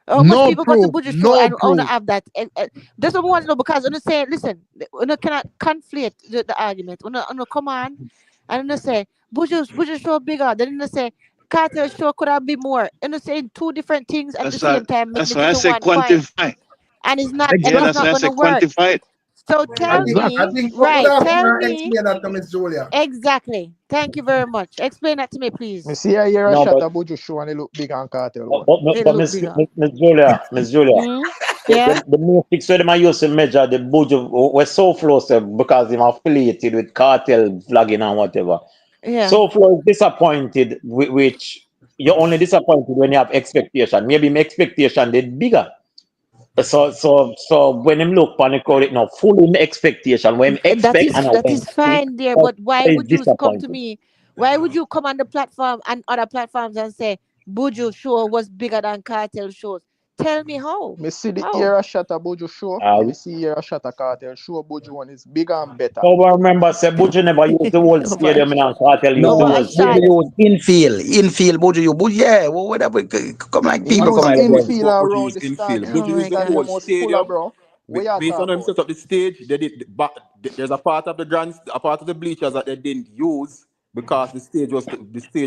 How much people go to Buju show and only have that? That's what I want to know because I say, listen, I cannot conflate the argument. I come on and I say Buju show bigger. Then I say Cartel show could have been more. And I say two different things at the same time. That's why I say quantify. And it's not. Yeah, that's why I say quantify. So tell me, tell me. Exactly. Thank you very much. Explain that to me, please. Me see a year shot a Buju show and it look big on Cartel. But Miss Julia. Yeah. The metrics where they use to measure the Buju was so close because they're affiliated with Cartel vlogging and whatever. Yeah. So Flow is disappointed, which you're only disappointed when you have expectation. Maybe my expectation did bigger. So when him look on the crowd, it now full in expectation. When expect that is fine there, but why would you come to me? Why would you come on the platform and other platforms and say Buju show was bigger than Cartel shows? Tell me how. Me see the era shot a Buju show. Me see era shot a Cartel show. Buju one is bigger and better. So remember, say Buju never used the whole stadium in Cartel. Buju infield. Buju, yeah, whatever. Come like people come infield around the stand. Buju is the whole stadium, bro. Based on them set up the stage, they did. There's a part of a part of the bleachers that they didn't use. Because the stage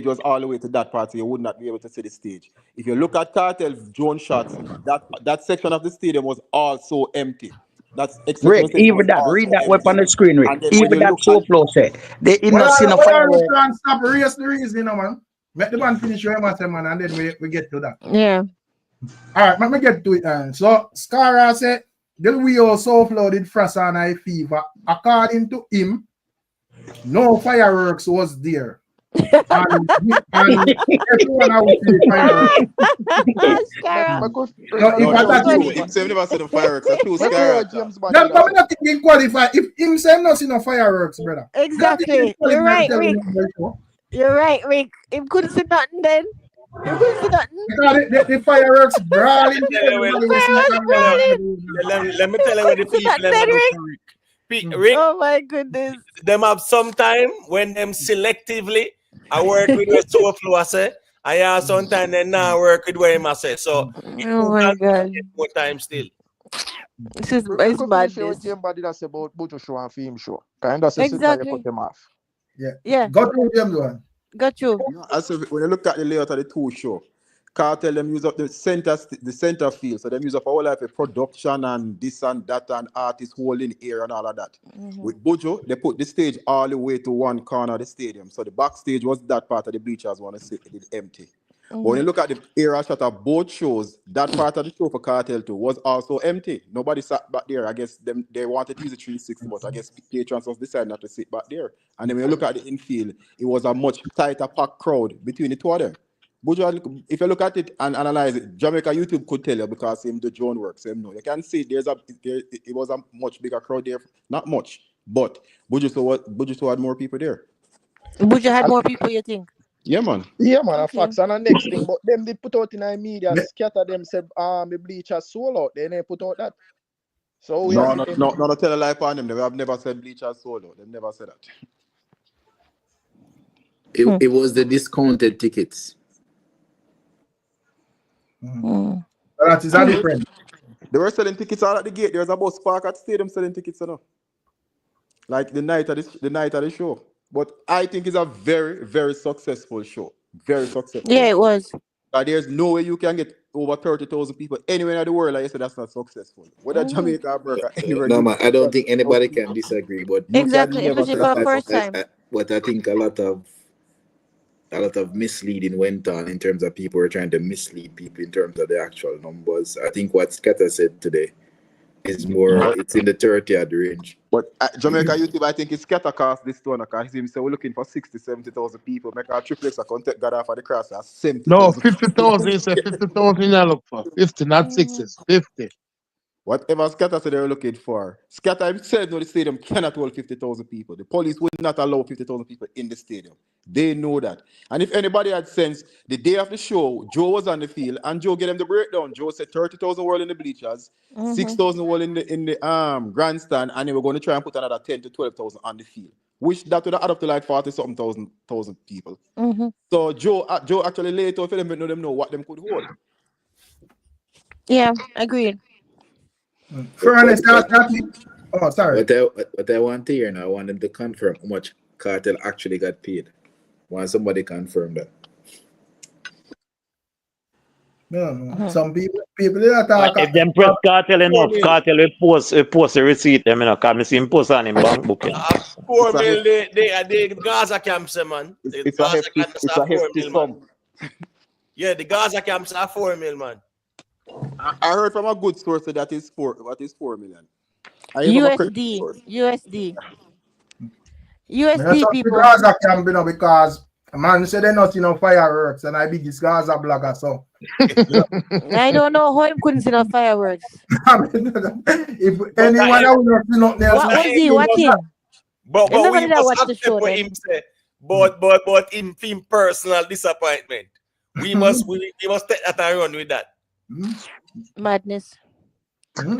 was all the way to that part, so you would not be able to see the stage. If you look at Cartel's drone shots, that section of the stadium was also empty. That's Rick, even that, read that web on the screen, Rick. Even that Soulflow said they did not see no fireworks. Stop raise the reason, man. Let the man finish your answer, man, and then we get to that. Yeah. All right, let me get to it. So Skara said the way Soulflow did frost and I fever. According to him, no fireworks was there. and everyone out with the fireworks. Him never said the fireworks. That's true, Skara. That probably not thinking qualify. If him say not see no fireworks, brother. Exactly. You're right, Rick. You're right, Rick. Him couldn't see nothing then. You couldn't see nothing. The fireworks brawling. Let me tell you what the people Rick, oh my goodness. Them have some time when them selectively I work with the Soulflow, I say. I have sometimes they now work with where I say. So oh my God. More time still. This is it's bad. Somebody that's about Buju show and film show. Kind of exactly. Put them off. Yeah. Got to them one. Got you. When you look at the layout of the two show, KARTEL them use up the center field, so them use up all life of production and this and that and artists holding air and all of that. With Bojo, they put the stage all the way to one corner of the stadium, so the backstage was that part of the bleachers want to see it empty. But when you look at the era shot of both shows, that part of the show for KARTEL too was also empty. Nobody sat back there. I guess they wanted to use the 360, but I guess patrons was decided not to sit back there. And then when you look at the infield, it was a much tighter packed crowd between the two of them. But if you look at it and analyze it, Jamaica YouTube could tell you because him the drone works. No, you can see it was a much bigger crowd there. Not much, but Buju had more people there. Buju had more people, you think? Yeah, man. Yeah, man, okay. Facts. And the next thing, but them they put out in the media, Skatta them said, the bleachers sold out. They put out that. So no, tell a lie on them. They have never said bleachers sold out. They never said that. It was the discounted tickets. That is a different. They were selling tickets all at the gate. There's a bus park at stadium selling tickets, like the night of the show. But I think it's a very, very successful show. Very successful. Yeah, it was. There's no way you can get over 30,000 people anywhere in the world. Like you said, that's not successful. Whether Jamaica or America, anywhere. No, man, I don't think anybody can disagree. But exactly, especially for the first time. But I think a lot of misleading went on in terms of people were trying to mislead people in terms of the actual numbers. I think what Skatta said today is more, it's in the 30th range. But Jamaica YouTube, I think it's Skatta cost this to because he said we're looking for 60,000-70,000 people. Make our triplex a contact God off of the cross at 70,000. No, 50,000. He said 50,000 I look for. 50, not 60, 50. Whatever Skatta said they were looking for. Skatta said no, the stadium cannot hold 50,000 people. The police would not allow 50,000 people in the stadium. They know that. And if anybody had sense, the day of the show, Joe was on the field and Joe gave them the breakdown. Joe said 30,000 were in the bleachers, 6,000 were in the grandstand, and they were going to try and put another 10 to 12,000 on the field, which that would add up to like 40-something thousand people. So Joe actually later for them to know what them could hold. Yeah, agreed. Fairness, oh, sorry. What I want to hear now, I want them to confirm how much KARTEL actually got paid. Want somebody confirm that. No. Some people that talk. If them press KARTEL enough, KARTEL will post a receipt. Them, come see him post on him bank book. 4 mil, the Gaza camps, man. It's a hefty sum. Yeah, the Gaza camps are 4 mil, man. I heard from a good source that is 4 million. USD people. Gaza camp, because a man said they're not fireworks, and I biggest Gaza blogger, so I don't know how him couldn't see no fireworks. If anyone else not there, what was he watching? But we must accept what him say. But in personal disappointment, we must take that and run with that. Madness.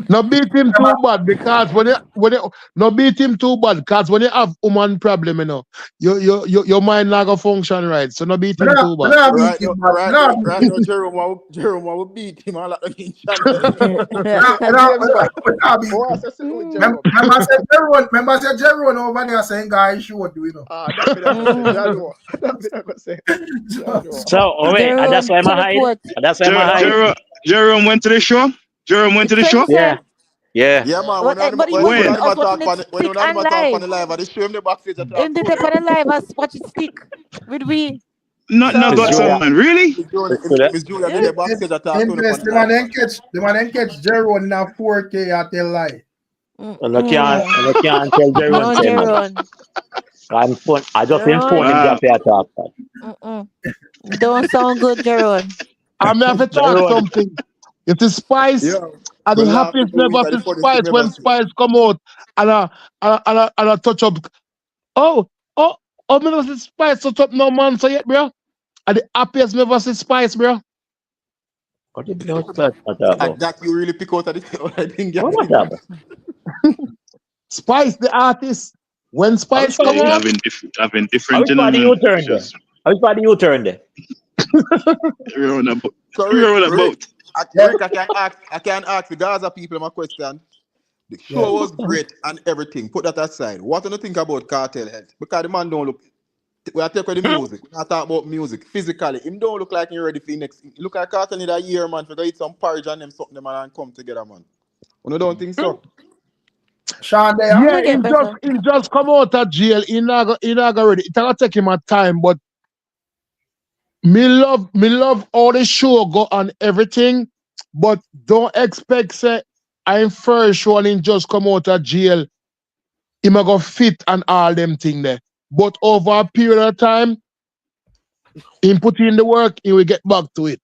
No beat him too bad because when you no beat him too bad because when you have woman problem, your mind not gonna function right. So no beat him too bad. Right. Jerome will beat him. I Remember said Jerome over there saying guys should do So that's why That's why Jerome went to the show. Jerome went to the show? Yeah. Yeah, man. When you talk on the live, I show him the backstage. In the tape on the live, I watch it stick with we. Not got someone, really? Miss Julia, the backstage attack. The man catch Jerome now 4K at the live. And I can't tell Jerome. I just informed him that attack. Don't sound good, Jerome. I'm have to talk something. It is Spice, and the happiest never to Spice when Spice come out and a touch up. Oh, me never see Spice touch up no man so yet, bro. And the happiest never see Spice, bro. What did you start about? That you really pick out of Spice, the artist. When Spice come out, having different. Which party you turned there? We're on a boat. I can ask the Gaza people my question. The show was great and everything. Put that aside. What do you think about KARTEL health? Because the man don't look we are talking about the music. We are talking about music. Physically, him don't look like he ready for the next. He look like Cartel need a year, man, for to eat some porridge and them something, man, and come together, man. You don't think so? Sean, yeah, he just come out of jail. He not go ready. It gonna take him a time, but me love all the show go on everything, but don't expect say I'm first show and he just come out of jail. He might go fit and all them thing there. But over a period of time, he put in the work, he will get back to it.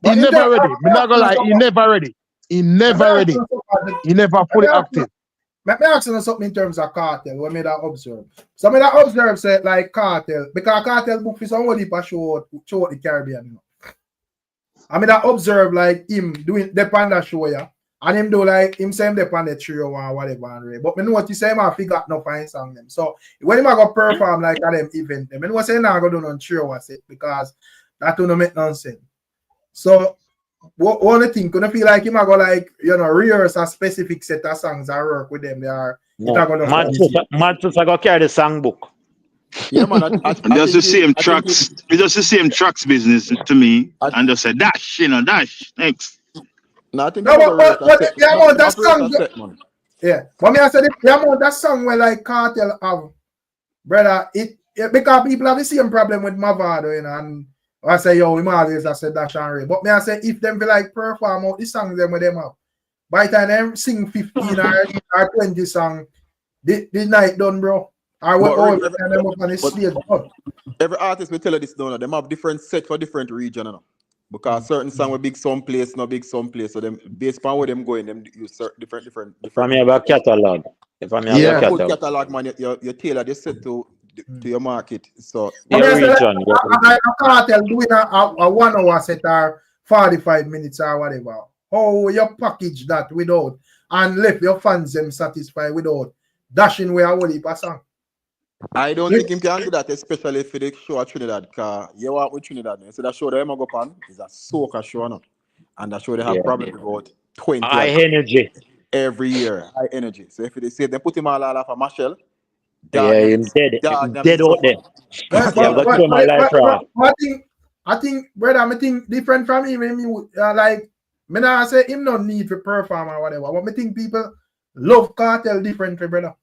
He never ready. Me not gonna lie, he never ready. He never ready. He never fully active. Let me ask you something in terms of Cartel. What made that observe? Some of that observe said like Cartel, because Cartel book is only for show the Caribbean. You know? I mean, I observe like him doing the panda show, yeah, and him do like him saying the panda trio or whatever. But me know what you say, man, figure out no fine song them. So when him go perform like at them event, them, me know say now go do no trio was it because that don't make nonsense. So what only thing gonna feel like him go like rehearse a specific set of songs and work with them. They are Manchester go carry the songbook. Yeah, man. Just the same tracks. It's just the same tracks business to me. And just say dash, dash. Next. No, I think but that song. Yeah, but me I said that song where like Cartel have, brother. It because people have the same problem with Mavado, and I say, yo, we always I said that genre. But me I say if them feel like perform out the songs them with them up, by the time them sing 15 or 20 songs, the night done, bro. Every artist will tell you this now, them have different set for different region, you know? Because certain songs were big some place, not big some place. So them based on where them going, them use different. From your catalog. If I'm your catalog, man, you tailor this set to your market. So your region. Like a Cartel doing a 1 hour set or 45 minutes or whatever. How you package that without and left your fans them satisfied without dashing where I will heap a song? I don't think him can do that, especially for the show at Trinidad, because you want with Trinidad. So that show that I'm go on is a soca show now. And that show they have probably about 20 high energy every year. High energy. So if they say they put him all off of Marshall, he's dead out there. I think, brother, I think different from him. Like, me not say him not need to perform or whatever. But I think people love Cartel differently, brother.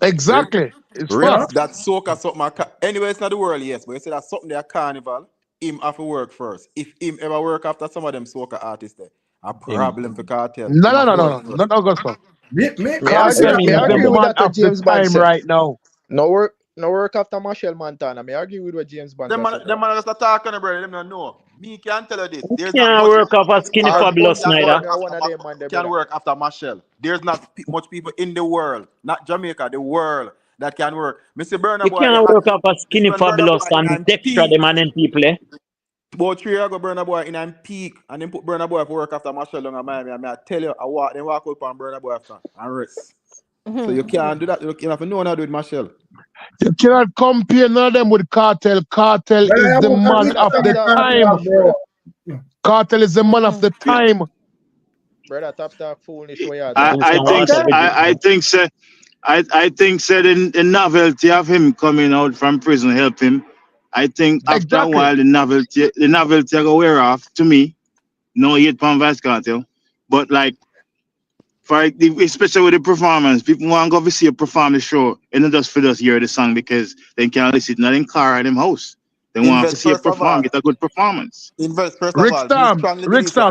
Exactly. It's that soca something. Anyway, it's not the world, yes, but you say that's something they are carnival. Him have to work first. If him ever work after some of them soca artists, there a problem for Cartel. No, go so. Me agree with that James Bond said. Right now. No work after Marshall Montana. Me argue with what James Bond said. Them man just talking about them, know. Me can't tell you this. There's can't work after Skinny Fabulous neither. Can work after Marshall. There's not much people in the world, not Jamaica, the world, that can work. Mr. Burna Boy. You can't work after Skinny Fabulous and Dextra them and people, eh? About 3 years ago, Burna Boy in and peak, and then put Burna Boy for work after Marshall long and Miami. I tell you, then walk up on Burna Boy after and rest. So you can't do that. You have to know how to do with Marshall. You cannot compare none of them with Cartel. Cartel is the man of the time. Cartel is the man of the time. Brother, top foolish way. I think the novelty of him coming out from prison help him. I think after a while the novelty go wear off to me. No yet from Vice Cartel. But like especially with the performance, people want to go see a performance show and not just for us hear the song because they can't listen not in car or in house. They want to see a perform, get a good performance. Rickstorm,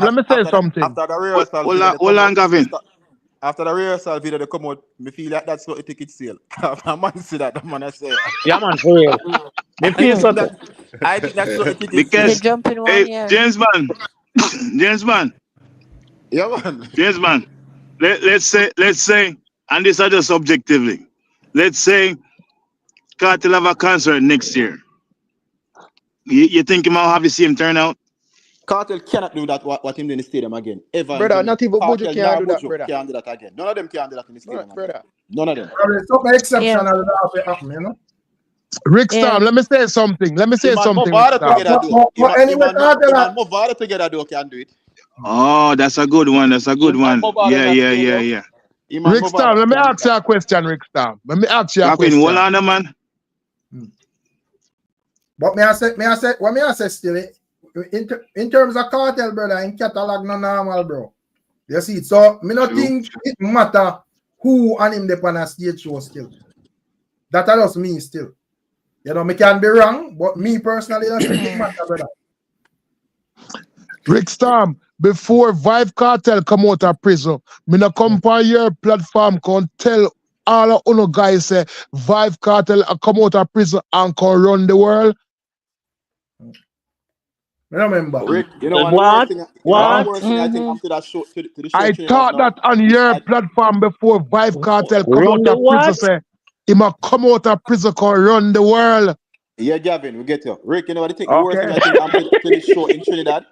let me say something. After the rehearsal, hold on, Gavin. After the rehearsal video, they come out. Me feel like that's what a ticket sale. After a man see that, the man I say. Yeah, man, for real. Me feel so that. I think that's what a ticket because James Bond. Yeah, man. James Bond. Let's say, and this is just objectively. Let's say Cartel have a concert next year. You think he might have the same turnout? Cartel cannot do that. What him do in the stadium again? Ever? Brother, not even Buju can do that, brother. Can't do that again. None of them can do that in the stadium, brother. None of them. It's not an exception. You know. Rickstorm, let me say something. Movada together though can do it. Oh, that's a good one. Yeah. Rickstorm, let me ask you a question, Rickstorm. Let me ask you a question. Hold on, man. But what me I say still, in terms of cartel, brother, in catalog no normal, bro. You see, so me not think it matter who and him dey on a stage show still. That just me still. You know, me can be wrong, but me personally, I think it matter, brother. Rickstorm, before Vibe Cartel come out of prison, me no come on your platform can tell all of uno guys say Vibe Cartel come out of prison and can run the world. Remember. Rick, you know What? One worst thing I think after that show to the show. I thought that on your platform before Vibe Cartel come Run out the of prison what? say he must come out of prison can run the world. Yeah, Gavin, we get you. Rick, you know what I think? The worst thing I think after the show in Trinidad.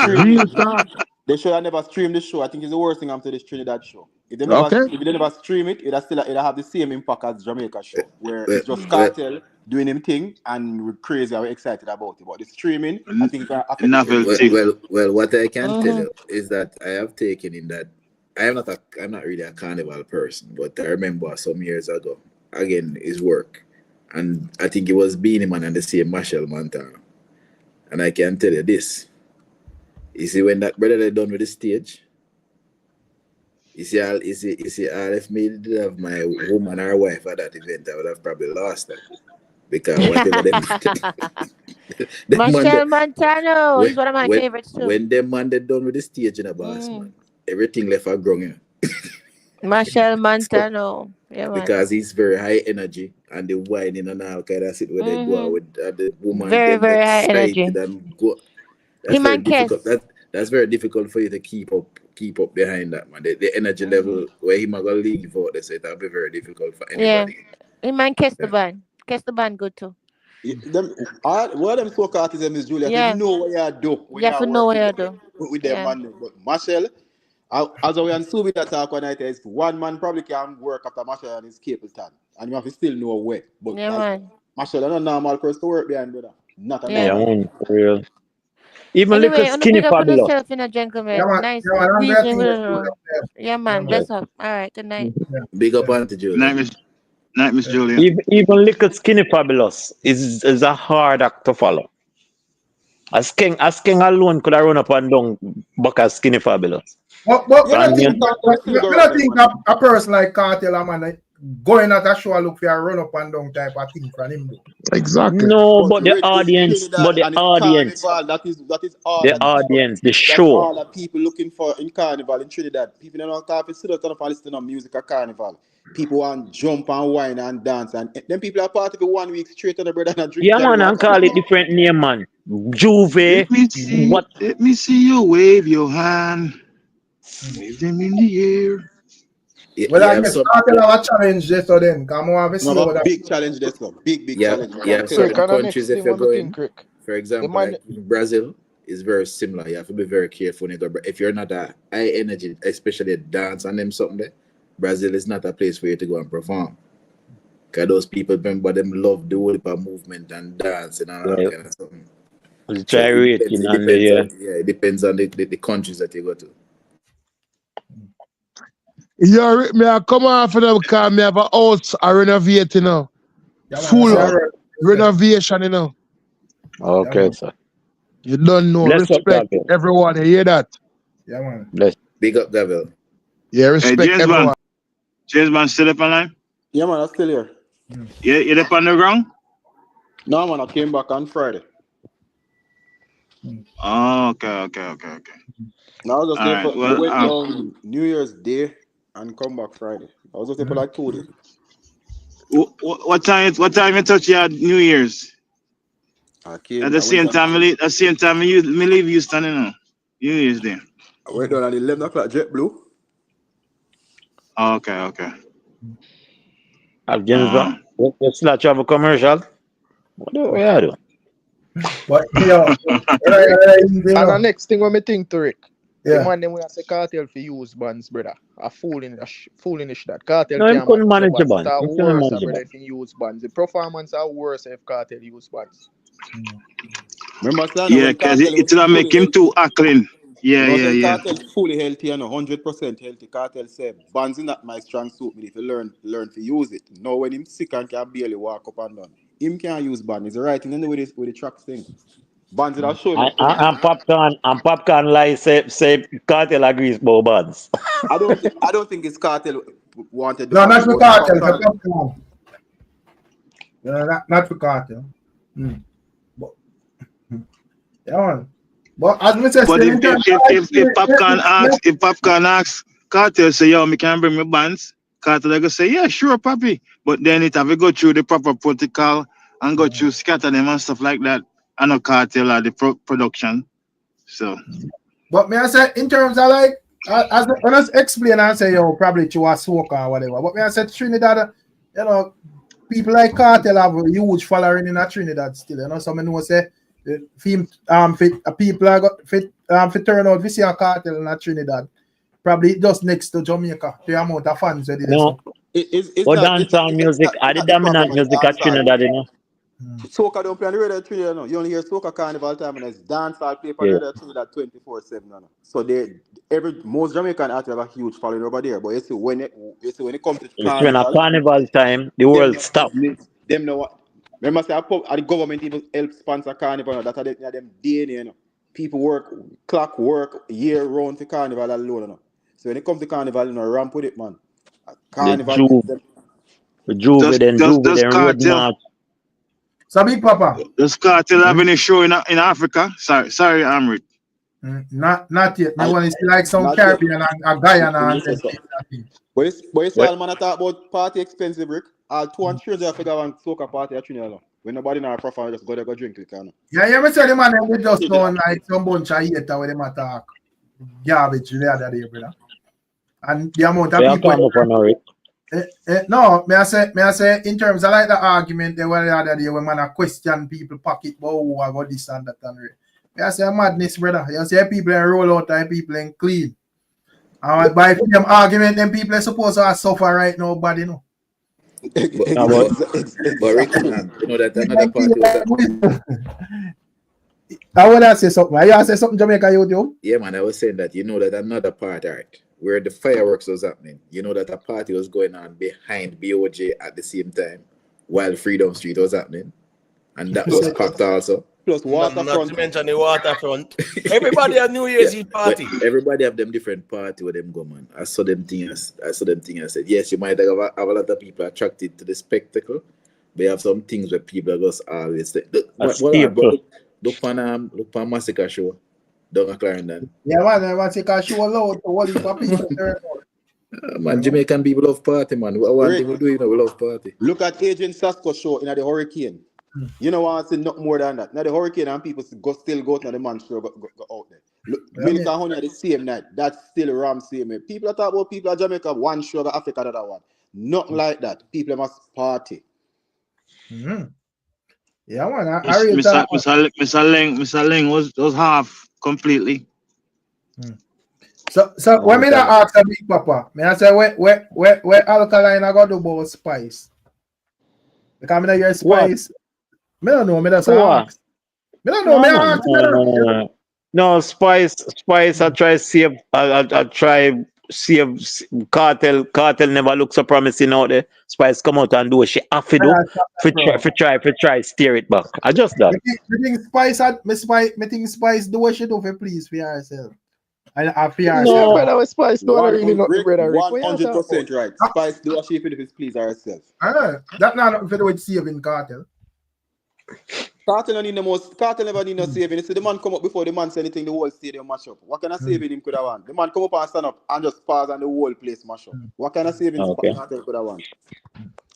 Real talk. They should have never streamed the show. I think it's the worst thing after this Trinidad show. If they never stream it, it'll have the same impact as Jamaica show, where it's just Cartel doing him thing and we're crazy and we're excited about it. But the streaming, I think well, what I can tell you is that I have taken in that I'm not really a carnival person, but I remember some years ago, again, his work. And I think it was Beanie Man and the same Marshall Montana. And I can tell you this. You see, when that brother they done with the stage, you see, if me did have my woman or wife at that event, I would have probably lost her. Because whatever them Marshall Montano is one of my favorites too. When them man they done with the stage in a boss, man, everything left a grung. Marshall Montano. Yeah, man. Because he's very high energy and the whining and all kind of shit where they go out with the woman. Very, very high energy. And go. That's very difficult. That's very difficult for you to keep up behind that, man. The energy level where he might go leave out, they say that'll be very difficult for anybody. Yeah. He man kiss the band. Kiss the band good too. What them folk artists is Julia, you know what you do. You have to know what you do. With them man. But Marshall, as we answer with that talk one night, is one man probably can work after Marshall and his Capleton. And you have to still know where. But Marshall is not a normal person to work behind, brother. Not a normal. Yeah, for real. Even little skinny fabulous. Yourself in a gentleman. Nice. Yeah, man. Bless up. All right. Good night. Big up Auntie Julia. Night, Miss Julia. Even little skinny fabulous is a hard act to follow. As King alone could have run up and down back as skinny fabulous. But I think a person like Cartel, man, going at a show look for a run up and down type of thing from him. Exactly. No, but the audience, that is all the audience, the show. All the people looking for in Carnival in Trinidad. People don't know how to sit down and listen to music at Carnival. People want jump and wine and dance, and then people are part of it 1 week straight on the bread and drink. Yeah, man, and call it different name, man. Juve. Let me see you wave your hand. Wave them in the air. Well, I guess Cartel have a challenge this or then. Come on, big challenge this one. Big challenge. Yeah, certain countries if you're going, for example, like Brazil is very similar. You have to be very careful when you go. If you're not a high energy, especially a dance and them something there, Brazil is not a place for you to go and perform. Because those people, remember, them love the whole movement and dance and all that kind of something. It depends on the countries that you go to. Yeah, me I come off of them because me have a house I renovate, you know. Full renovation, you know. Okay, sir. You don't know. Respect everyone. You hear that? Yeah, man. Big up, Gavel. Yeah, respect everyone. James man still up online? Yeah, man, I'm still here. Yeah, you up on the ground? No, man, I came back on Friday. Oh, okay. Now I was just there for went down New Year's Day and come back Friday. I was just there for like 2 days. What time you touch your New Year's? At the same time, me leave Houston, you know. New Year's Day. I went down at 11 o'clock JetBlue. Okay. James, let's not have a commercial. What do we do? But and the next thing when me think to Rick, the man them when I say Cartel for use bands, brother. A foolish that Cartel can't couldn't manage the band. Brother, if you use bands. The performance are worse if Cartel use bands. Remember, because it's gonna make him too Alkaline. Yeah. Cartel fully healthy and 100% healthy. Cartel say bands is not my strong suit. But if you learn to use it. Now when him sick and can barely walk up and down, him can't use band. It's the right thing with the track thing. Bands that are showing up. And Popcaan lie say KARTEL agrees about bands. I don't think it's KARTEL wanted to. No, not for KARTEL, for Popcaan. Not for KARTEL. But, yeah, but as we said, but if Popcaan asks KARTEL, say, yo, me can bring my bands, KARTEL gonna say, yeah, sure, papi. But then it have to go through the proper protocol and go through Skatta them and stuff like that. I know KARTEL or the production. So, but may I say, in terms of like, as when I explain and say, yo, probably to a soca or whatever. But may I say, Trinidad, you know, people like KARTEL have a huge following in Trinidad still. You know, some know say, people are got fit turnout. We see a KARTEL in Trinidad, probably just next to Jamaica. The amount of fans that no. But dancehall music are the dominant music at Trinidad, you know. Soca don't play on the radio Trinidad, no. You only hear soca carnival time and it's dancehall play on the radio Trinidad 24/7, no. So most Jamaican artists have a huge following over there. But you see when it comes to carnival time, the world stop. Them know what. Remember, say the government even help sponsor carnival. That's them DNA, you know. People work year round for carnival alone, you know. So when it comes to carnival, you know, ramp with it, man. Carnival. Juve then Road March. So Big Papa. Does KARTEL have any show in Africa? Sorry, Amrit. Not yet. I want to see like some Caribbean and Guyana. But you see, all man talk about party expensive, Rick. All 200 they figure one soca party at Trinidad. When nobody now profile, just go there, go drink it, kind of. Yeah, me tell the man they just don't like some bunch of hater when they talk garbage the other day, brother. And the amount of people. No, may I say in terms of like the argument they were the other day when man question people pocket who got this and that and may I say madness, brother. You see people in roll out and people in clean. And by them argument, them people are supposed to suffer right now, but you know. But Rick, you know that another party. I want to say something. Are you say something, Jamaica YouTube? Yeah, man, I was saying that you know that another part, right, where the fireworks was happening, you know that a party was going on behind BOJ at the same time while Fredom Street was happening. And that was packed also. Plus waterfront. Not to mention the waterfront. Everybody at New Year's Eve party. Everybody have them different party where them go, man. I saw them things. I said, yes, you might have a lot of people attracted to the spectacle, but you have some things where people are just always look for Massacre show. Down Clarendon. Yeah, man, Massacre show loud to what people. Man, Jamaican people love party, man. One thing we do, you know, we love party. Look at Agent Sasko show in the Hurricane. You know what? I say not more than that. Now the Hurricane and people still go to the man show go out there. Look, Milk and Honey at the same night. That's still Ram same. People are talking about people at Jamaica, one show, Africa, another one. Not like that. People must party. Yeah, man. Mr. Ling was half completely. So when me ask a Big Papa, may I say where Alkaline I got to do about Spice? Because I hear Spice. I don't know. I just ask. I don't know. No, Spice. I try save. I try save KARTEL. KARTEL never look so promising out there. Spice come out and do what she have to do. For try steer it back. I just that. Me think Spice do what she do for please for herself. I fear herself. No, brother, Spice do really not brother. 100% right. Spice do what she do for please herself. That not nothing to do with saving KARTEL. KARTEL never need no saving. You see the man come up before the man say anything, the whole stadium mash up. What kind of saving him could have want? The man come up and stand up and just pause and the whole place mash up. What kind of saving KARTEL could have want?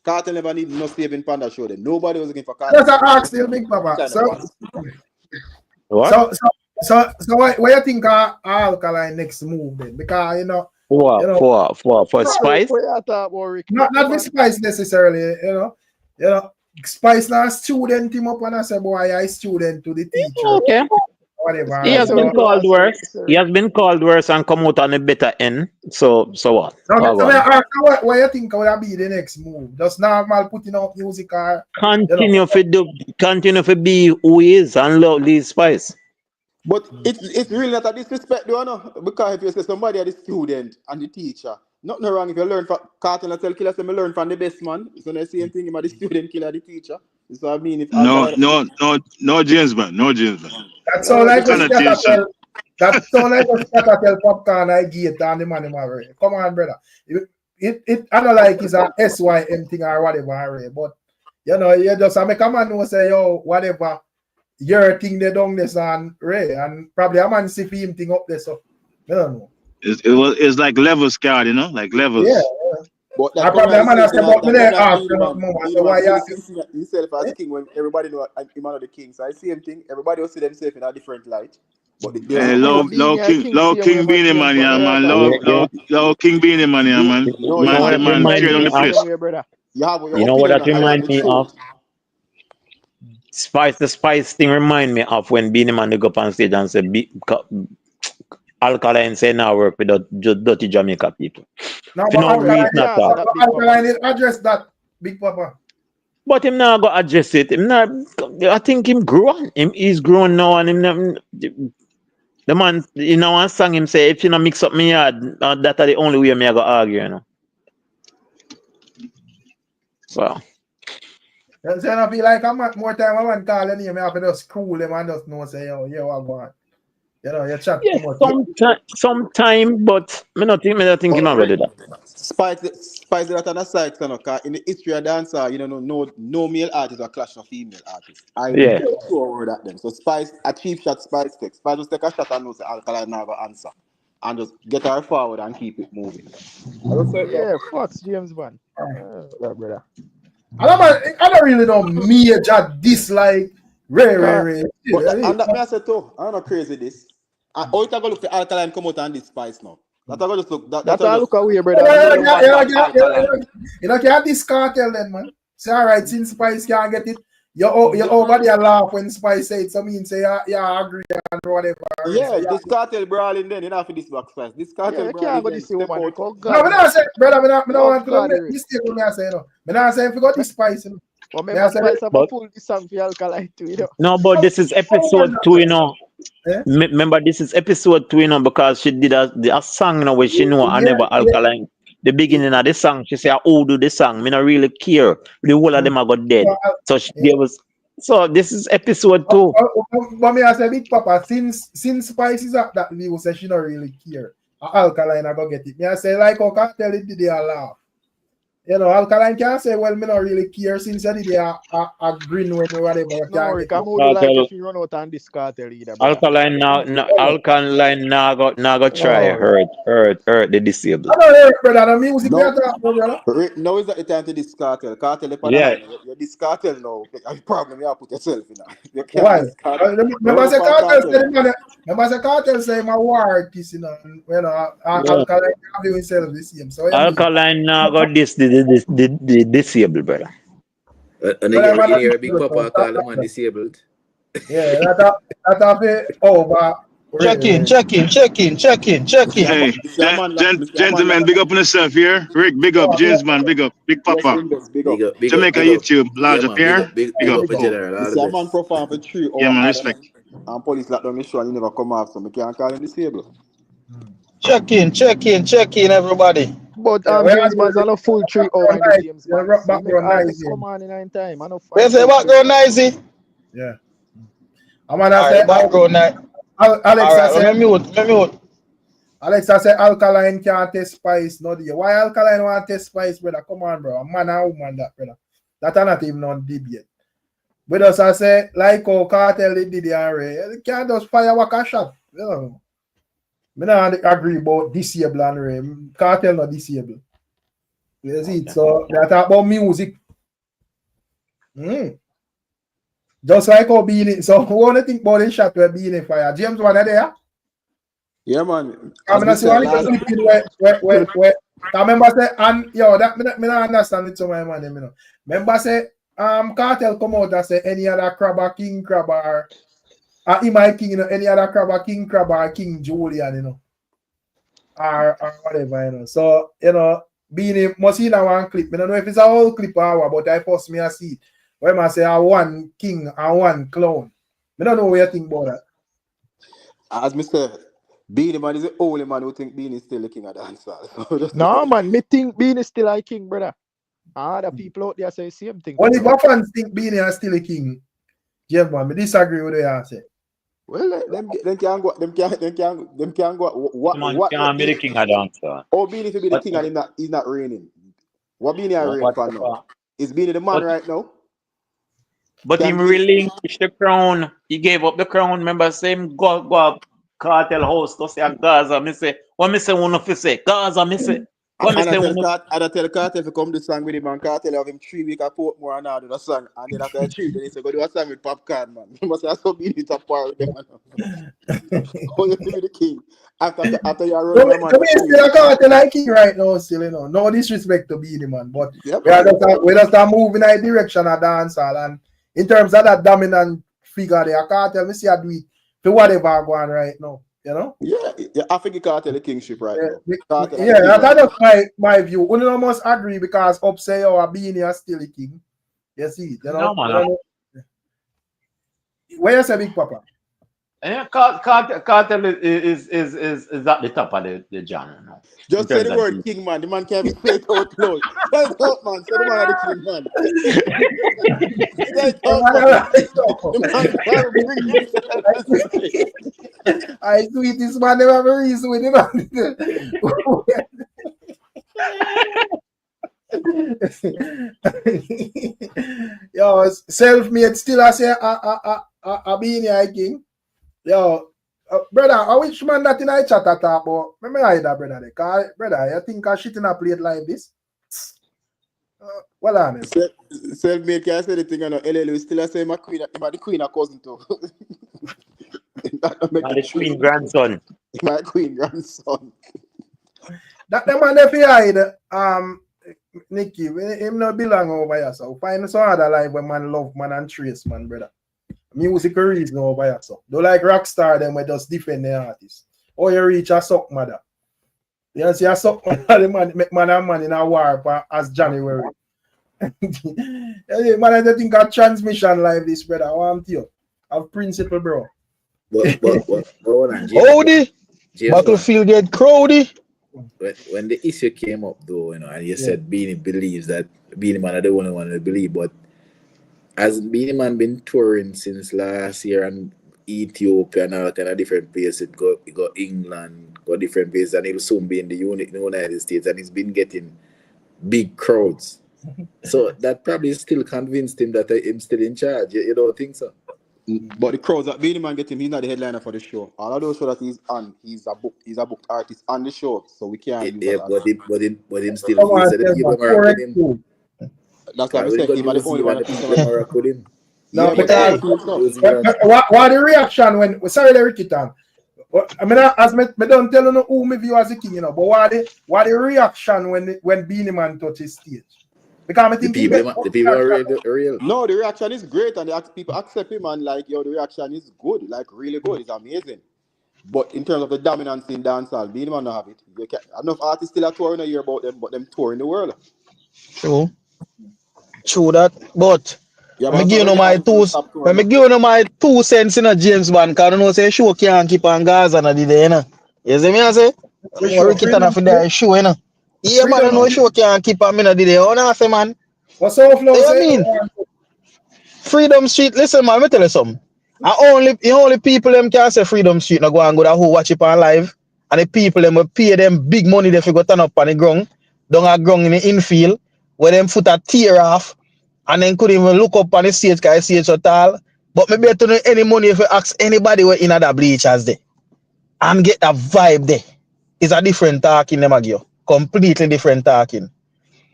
KARTEL never need no saving panda show them. Nobody was looking for KARTEL. Just ask still, Big Papa. So what you think of Alkaline next move then? Because for Spice? Not with Spice necessarily, you know. Spice now student him up and I say, boy, I student to the teacher. Okay. Whatever. He has been called worse. He has been called worse and come out on a better end. So what? What you think would be the next move? Just normal putting out music or continue to be who he is and love Lee Spice. But it's really not a disrespect, though, no? Because if you say somebody are the student and the teacher, nothing wrong if you learn from KARTEL and tell killer say me learn from the best man. So the same thing about the student killer the teacher. So I mean, if No, Alkaline, James man. No, James man. That sound like Kind a of James man. Skatta. That sound like a Skatta tell Popcaan I get and the man him already. Come on, brother. It I don't like it's a SYM thing or whatever already, but you know, you just make a man who say, yo, whatever your thing they done this and Ray, and probably a man see him thing up there, so I don't know. It's like levels, card, you know, like levels. Yeah. but I that come probably a man say, but me there ask Beenie you Man. more. Beenie So why Man you see himself as king when everybody know him not the king. So I same thing. Everybody will see themselves in a different light. But there's Hey, low King Beanie man, yeah, man. Low King Beanie man, yeah, man. No, You know what Man, that reminds tear down me the place. You have your You know what opinion that and reminds the me truth. of? The Spice thing remind me of when Beenie Man go up on stage and say, Alkaline say now work with the dirty Jamaica people. No, For but no reason at all. Alkaline address that, Big Papa. But him now go address it. Him not, I think him grown. He's grown now, and him not, the man, you know, one song him say, if you not mix up me yard, that are the only way me I go argue, you know. So. So I feel like I'm more time I want to call any name, I have to just cool them and just know say, yo, yeah, what going. You know, you chat too much. Sometime, but me not think him not gonna do that. Spice that on the side, cause in the history of dancer, you know, no male artist or clash of female artists. I Yeah. throw word at them. So Spice, a cheap shot, Spice takes. Spice just take a shot and know say Alkaline never answer, and just get her forward and keep it moving. Yeah, Fox James man. Brother. I don't really know major dislike Ray. And that me I say too, I don't know crazy this. And how you gonna look for Alkaline come out and this Spice now? That I just look. That's a look away, brother. You know, can't this cartel then, man. Say, all right, since Spice can't get it, you over there laugh when Spice say it. So mean say, yeah, agree and whatever. Yeah, this cartel brawling then, you know, for this back Spice. This cartel brawling then, step out. No, but I say, brother, I don't want to make mistake when I say, no. But I say, if you got this Spice, you know. Well, remember Spice have a full song for Alkaline too, you know. No, but this is episode 2, you know. Remember, this is episode 2, you know, because she did a song, you know, where she know I never Alkaline. The beginning of the song, she say, "Oh, do the song." Me not really care. The whole of them are got dead. So there was. So this is episode 2. But me I say, Big Papa, since Spice is up that view, say she don't really care. Alkaline I go get it. Me I say, like, how Cartel it did they laugh. You know, Alkaline can't say, well, me not really care since you did a green when or whatever. No, Rick, I'm only like if you run out on this cartel either. Alkaline now go try hurt the disabled. I don't hear, brother. The music Rick, now is that the time to this cartel? Cartel upon yeah. You're this cartel now. A problem you have put yourself in. You can't why? Remember the cartel say my war artist, you know, Alkaline do himself the same. So Alkaline now got the disabled, brother. And in here, Big Papa call the man disabled. Yeah, that's over. Check in. Hey, gentlemen, big up on yourself here. Rick, big up. James man, big up. Big Papa. Big up. Jamaica YouTube, large up here. Big up for general. You see a man perform for 3 hours. Yeah, man, respect. And police lock down the show and you never come off, so I can't call him disabled. Check in, everybody. But James man's on a full 3 hours in the James man. Come on in time. Where's the background noisy? Yeah. I'm gonna say background night. Alexa said, mute. Alexa said Alkaline can't test Spice, no dear. Why Alkaline want to test Spice, brother? Come on, bro. A man and woman, that, brother. That are not even on debate. But as I say, like how Cartel did the array, you can't just firework a shot. You know. I don't agree about disable and Ray. Cartel not disable. You see it? So they talk about music. Just like how Beanie. So who want to think about the shot where Beanie fire? James one there? Yeah, man. I'm gonna see one where remember say and yo that me not understand it so my man, you know. Remember say Cartel come out and say any other crabber, king crabber, my king, you know, any other crabber, king crabber, King Julian, you know. Or whatever, you know. So, you know, Beanie must see that one clip. I don't know if it's a whole clip or what, but I post me a see it. Where I say one king and one clown. I don't know what you think about that. As Mr. Beanie man is the only man who think Beanie is still the king of the dancer. No man, me think Beanie is still a king, brother. Other people out there say the same thing. Only if fans think Beanie is still a king. Yeah, man, I disagree with what you say. Well, them can go. Them can go. What can't be the king of dance. Oh, Beanie to be the king and he's not reigning. What Beanie are reigning for now? Is Beanie the man right now? But he relinquished the crown. He gave up the crown. Remember, same go up cartel house to say Gaza. Me say, what me say? One of you say Gaza. Me say. And I tell Cartel to come do song with him, and Cartel have him 3 weeks at Portmore and now do the song. And then after 3 then he say, go do a song with Popcaan, man. You must have so Beanie to par with them, man. How you be the king? After you are running, man. So still a Cartel like king right now, still, you know. No disrespect to Beanie, man. But we just start moving in a direction of dancehall. And in terms of that dominant figure there, Cartel, we see I do it for whatever going right now. You know? Yeah, I think you can't tell the kingship right now. That's my view. We must agree because up say our Beanie is still a king. You see, you know. No, Where you say Big Papa? Yeah, Cartel is at the top of the genre now. Just say the word king, man. The man can't be straight out close. Say it out, man. Say the man of the king, man. Say it out, man. I sweet this man never have a reason with him. Yo, self-made still I say a Beanie king. Yo, brother, which man that in I chat at about? Remember I that brother. Cause brother, I think I shit in a plate like this. Well honest. Self-made can I say the thing I know LLU still I say my queen, the queen a cousin too. The queen grandson. My queen grandson. That the man if he hide Nicky, him not belong over here. So find some other life where man love man and trace man, brother. Music reason over here. So don't like rock star them where just defend the artist. Or you reach a suck mother. You see a suck mother, the man make man and man in a war as January. Man, I don't think a transmission like this, brother. I want you. Have principle, bro. Howdy. Battlefield get crowdy. When the issue came up, though, you know, and you said Beanie believes that Beanie Man are the only one to believe, but as Beanie Man been touring since last year and Ethiopia and all kind of different places, it got England, got different places, and he'll soon be in the United States, and he's been getting big crowds. So that probably still convinced him that I'm still in charge. You don't think so? But the crowds that Beanie Man get him, he's not the headliner for the show. All of those shows that he's on, he's a booked artist on the show, so we can't use that. But him still he said that people are him. That's why I said he's the only one that with him. No, because what the reaction when sorry the Ricky Tan. I mean, as me don't tell you who me view as a king, you know, but what the reaction when Beanie Man touches stage? Because I think the people are real. No, the reaction is great, and people accept him, and like, yo, the reaction is good, like really good. It's amazing. But in terms of the dominance in dancehall, Beanie Man don't have it. Enough artists still are touring a year about them, but them touring the world. True that, but yeah, me give you my 2 cents in a James Bond, because I know say show can't keep on Gaza na the day, you know. You see me I say? Ricky Tan for that show, you know. Yeah, man, I know show can't keep on me na the day. Oh, no, say, man. What's up, Flo? What you mean? Freedom Street, listen, man, let me tell you something. The only people them can say Freedom Street now go and go to who watch it on live, and the people them will pay them big money they go turn up on the ground, down a ground in the infield, where them foot a tear off, and then couldn't even look up on the stage because the stage so tall. But maybe to know any money if you ask anybody where in that bleachers there and get that vibe there. It's a different talking them again. Completely different talking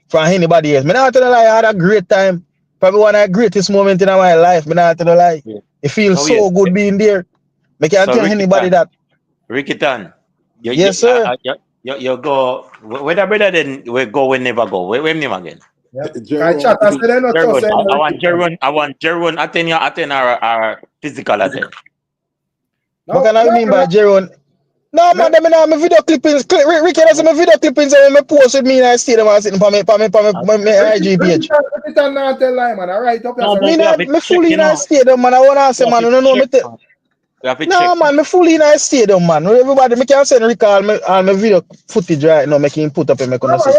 from anybody else. Me not tell you lie, I had a great time. Probably one of the greatest moments in my life. Me not tell you lie. Yeah. It feels so good being there. Me can't tell anybody that. Ricky Tan. Yes, sir. You go where the brother then we go we never go. Where name again? Yeah. I want Jeroen attend our physical attend. What can I mean by Jeroen? No, man, them my video clippings. Ricky, that's my video clippings and me post with me in the stadium and sitting for me IG page. Me fully in the stadium, man. I wanna say, man, no, me no, man, me fully in the stadium, man. Everybody, me can send Ricky all my video footage right now, making put up and make on see.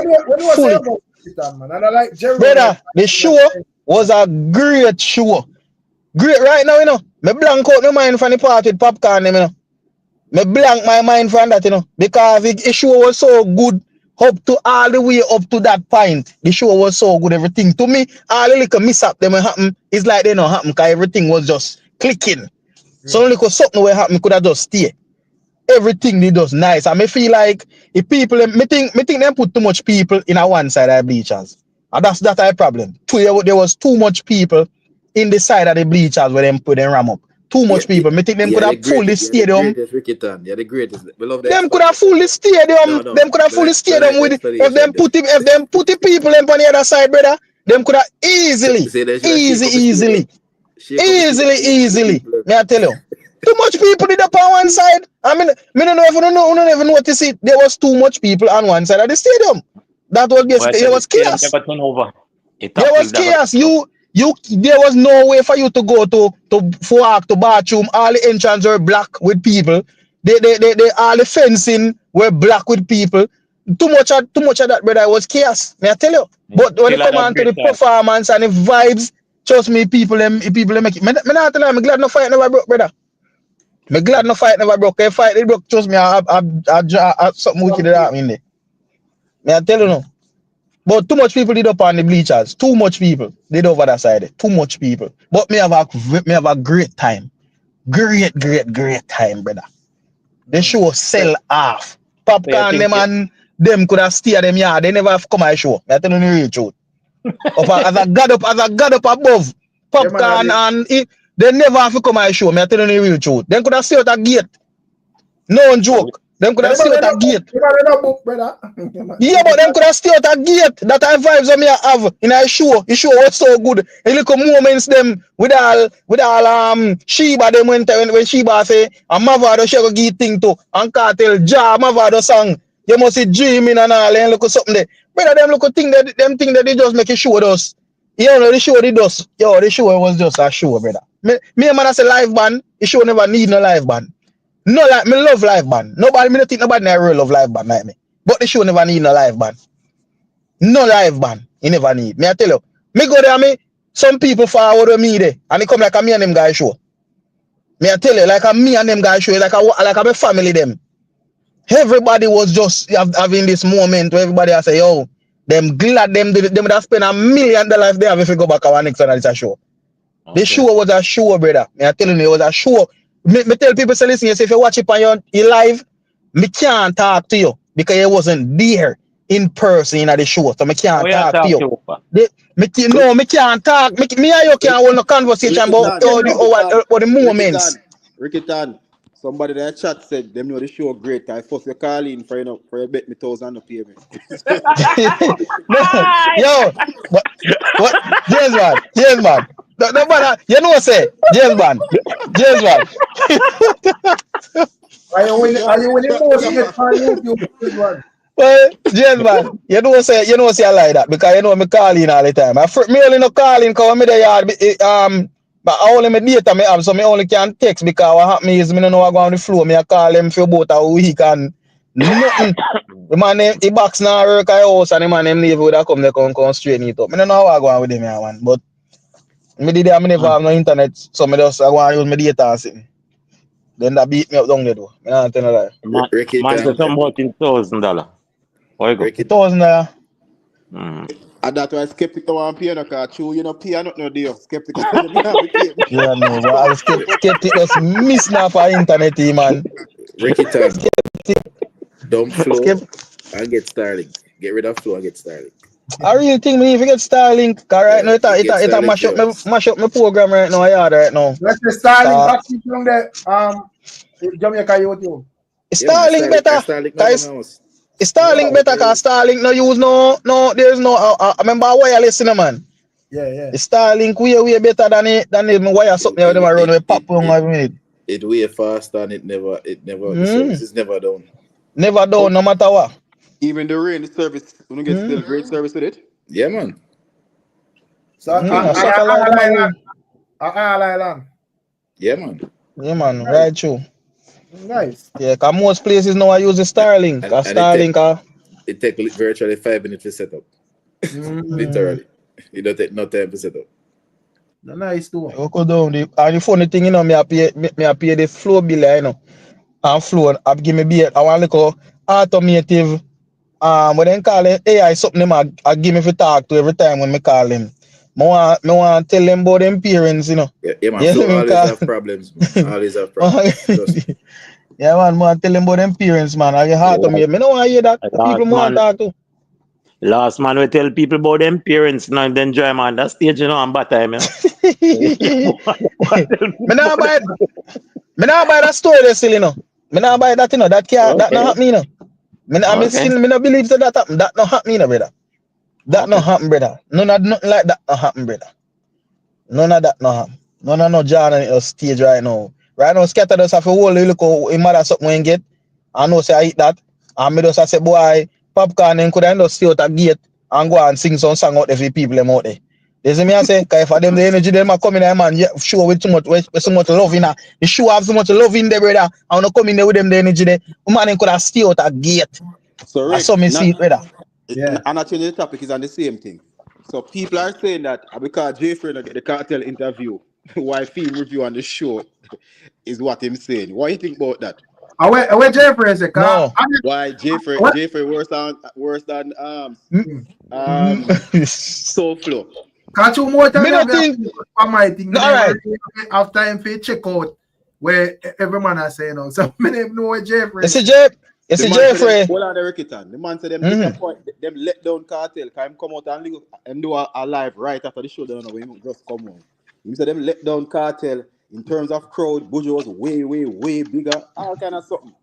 Man. And I like Jerome. Brother, the show was a great show. Great right now, you know. Me blank out my mind from the part with Popcaan, you know. Me blank my mind from that, you know. Because the show was so good up to all the way up to that point. The show was so good, everything. To me, all the little mishap them happen, it's like they don't happen because everything was just clicking. So only because something will happen could have just stay. Everything they does nice. And me feel like if people, me think them put too much people in a one side of the bleachers. And that's a problem. There was too much people in the side of the bleachers where them put them ram up. Too much people. Me think them could have full the stadium. You're the greatest. We love them could have full the stadium. Them could have full the stadium with if them put the people on the other side, brother. Them could have easily. May I tell you? Too much people did up on one side. I mean, me don't even notice it. There was too much people on one side of the stadium. That was basically there was chaos. There was chaos. There was no way for you to go to walk to bathroom. All the entrances were black with people. All the fencing were black with people. Too much of that, brother, was chaos. May I tell you? But when it come on to the performance and the vibes, trust me, people make it. Me not tell you, I'm glad no fight never broke, brother. Me glad no fight never broke. If fight it broke, trust me, I something wicked that happen in there. May I tell you no? But too much people did up on the bleachers. Too much people did over that side. Too much people. But me have a great time. Great time, brother. The show sell off. Popcaan them and them could have stayed them yard. They never have come my show. I tell you the real truth. as I got up above Popcaan and it, they never have to come my show. I tell you the real truth. Them could have stayed at a gate. No joke. Them could have stayed at a gate. Yeah, but them could have stayed at a gate. That I vibes on me I have in a show. The show was so good. A little moments them with all Sheba them when Sheba say and Mavado she go give thing to and KARTEL Mavado song. You must see dreaming and all and look something there. Brother, them look think that they just make a show with us. You know the show they does. Yo, the show was just a show, brother. Me and man I say live band. The show never need no live band. No, like me love live band. Me don't think nobody never love live band like me. But the show never need no live band. No live band. You never need. Me I tell you. Me go there, some people forward with me there. And it come like a me and them guys show. Me I tell you, like a me and them guys show, like a family them. Everybody was just having this moment where everybody say, yo, them glad them would have spent $1 million if they have if we go back our next one this a show. Okay. The show was a show, brother. Me I telling you, it was a show. Me tell people, say, listen, if you watch it on your live, me can't talk to you because you wasn't there in person in the show. So me can't talk to you. Me can't talk. Me and you can't hold no conversation about the moments. Ricky, somebody in the chat said them know the show great. I first you call in for you bet me 1,000 no pay me. Yo, what? Yes, man. No matter, you know what say, James man. Are you winning most of it on YouTube? Well, James man, you know say I like that because you know me calling all the time. Me only no calling because me the yard but only my data me have, so me only can text because what happen is me don't know what go on the floor. Me I call them for about a week and nothing. The man he box now work at house and the man them leave with a come straighten it up. Me don't know what go on with them here, man, but me never have no internet, so me just I want to use my data and sitting. Then that beat me up down there though. Me not tell you man said something about $1,000. Why you go? $1,000. And that's why skeptic don't want to pay no car. True, you know pay not no deal. Skeptic. Yeah, no, but I skeptic just miss now for internet, man. Ricky time. Dump flow and get Starlink. Get rid of flow and get Starlink. I really think me if you get Starlink, cause right now it mash up my program right now, right now. Let's say Starlink actually from the Jamaica YouTube. Starlink better. Starlink better cause Starlink no use no there's no I remember wireless in man. Yeah. Starlink way better than it wire something with them run with pop on it way faster and it never the service is never down. Never down no matter what. Even the rain service, you don't get still great service with it? Yeah, man. So Alkaline. Yeah, man. Yeah, man. Right true. Nice. Yeah, cause most places now I use the Starlink. It take virtually 5 minutes to set up. Literally. You don't take no time to set up. No nice too. You go down and the funny thing, you know, me I pay the flow bill, you know. And flow I give me be I want little automative what they call it AI something them I give me for talk to every time when me call him. Me want tell them about them parents, you know. Yeah, man. Flow always have problems, man. Always have problems. Trust me. Yeah, man, tell them about them parents, man. I get hard to me. Me don't want to hear that. The people want to talk to. Last man we tell people about them parents now then join man that stage, you know, and bad time, you know. Me not buy that story there still, you know. Me not buy that, you know. That can't that not happen, you know. Me not believe that happen. That not happen, you know, brother. That not happen, brother. None of nothing like that not happen, brother. None of that not happen. None of no John on the stage right now. Right now, Skatta does have a whole look how him mother something when get. I know say I eat that. And me just say, boy, Popcaan and could end up stay out a gate and go and sing some song out there for people them out there. You see me I say, cause for them the energy them are coming there, man, yeah, show with so much love in there. The show have so much love in there, brother. I wanna come in there with them the energy there. Man could have stay out a gate. So Rick, I see it, brother. Yeah. And I change the topic is on the same thing. So people are saying that because Jeffrey don't get the cartel interview, why film review on the show is what him saying. What do you think about that? Where Jeffrey is it? No. Why Jeffrey worse than Soul Flow. Can't you more time my thing? No, all right. After time for check out where every man is saying now. So many know where Jeffrey. It's a Jeffrey. Hold on, the man said them disappoint, them let down cartel. Can him come out and do a live right after the show. Don't know when he just come on. He said them let down cartel in terms of crowd. Buju was way bigger. All kind of something.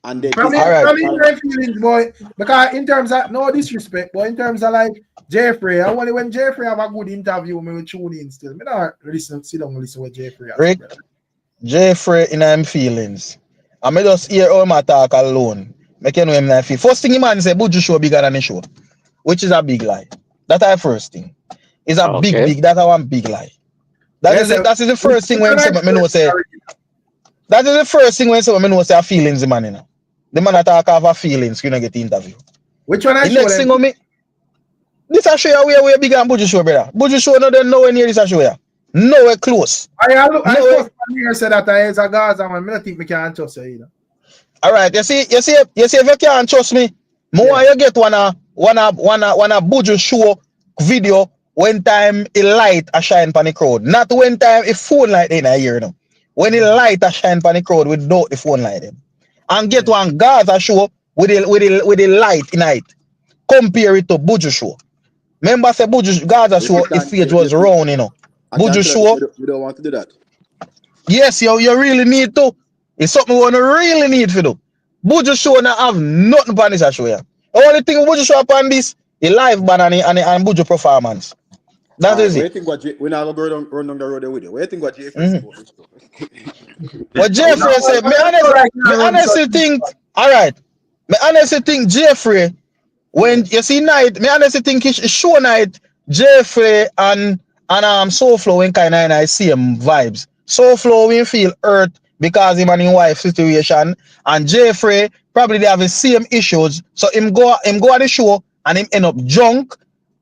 And then from feelings, boy. Because in terms of no disrespect, but in terms of like Jeffrey, I only when Jeffrey have a good interview, me will tune in still. Me not sit down and listen with Jeffrey. Rick, Jeffrey in him feelings. I may just hear all my talk alone. Make you know him not feel. First thing he man say, Buju show bigger than the show, which is a big lie. That's our first thing. It's a big. That's our big lie. That is the first thing when me know say. That is the first thing when someone know say a feelings the man, you know. The man attack have a feelings, you know, get the interview. Which one I the show next them? thing on me. This a show you way bigger than Buju show, brother. Buju show no nowhere near this a show ya. Nowhere close. I supposed to say that I is a Gaza man. I don't think me can trust you either. Alright, you see if you can't trust me, more you get one a Buju show video when time a light a shine pan the crowd. Not when time a phone light in a year, you know. When the light a shine pan the crowd without the phone light in. And get one Gaza show with the light in it. Compare it to Buju show. Remember say Buju Gaza show if it was round, you know. Buju show. We don't want to do that. Yes, you really need to. It's something we really need to do. Buju show not have nothing on this show here. The only thing Buju show upon this is live band and Buju performance. That is it. What do you think we're not going to run down the road with you? What do you think what Jeffrey said about this show? What Jeffrey said, me honestly think, all right, me honestly think Jeffrey, when you see night, me honestly think it's show night, Jeffrey and Soul Flow in kind of same vibes. Soul Flow we feel hurt because him and his wife situation, and Jeffrey probably they have the same issues, so him go on the show and him end up drunk.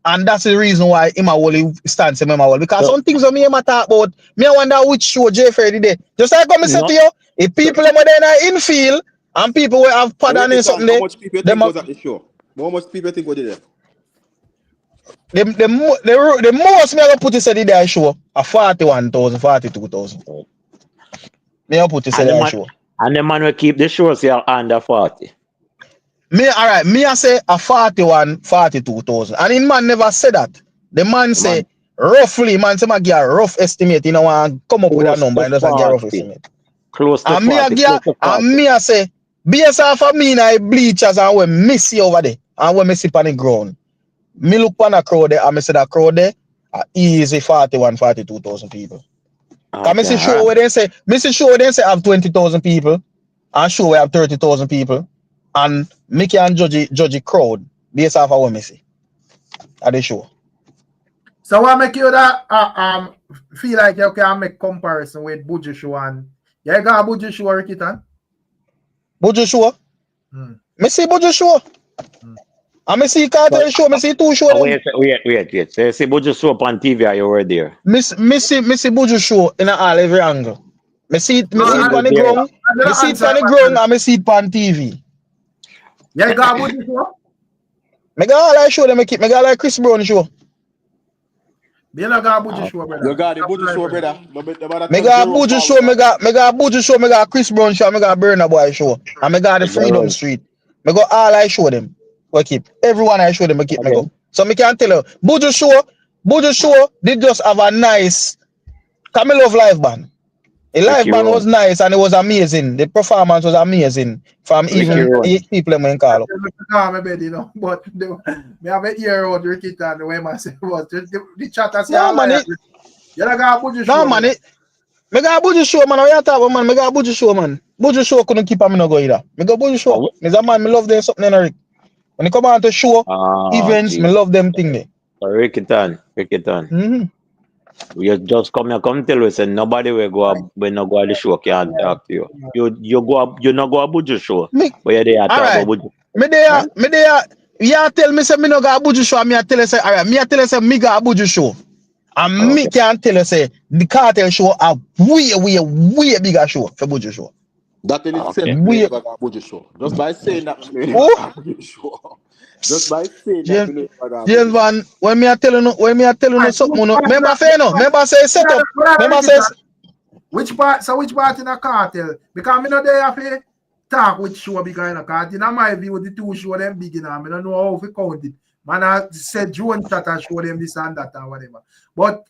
And that's the reason why him a only stands him a because some things that me talk about, me I wonder which show Jeffrey did. Just like I say to you, if people are there in field and people will have pattern in something there. How much people think was at the show? How much people think was there? The most me I put it said there show a 41,000, 42,000. Me I put it said there show. And the man will keep the shows here under 40. Me I say a 41, 42,000. And the man never said that. The man say roughly, man say I give a rough estimate, you know, and come up with a number and just give a rough estimate. Close to 40. And me I say, based off of me I bleachers and when me see over there and when me see on the ground. Me look on a crowd there and me see that crowd there easy 41, 42,000 people. Okay, me see show where they say, have 20,000 people and show where have 30,000 people. And me can judge the crowd based off of what me see at the show. So what make you that feel like you can make comparison with Buju show and you got a Buju show, Ricky Tan? Buju show? Me see Buju show. I see Cartel show, I see two show them. Wait. So you see Buju show up on TV, you were there. Miss Buju show in all every angle. Me see it on the ground. Me see it on the ground and me see it on TV. Yeah, got Buju show? Me got all I show them, me got like Chris Brown show. You not got Buju show, brother. You got the Buju show, brother. Me got Buju show, me got Buju show, me got Chris Brown show, me got Burna Boy show. And me got the Fredom Street. Me got all I show them. We keep. Everyone I show them, me keep me go. So me can tell you, Buju show, they just have a nice Camille of live band. The live band was nice and it was amazing. The performance was amazing from even people in call up. You know, but me have a year old Ricky and the way myself was the chatter say no man, you got Buju show. No man, me got Buju show man. We talk about man, me got Buju show man. Buju show couldn't keep me no go either. Me got Buju show. Me's a man, me love them something in Rick. When they come on to show events, me love them thing there. Rickiton. You just come tell us and nobody will go up when no go to the show can't talk to you. You go up, you not go a Buju show. Where they are talk about Buju. Me there. You tell me say me no got a Buju show, me I tell you say alright, me I tell you say me got a Buju show. And me can tell you say the Cartel show a way bigger show for Buju show. That in itself me got a Buju show. Just by saying that me got a Buju show. Just by saying that James Van, when me I tell you something, remember say set up. Remember say which part in a Cartel? Because me no there have to talk which show bigger in a Cartel. In my view, the two show them big enough. I don't know how to count it. Man, I said Joan Tata show them this and that and whatever. But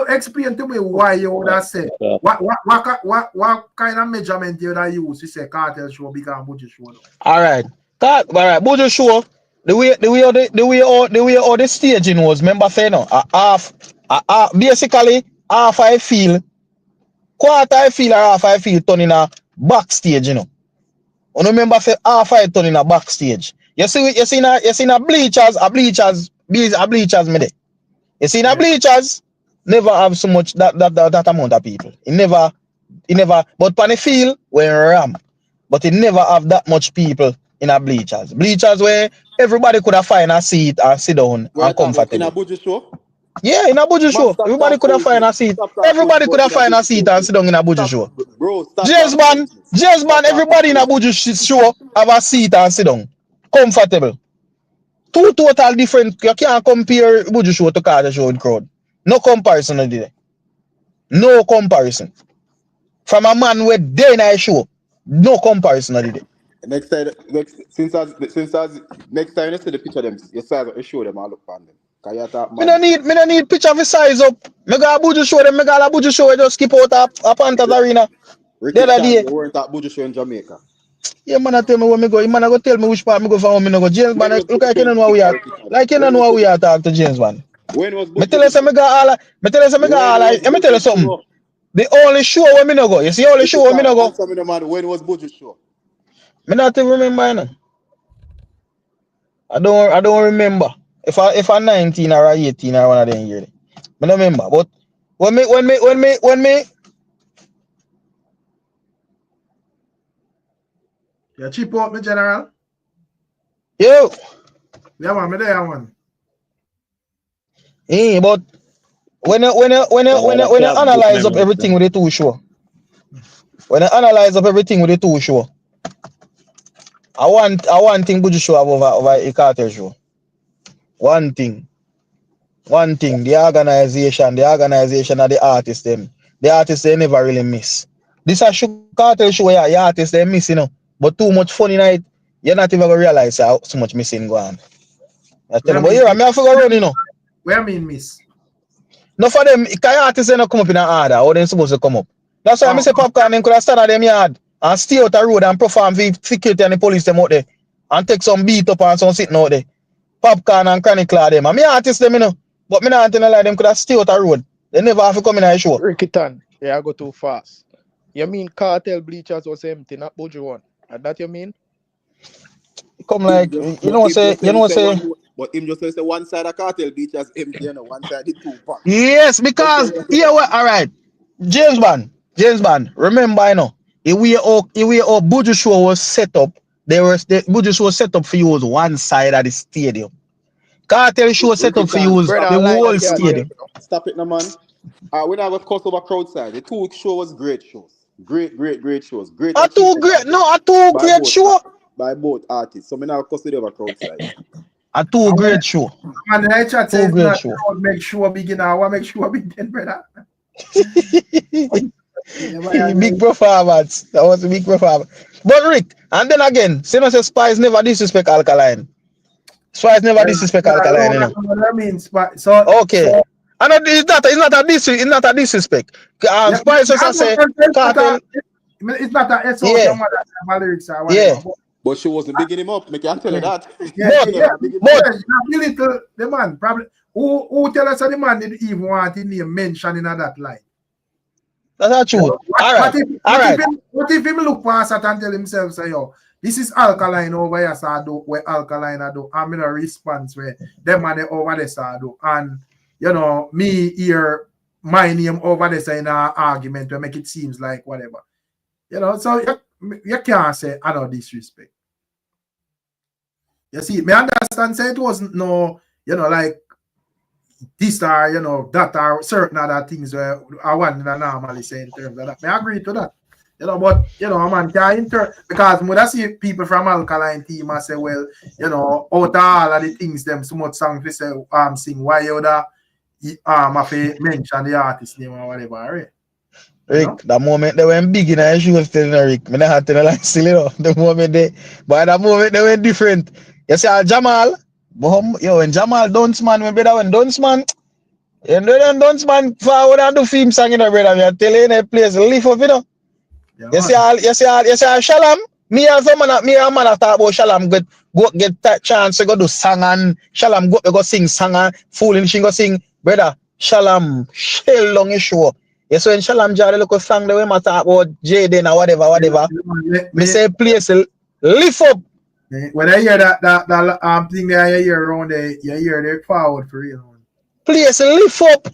explain to me why you would have said what kind of measurement you would have used to say Cartel show bigger and Buju show. All right, Buju show. The way all the staging was, remember say no, basically half I feel, quarter I feel or half I feel turn in a backstage, you know. You remember say half I turn in a backstage. You see na bleachers me there. You see na bleachers never have so much that amount of people. It never but pan the field when ram, but it never have that much people in a bleachers. Bleachers where everybody could have find a seat and sit down and comfortable. In a Buju show? Yeah, in a Buju show. Everybody could have find a seat. Everybody could have find a seat and sit down in a Buju show. James Bond, everybody in a Buju show have a seat and sit down. Comfortable. Two total different. You can't compare Buju show to Cartel show in crowd. No comparison there. No comparison. From a man with day night show. No comparison there. Next time you see the picture of them, you size up, you show them, I look on them. Me no need picture of the size up. Me got a Buju show them, me got a Buju show, just skip out a Panthers arena. The other day. You weren't at Buju show in Jamaica. Yeah, man, tell me where me go. You man go tell me which part me go for me no go. James man, look like you don't know how we are. Like you don't know how we are talk to James man. When was me tell you say me got all. Me tell you say me got all. Let me tell you something. The only show where me no go. You see only show where me no go. When was Buju show? Me not even remember, you know. I don't remember. If I 19 or 18 or one of them years. I don't remember. But when me You cheap out me general? Yo. Yeah man, me there one. But when you analyze up everything with the two show. When you analyze up everything with the two show. I want thing Buju show over a Cartel show. One thing, the organization of the artists them. The artists they never really miss. This a Cartel show where the artists they miss, you know. But too much funny night, you're not even gonna realize how so much missing go on. I tell you, but here I have to go run, you know. Where I mean miss? No for them, artists they not come up in an order, how they supposed to come up. That's why I say Popcaan them could have stand at them yard and stay out the road and perform for security and the police them out there and take some beat up and some sitting out there. Popcaan and Chronicler them. And me artists them, you know. But me not like them could have stay out the road. They never have to come in a show. Rickiton, yeah, I go too fast. You mean Cartel bleachers was empty, not Buju one? And that you mean? Come like, you know say. But him just say one side of Cartel bleachers empty, you know, one side the two pack. Yes, because, yeah, well, all right. James Bond, remember, you know, the way Buju show was set up the Buju show set up for use one side of the stadium. KARTEL show set up for use Brother, the like whole that, stadium. Stop it, no man. When I was cost over crowd side, the 2 week show was great shows. Great shows. Great A two great show. By both artists. So I now cost over crowd side. A two great show. And the chat Two says great not show. make sure begin. I want make sure begin, brother. Big performance. That was a big performance. But Rick, and then again, Sino says Spice never disrespect Alkaline. Spice never disrespect Alkaline, you know. That means, so okay. So, and it's not a disrespect. Spice just say KARTEL. It's not a it's yeah. my lyrics or whatever. Yeah. But she wasn't bigging him up. Make I tell you that. Little the man probably who tell us that the man didn't even want his name mentioned in that line. That's not true. What if him look past it and tell himself, say, yo, this is Alkaline over here, so I do where Alkaline I do. I'm in a response where them man over there, so I do. And you know, me here, my name over there say in an argument to make it seems like whatever. You know, so you can't say I know disrespect. You see, me understand say it wasn't no, you know, like this or you know that or certain other things where I want to normally say in terms of that. I agree to that. You know, but you know, man, can't because when I see people from Alkaline team I say, well, you know, out of all of the things them so much songs they say sing why you have to mention the artist name or whatever, right? Rick, the moment they went big in the shoes telling Rick, me not had to like silly though. The moment they went different. You see Jamal, yo, when Jamal Dunce man, when brother when Dunce man, you know Dunce man forward and do film song in the brother, me tell you in a place lift up, you know. Yeah, you see Shalom. Me and man talk about Shalom go get that chance to go do song and Shalom go sing song and fooling she go sing, brother. Shalom shell long is show. Yes, when Shalom jar the local song the way I talk about Jaden or whatever. Me say place lift up. When I hear that thing that I hear around there, you hear they forward for real. Place lift up.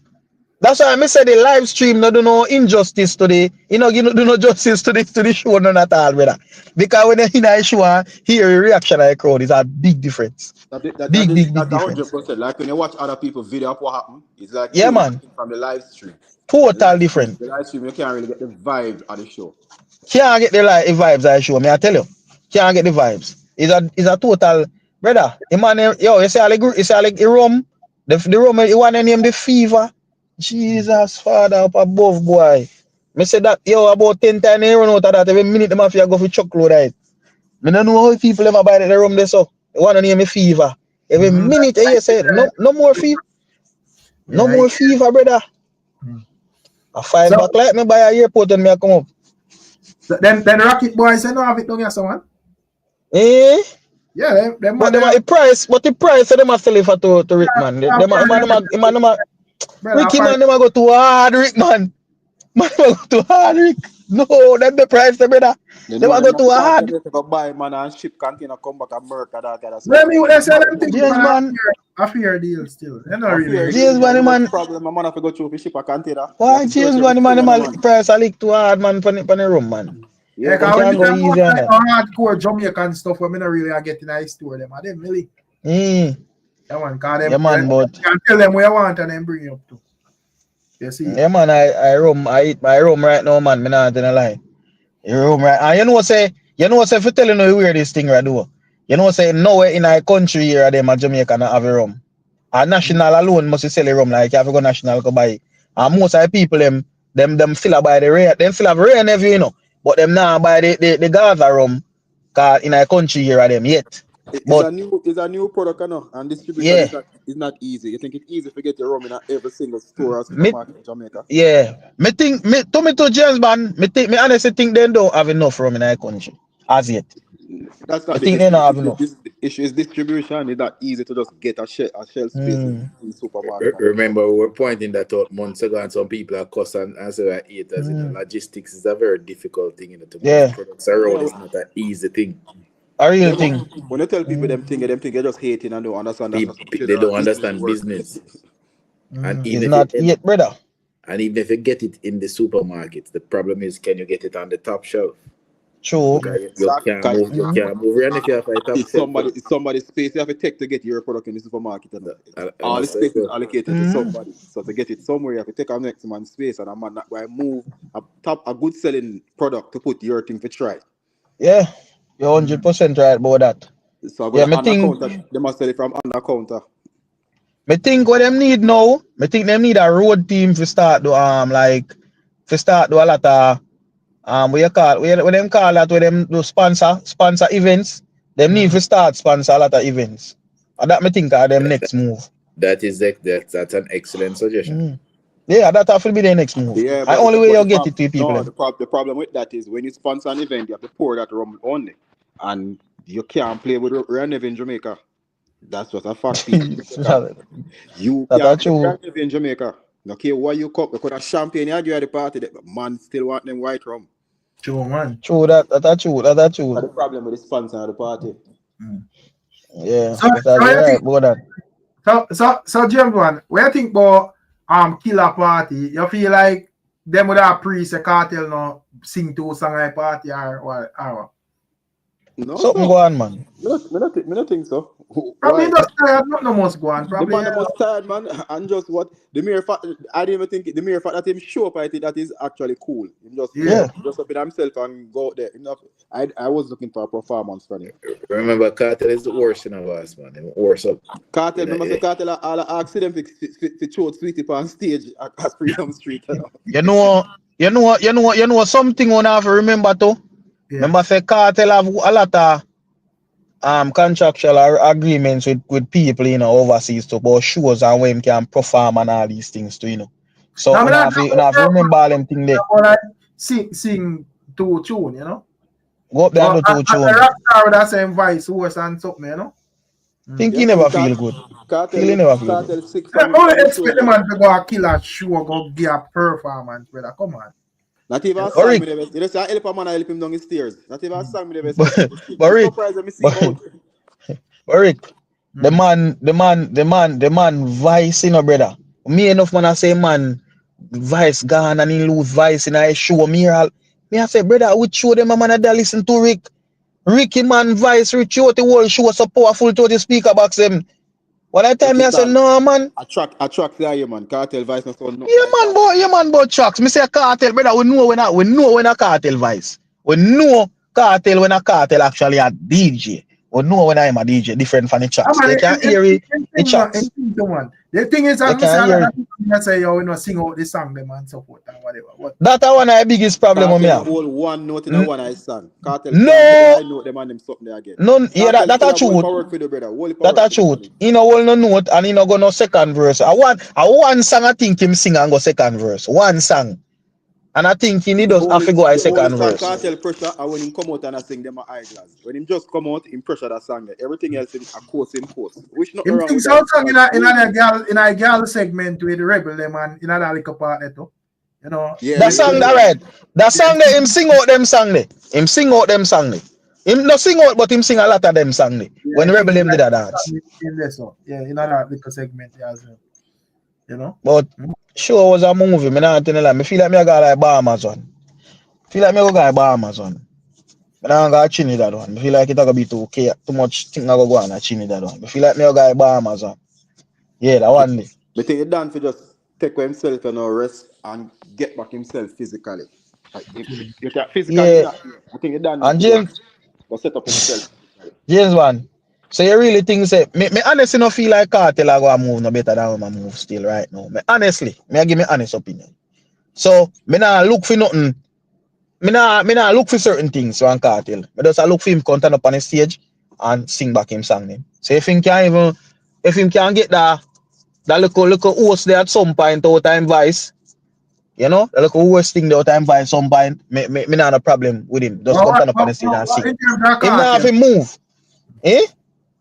That's why I say the live stream no do no injustice today. You know, do no justice to the show none at all, brother. Because when you in a show and hear a reaction of the crowd, it's a big difference. Big difference. 100%. Like when you watch other people's video of what happened, it's like man. From the live stream. Total different. The live stream, you can't really get the vibe of the show. Can't get the vibes of the show, me I tell you. Can't get the vibes. It's a total brother. Emmanuel, yo, you say like the rum. The rum you want to name the fever. Jesus, Father up above, boy. Me say that, yo, about 10 times they run out of that. Every minute the mafia go for chocolate, right? Me don't know how people ever buy the rum this up. They want to name me fever. Every minute you say, no more fever. No more fever, brother. I 5 back like me buy a airport and me I come up. Then Rocket Boys say no have it down here, someone. Eh? Yeah, them but the price so them a sell it for to Rick, man. Ricky man, them a go too hard, Rick, man. Man, go too hard, Rick. No, that's the price, brother. Them a go too hard. They go buy man and ship container come back and murk that kind of stuff. Let me sell them things. Yes, man. A fair deal still. Really. James man. Problem, man have to go through if ship a container. Why James man price a lick too hard, man, for the room, man. Yeah, because when you have hardcore Jamaican stuff, we're not really getting a store them. Are them really? Yeah, man, but you can tell them where you want and then bring it up to. You see? Yeah, man, I eat my room right now, man. Me not gonna lie. Your room right. And you know if you telling you where this thing right do. You know say nowhere in our country here them a Jamaica not have a rum. A national alone must sell a rum like you have to go national go buy it. And most of the people them still buy the rare, them still have rare nephew, you know. But them now buy the Gaza rum cause in our country here are them yet. It's a new product, no? And distribution is not easy. You think it's easy to get your rum in every single store or supermarket in Jamaica? Yeah. To James man, me honestly think they don't have enough rum in our country as yet. That's not I think they don't have enough. The issue is distribution. It's not easy to just get a shelf space in the supermarket. Remember, we were pointing that out months ago, and some people are cussed and say that haters. You know, logistics is a very difficult thing. You know, to move products around is not an easy thing. A real thing. When you tell people them thing they're just hating and don't understand. They don't understand business. And it's not yet, brother. And even if you get it in the supermarkets, the problem is, can you get it on the top shelf? True. You can't move around if you have a top It's somebody's space you have to take to get your product in the supermarket. And all the space is allocated to somebody. So to get it somewhere, you have to take a next man's space, and a man not going to move a good selling product to put your thing to try. Yeah, you're 100% right about that. So yeah, me think they must sell it from under counter. Me think what them need now, me think them need a road team to start do a lot of what them call that, where them do sponsor events. Them need to start sponsor a lot of events. And that me think are them next move. That's an excellent suggestion. Yeah, that have to be the next move. Yeah, the only way you get it to people. No, the problem with that is when you sponsor an event, you have to pour that rum only. And you can't play with Renev in Jamaica. That's just a fact. You can't play Renev in Jamaica. No care why you cup, because of champagne you give at the party, but man still want them white rum. True, man. True, that's true. That's true. That's the problem with the sponsor of the party. Yeah, so right about that. So James one, when you think about killer party, you feel like them would have priest a cartel no sing to song at party or no, something go on, man. Me not think so. I mean, that's tired, not no most go on. Probably, the man was tired, man, and just what the mere fact, I didn't even think the mere fact that him show up, I think that is actually cool. Him just up in himself and go out there. I was looking for a performance from him. Remember, Cartel is the worst in our us, man. Worst up. Cartel, remember the Cartel all asked them to show Sweetie on stage at Freedom Street. You know something one have to remember too. Yeah. Remember, say Cartel have a lot of contractual agreements with people, overseas to about shows and when can perform and all these things too, So you have to remember all them things there. Like sing two tune, Go up there and do two tune. The rap star with that same voice, horse and something, Think you never feel good. Cartel never feel good. Only expect the man to go kill a show, go give a performance, brother. Come on. Not even a song with the best. You just help a man help him down the stairs. Not even a song with the best. But Rick, the man vice, brother. Me enough man I say man vice gone and he lose vice in a show. Me I say, brother, I would show them a man that listen to Rick. Ricky man vice Rich out the whole show so powerful to the speaker box them. One time I said, no man. I track there, man. Cartel vice not so no. Yeah man, but tracks. Me say Cartel, brother. We know when a Cartel vice. We know Cartel when a Cartel actually a DJ. We know when I'm a DJ, different from the tracks. They can hear it. The tracks. The thing is, I say you sing out the song, them and support and whatever. That's one of the biggest problem with me. All one note in one I sang. Cartel. No. I know them and them something there again. No, yeah, that's a truth. That's a truth. He no hold no note and he no go no second verse. I one song I think him sing and go second verse. One song. And I think he does have to go a second verse. Cartel pressure and when him come out and I sing them eyeglass. When him just come out, him pressure that song. Everything else in a course. Which not wrong with that. In a girl segment with the rebel them and in a little part too. Yeah, that song that right. That song there, him sing out them song there. Him sing out them song there. Him not sing out, but him sing a lot of them song there. When the rebel them did that dance. In that little segment as well. But sure was a movie. Me not tell you like. Me feel like me go like Bahamas one. Feel like me go like Bahamas one. Me not go Trinidad one. Me feel like it gonna be too much thing I go on a Trinidad one. Me feel like me go like Bahamas one. Yeah, that one day. Me think it done for just take himself and rest and get back himself physically. Like if physically, I think it done. And James go set up himself. James one. So you really think say me honestly no feel like Cartel I go move no better than I move still right now. Honestly, I give me honest opinion. So me not look for nothing. Me not look for certain things on Cartel. Me just look for him come turn up on the stage and sing back him song name. So if him can get that little host there at some point out time vice, the little worst thing there out time vice some point, me not have a problem with him. Just come turn up on the stage and sing. Him not have to move. Eh?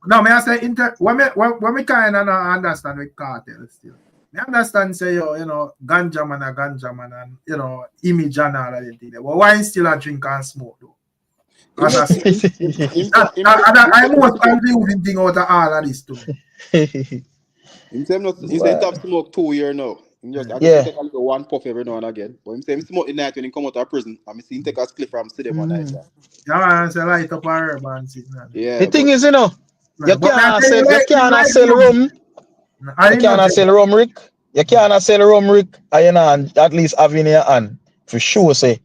No, me I say when me kind of understand with Cartel still. Me understand say ganja man and image and all of that thing. But why still a drink and smoke though? I'm most confusing thing out of all of this too. He said top smoke 2 years now. I just take a little one puff every now and again. But him say him smoke the night when he come out of prison. And me see him take a spliff from city one night. Yeah, man, say light up a herb and sit down. Yeah. The thing is, you know, you can't sell rum. You can't sell rum, Rick. You can't sell rum, Rick. And you know, at least have in your hand for sure. Say,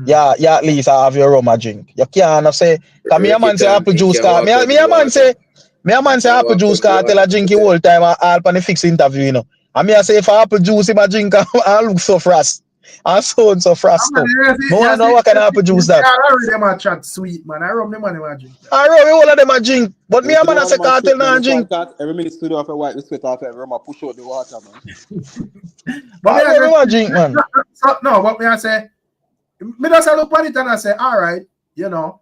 yeah, at least have your rum a drink. You can't say, cause me a man say apple juice. Cause me a man say apple juice. Cause tell a drink the whole time. All pan the fix interview, you know. And me I say for apple juice, him a drink and look so fast. And so fast. No one know what kind of apple juice that. I already them a chat sweet, man. I rub them on them a drink. I rub all of them a drink. But me a man I say Cartel not drink. Every minute studio off a wipe the sweat off every room, I push out the water, man. But I rub them a drink, man. No, what me I say, me just look at it and I say, all right, you know,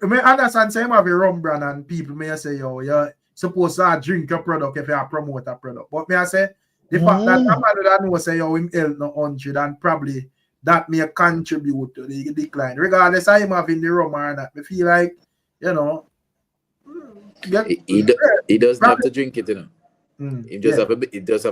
me understand say him have a rum brand and people may say, yo, you're supposed to drink your product if you promote a product. But me I say, the fact that a man that know say, yo, him health no 100 and probably that may contribute to the decline. Regardless of him having the rum or not, me feel like, you know, he doesn't have to drink it, you know. He just have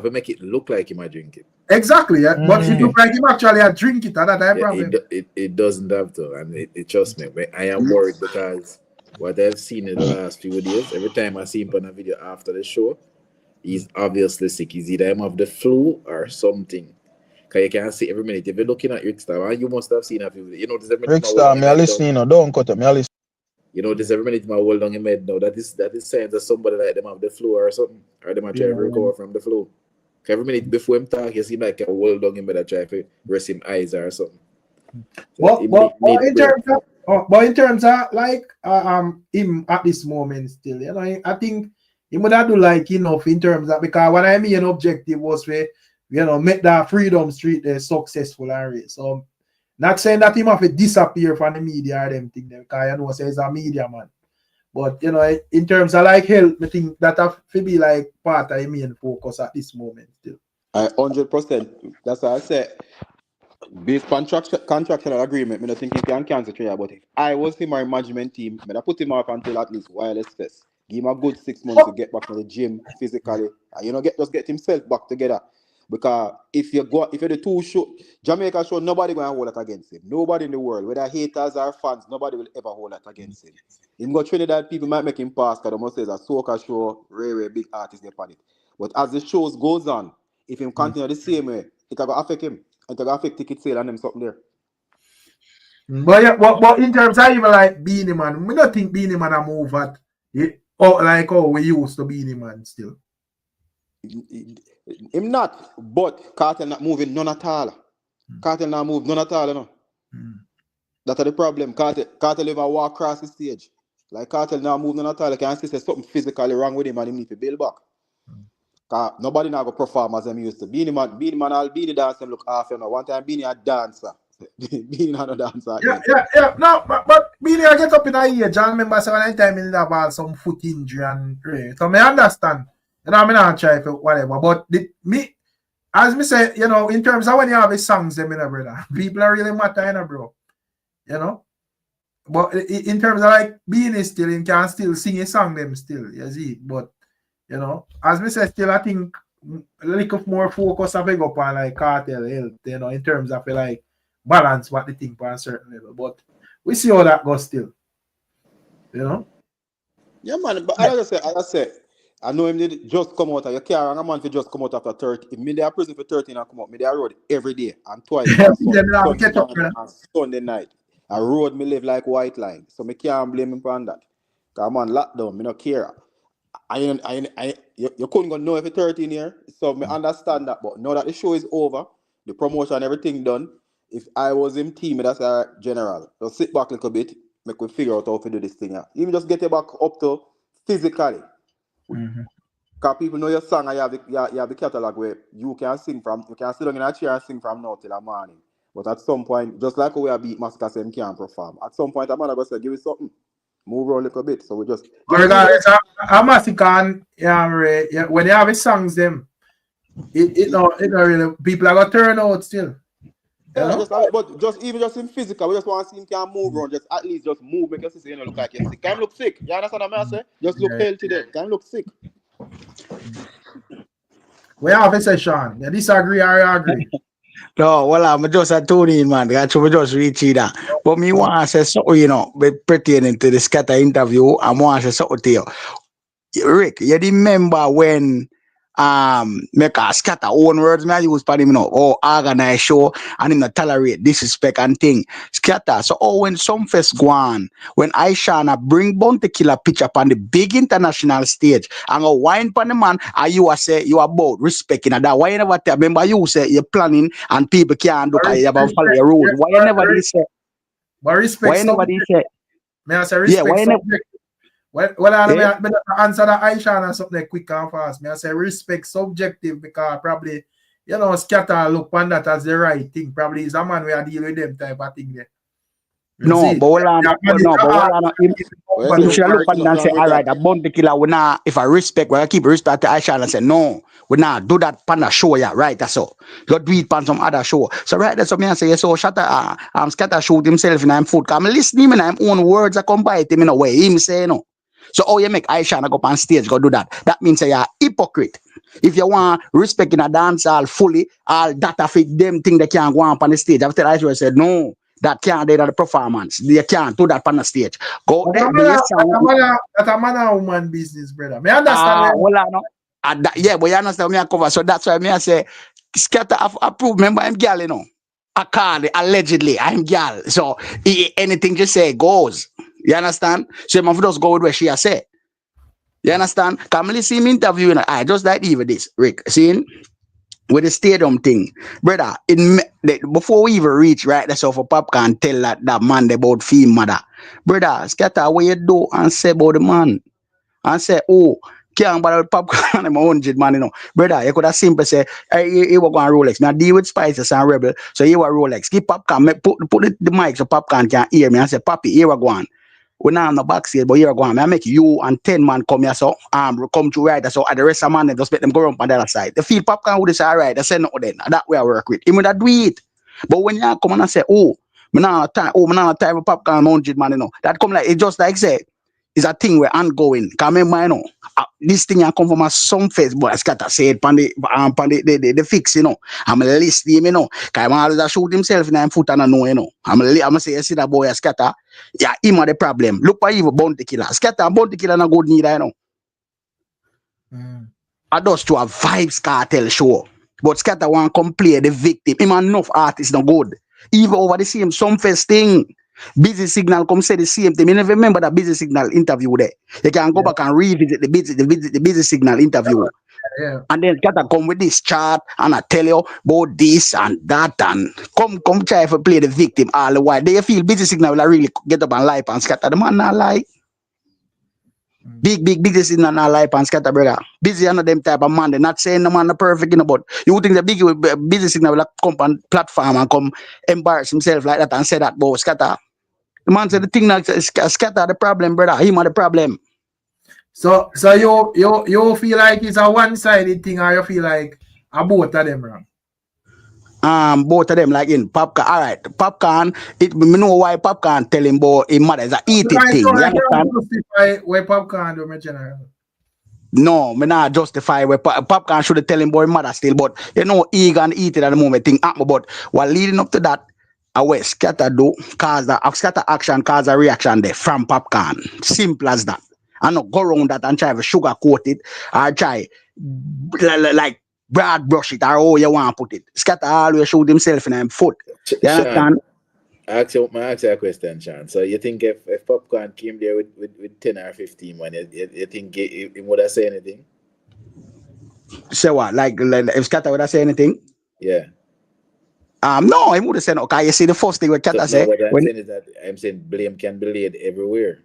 to make it look like he might drink it. Exactly, yeah. But it look like him actually drink it, and that problem. It doesn't have to, and it trust me. I am worried because what I've seen in the last few days, every time I see him on a video after the show, he's obviously sick. He's either him have the flu or something. Because you can see every minute. If you're looking at Ricstorm, you must have seen a few videos. You notice every minute. Ricstorm, me listening, no, don't cut it, me listen. You notice every minute my hold on him head now. That is signs that somebody like them have the flu or something. Or them are trying to recover from the flu. Every minute before him talk, you see like a hold on him head try to rest him eyes or something. So but in terms of like him at this moment still, you know, I think he would have do like enough in terms of, because what I mean objective was for, you know, make that Fredom Street successful area. So not saying that him have to disappear from the media or them thing, because you know say he's a media man. But you know, in terms of like health, I think that have to be like part of the main focus at this moment still. 100%. That's what I said. Based on contractual agreement, I don't think he can cancel trade. But if I was him or management team, I'd put him off until at least wireless fest. Give him a good 6 months to get back to the gym physically. And, you know, get himself back together. Because if you the two show, Jamaica show, nobody gonna hold that against him. Nobody in the world, whether haters or fans, nobody will ever hold that against him. Him go Trinidad, people might make him pass because they must say it's a soca show, very big artist they on it. But as the shows goes on, if him continue the same way, it can affect him. It can affect ticket sale and them something there. But yeah, but in terms of even like Beanie Man, we don't think Beanie Man a move at like how we used to Beanie Man still. Him not, but Cartel not moving none at all. Cartel not move none at all, you know. That's the problem. Cartel ever walk across the stage. Like Cartel not move none at all. You can see something physically wrong with him and him need to build back. Cause nobody now go perform as them used to. Beanie Man, all Beanie dance them look half, you know. One time Beanie a dancer. Beanie not a dancer. Yeah. No, but Beanie I get up in a age. I remember one time he have some foot injury and so I understand. You know, I'm not try for whatever. But as me say, you know, in terms of when you have the songs, them, you know, brother, people are really matter, you know, bro. You know? But in terms of like Beanie still, he can still sing a song them still, you see. But, you know, as me say, still, I think a little more focus have to go upon like Cartel health, you know, in terms of like balance what they think on a certain level. But we see how that goes still. You know? Yeah, man, but as I said, I know him did just come out. You can't run a man for just come out after 30. If me there prison for 13 and come out, me there road every day and twice on Sunday night. I road me live like White Line. So me can't blame him for that. Because I'm on lockdown, me no care. You couldn't go know if you're 13 here. So me understand that. But now that the show is over, the promotion, everything done, if I was in team, that's a general. So sit back a little bit, make we figure out how to do this thing. Even just get it back up to physically. Because people know your song and you have the catalog where you can sing from, you can sit down in a chair and sing from now till the morning. But at some point, just like we are beat Master Sam can't perform. At some point, I'm gonna go say, give it something. Move around a little bit. So we just regardless, can when you have the songs them, it really people are gonna turn out still. Yeah, just in physical, we just want to see him can move around. Just at least just move, make your sister look like you're sick. Can look sick. You understand what I say? Just look healthy there. Can look sick. We have a session. You disagree or you agree? No, well, I'm just a Tony, man. That's what just reach that. But me want to say something, pertaining to the Skatta interview. I want to say something to you. Rick, you remember when make a Skatta own words me I use for him, organize show and him not tolerate disrespect and thing. Skatta. So when some fest go on, when Aishana bring Bounty Killer picture on the big international stage and go wine for the man, and you are say you about respecting that. Why you never tell? Remember you say you're planning and people can't do because you have follow your rules. Why you never did say? But respect. Why you never did say? May I say respect? Yeah, why you never? Well, I answer that Aisha and something quick and fast. May I say respect subjective because probably, Skatta look on that as the right thing. Probably is a man we are dealing with them type of thing there. No, but hold on. Him should look at it and say, all right, a Bounty Killer, we not, if I respect, we keep respect to Aisha and say, no, we not do that pan a show, yeah, right, that's all. You do it pan some other show. So right, that's what me I say, so Skatta shoot himself in him foot. Because I'm listening in him own words, I come by him in a way, him say, no. So how you make Aisha go up on stage, go do that? That means you're a hypocrite. If you want respect in a dance all fully, all that affect them think they can't go up on the stage. After Aisha said, no, that can't do that the performance. They can't do that on the stage. Go there, do your song. That's a man and woman business, brother. Me understand. Yeah, but you understand me I cover. So that's why me I say, Skatta approve. Remember, I'm girl, I call it allegedly. I'm girl. So anything you say goes. You understand? So you just go with what she has said. You understand? Come listen him interviewing. I just like even this, Rick. See, with the stadium thing, brother. Before we even reach right, that's all for Popcaan tell that man about female mother, brother. Skatta, what you do and say about the man, and say, oh, can't bother with Popcaan. I'm 100 man, brother. You could have simply say, hey, you were going Rolex. Now deal with Spices and Rebel, so you were Rolex. Keep Popcaan, put the mic so Popcaan can hear me and say, Papi, here we go on. We now on the backstage, but here we go on. I make you and 10 man come here, so come to right. So at the rest of man, they just let them go around on the other side. The feel Popcaan would say, all right, they say no then. That way I work with. Him would do it. But when you come and say, oh, me now time with Popcaan 100 man, that come like it just like say. It's a thing we're ongoing. Because remember, this thing I come from some face, but I Skatta say it on the fix, I'm listening, Because I'm always shoot himself in his foot and I know, I'm say, you see that boy Skatta, yeah, him are the problem. Look for even Bounty Killer. Skatta and Bounty Killer not good neither, I just to a vibes cartel show. But Skatta want to come play the victim. Him enough artists not good. Even over the same some first thing. Busy Signal come say the same thing. You never remember that Busy Signal interview there. You can go back and revisit the Busy Signal interview. Yeah. And then Skatta come with this chart and I tell you about this and that and come try to play the victim all the while. They feel Busy Signal will really get up and lie and Skatta. The man not lie. Big Busy Signal not lie and Skatta, brother. Busy another them type of man. They're not saying the man not perfect, but you think the Busy Signal will come on platform and come embarrass himself like that and say that about Skatta. The man said the thing that Skatta the problem, brother. Him are the problem. So you feel like it's a one-sided thing, or you feel like both of them wrong? Both of them like in Popcaan. All right, Popcaan. Me know why Popcaan tell him about his mother is a eat it thing. You understand? Justify where Popcaan do, my general. No, me not justify where Popcaan should tell him about his mother still, but he gonna eat it at the moment. Thing happen, but while leading up to that. Away Skatta do cause that Skatta action cause a reaction there from Popcaan. Simple as that. I not go around that and try to sugarcoat it or try like broad brush it or how you want to put it. Skatta always shoot himself in his foot. You understand? I ask you a question, Sean. So you think if Popcaan came there with 10 or 15 man, you think he would have said anything? Say what? Like if Skatta would have said anything? Yeah. No, I would have said no. Okay, you see the first thing what Skatta say. What I'm saying is that I'm saying blame can be laid everywhere.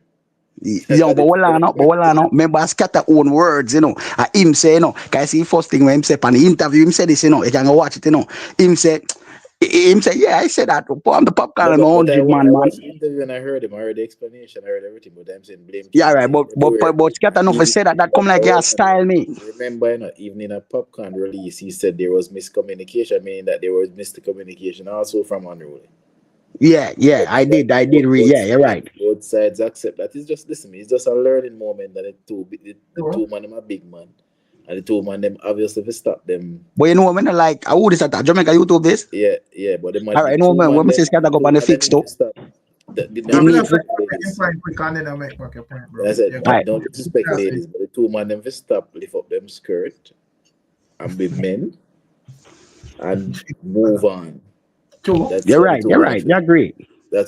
But hold on, remember Skatta own words, him say, can I see first thing when him say on the interview, him say this, you can go watch it, him say, yeah, I said that. I'm the Popcaan, I'm 100 man. I watched the interview and I heard him, I heard the explanation, I heard everything, but I'm saying blame. Yeah, right, but Skatta never said that come like you style me. Remember, even in a Popcaan release, he said there was miscommunication, meaning that there was miscommunication also from Unruly. Yeah, I did read. Yeah, you're right. Both sides accept that. It's just a learning moment that the two man, I'm a big man. And the two man them obviously we stop them. But you know what I mean? Like, I would this at Jamaica YouTube this. Yeah, but the man. All right, you know what I mean? When we say Skatta go on the fix too. The You need to. I said, Right. don't disrespect ladies, but the two man them fi stop, lift up them skirt and be men and move on. You're right. You agree.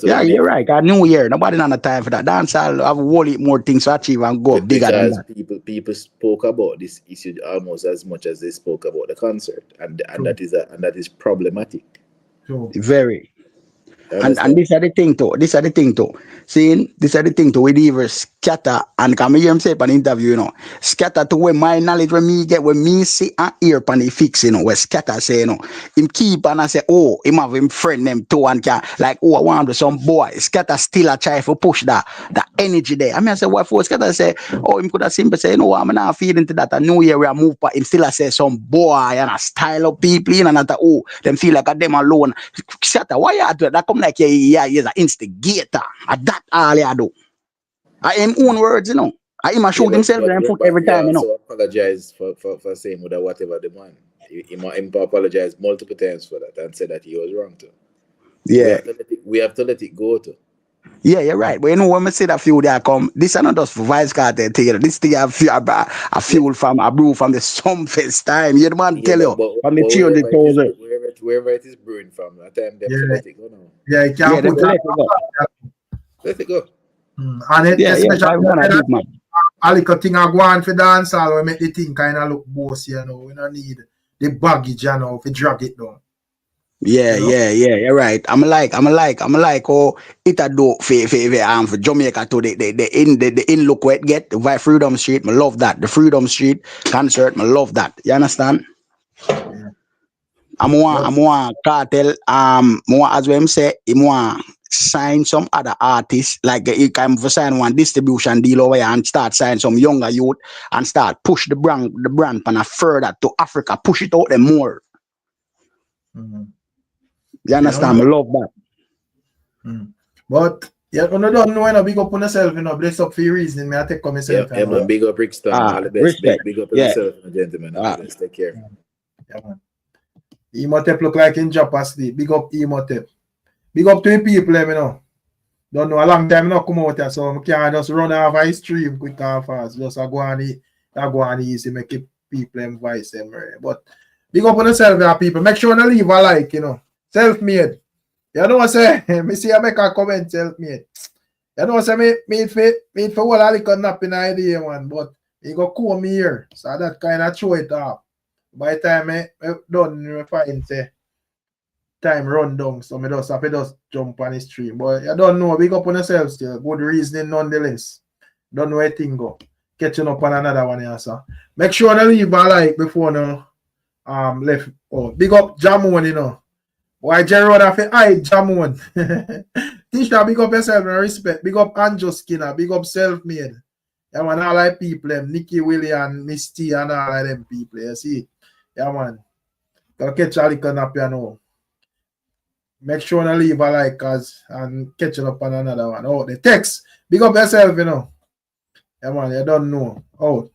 You're right. I New Year. Nobody on the time for that. Dance I'll have a whole heap more things to achieve and go bigger than that. People spoke about this issue almost as much as they spoke about the concert, and that is problematic. Very. And this are the thing too. Seeing this are the thing too with either Skatta and come hear him say on interview, you know. Skatta to where my knowledge when me see and hear pan the fix, you know, where Skatta say, you know, him keep and I say, oh, him have him friend them too and can like I want to some boy. Skatta still a try to push that energy there. I mean I say what for Skatta say, oh, him could have simply say, no, I'm not feeling to that a new year we are move, but him still a say some boy and a style of people in and that them feel like a them alone. Skatta, why you do that? Come like he's an instigator. That all you do. I him own words, you know. I him shoot himself and foot every time, you know. So apologize for saying whatever the man. He apologize multiple times for that and said that he was wrong too. Yeah. We have to let it go too. Yeah, you're right. But you know when I say that fuel there come, this is not just for Vice Cartel thing. This thing a fuel from a brew from the Sumfest time. You the man tell you from the 300,000. Wherever it is brewing from, that time they let it go now. Yeah, you can't put let it go. Let it go. And it especially a little thing I go on for dance all we make the thing kind of look bossy, you know. We don't need the baggage, you know, to drag it down. Yeah, you know? yeah, you're right. I'm like, oh, it a do for Jamaica to the in look where it get the Fredom Street, I love that. The Fredom Street concert, I love that. You understand? Yeah. I'm want Cartel, as we say, I want sign some other artists, like he can sign one distribution deal over here and start sign some younger youth and start push the brand and further to Africa, push it out there more. Mm-hmm. You understand? I love that. But you don't know, you know, big up on yourself, you know, bless up for your reasoning. I take on myself. Yeah, man, big up Ricstorm, all the best. Big up on yourself, gentlemen. All the best. Take care. Yeah, man. Emotep look like in Japan sleep. Big up Emotep. Big up to the people, you know. Don't know a long time not come out here, so I can't just run off a stream quick and fast. Just go on easy, make it people voice them. Right? But big up on yourself, people. Make sure you leave a like, you know. Self-made. You know what I say? Me see I make a comment, self-made. You know what I say? Me for all I like napping idea, man. But you go come here. So that kind of throw it off. By the time I done, I find say time run down, so I just have to just jump on the stream. But you don't know, big up on yourself still. Good reasoning nonetheless. Don't know where thing go. Catching up on another one here, so. Make sure you leave a like before no left. Oh, big up Jamon, you know. Why Jerry have to hide Jamon? Tisha, big up yourself and respect. Big up Anjo Skinner. Big up Self-Made. Yeah, man, all like people, them, Nicky William, Misty, and all of them people, you see. Yeah, man. Gotta catch a little nap, you know. Make sure you leave a like and catching up on another one. Oh, the text. Big up yourself, you know. Yeah, man, you don't know. Oh.